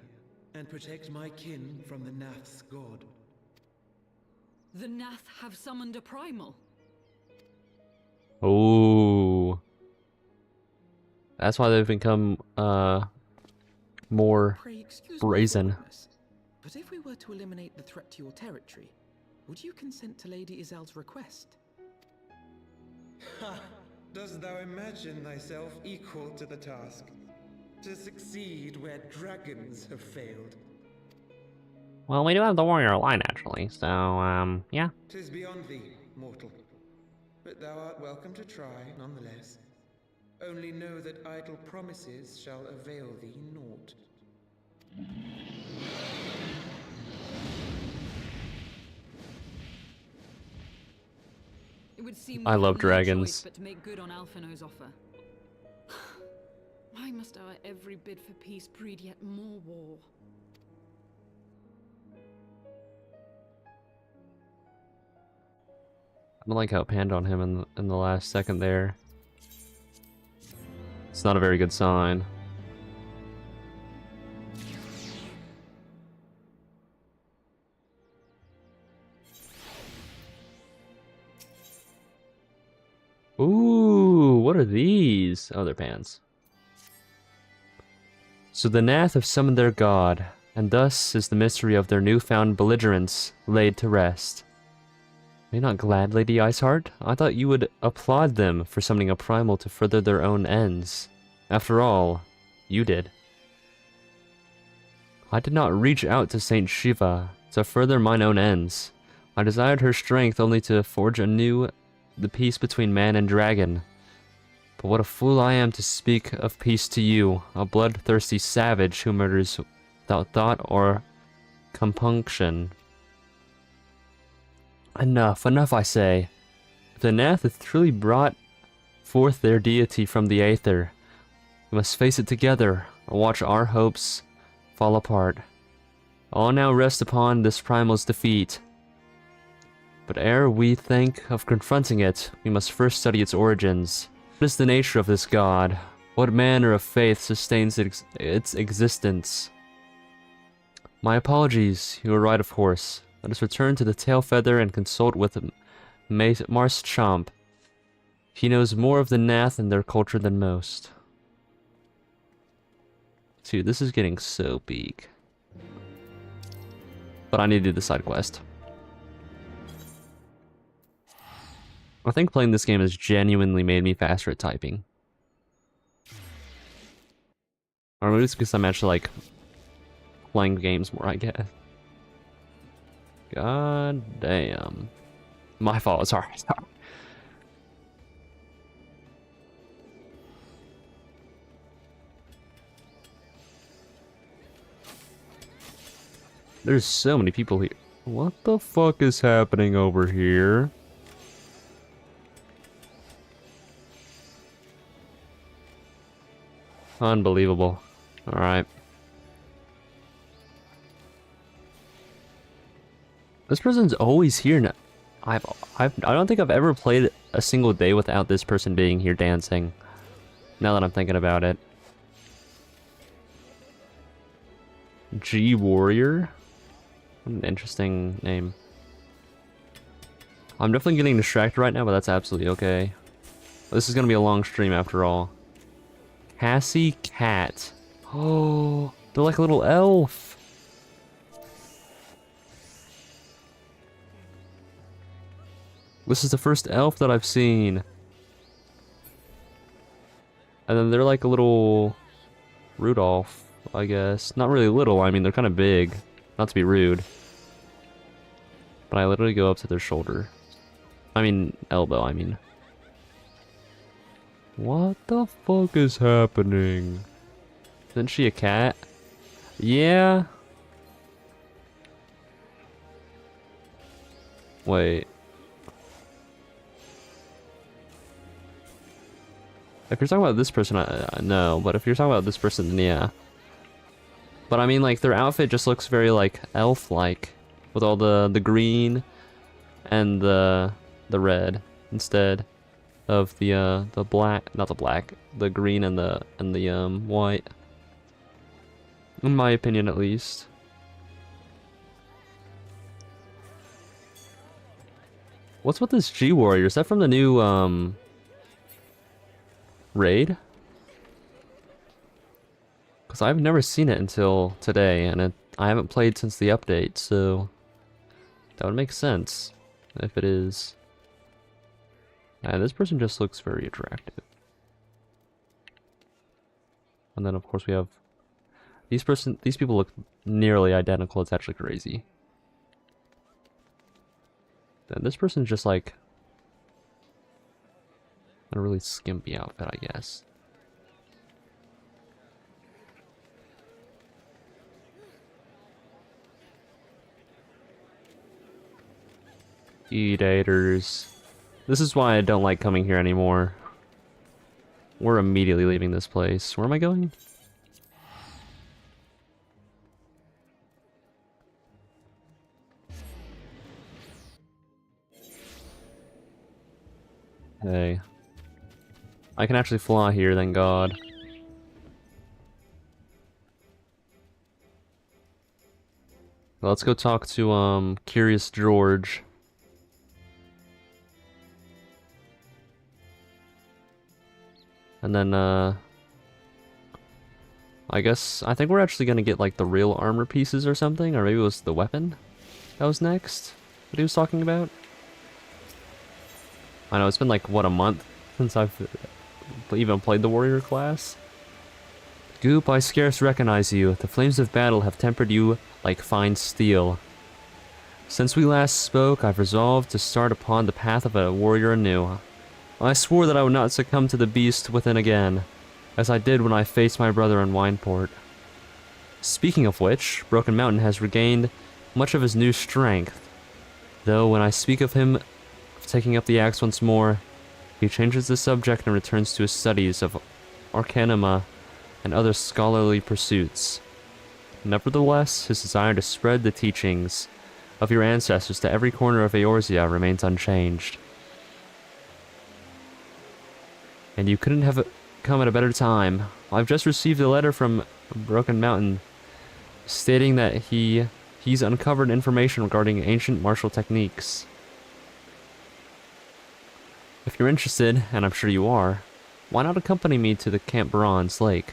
and protect my kin from the Nath's god. The Nath have summoned a primal. Oh. That's why they've become, more Pray excuse brazen. my forwardness, but if we were to eliminate the threat to your territory, would you consent to Lady Izel's request? Ha! Dost thou imagine thyself equal to the task? To succeed where dragons have failed? Well, we do have the warrior line, actually, so, yeah. 'Tis beyond thee, mortal. But thou art welcome to try, nonetheless. Only know that idle promises shall avail thee naught. It would seem I we love have no dragons. choice but to make good on Alphino's offer. Why must our every bid for peace breed yet more war? I don't like how it panned on him in the last second there. It's not a very good sign. Ooh, what are these? Oh, they're pans. So the Nath have summoned their god, and thus is the mystery of their newfound belligerence laid to rest. Are you not glad, Lady Iceheart? I thought you would applaud them for summoning a primal to further their own ends. After all, you did. I did not reach out to Saint Shiva to further mine own ends. I desired her strength only to forge anew the peace between man and dragon. But what a fool I am to speak of peace to you, a bloodthirsty savage who murders without thought or compunction. Enough, enough, I say. If the Nath hath truly brought forth their deity from the Aether, we must face it together, or watch our hopes fall apart. All now rest upon this primal's defeat. But ere we think of confronting it, we must first study its origins. What is the nature of this god? What manner of faith sustains its existence? My apologies, you are right, of course. Let us return to the Tailfeather and consult with Marschamp. He knows more of the Nath and their culture than most. Dude, this is getting so big. But I need to do the side quest. I think playing this game has genuinely made me faster at typing. Or maybe it's because I'm actually, like, playing games more, I guess. God damn. My fault, sorry. There's so many people here. What the fuck is happening over here? Unbelievable. Alright. This person's always here now. I've I don't think I've ever played a single day without this person being here dancing. Now that I'm thinking about it. G Warrior? What an interesting name. I'm definitely getting distracted right now, but that's absolutely okay. This is gonna be a long stream after all. Cassie Cat. Oh, they're like a little elf. This is the first elf that I've seen. And then they're like a little Rudolph, I guess. Not really little, I mean they're kind of big. Not to be rude. But I literally go up to their shoulder. I mean, elbow, I mean. What the fuck is happening? Isn't she a cat? Yeah. Wait. If you're talking about this person, no. But if you're talking about this person, then yeah. But I mean, like, their outfit just looks very, like, elf-like. With all the green and the red instead of the black, not the black, the green and the white. In my opinion, at least. What's with this G Warrior? Is that from the new raid? Because I've never seen it until today, and I haven't played since the update, so that would make sense if it is. And this person just looks very attractive. And then of course we have these people look nearly identical. It's actually crazy. Then this person's just like a really skimpy outfit, I guess. Eaters. This is why I don't like coming here anymore. We're immediately leaving this place. Where am I going? Hey. I can actually fly here, thank God. Well, let's go talk to, Curious George. And then, I think we're actually gonna get, like, the real armor pieces or something, or maybe it was the weapon that was next that he was talking about. I know, it's been, like, what, a month since I've even played the warrior class? Goop, I scarce recognize you. The flames of battle have tempered you like fine steel. Since we last spoke, I've resolved to start upon the path of a warrior anew. I swore that I would not succumb to the beast within again, as I did when I faced my brother in Wineport. Speaking of which, Broken Mountain has regained much of his new strength, though when I speak of him taking up the axe once more, he changes the subject and returns to his studies of arcanima and other scholarly pursuits. Nevertheless, his desire to spread the teachings of your ancestors to every corner of Eorzea remains unchanged. And you couldn't have come at a better time. I've just received a letter from Broken Mountain stating that he's uncovered information regarding ancient martial techniques. If you're interested, and I'm sure you are, why not accompany me to the Camp Bronze Lake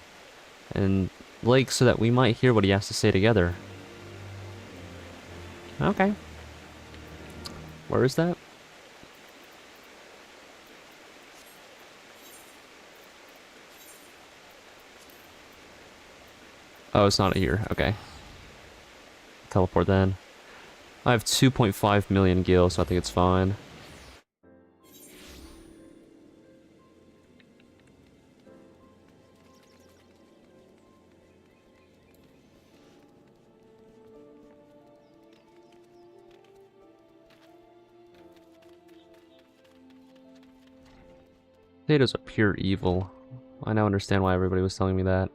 so that we might hear what he has to say together? Okay. Where is that? Oh, it's not here. Okay. Teleport then. I have 2.5 million gil, so I think it's fine. Potatoes are pure evil. I now understand why everybody was telling me that.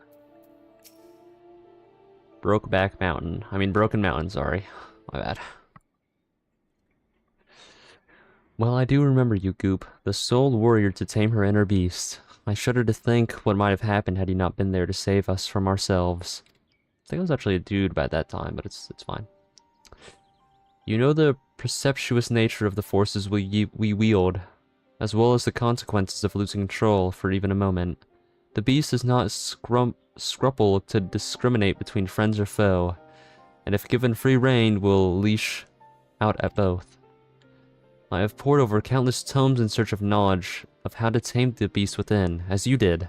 Broken Mountain, sorry. My bad. Well, I do remember you, Goop, the sole warrior to tame her inner beast. I shudder to think what might have happened had you not been there to save us from ourselves. I think I was actually a dude by that time, but it's fine. You know the presumptuous nature of the forces we wield, as well as the consequences of losing control for even a moment. The beast does not scruple to discriminate between friends or foe, and if given free rein, will leash out at both. I have pored over countless tomes in search of knowledge of how to tame the beast within, as you did,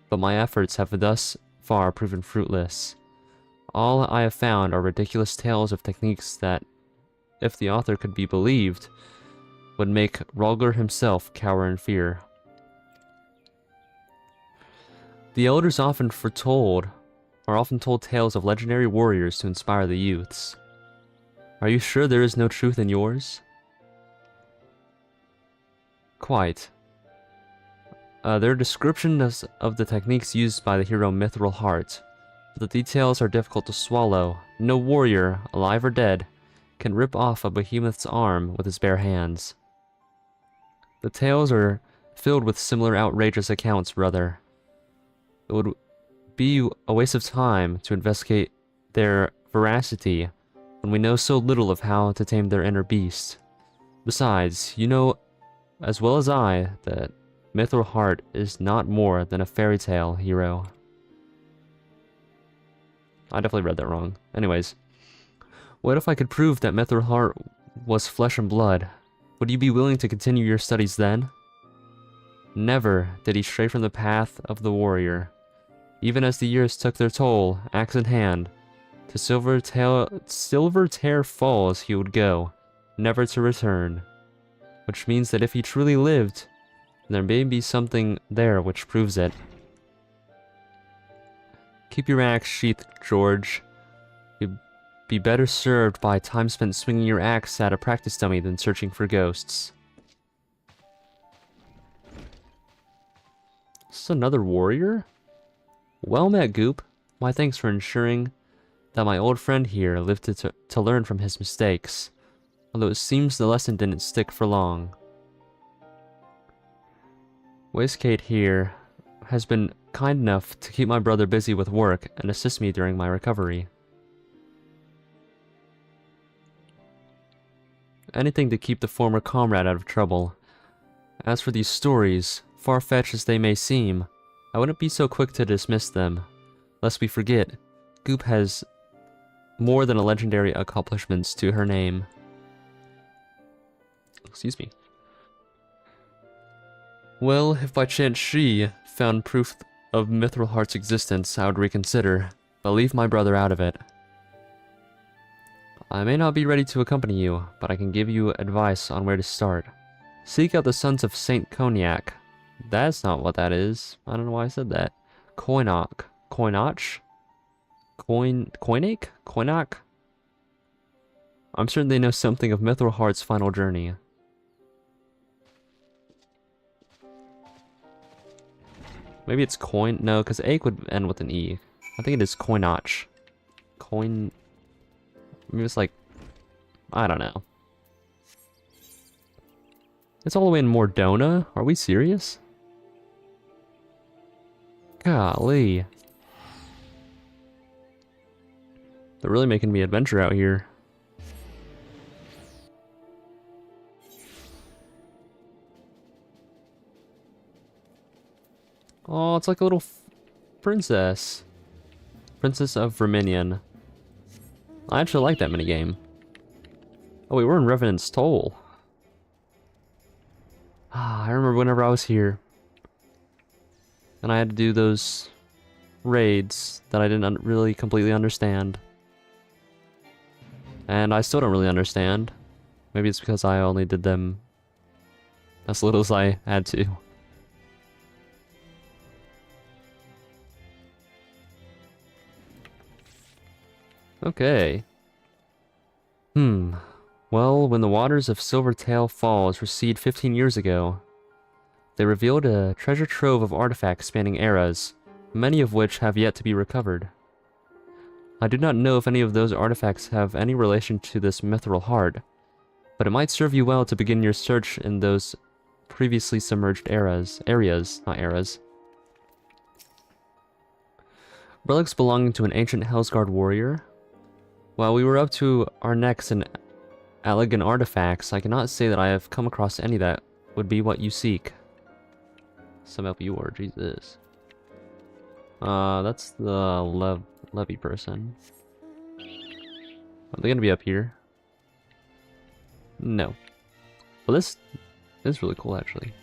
but my efforts have thus far proven fruitless. All I have found are ridiculous tales of techniques that, if the author could be believed, would make Rolgar himself cower in fear. The elders are often told tales of legendary warriors to inspire the youths. Are you sure there is no truth in yours? Quite. Their description of the techniques used by the hero Mithril Heart, but the details are difficult to swallow. No warrior, alive or dead, can rip off a behemoth's arm with his bare hands. The tales are filled with similar outrageous accounts, brother. It would be a waste of time to investigate their veracity when we know so little of how to tame their inner beast. Besides, you know as well as I that Mithril Heart is not more than a fairy tale hero. I definitely read that wrong. Anyways, what if I could prove that Mithril Heart was flesh and blood? Would you be willing to continue your studies then? Never did he stray from the path of the warrior. Even as the years took their toll, axe in hand, to Silvertear Falls he would go, never to return. Which means that if he truly lived, there may be something there which proves it. Keep your axe sheathed, George. You'd be better served by time spent swinging your axe at a practice dummy than searching for ghosts. Is this another warrior? Well met, Goop. My thanks for ensuring that my old friend here lived to learn from his mistakes, although it seems the lesson didn't stick for long. Waistcoat here has been kind enough to keep my brother busy with work and assist me during my recovery. Anything to keep the former comrade out of trouble. As for these stories, far-fetched as they may seem, I wouldn't be so quick to dismiss them. Lest we forget, Goop has more than a legendary accomplishments to her name. Excuse me. Well, if by chance she found proof of Mithril Heart's existence, I would reconsider, but leave my brother out of it. I may not be ready to accompany you, but I can give you advice on where to start. Seek out the Sons of Saint Cognac. That's not what that is. I don't know why I said that. Coinoc. Coinoch? Coinoc? I'm certain they know something of Mithril Heart's final journey. Maybe it's coin. No, because Ake would end with an E. I think it is Coinoch. Maybe it's like, I don't know. It's all the way in Mordona? Are we serious? Golly. They're really making me adventure out here. Oh, it's like a little princess. Princess of Verminion. I actually like that minigame. Oh wait, we're in Revenant's Toll. Ah, I remember whenever I was here. And I had to do those raids that I didn't really completely understand. And I still don't really understand. Maybe it's because I only did them as little as I had to. Okay. Well, when the waters of Silvertail Falls receded 15 years ago, they revealed a treasure trove of artifacts spanning eras, many of which have yet to be recovered. I do not know if any of those artifacts have any relation to this Mithril Heart, but it might serve you well to begin your search in those previously submerged areas, not eras. Relics belonging to an ancient Hellsguard warrior? While we were up to our necks in elegant artifacts, I cannot say that I have come across any that would be what you seek. Some help you or Jesus. That's the levy person. Are they gonna be up here? No. Well, this is really cool, actually.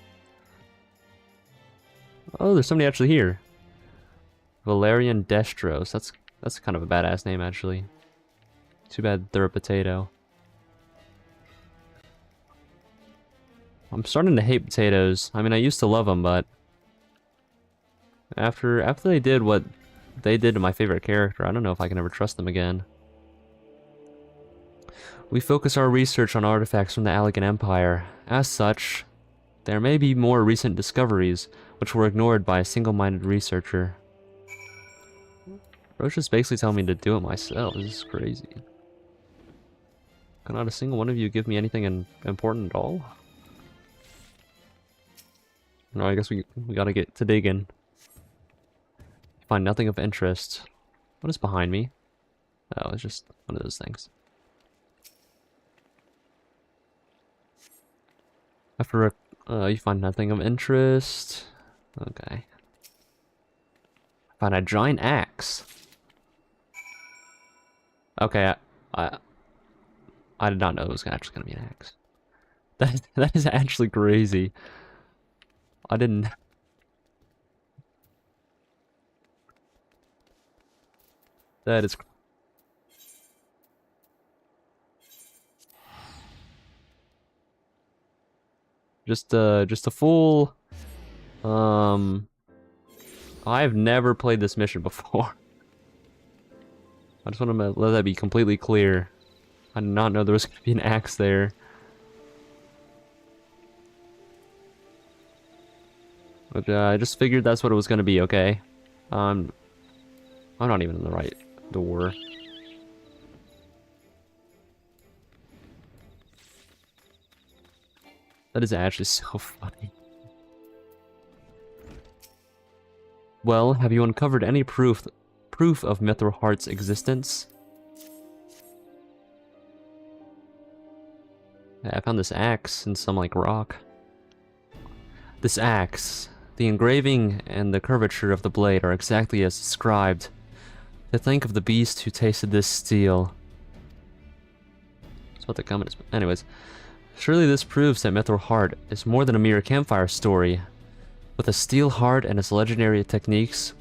Oh, there's somebody actually here. Valerian Destros. That's kind of a badass name, actually. Too bad they're a potato. I'm starting to hate potatoes. I mean, I used to love them, but after they did what they did to my favorite character, I don't know if I can ever trust them again. We focus our research on artifacts from the Allegan Empire. As such, there may be more recent discoveries which were ignored by a single-minded researcher. Roche is basically telling me to do it myself. This is crazy. Can not a single one of you give me anything important at all? No, I guess we gotta get to digging. Find nothing of interest. What is behind me? Oh, it's just one of those things. After you find nothing of interest. Okay. Find a giant axe. Okay, I did not know it was actually gonna be an axe. That is actually crazy. I didn't. That is. Just a full. I've never played this mission before. I just want to let that be completely clear. I did not know there was going to be an axe there. But I just figured that's what it was going to be, okay? I'm not even in the right door. That is actually so funny. Well, have you uncovered any proof of Mithril Heart's existence? Yeah, I found this axe in some, like, rock. This axe, the engraving and the curvature of the blade are exactly as described. To think of the beast who tasted this steel. That's what the comment is. Anyways, surely this proves that Mithril Heart is more than a mere campfire story. With a steel heart and its legendary techniques,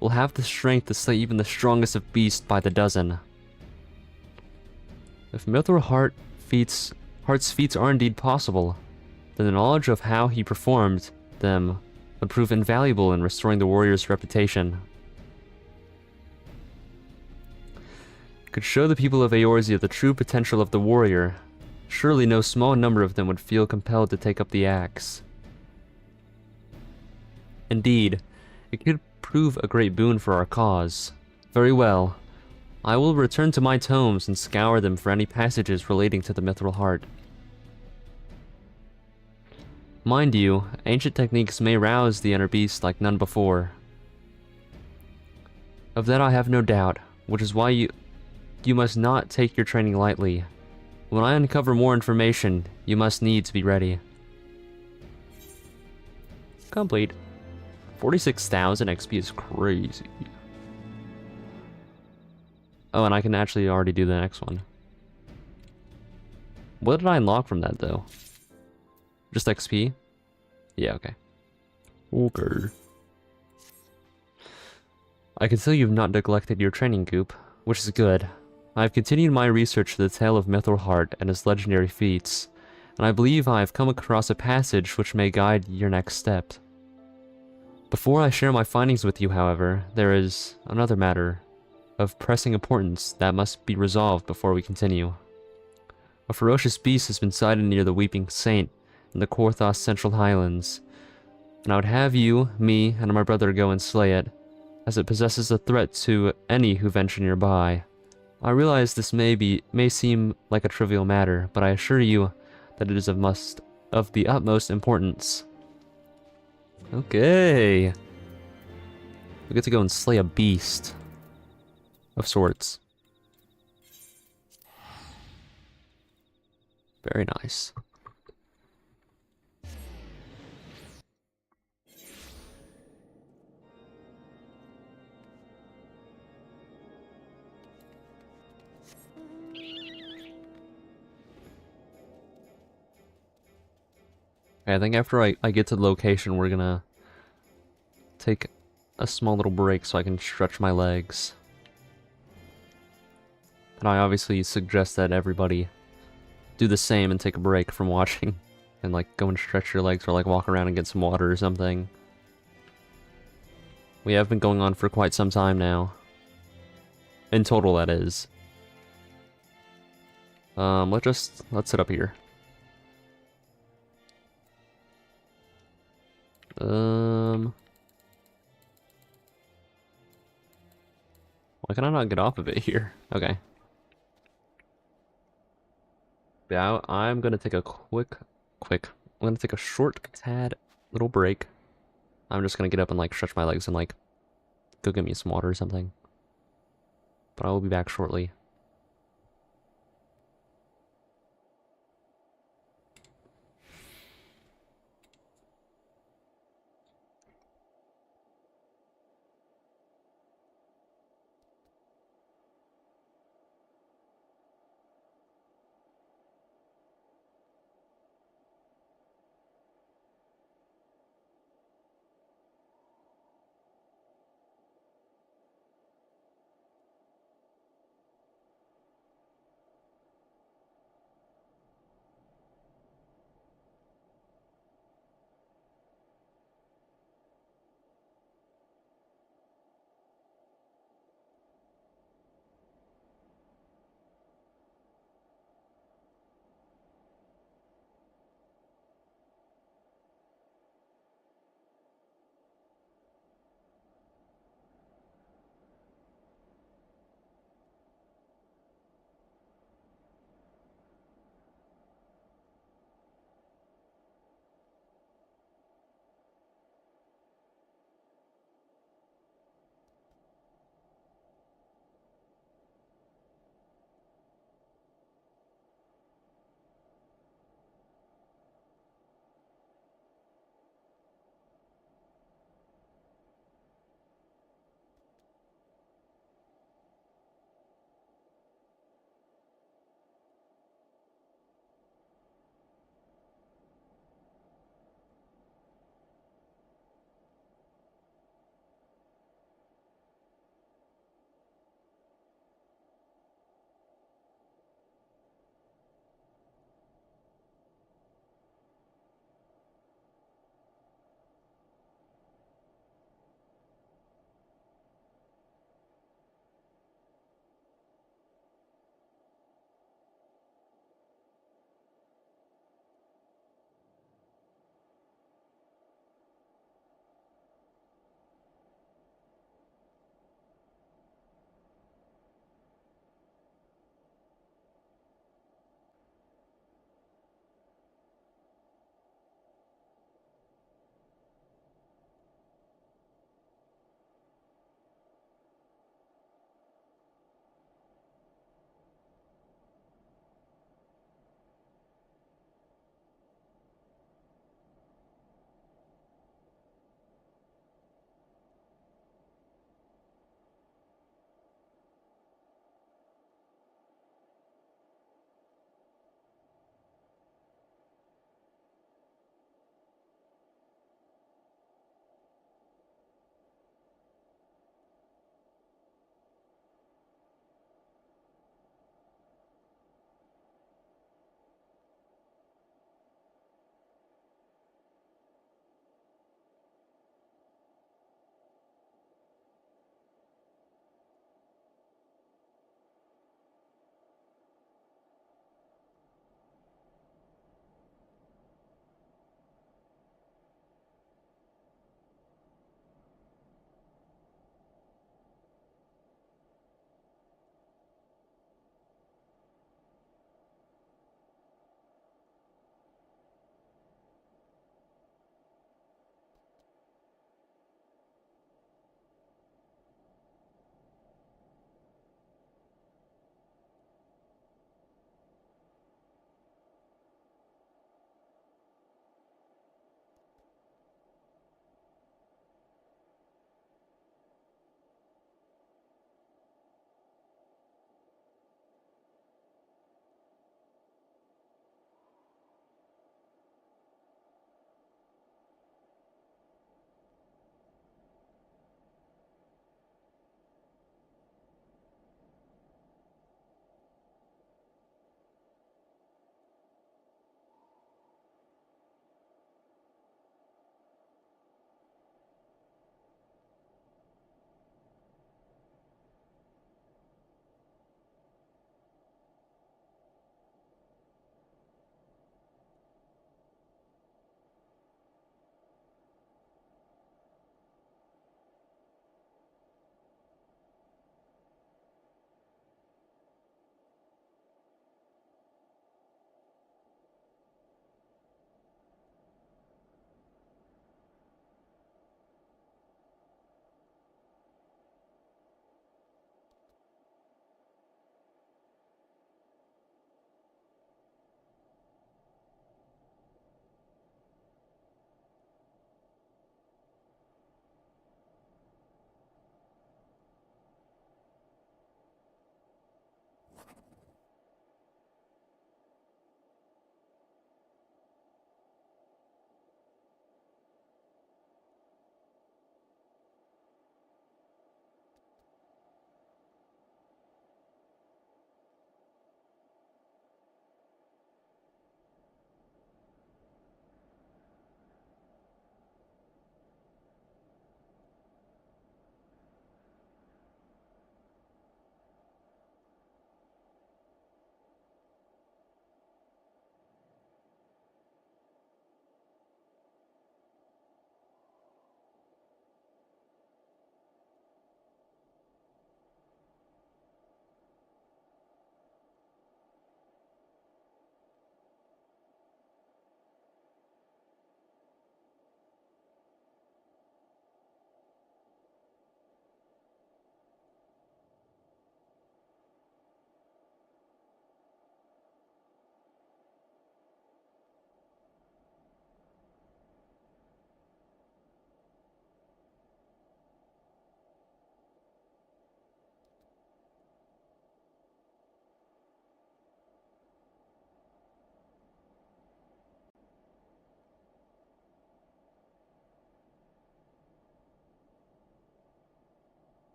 will have the strength to slay even the strongest of beasts by the dozen. If Mithril Heart's feats are indeed possible, then the knowledge of how he performed them would prove invaluable in restoring the warrior's reputation. It could show the people of Eorzea the true potential of the warrior. Surely no small number of them would feel compelled to take up the axe. Indeed, it could prove a great boon for our cause. Very well. I will return to my tomes and scour them for any passages relating to the Mithril Heart. Mind you, ancient techniques may rouse the inner beast like none before. Of that I have no doubt, which is why you must not take your training lightly. When I uncover more information, you must need to be ready. Complete. 46,000 XP is crazy. Oh, and I can actually already do the next one. What did I unlock from that, though? Just XP? Yeah, okay. Okay. I can tell you've not neglected your training, Goop, which is good. I have continued my research to the tale of Mithril Heart and his legendary feats, and I believe I have come across a passage which may guide your next step. Before I share my findings with you, however, there is another matter of pressing importance that must be resolved before we continue. A ferocious beast has been sighted near the Weeping Saint in the Korthos Central Highlands, and I would have you, me, and my brother go and slay it, as it possesses a threat to any who venture nearby. I realize this may seem like a trivial matter, but I assure you that it is of the utmost importance. Okay. We get to go and slay a beast of sorts. Very nice. Okay, I think after I get to the location, we're gonna take a small little break so I can stretch my legs. And I obviously suggest that everybody do the same and take a break from watching. And like go and stretch your legs or like walk around and get some water or something. We have been going on for quite some time now. In total, that is. Let's sit up here. Why can I not get off of it here? Okay. Yeah, I'm gonna take a I'm gonna take a short tad little break. I'm just gonna get up and like stretch my legs and like go get me some water or something. But I will be back shortly.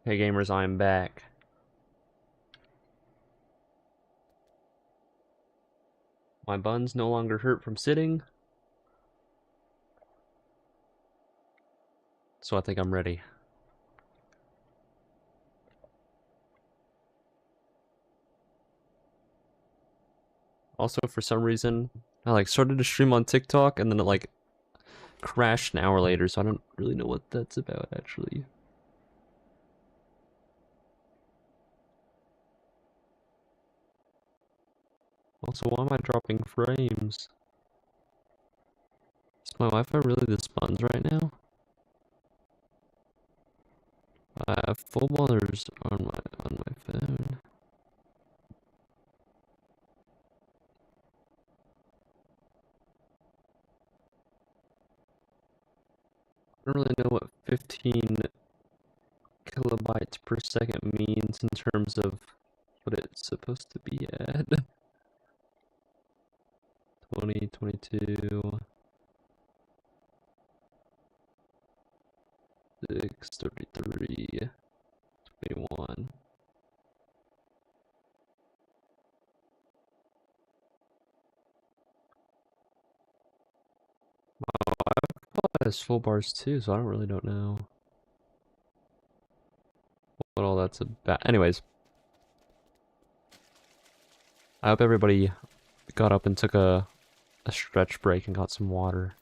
Hey gamers, I am back. My buns no longer hurt from sitting, so I think I'm ready. Also, for some reason, I like started to stream on TikTok and then it like crashed an hour later, so I don't really know what that's about actually. Also, why am I dropping frames? Is my Wi-Fi really this buns right now? I have full bars on my phone. I don't really know what 15 kilobytes per second means in terms of what it's supposed to be at. 20, 22, 6, 33, 21. It has full bars too, so I don't know what all that's about. Anyways, I hope everybody got up and took a stretch break and got some water.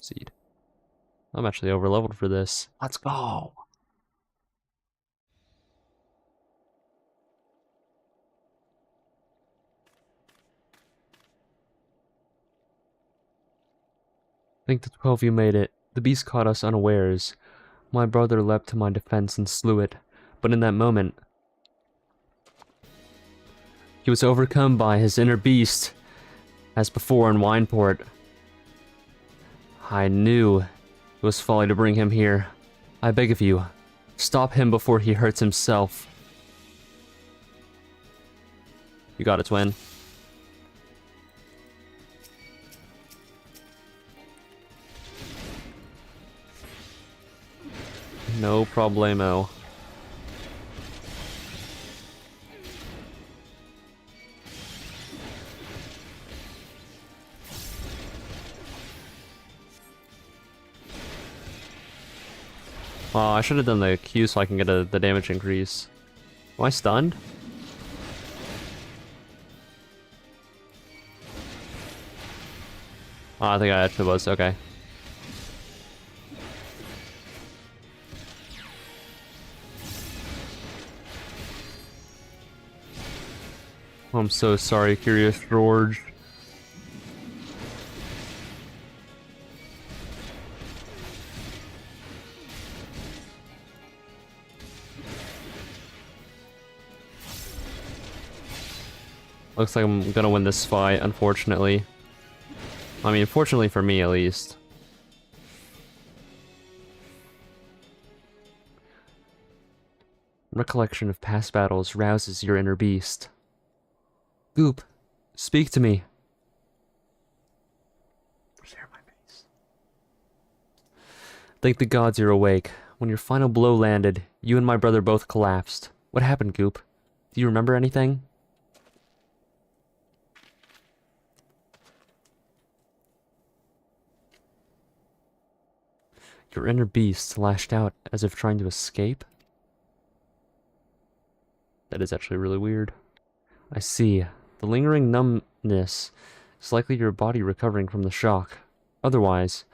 Seed. I'm actually over leveled for this. Let's go! I think the 12 of you made it. The beast caught us unawares. My brother leapt to my defense and slew it, but in that moment, he was overcome by his inner beast, as before in Wineport. I knew it was folly to bring him here. I beg of you, stop him before he hurts himself. You got it, twin. No problemo. Oh, I should have done the Q so I can get the damage increase. Am I stunned? Oh, I think I actually was. Okay. I'm so sorry, Curious George. Looks like I'm gonna win this fight, unfortunately. I mean, fortunately for me, at least. Recollection of past battles rouses your inner beast. Goop, speak to me. Share my base. Thank the gods you're awake. When your final blow landed, you and my brother both collapsed. What happened, Goop? Do you remember anything? Your inner beast lashed out as if trying to escape? That is actually really weird. I see. The lingering numbness is likely your body recovering from the shock. Otherwise,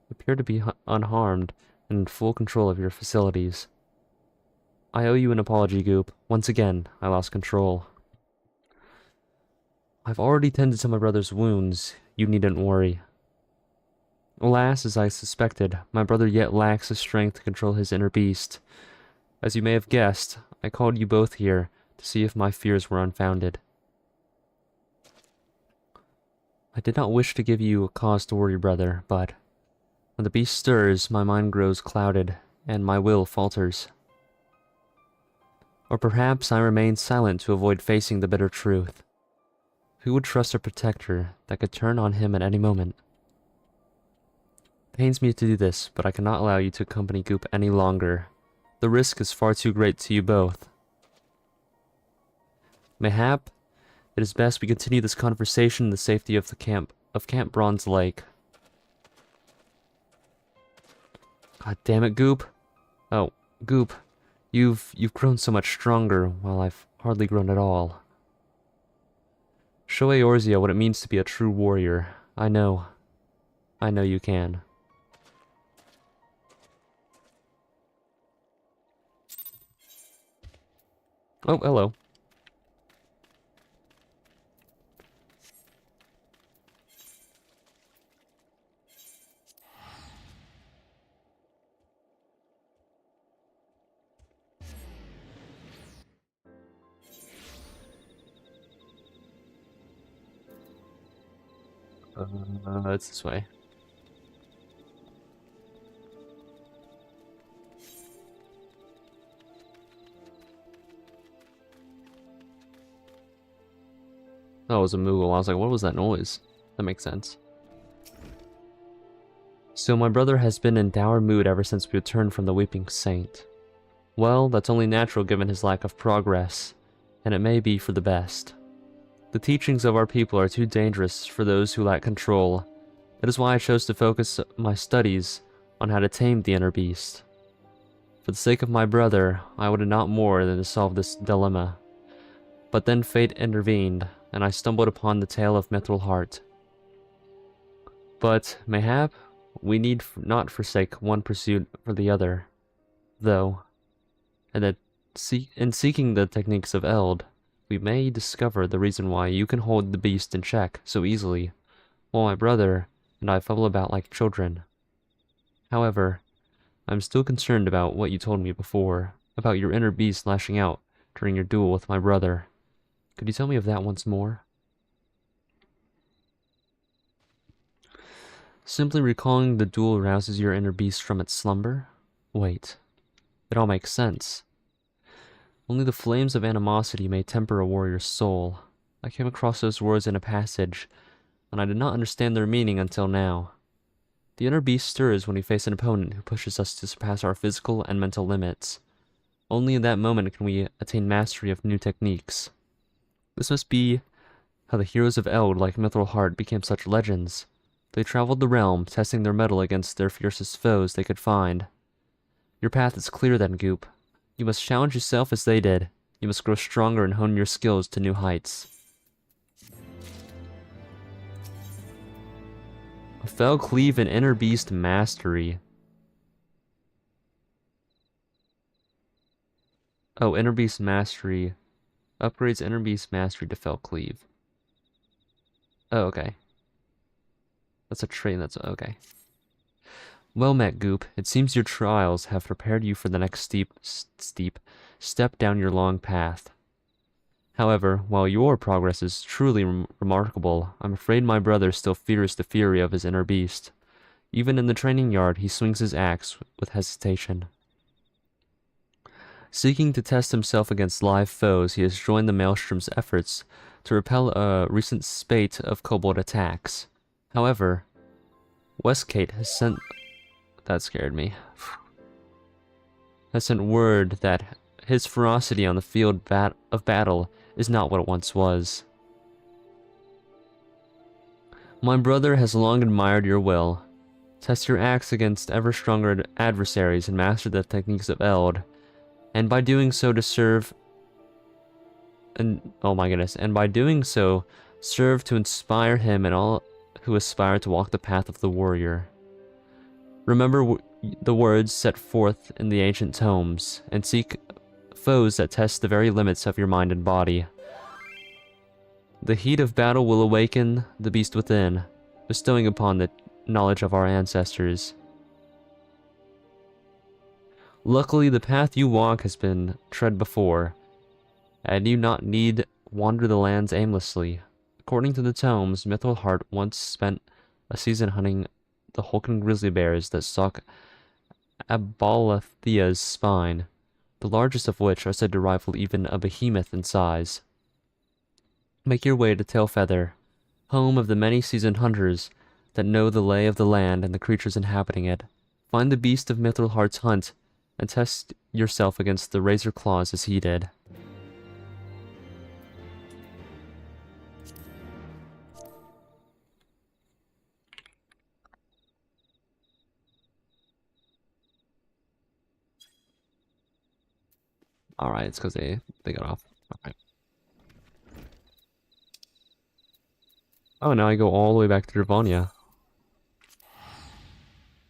you appear to be unharmed and in full control of your facilities. I owe you an apology, Goop. Once again, I lost control. I've already tended to my brother's wounds. You needn't worry. Alas, as I suspected, my brother yet lacks the strength to control his inner beast. As you may have guessed, I called you both here to see if my fears were unfounded. I did not wish to give you a cause to worry, brother, but when the beast stirs, my mind grows clouded, and my will falters. Or perhaps I remain silent to avoid facing the bitter truth. Who would trust a protector that could turn on him at any moment? pains me to do this, but I cannot allow you to accompany Goop any longer. The risk is far too great to you both. Mayhap, it is best we continue this conversation in the safety of the Camp Bronze Lake. God damn it, Goop. Oh, Goop, you've grown so much stronger, while I've hardly grown at all. Show Eorzea what it means to be a true warrior. I know you can. Oh, hello. It's this way. Oh, it was a Moogle. I was like, what was that noise? That makes sense. So my brother has been in dour mood ever since we returned from the Weeping Saint. Well, that's only natural given his lack of progress, and it may be for the best. The teachings of our people are too dangerous for those who lack control. That is why I chose to focus my studies on how to tame the inner beast. For the sake of my brother, I would have not more than to solve this dilemma. But then fate intervened, and I stumbled upon the tale of Mithril Heart. But, mayhap, we need not forsake one pursuit for the other, though, and that in seeking the techniques of Eld, we may discover the reason why you can hold the beast in check so easily, while my brother and I fumble about like children. However, I'm still concerned about what you told me before, about your inner beast lashing out during your duel with my brother. Could you tell me of that once more? Simply recalling the duel rouses your inner beast from its slumber? Wait, it all makes sense. Only the flames of animosity may temper a warrior's soul. I came across those words in a passage, and I did not understand their meaning until now. The inner beast stirs when we face an opponent who pushes us to surpass our physical and mental limits. Only in that moment can we attain mastery of new techniques. This must be how the heroes of Eld, like Mithril Heart, became such legends. They traveled the realm, testing their mettle against their fiercest foes they could find. Your path is clear then, Goop. You must challenge yourself as they did. You must grow stronger and hone your skills to new heights. A Fell Cleave and Inner Beast Mastery. Oh, Inner Beast Mastery. Upgrades Inner Beast Mastery to Fell Cleave. Oh, okay. That's a trait, that's okay. Well met, Goop. It seems your trials have prepared you for the next steep step down your long path. However, while your progress is truly remarkable, I'm afraid my brother still fears the fury of his inner beast. Even in the training yard, he swings his axe with hesitation. Seeking to test himself against live foes, he has joined the Maelstrom's efforts to repel a recent spate of kobold attacks. However, Westgate has sent... That scared me. Has sent word that his ferocity on the field of battle is not what it once was. My brother has long admired your will. Test your axe against ever stronger adversaries and master the techniques of Eld, and by doing so and by doing so, serve to inspire him and all who aspire to walk the path of the warrior. Remember the words set forth in the ancient tomes, and seek foes that test the very limits of your mind and body. The heat of battle will awaken the beast within, bestowing upon the knowledge of our ancestors. Luckily, the path you walk has been tread before, and you not need wander the lands aimlessly. According to the tomes, Mithril Heart once spent a season hunting the hulking grizzly bears that stalk Abalathea's spine, the largest of which are said to rival even a behemoth in size. Make your way to Tailfeather, home of the many seasoned hunters that know the lay of the land and the creatures inhabiting it. Find the beast of Mithril hunt, and test yourself against the razor claws as he did. Alright, it's because they got off. Alright. Oh, now I go all the way back to Dravania.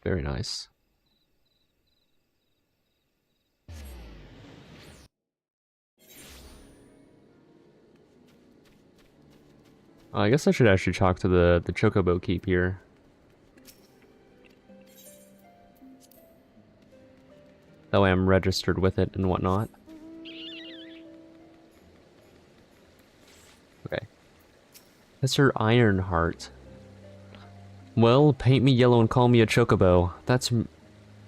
Very nice. I guess I should actually talk to the Chocobo Keep here. That way I'm registered with it and whatnot. Okay. Mr. Ironheart. Well, paint me yellow and call me a Chocobo. That's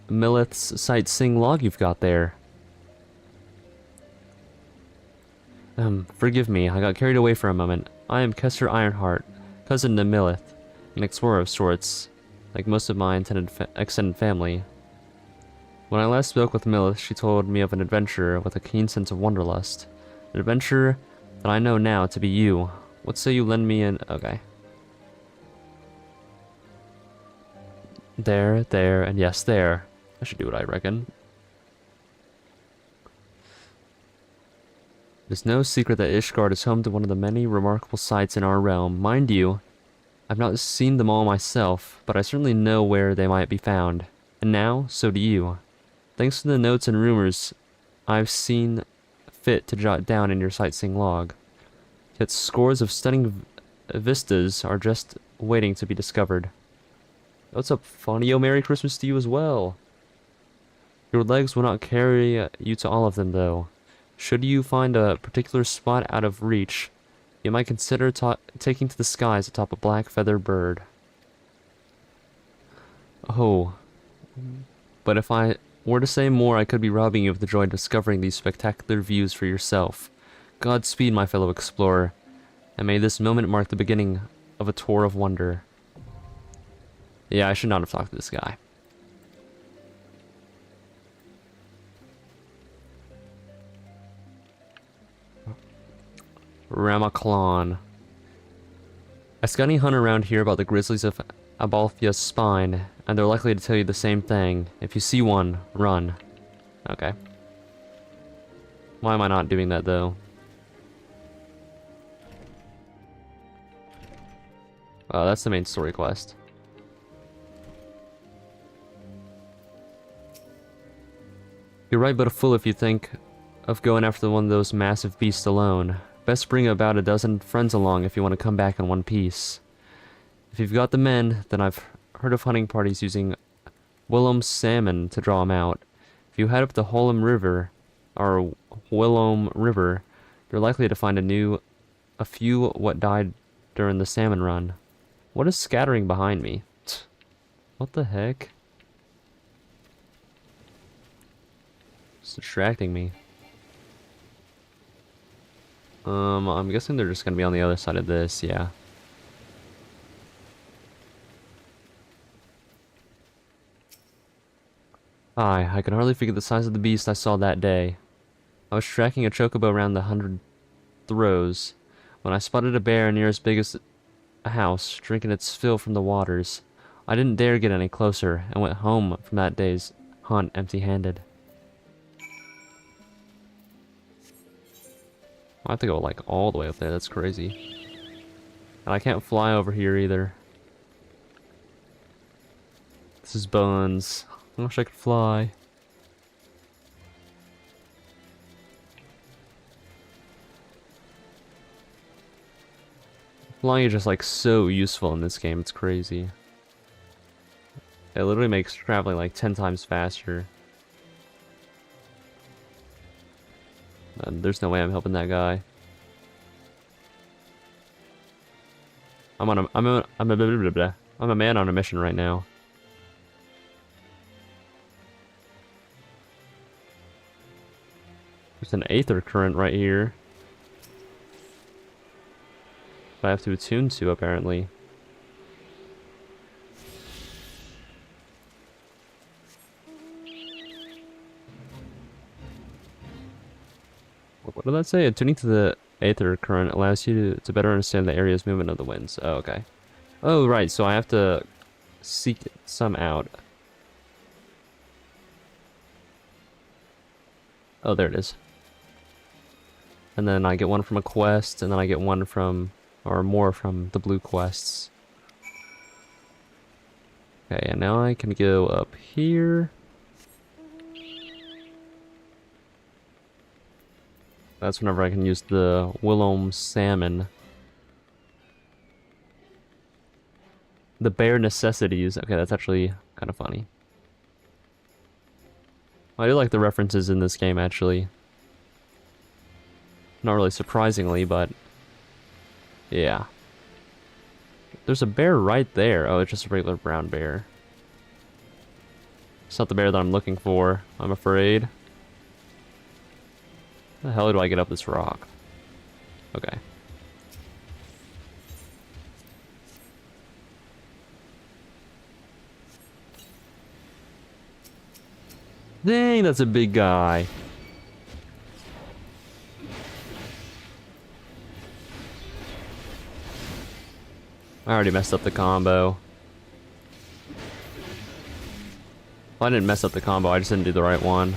Millith's sightseeing log you've got there. Forgive me, I got carried away for a moment. I am Kester Ironheart, cousin to Millith, an explorer of sorts, like most of my extended family. When I last spoke with Millith, she told me of an adventure with a keen sense of wanderlust. An adventure that I know now to be you. What say you lend me an... Okay. There, and yes, there. I should do what I reckon. It's no secret that Ishgard is home to one of the many remarkable sights in our realm. Mind you, I've not seen them all myself, but I certainly know where they might be found. And now, so do you. Thanks to the notes and rumors I've seen fit to jot down in your sightseeing log. Yet scores of stunning vistas are just waiting to be discovered. What's up, Fonio? Merry Christmas to you as well. Your legs will not carry you to all of them, though. Should you find a particular spot out of reach, you might consider taking to the skies atop a black feathered bird. Oh, but if I were to say more, I could be robbing you of the joy of discovering these spectacular views for yourself. Godspeed, my fellow explorer, and may this moment mark the beginning of a tour of wonder. Yeah, I should not have talked to this guy. Ramaclon. A scouting hunt around here about the grizzlies of Abalthia's spine, and they're likely to tell you the same thing. If you see one, run. Okay. Why am I not doing that, though? Well, that's the main story quest. You're right, but a fool if you think of going after one of those massive beasts alone. Best bring about a dozen friends along if you want to come back in one piece. If you've got the men, then I've heard of hunting parties using Willem salmon to draw them out. If you head up the Holm River, or Willem River, you're likely to find a few what died during the salmon run. What is scattering behind me? What the heck? It's distracting me. I'm guessing they're just gonna be on the other side of this, yeah. I can hardly figure the size of the beast I saw that day. I was tracking a chocobo around the 100 throws when I spotted a bear near as big as a house, drinking its fill from the waters. I didn't dare get any closer, and went home from that day's hunt empty-handed. I have to go like all the way up there, that's crazy. And I can't fly over here either. This is Bones. I wish I could fly. Flying is just like so useful in this game, it's crazy. It literally makes traveling like 10 times faster. There's no way I'm helping that guy. I'm a man on a mission right now. There's an aether current right here that I have to attune to, apparently. What did that say? Attuning to the aether current allows you to better understand the area's movement of the winds. Oh, okay. Oh, right, so I have to seek some out. Oh, there it is. And then I get one from a quest, and then I get one from, or more from the blue quests. Okay, and now I can go up here. That's whenever I can use the Willowm Salmon. The bare necessities. Okay, that's actually kind of funny. I do like the references in this game, actually. Not really surprisingly, but yeah. There's a bear right there. Oh, it's just a regular brown bear. It's not the bear that I'm looking for, I'm afraid. How the hell do I get up this rock? Okay. Dang, that's a big guy. I already messed up the combo. Well, I didn't mess up the combo, I just didn't do the right one.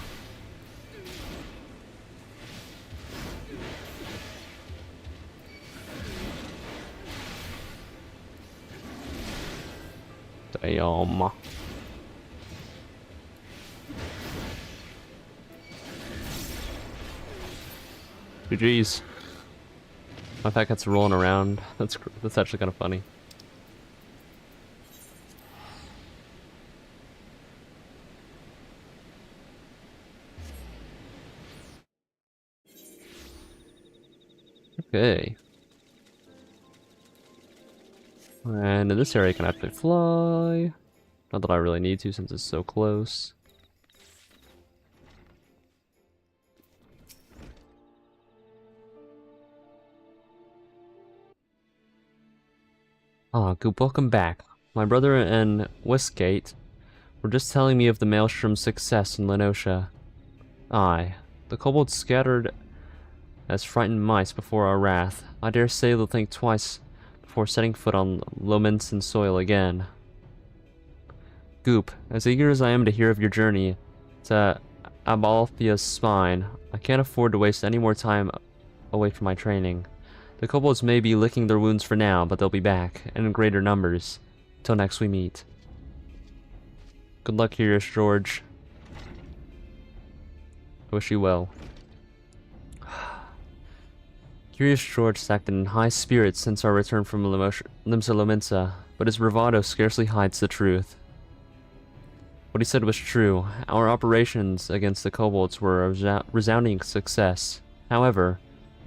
Damn. GG's. My pack gets rolling around. That's actually kind of funny. Okay. And in this area I can actually fly. Not that I really need to since it's so close. Ah, Goop, welcome back. My brother and Westgate were just telling me of the Maelstrom's success in Lenosha. Aye, the kobolds scattered as frightened mice before our wrath. I dare say they'll think twice before setting foot on Lomensan soil again. Goop, as eager as I am to hear of your journey to Abalthia's spine, I can't afford to waste any more time away from my training. The kobolds may be licking their wounds for now, but they'll be back, and in greater numbers. Till next we meet. Good luck, Curious George. I wish you well. Curious George has acted in high spirits since our return from Limsa Lominsa, but his bravado scarcely hides the truth. What he said was true. Our operations against the kobolds were a resounding success. However,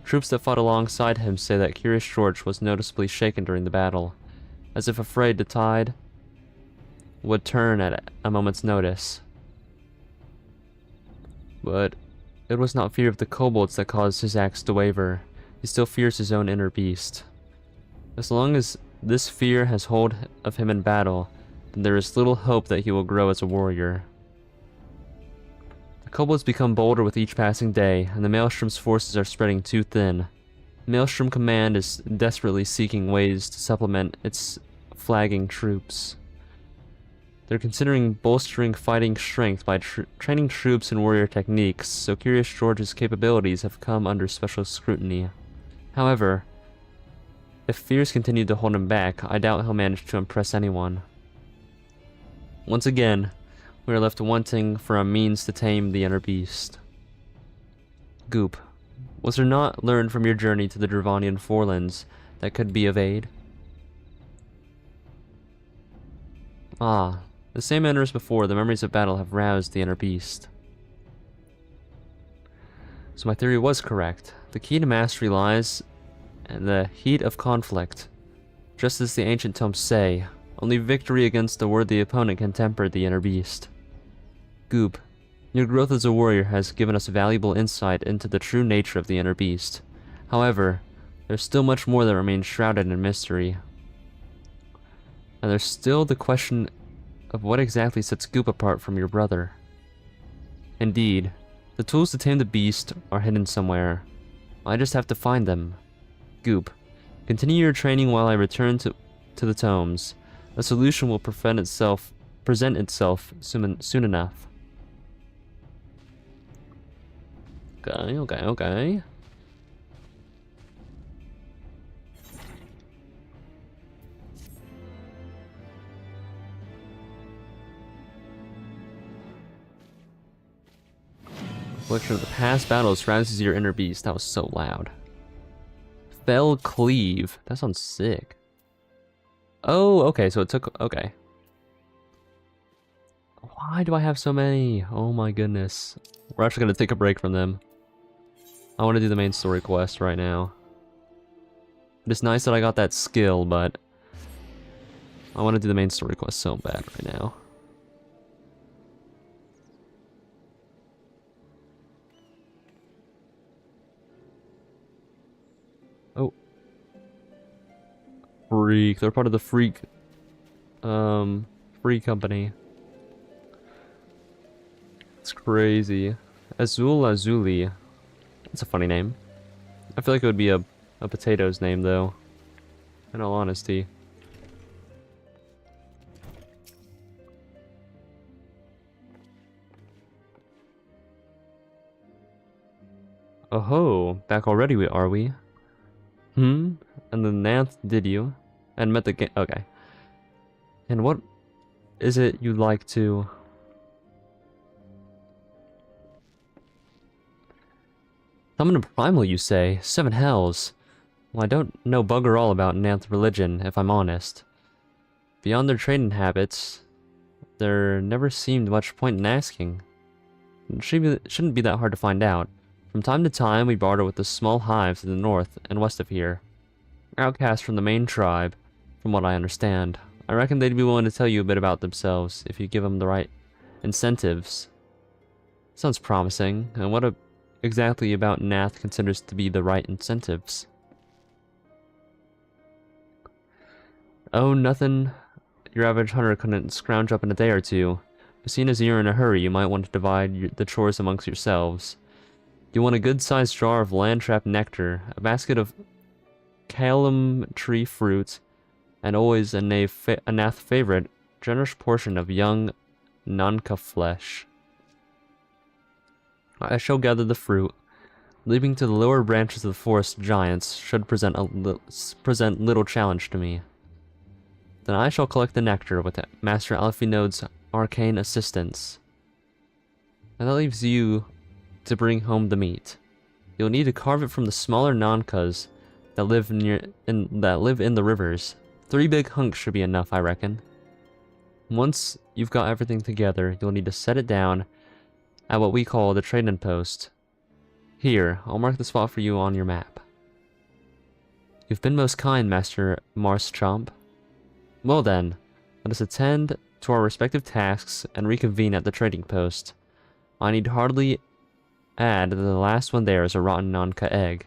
troops that fought alongside him say that Curious George was noticeably shaken during the battle, as if afraid the tide would turn at a moment's notice. But it was not fear of the kobolds that caused his acts to waver. He still fears his own inner beast. As long as this fear has hold of him in battle, then there is little hope that he will grow as a warrior. The kobolds become bolder with each passing day, and the Maelstrom's forces are spreading too thin. The Maelstrom Command is desperately seeking ways to supplement its flagging troops. They're considering bolstering fighting strength by training troops in warrior techniques, so Curious George's capabilities have come under special scrutiny. However, if fears continue to hold him back, I doubt he'll manage to impress anyone. Once again, we are left wanting for a means to tame the inner beast. Goop, was there not learned from your journey to the Dravanian Forelands that could be of aid? Ah, the same manner as before, the memories of battle have roused the inner beast. So my theory was correct. The key to mastery lies in the heat of conflict. Just as the ancient tomes say, only victory against a worthy opponent can temper the inner beast. Goop, your growth as a warrior has given us valuable insight into the true nature of the inner beast. However, there's still much more that remains shrouded in mystery. And there's still the question of what exactly sets Goop apart from your brother. Indeed, the tools to tame the beast are hidden somewhere, I just have to find them. Goop. Continue your training while I return to the tomes. A solution will present itself soon enough. Okay. Collection of the past battles rouses your inner beast. That was so loud. Fell Cleave. That sounds sick. Oh, okay, so it took... Okay. Why do I have so many? Oh my goodness. We're actually going to take a break from them. I want to do the main story quest right now. It's nice that I got that skill, but... I want to do the main story quest so bad right now. Oh. Freak. They're part of the Freak... Free Company. It's crazy. Azul Azuli. That's a funny name. I feel like it would be a potato's name, though. In all honesty. Oh ho, back already are we? And the Nanth did you? And met the game. Okay. And what is it you'd like to... Summon a primal, you say? 7 hells. Well, I don't know bugger all about Nanth religion, if I'm honest. Beyond their trading habits, there never seemed much point in asking. It shouldn't be that hard to find out. From time to time, we barter with the small hives to the north and west of here. Outcasts from the main tribe, from what I understand. I reckon they'd be willing to tell you a bit about themselves if you give them the right incentives. Sounds promising. And what exactly about Nath considers to be the right incentives? Oh, nothing your average hunter couldn't scrounge up in a day or two. But seeing as you're in a hurry, you might want to divide the chores amongst yourselves. You want a good-sized jar of land-trapped nectar, a basket of calum tree fruit, and always a Nath favorite, generous portion of young Nanka flesh. I shall gather the fruit. Leaping to the lower branches of the forest giants should present little challenge to me. Then I shall collect the nectar with Master Alphinode's arcane assistance. And that leaves you to bring home the meat. You'll need to carve it from the smaller Nankas that live in the rivers. 3 big hunks should be enough, I reckon. Once you've got everything together, you'll need to set it down at what we call the trading post. Here, I'll mark the spot for you on your map. You've been most kind, Master Marschamp. Well then, let us attend to our respective tasks and reconvene at the trading post. I need hardly add that the last one there is a rotten Nanka egg.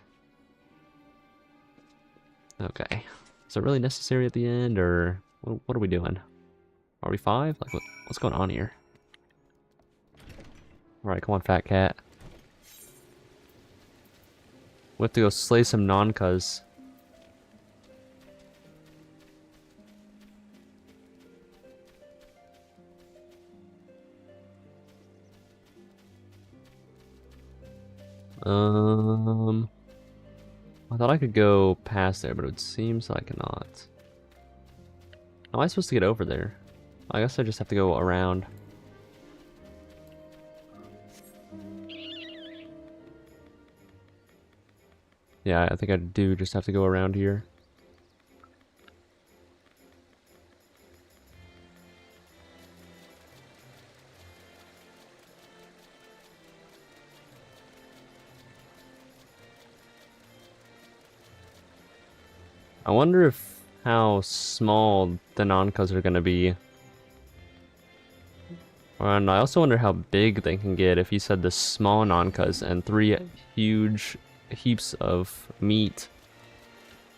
Okay. Is it really necessary at the end, or what are we doing? Are we 5? Like, what's going on here? Alright, come on, fat cat. We have to go slay some Nankas. I thought I could go past there, but it seems I cannot. How am I supposed to get over there? I guess I just have to go around. Yeah, I think I do just have to go around here. I wonder how small the Nankas are gonna be. And I also wonder how big they can get if you said the small Nankas and 3 huge heaps of meat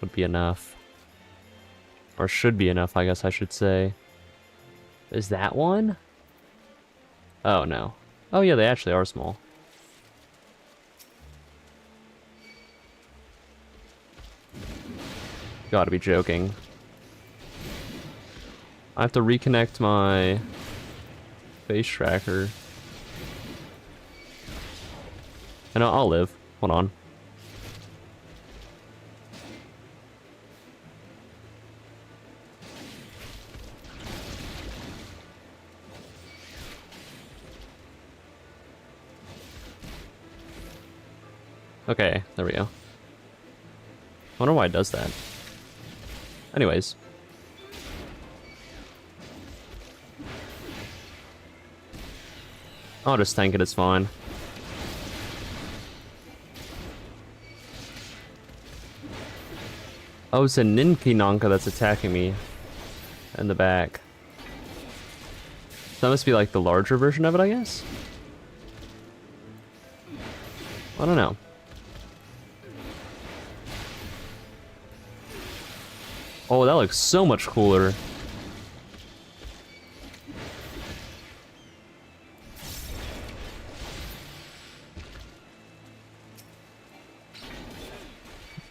would be enough. Or should be enough, I guess I should say. Is that one? Oh, no. Oh yeah, they actually are small. Gotta be joking. I have to reconnect my face tracker. And I'll live. Hold on. Okay, there we go. I wonder why it does that. Anyways. I'll just tank it, it's fine. Oh, it's a Ninki Nanka that's attacking me in the back. So that must be like the larger version of it, I guess? I don't know. Oh, that looks so much cooler.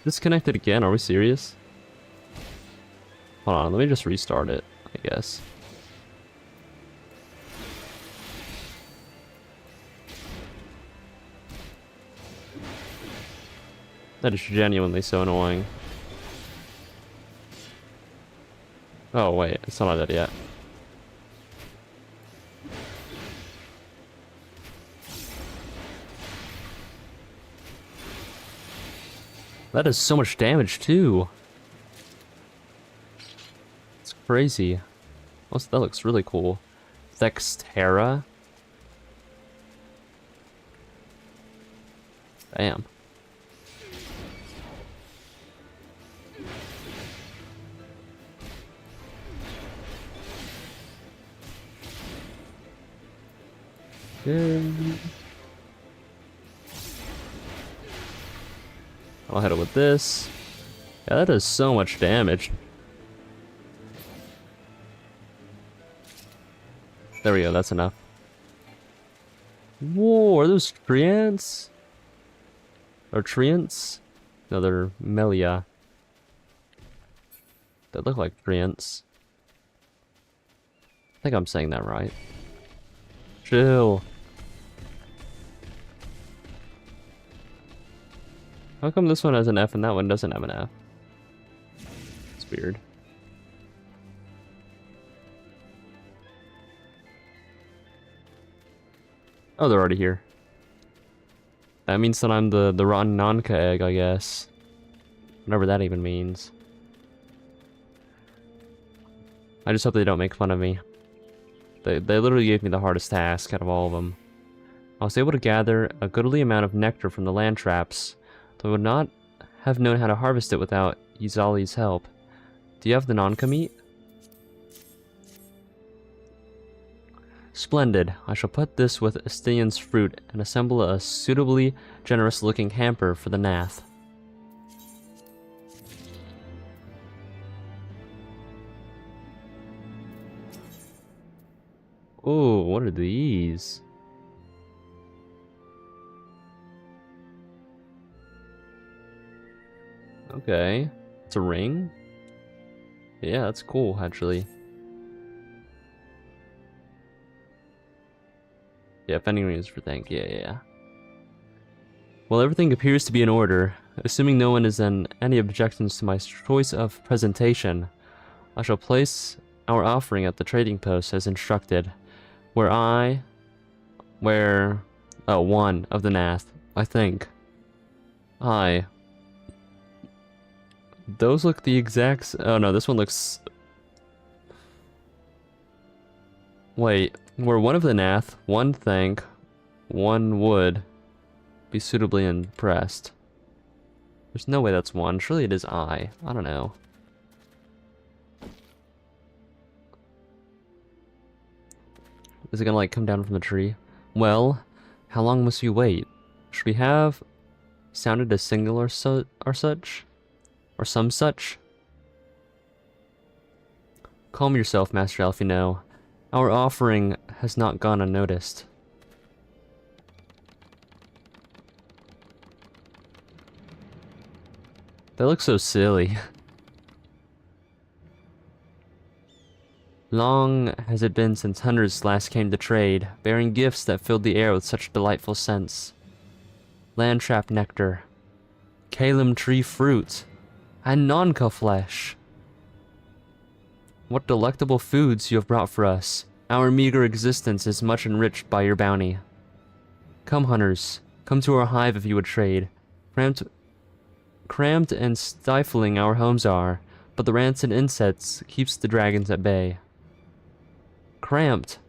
Disconnected again? Are we serious? Hold on, let me just restart it, I guess. That is genuinely so annoying. Oh wait, it's not dead yet. That is so much damage too. It's crazy. Also, that looks really cool. Thextera. Damn. I'll hit it with this. Yeah, that does so much damage. There we go, that's enough. Whoa, are those treants? Or treants? No, they're Melia. They look like treants. I think I'm saying that right. Chill. How come this one has an F and that one doesn't have an F? It's weird. Oh, they're already here. That means that I'm the rotten Nanka egg, I guess. Whatever that even means. I just hope they don't make fun of me. They literally gave me the hardest task out of all of them. I was able to gather a goodly amount of nectar from the land traps, though I would not have known how to harvest it without Izali's help. Do you have the Nanka meat? Splendid. I shall put this with Estinian's fruit and assemble a suitably generous-looking hamper for the Nath. Oh, what are these? Okay. It's a ring? Yeah, that's cool, actually. Yeah, fending ring is for thank. Yeah. Well, everything appears to be in order. Assuming no one is in any objections to my choice of presentation, I shall place our offering at the trading post as instructed, where one of the Nath, I think. Those look the exact... Oh no, this one looks... Wait, where one of the Nath, one thank, one would be suitably impressed. There's no way that's one. Surely it is I don't know. Is it gonna like come down from the tree? Well, how long must we wait? Should we have sounded a signal or such? Or some such? Calm yourself, Master Alfino. Our offering has not gone unnoticed. They look so silly. Long has it been since hunters last came to trade, bearing gifts that filled the air with such delightful scents. Landtrap nectar, Kalem tree fruit, and Nonka flesh. What delectable foods you have brought for us. Our meager existence is much enriched by your bounty. Come, hunters, come to our hive if you would trade. Cramped and stifling our homes are, but the rancid insects keeps the dragons at bay. Cramped,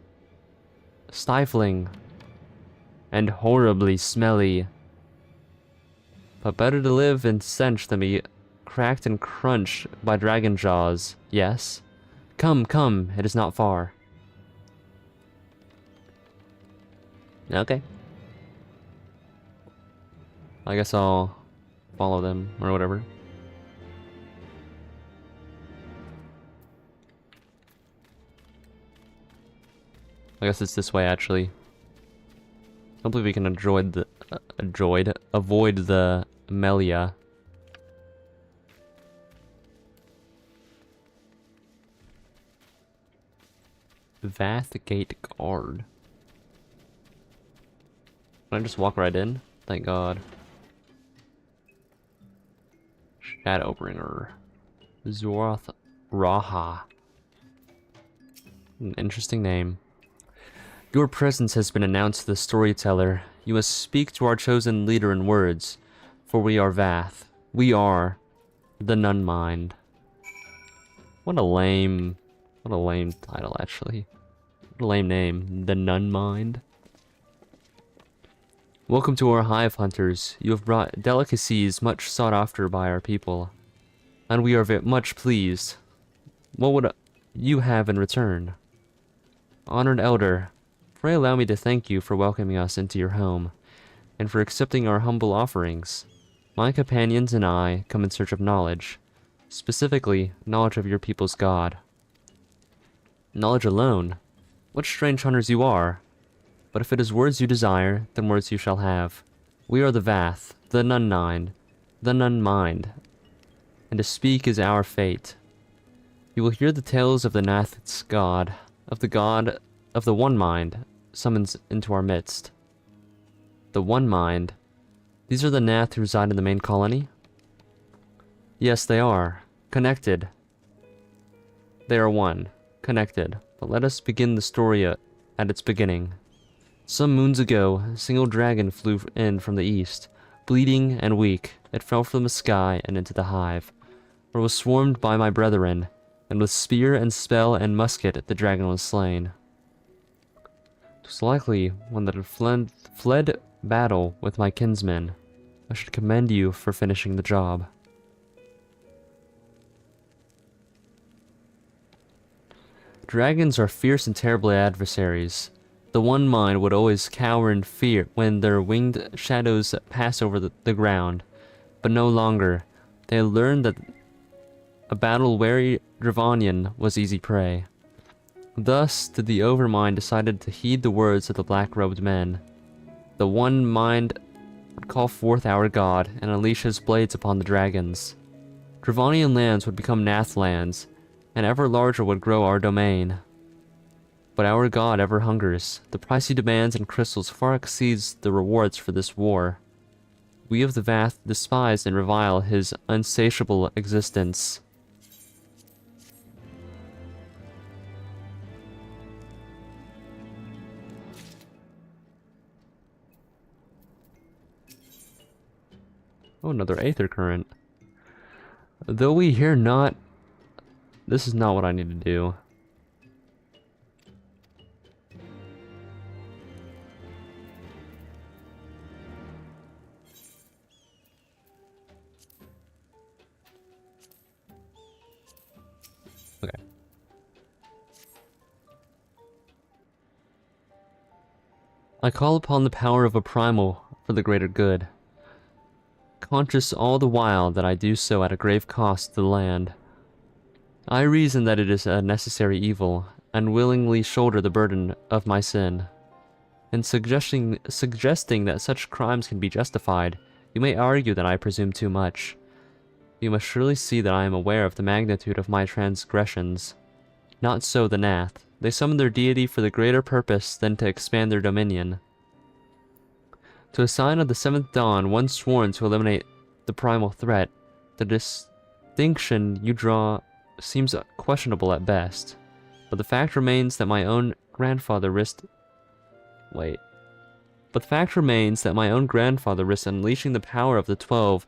stifling, and horribly smelly. But better to live in stench than be cracked and crunched by dragon jaws, yes? Come, come, it is not far. Okay. I guess I'll follow them, or whatever. I guess it's this way, actually. Hopefully we can avoid the Melia. Vath Gate Guard. Can I just walk right in? Thank God. Shadowbringer. Zoroth Raha. An interesting name. Your presence has been announced to the storyteller. You must speak to our chosen leader in words, for we are Vath. We are the Nunmind. What a lame title, actually. What a lame name. The Nunmind. Welcome to our hive, hunters. You have brought delicacies much sought after by our people, and we are much pleased. What would you have in return? Honored elder, pray allow me to thank you for welcoming us into your home, and for accepting our humble offerings. My companions and I come in search of knowledge, specifically knowledge of your people's god. Knowledge alone? What strange hunters you are! But if it is words you desire, then words you shall have. We are the Vath, the Nunmind, and to speak is our fate. You will hear the tales of the Nath's god of the One Mind, summons into our midst. The One Mind? These are the Nath who reside in the main colony? Yes, they are. Connected. They are one. Connected. But let us begin the story at its beginning. Some moons ago, a single dragon flew in from the east. Bleeding and weak, it fell from the sky and into the hive, where it was swarmed by my brethren, and with spear and spell and musket the dragon was slain. 'Twas likely one that had fled battle with my kinsmen. I should commend you for finishing the job. Dragons are fierce and terrible adversaries. The One Mind would always cower in fear when their winged shadows pass over the ground, but no longer. They had learned that a battle-weary Dravanian was easy prey. Thus did the Overmind decided to heed the words of the black-robed men. The One Mind would call forth our god and unleash his blades upon the dragons. Dravanian lands would become Nath lands, and ever larger would grow our domain. But our god ever hungers. The price he demands in crystals far exceeds the rewards for this war. We of the Vath despise and revile his unsatiable existence. Oh, another Aether Current. Though we hear not... This is not what I need to do. Okay. I call upon the power of a primal for the greater good, conscious all the while that I do so at a grave cost to the land. I reason that it is a necessary evil, and willingly shoulder the burden of my sin. In suggesting that such crimes can be justified, you may argue that I presume too much. You must surely see that I am aware of the magnitude of my transgressions. Not so the Nath. They summon their deity for the greater purpose than to expand their dominion. To a sign of the seventh dawn, one sworn to eliminate the primal threat, the distinction you draw seems questionable at best. But the fact remains that my own grandfather risked... Wait. But the fact remains that my own grandfather risked unleashing the power of the 12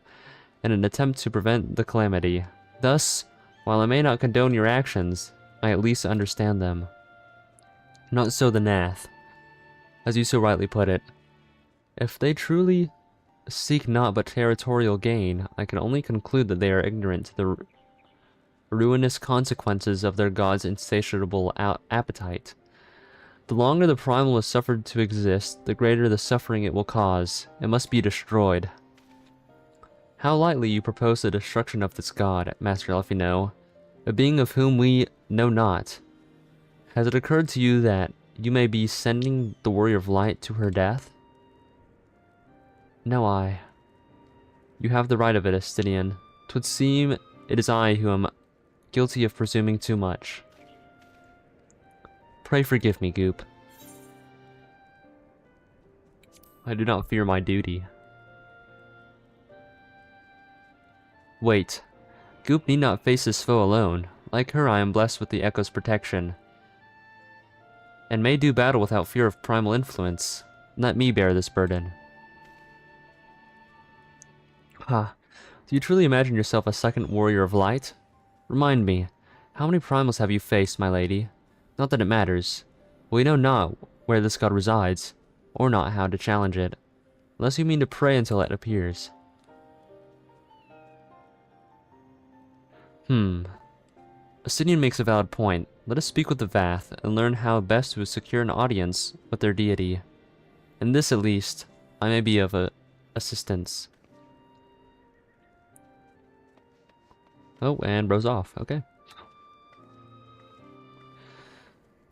in an attempt to prevent the calamity. Thus, while I may not condone your actions, I at least understand them. Not so the Nath, as you so rightly put it. If they truly seek naught but territorial gain, I can only conclude that they are ignorant to the ruinous consequences of their god's insatiable appetite. The longer the primal is suffered to exist, the greater the suffering it will cause. It must be destroyed. How lightly you propose the destruction of this god, Master Elfino, a being of whom we know not. Has it occurred to you that you may be sending the Warrior of Light to her death? No, I. You have the right of it, Estinian. 'Twould seem it is I who am guilty of presuming too much. Pray forgive me, Goop. I do not fear my duty. Wait. Goop need not face his foe alone. Like her, I am blessed with the Echo's protection, and may do battle without fear of primal influence. Let me bear this burden. Ha. Do you truly imagine yourself a second Warrior of Light? Remind me, how many primals have you faced, my lady? Not that it matters. We know not where this god resides, or not how to challenge it, unless you mean to pray until it appears. Estinian makes a valid point. Let us speak with the Vath, and learn how best to secure an audience with their deity. In this, at least, I may be of assistance. Oh, and rose off. Okay.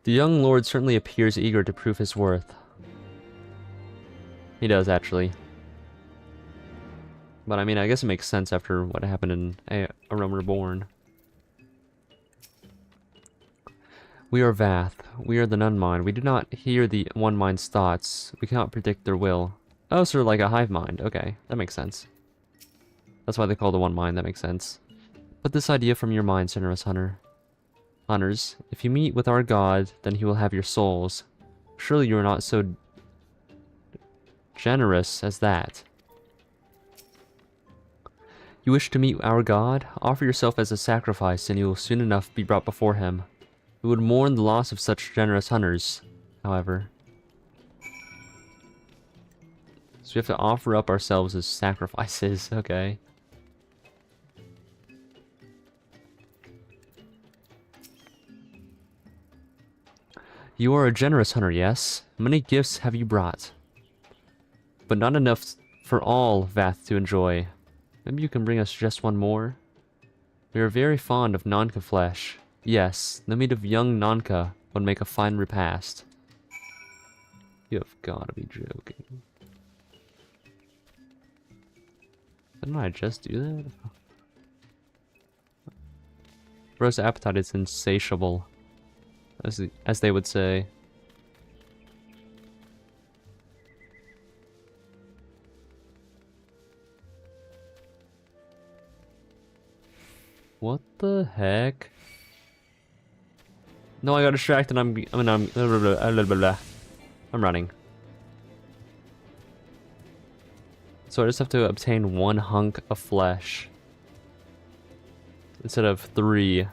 The young lord certainly appears eager to prove his worth. He does, actually. But I mean, I guess it makes sense after what happened in A Realm Reborn. We are Vath. We are the Nun Mind. We do not hear the One Mind's thoughts. We cannot predict their will. Oh, sort of like a hive mind. Okay, that makes sense. That's why they call the One Mind. That makes sense. Put this idea from your mind, generous hunter. Hunters, if you meet with our god, then he will have your souls. Surely you are not so generous as that. You wish to meet our god? Offer yourself as a sacrifice, and you will soon enough be brought before him. We would mourn the loss of such generous hunters, however. So we have to offer up ourselves as sacrifices, okay. You are a generous hunter, yes? Many gifts have you brought, but not enough for all Vath to enjoy. Maybe you can bring us just one more? We are very fond of Nonka flesh. Yes, the meat of young Nonka would make a fine repast. You have gotta be joking. Didn't I just do that? Bro's appetite is insatiable, as they would say. What the heck? No, I got distracted. I'm running. So I just have to obtain one hunk of flesh instead of 3. Yeah,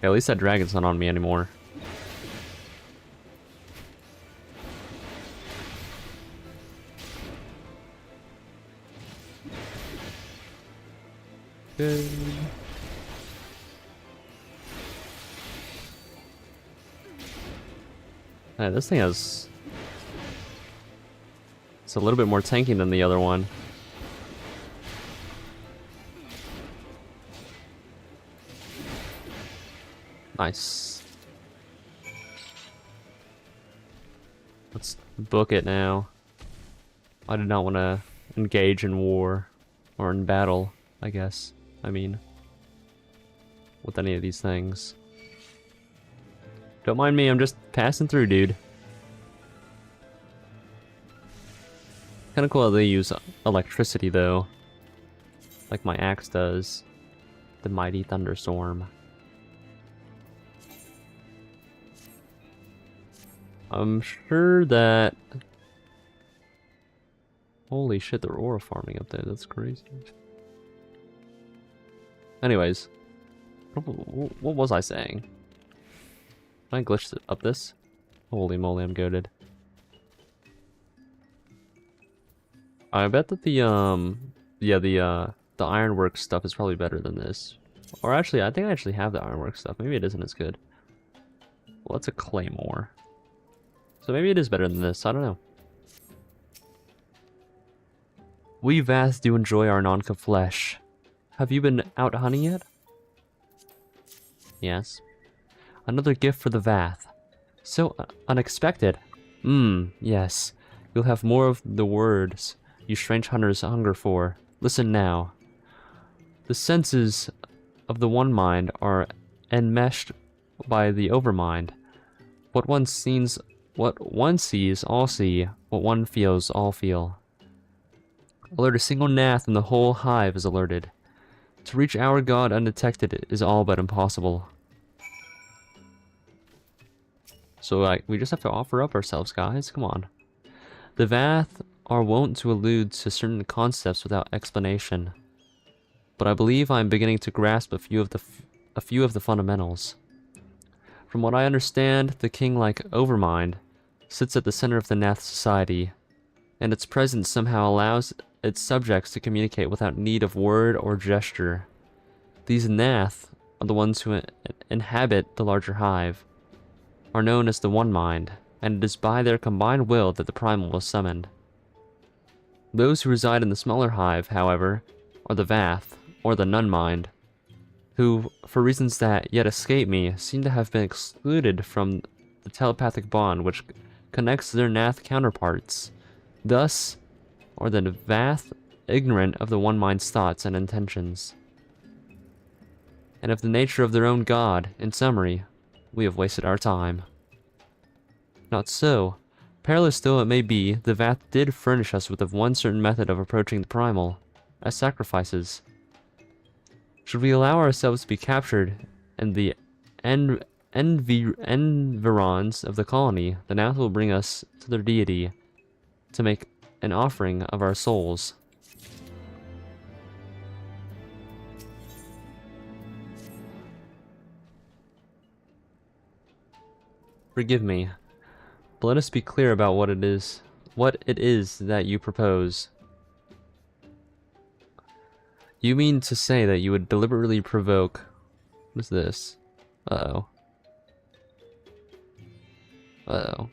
at least that dragon's not on me anymore. Good. This thing has... It's a little bit more tanky than the other one. Nice. Let's book it now. I did not want to engage in war or in battle I guess. I mean, with any of these things. Don't mind me, I'm just passing through, dude. Kinda cool how they use electricity, though. Like my axe does. The mighty thunderstorm. I'm sure that... Holy shit, they're aura farming up there. That's crazy. Anyways. What was I saying? Can I glitch up this? Holy moly, I'm goated. I bet that the ironwork stuff is probably better than this. Or actually, I think I actually have the ironwork stuff. Maybe it isn't as good. Well, that's a claymore. So maybe it is better than this. I don't know. We Vath do enjoy our Nonka flesh. Have you been out hunting yet? Yes. Another gift for the Vath. So unexpected. Yes. You'll have more of the words you strange hunters hunger for. Listen now. The senses of the one mind are enmeshed by the overmind. What one sees, all see. What one feels, all feel. Alert a single Nath and the whole hive is alerted. To reach our god undetected is all but impossible. So, like, we just have to offer up ourselves, guys. Come on. The Vath are wont to allude to certain concepts without explanation, but I believe I am beginning to grasp a few of the fundamentals. From what I understand, the king-like Overmind sits at the center of the Nath society, and its presence somehow allows its subjects to communicate without need of word or gesture. These Nath are the ones who inhabit the larger hive, are known as the One Mind, and it is by their combined will that the Primal was summoned. Those who reside in the smaller hive, however, are the Vath, or the Nun Mind, who, for reasons that yet escape me, seem to have been excluded from the telepathic bond which connects their Nath counterparts. Thus, are the Vath ignorant of the One Mind's thoughts and intentions, and of the nature of their own god. In summary, we have wasted our time. Not so. Perilous though it may be, the Vath did furnish us with one certain method of approaching the Primal, as sacrifices. Should we allow ourselves to be captured in the environs of the colony, the Nath will bring us to their deity to make an offering of our souls. Forgive me, but let us be clear about what it is that you propose. You mean to say that you would deliberately provoke... What is this? Uh-oh. Uh-oh.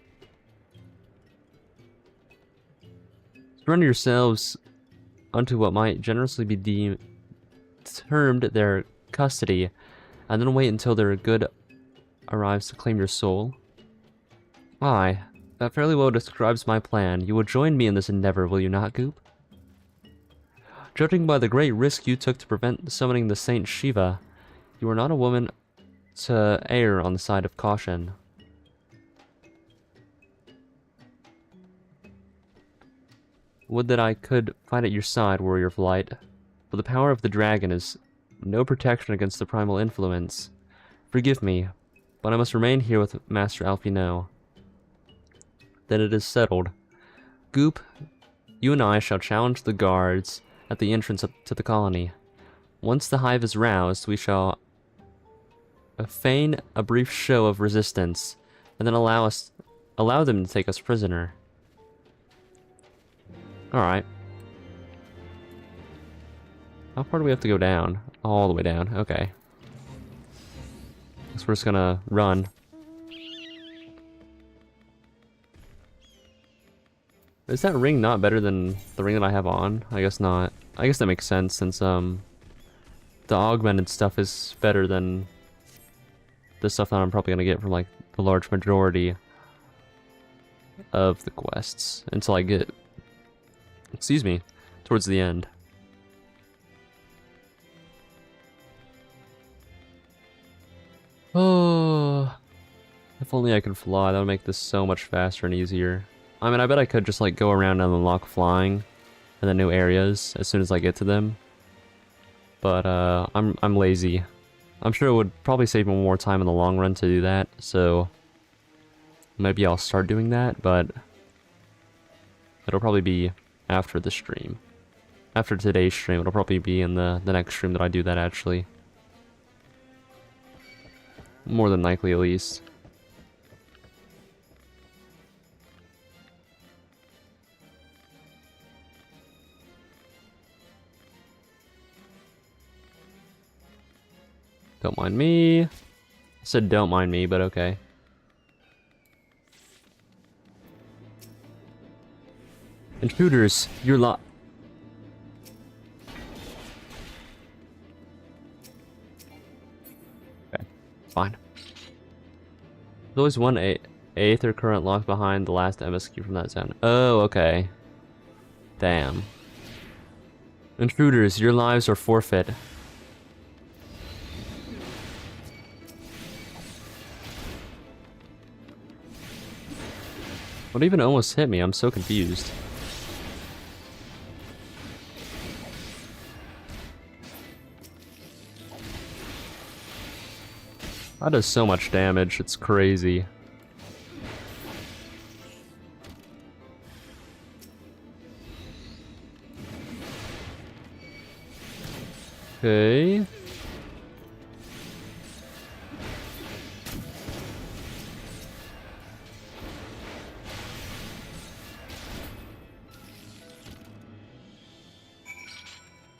Surrender yourselves unto what might generously be termed their custody, and then wait until their good arrives to claim your soul? Aye, that fairly well describes my plan. You will join me in this endeavor, will you not, Goop? Judging by the great risk you took to prevent summoning the Saint Shiva, you are not a woman to err on the side of caution. Would that I could fight at your side, warrior of light, but the power of the dragon is no protection against the primal influence. Forgive me, but I must remain here with Master Alfino. Then it is settled. Goop, you and I shall challenge the guards at the entrance to the colony. Once the hive is roused, we shall feign a brief show of resistance, and then allow them to take us prisoner. Alright. How far do we have to go down? All the way down. Okay. Guess we're just gonna run. Is that ring not better than the ring that I have on? I guess not. I guess that makes sense since the augmented stuff is better than the stuff that I'm probably gonna get from like the large majority of the quests until I get, excuse me, towards the end. only I could fly, that would make this so much faster and easier. I mean, I bet I could just like go around and unlock flying in the new areas as soon as I get to them. But I'm lazy. I'm sure it would probably save me more time in the long run to do that, so maybe I'll start doing that, but it'll probably be after the stream. After today's stream, it'll probably be in the next stream that I do that, actually. More than likely, at least. Don't mind me. I said don't mind me, but okay. Intruders, you're okay, fine. There's always one Aether current locked behind the last MSQ from that zone. Oh, okay. Damn. Intruders, your lives are forfeit. What even almost hit me? I'm so confused. That does so much damage, it's crazy. Okay.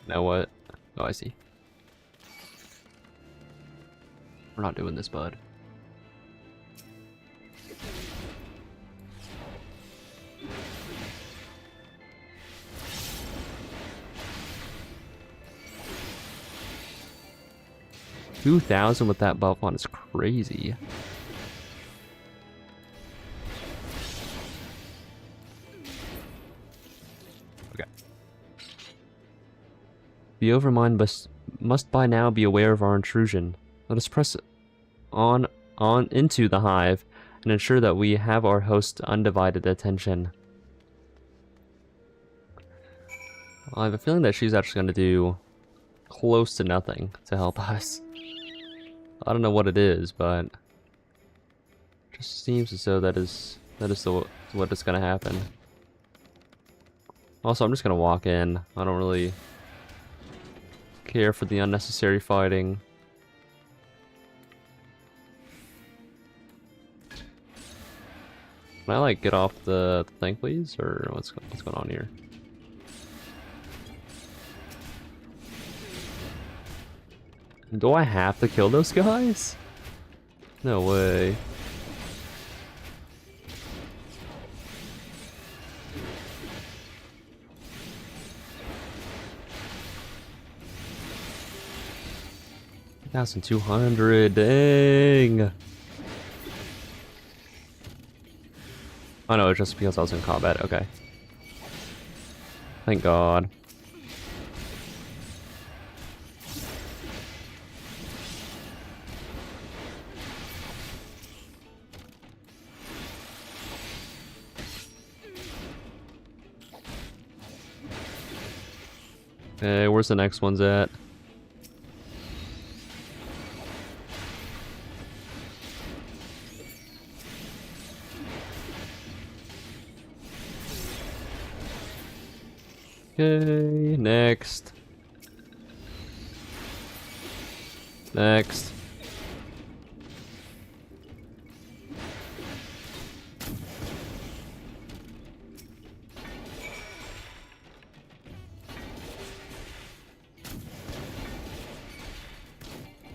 Now what? Oh, I see. We're not doing this, bud. $2,000 with that buff on is crazy. Okay. The Overmind must by now be aware of our intrusion. Let us press on into the hive and ensure that we have our host's undivided attention. I have a feeling that she's actually going to do close to nothing to help us. I don't know what it is, but it just seems as though that is what is going to happen. Also, I'm just going to walk in. I don't really care for the unnecessary fighting. Can I like get off the thing, please, or what's going on here? Do I have to kill those guys? No way. $1,200, dang. Oh no, it's just because I was in combat, okay. Thank God. Okay, where's the next one's at? Okay, next. Next.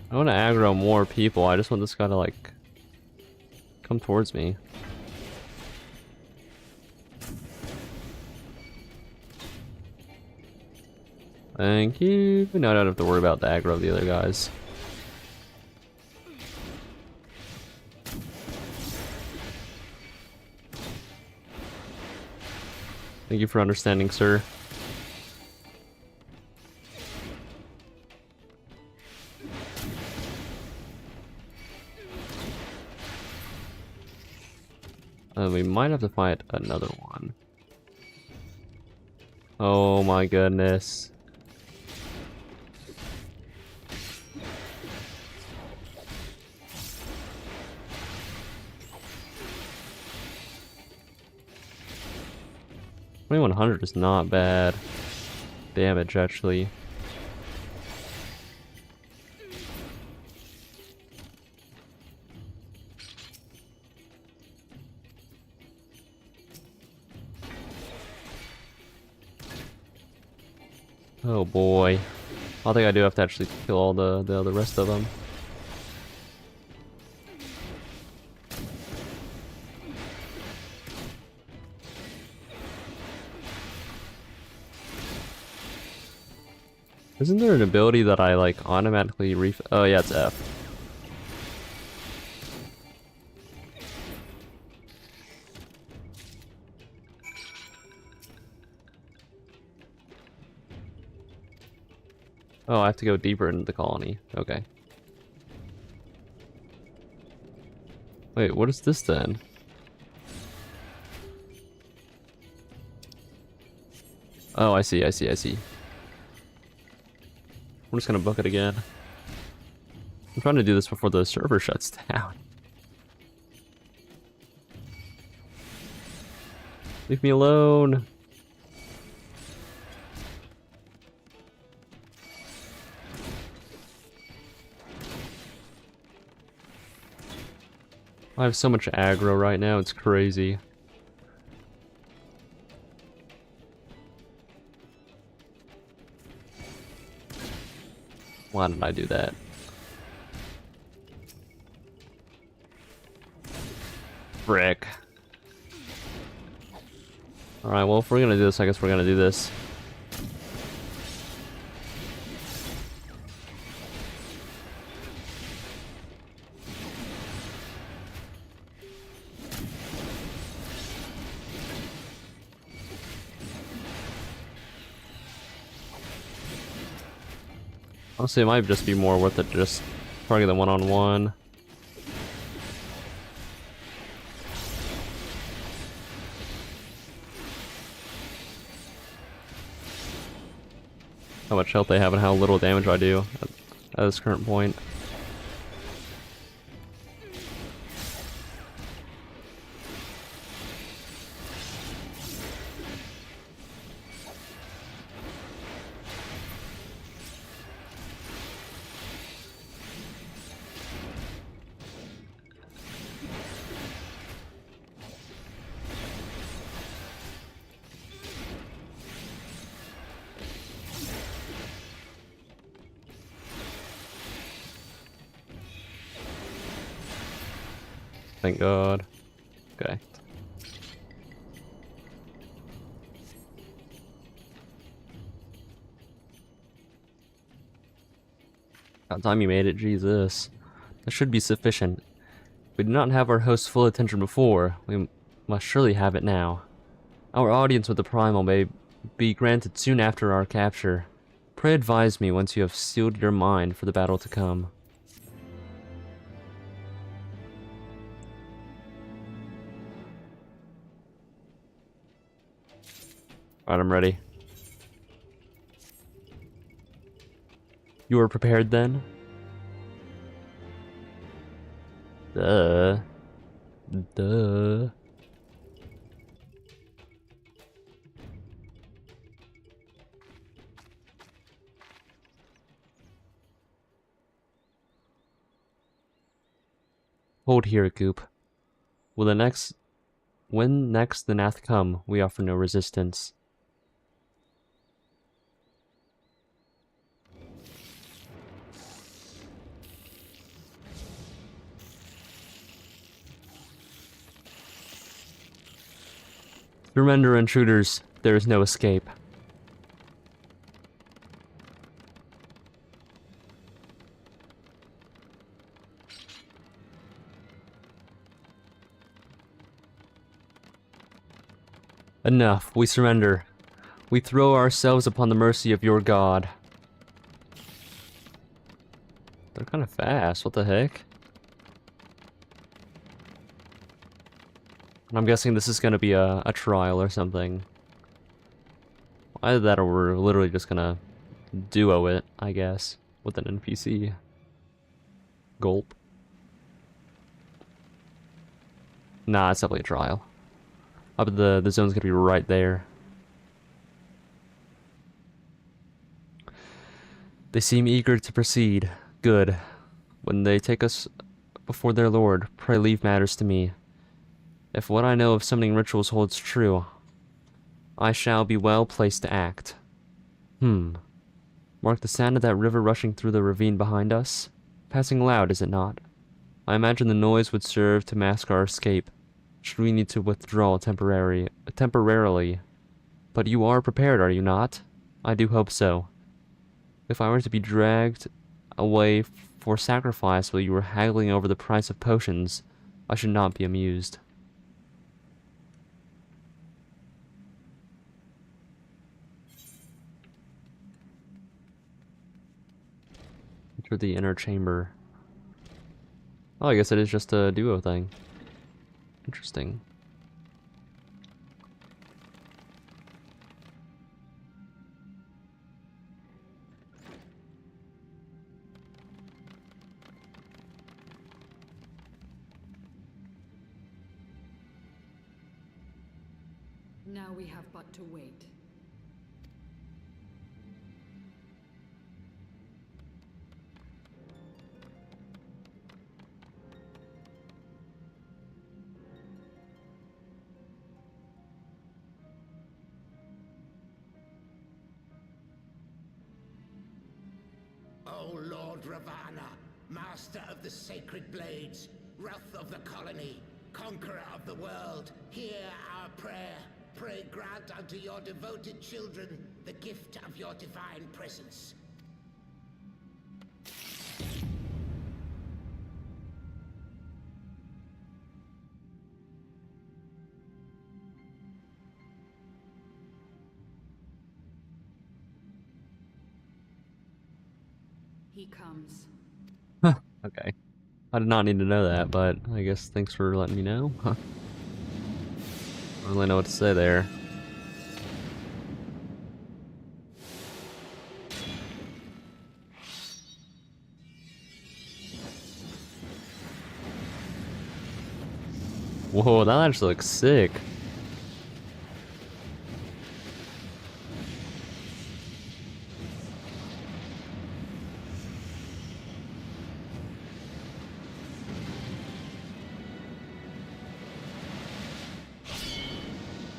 I want to aggro more people. I just want this guy to like come towards me. Thank you. Now I don't have to worry about the aggro of the other guys. Thank you for understanding, sir. we might have to fight another one. Oh my goodness. $2,100 is not bad damage, actually. Oh boy. I think I do have to actually kill all the rest of them. Isn't there an ability that I like automatically oh yeah, it's F. Oh, I have to go deeper into the colony. Okay. Wait, what is this then? Oh, I see. I'm just gonna book it again. I'm trying to do this before the server shuts down. Leave me alone. I have so much aggro right now, it's crazy. Why did I do that? Frick. Alright, well, if we're gonna do this, I guess we're gonna do this. Honestly, it might just be more worth it to just target the one-on-one. How much health they have and how little damage I do at this current point. Thank God. Okay. About time you made it, Jesus. That should be sufficient. We did not have our host's full attention before. We must surely have it now. Our audience with the Primal may be granted soon after our capture. Pray advise me once you have sealed your mind for the battle to come. Alright, I'm ready. You are prepared then? Duh. Hold here, Goop. When next the Nath come, we offer no resistance. Surrender, intruders. There is no escape. Enough. We surrender. We throw ourselves upon the mercy of your god. They're kind of fast. What the heck? And I'm guessing this is gonna be a trial or something. Either that or we're literally just gonna duo it, I guess, with an NPC. Gulp. Nah, it's definitely a trial. The zone's gonna be right there. They seem eager to proceed. Good. When they take us before their lord, pray leave matters to me. If what I know of summoning rituals holds true, I shall be well placed to act. Mark the sound of that river rushing through the ravine behind us? Passing loud, is it not? I imagine the noise would serve to mask our escape, should we need to withdraw temporarily. But you are prepared, are you not? I do hope so. If I were to be dragged away for sacrifice while you were haggling over the price of potions, I should not be amused. Enter the inner chamber. Oh, I guess it is just a duo thing. Interesting. Now we have but to wait. O Lord Ravana, master of the sacred blades, wrath of the colony, conqueror of the world, hear our prayer. Pray grant unto your devoted children the gift of your divine presence. He comes. Okay. I did not need to know that, but I guess thanks for letting me know. I don't really know what to say there. Whoa, that actually looks sick.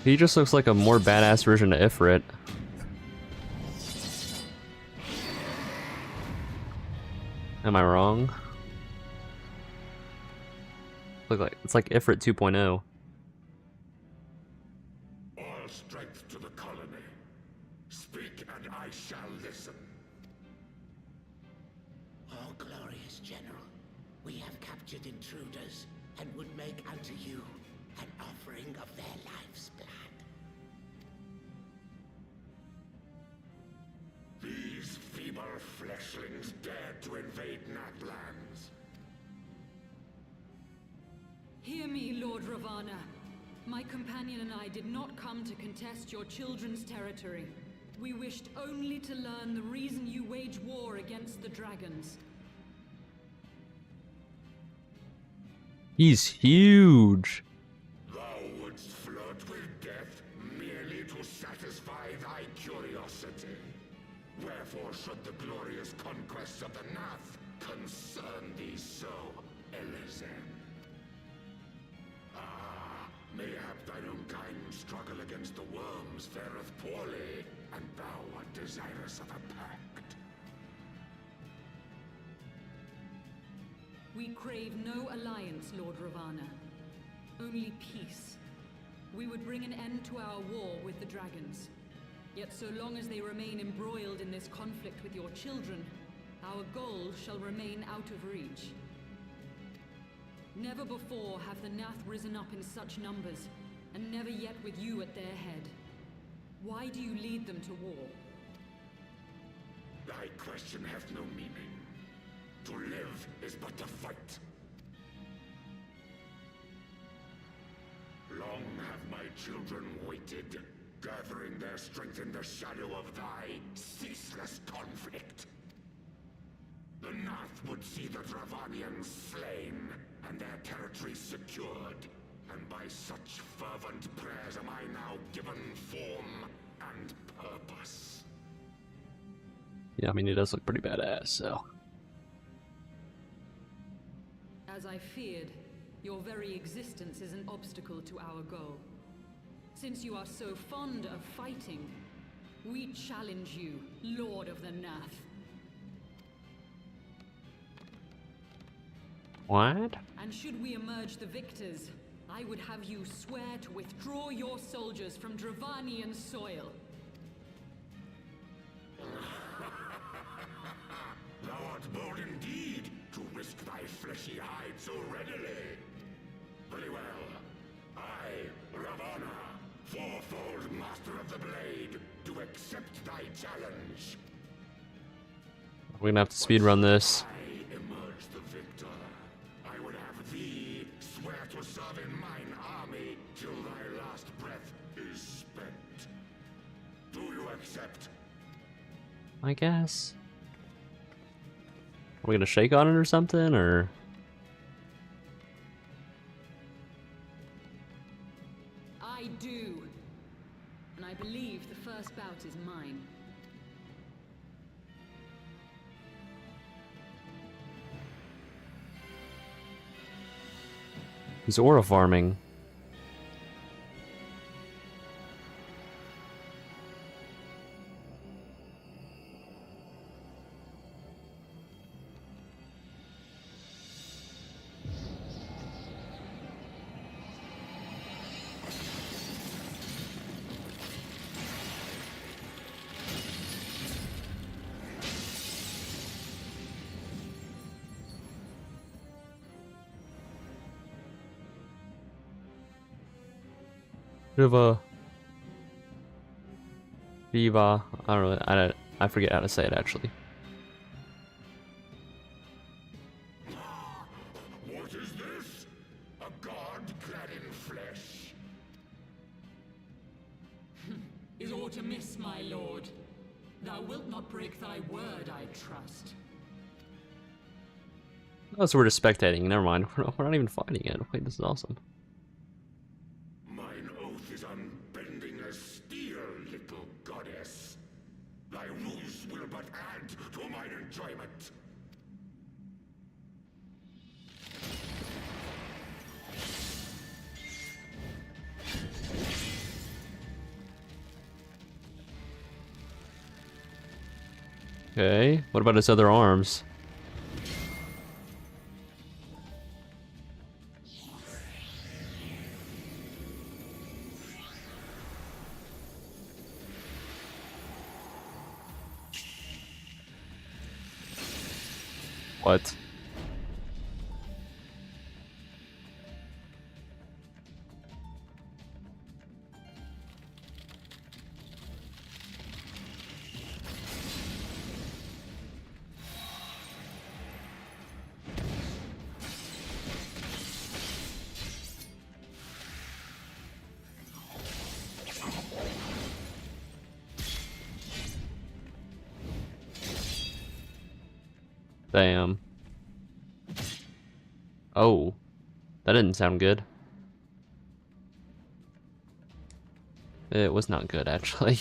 He just looks like a more badass version of Ifrit. Am I wrong? It's like Ifrit 2.0. All strength to the colony. Speak and I shall listen. Oh, glorious general, we have captured intruders and would make unto you an offering of their life's blood. These feeble fleshlings dared to invade Natlands. Hear me, Lord Ravana. My companion and I did not come to contest your children's territory. We wished only to learn the reason you wage war against the dragons. He's huge. Thou wouldst flirt with death merely to satisfy thy curiosity. Wherefore should the glorious conquests of the Nath concern thee so, Elizem? Ah, mayhap thine own kind struggle against the worms fareth poorly, and thou art desirous of a pact. We crave no alliance, Lord Ravana. Only peace. We would bring an end to our war with the dragons. Yet so long as they remain embroiled in this conflict with your children, our goal shall remain out of reach. Never before have the Nath risen up in such numbers, and never yet with you at their head. Why do you lead them to war? Thy question hath no meaning. To live is but to fight. have my children waited, gathering their strength in the shadow of thy ceaseless conflict. The Nath would see the Dravanians slain, and their territory secured. And by such fervent prayers am I now given form and purpose. Yeah, I mean, he does look pretty badass, so. As I feared, your very existence is an obstacle to our goal. Since you are so fond of fighting, we challenge you, Lord of the Nath. What? And should we emerge the victors, I would have you swear to withdraw your soldiers from Dravanian soil. Thou art bold indeed to risk thy fleshy hide so readily. Very well. I, Ravana, fourfold master of the blade, do accept thy challenge. We're gonna have to speedrun this. I emerge the victor. I would have thee swear to serve in mine army till thy last breath is spent. Do you accept? I guess. Are we gonna shake on it or something, or? I do. And I believe the first bout is mine. He's aura farming. Viva. Viva. I don't know. I forget how to say it actually. What is this? A god clad in flesh? Is aught amiss, my lord? Thou wilt not break thy word, I trust. Oh, so we're just spectating. Never mind. We're not even fighting it. Wait, this is awesome. Mine oath is unbending as steel, little goddess. Thy ruse will but add to mine enjoyment. Okay. What about his other arms? What? Damn. Oh. That didn't sound good. It was not good, actually.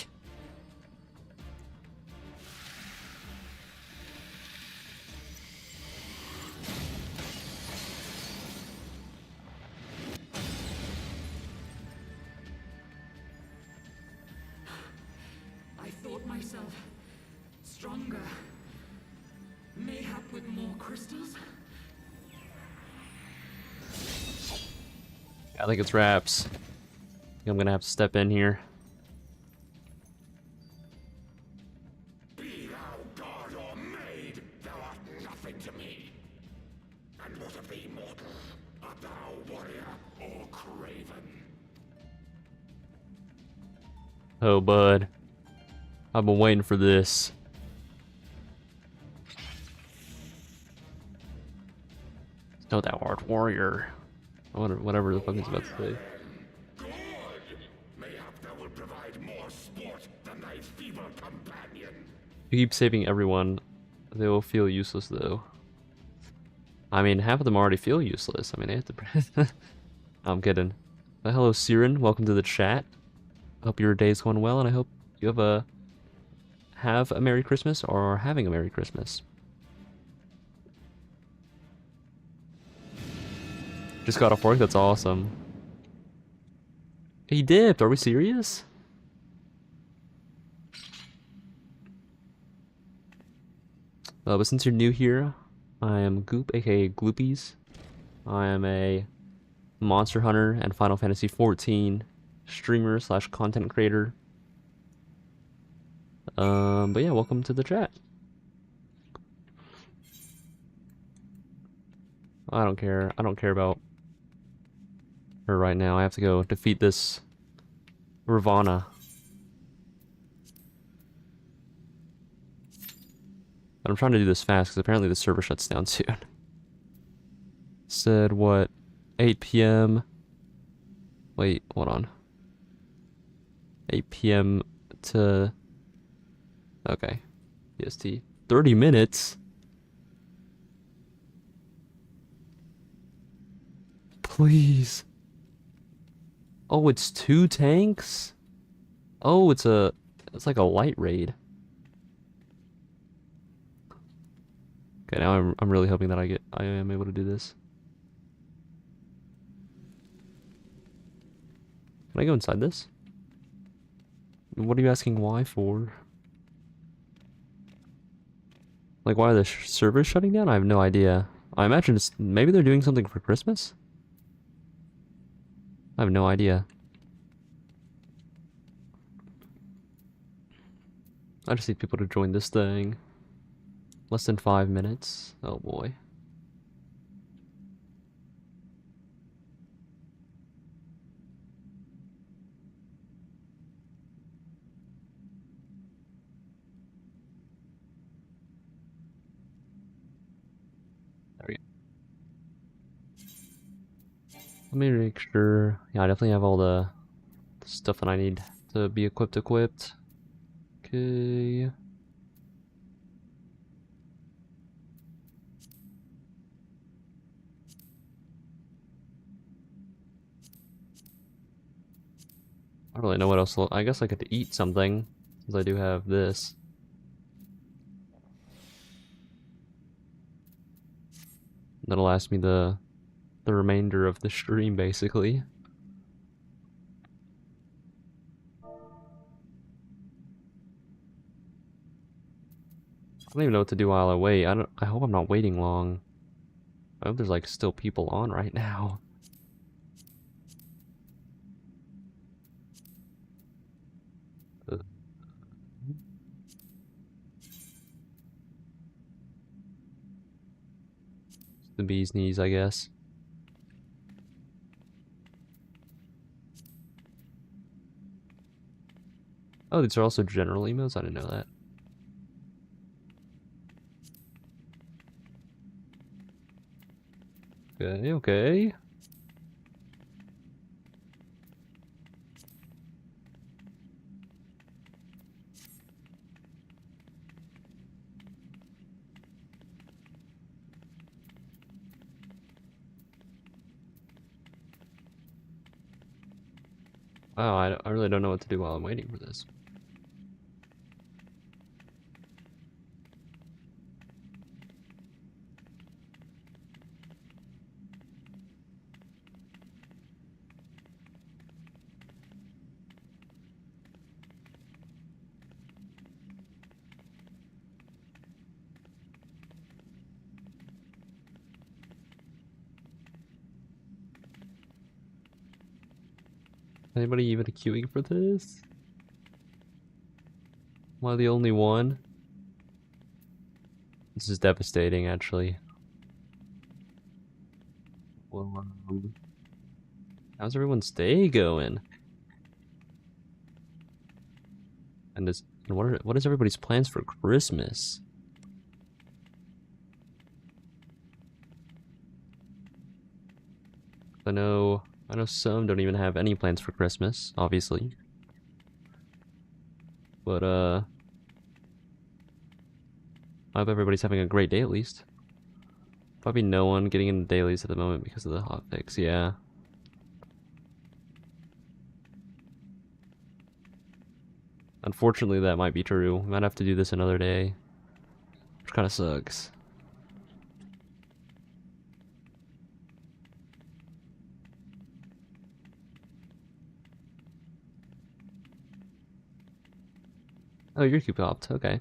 I thought myself stronger. Mayhap with more crystals? I think it's wraps. I'm gonna have to step in here. Be thou god or maid, thou art nothing to me. And what of thee, mortal? Art thou warrior or craven? Oh, bud. I've been waiting for this. No, thou art warrior. Whatever the fuck he's about to say. Good. thy feeble companion. You keep saving everyone, they will feel useless though. I mean, half of them already feel useless. I mean, they have to... I'm kidding. Hello, Siren. Welcome to the chat. Hope your day's going well, and I hope you have a Merry Christmas or are having a Merry Christmas. Just got off work. That's awesome. He dipped. Are we serious? But since you're new here, I am Goop, aka Gloopies. I am a Monster Hunter and Final Fantasy XIV streamer / content creator. But yeah, welcome to the chat. I don't care. I don't care about her right now. I have to go defeat this Ravana. But I'm trying to do this fast because apparently the server shuts down soon. Said what? 8 p.m. Wait, hold on. 8 p.m. to... Okay. EST. 30 minutes? Please. Oh, it's 2 tanks? Oh, it's like a light raid. Okay, now I'm really hoping that I am able to do this. Can I go inside this? What are you asking why for? Like, why are the servers shutting down? I have no idea. I imagine it's... maybe they're doing something for Christmas? I have no idea. I just need people to join this thing. Less than 5 minutes. Oh boy. There we go. Let me make sure. Yeah, I definitely have all the stuff that I need to be equipped. Okay. I don't really know what else. I guess I could eat something, since I do have this. That'll last me the remainder of the stream, basically. I don't even know what to do while I wait. I hope I'm not waiting long. I hope there's like still people on right now. The bee's knees, I guess. Oh, these are also general emails? I didn't know that. Okay, okay. Wow, I really don't know what to do while I'm waiting for this. Anybody even queuing for this? Am I the only one? This is devastating, actually. Well, how's everyone's day going? And what is everybody's plans for Christmas? I know some don't even have any plans for Christmas, obviously. But I hope everybody's having a great day at least. Probably no one getting into dailies at the moment because of the hotfix, yeah. Unfortunately, that might be true. We might have to do this another day, which kind of sucks. Oh, you're Q-popped, okay.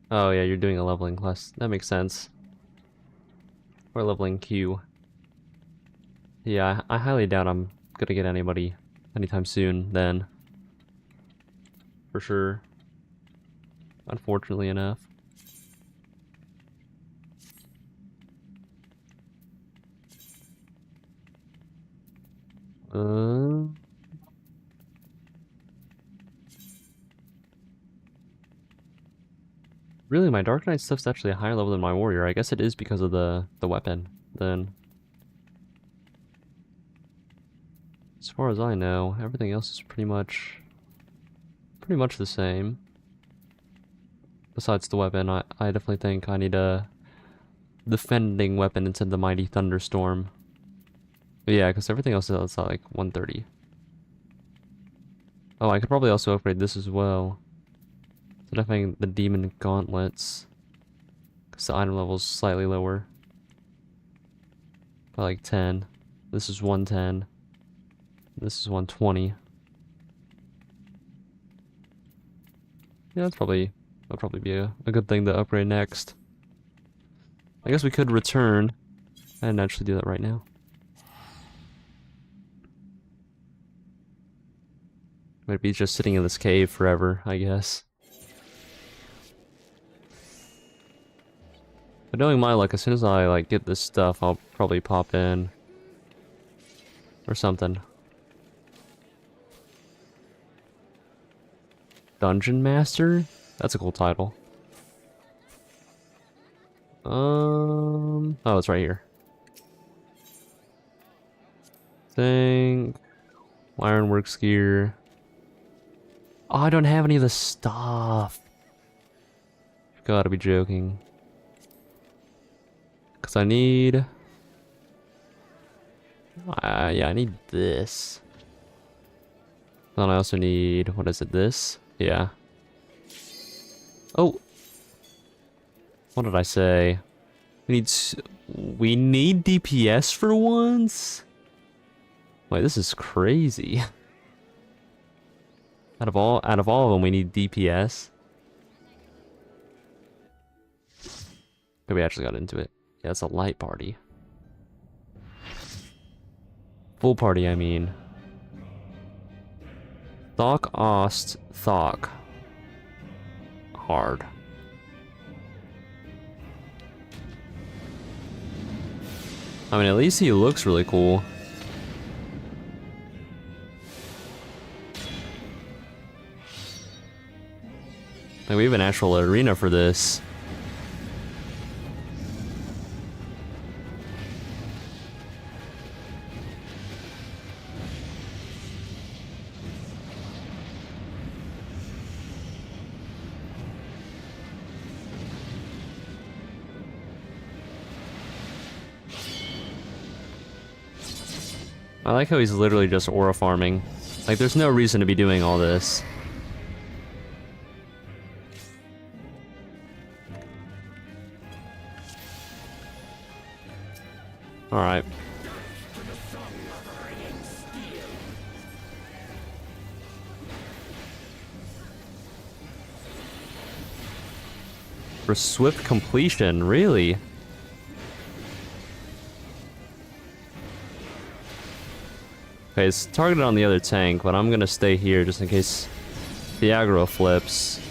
Oh yeah, you're doing a leveling class. That makes sense. Or leveling Q. Yeah, I highly doubt I'm gonna get anybody anytime soon then. For sure. Unfortunately enough. Really, my Dark Knight stuff's actually a higher level than my Warrior. I guess it is because of the weapon, then. As far as I know, everything else is pretty much the same. Besides the weapon, I definitely think I need a defending weapon instead of the Mighty Thunderstorm. But yeah, because everything else is at like 130. Oh, I could probably also upgrade this as well. Instead of having the Demon Gauntlets. Because the item level is slightly lower. By like 10. This is 110. This is 120. Yeah, that'll probably be a good thing to upgrade next. I guess we could return and actually do that right now. Might be just sitting in this cave forever, I guess. But knowing my luck, as soon as I like get this stuff, I'll probably pop in. Or something. Dungeon Master? That's a cool title. Oh, it's right here. Thing. Ironworks gear. Oh, I don't have any of the stuff. You've gotta be joking. Cause I need... yeah, I need this. Then I also need... What is it, this? Yeah. Oh! What did I say? We need DPS for once? Wait, this is crazy. Out of all of them, we need DPS. But we actually got into it. Yeah, it's a light party. Full party, I mean. Thok, Ost, Thok. Hard. I mean, at least he looks really cool. Like, we have an actual arena for this. I like how he's literally just aura farming. Like, there's no reason to be doing all this. Alright. For swift completion, really? Okay, it's targeted on the other tank, but I'm gonna stay here just in case the aggro flips.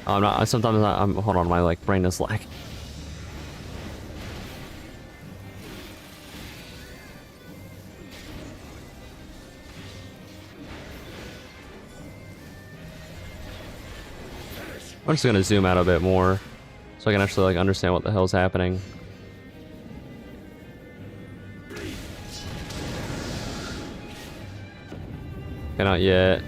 I'm not. Sometimes I'm. Hold on, my like brain is lag. I'm just gonna zoom out a bit more so I can actually like understand what the hell's happening. Okay, not yet.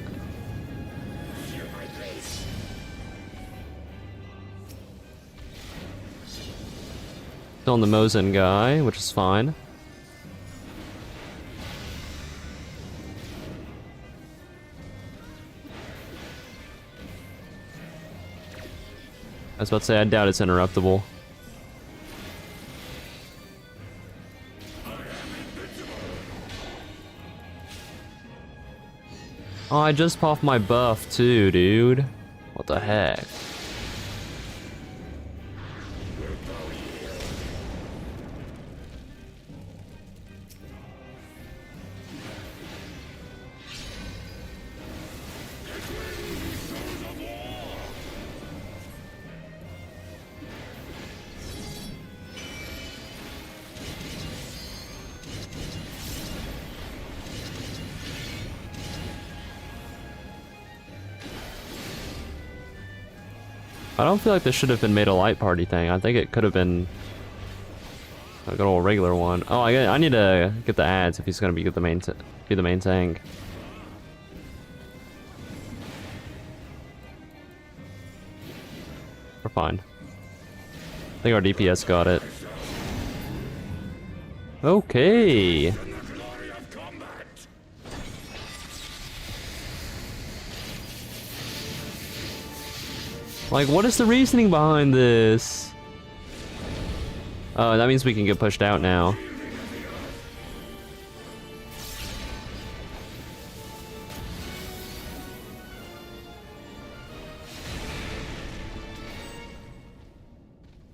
Still on the Mosin guy, which is fine. I was about to say, I doubt it's interruptible. Oh, I just popped my buff too, dude. What the heck? I don't feel like this should have been made a light party thing. I think it could have been a good old regular one. Oh, I need to get the ads if he's gonna be the main tank. We're fine. I think our DPS got it. Okay. Like, what is the reasoning behind this? Oh, that means we can get pushed out now.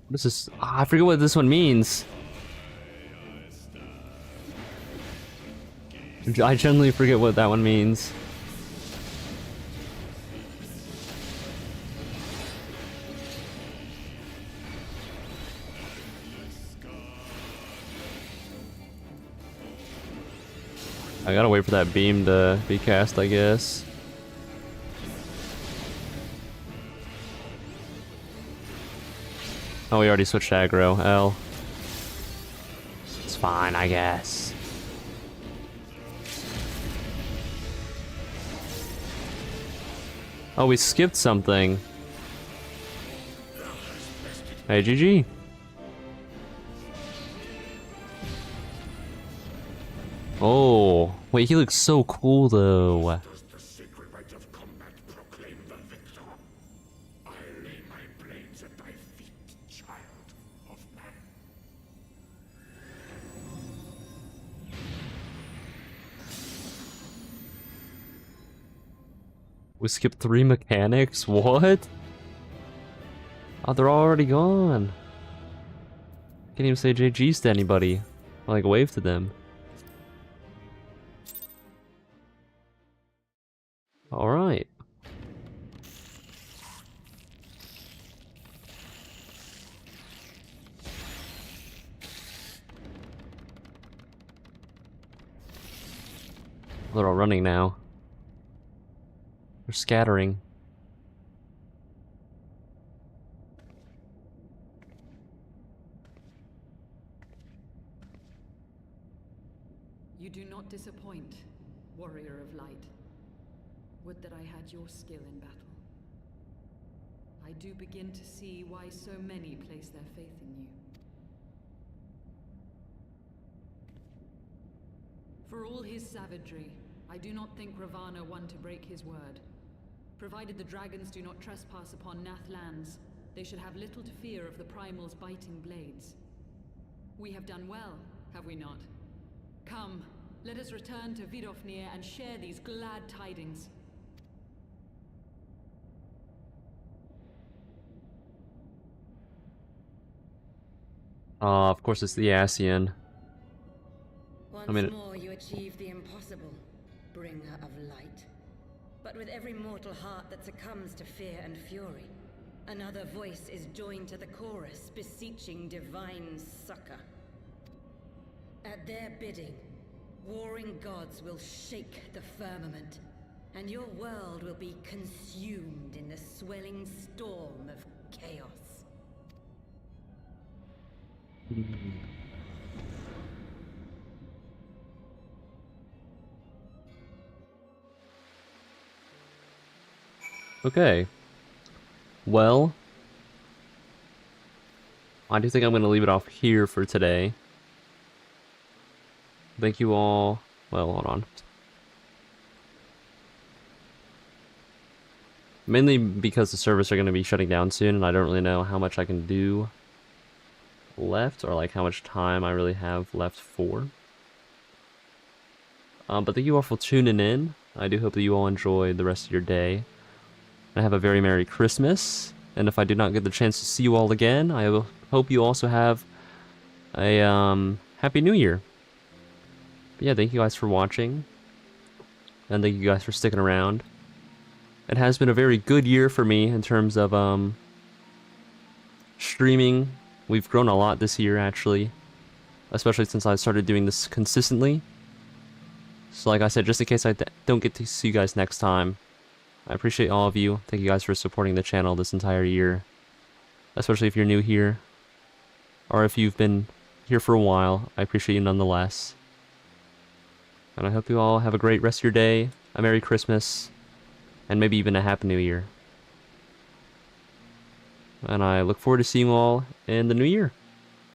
What is this? Ah, I forget what this one means. I generally forget what that one means. I gotta wait for that beam to be cast, I guess. Oh, we already switched aggro. L. It's fine, I guess. Oh, we skipped something. Hey, GG. Oh, wait, he looks so cool though. Does the sacred rite of combat proclaim the victor? I lay my blades at thy feet, child of man. We skipped 3 mechanics? What? Oh, they're already gone. Can't even say JG's to anybody. Like, wave to them. Alright. They're all running now. They're scattering. You do not disappoint, warrior of light. Would that I had your skill in battle. I do begin to see why so many place their faith in you. For all his savagery, I do not think Ravana one to break his word. Provided the dragons do not trespass upon Nath lands, they should have little to fear of the Primal's biting blades. We have done well, have we not? Come, let us return to Vidofnir and share these glad tidings. Of course it's the Ascian. Once more you achieve the impossible, bringer of light. But with every mortal heart that succumbs to fear and fury, another voice is joined to the chorus, beseeching divine succor. At their bidding, warring gods will shake the firmament, and your world will be consumed in the swelling storm of chaos. Okay. Well, I do think I'm going to leave it off here for today. Thank you all. Well, hold on. Mainly because the servers are going to be shutting down soon, and I don't really know how much I can do left, or like how much time I really have left for. But thank you all for tuning in. I do hope that you all enjoy the rest of your day. And have a very Merry Christmas. And if I do not get the chance to see you all again, I hope you also have a Happy New Year. But yeah, thank you guys for watching. And thank you guys for sticking around. It has been a very good year for me in terms of streaming. We've grown a lot this year, actually. Especially since I started doing this consistently. So like I said, just in case I don't get to see you guys next time, I appreciate all of you. Thank you guys for supporting the channel this entire year. Especially if you're new here. Or if you've been here for a while, I appreciate you nonetheless. And I hope you all have a great rest of your day, a Merry Christmas, and maybe even a Happy New Year. And I look forward to seeing you all in the new year.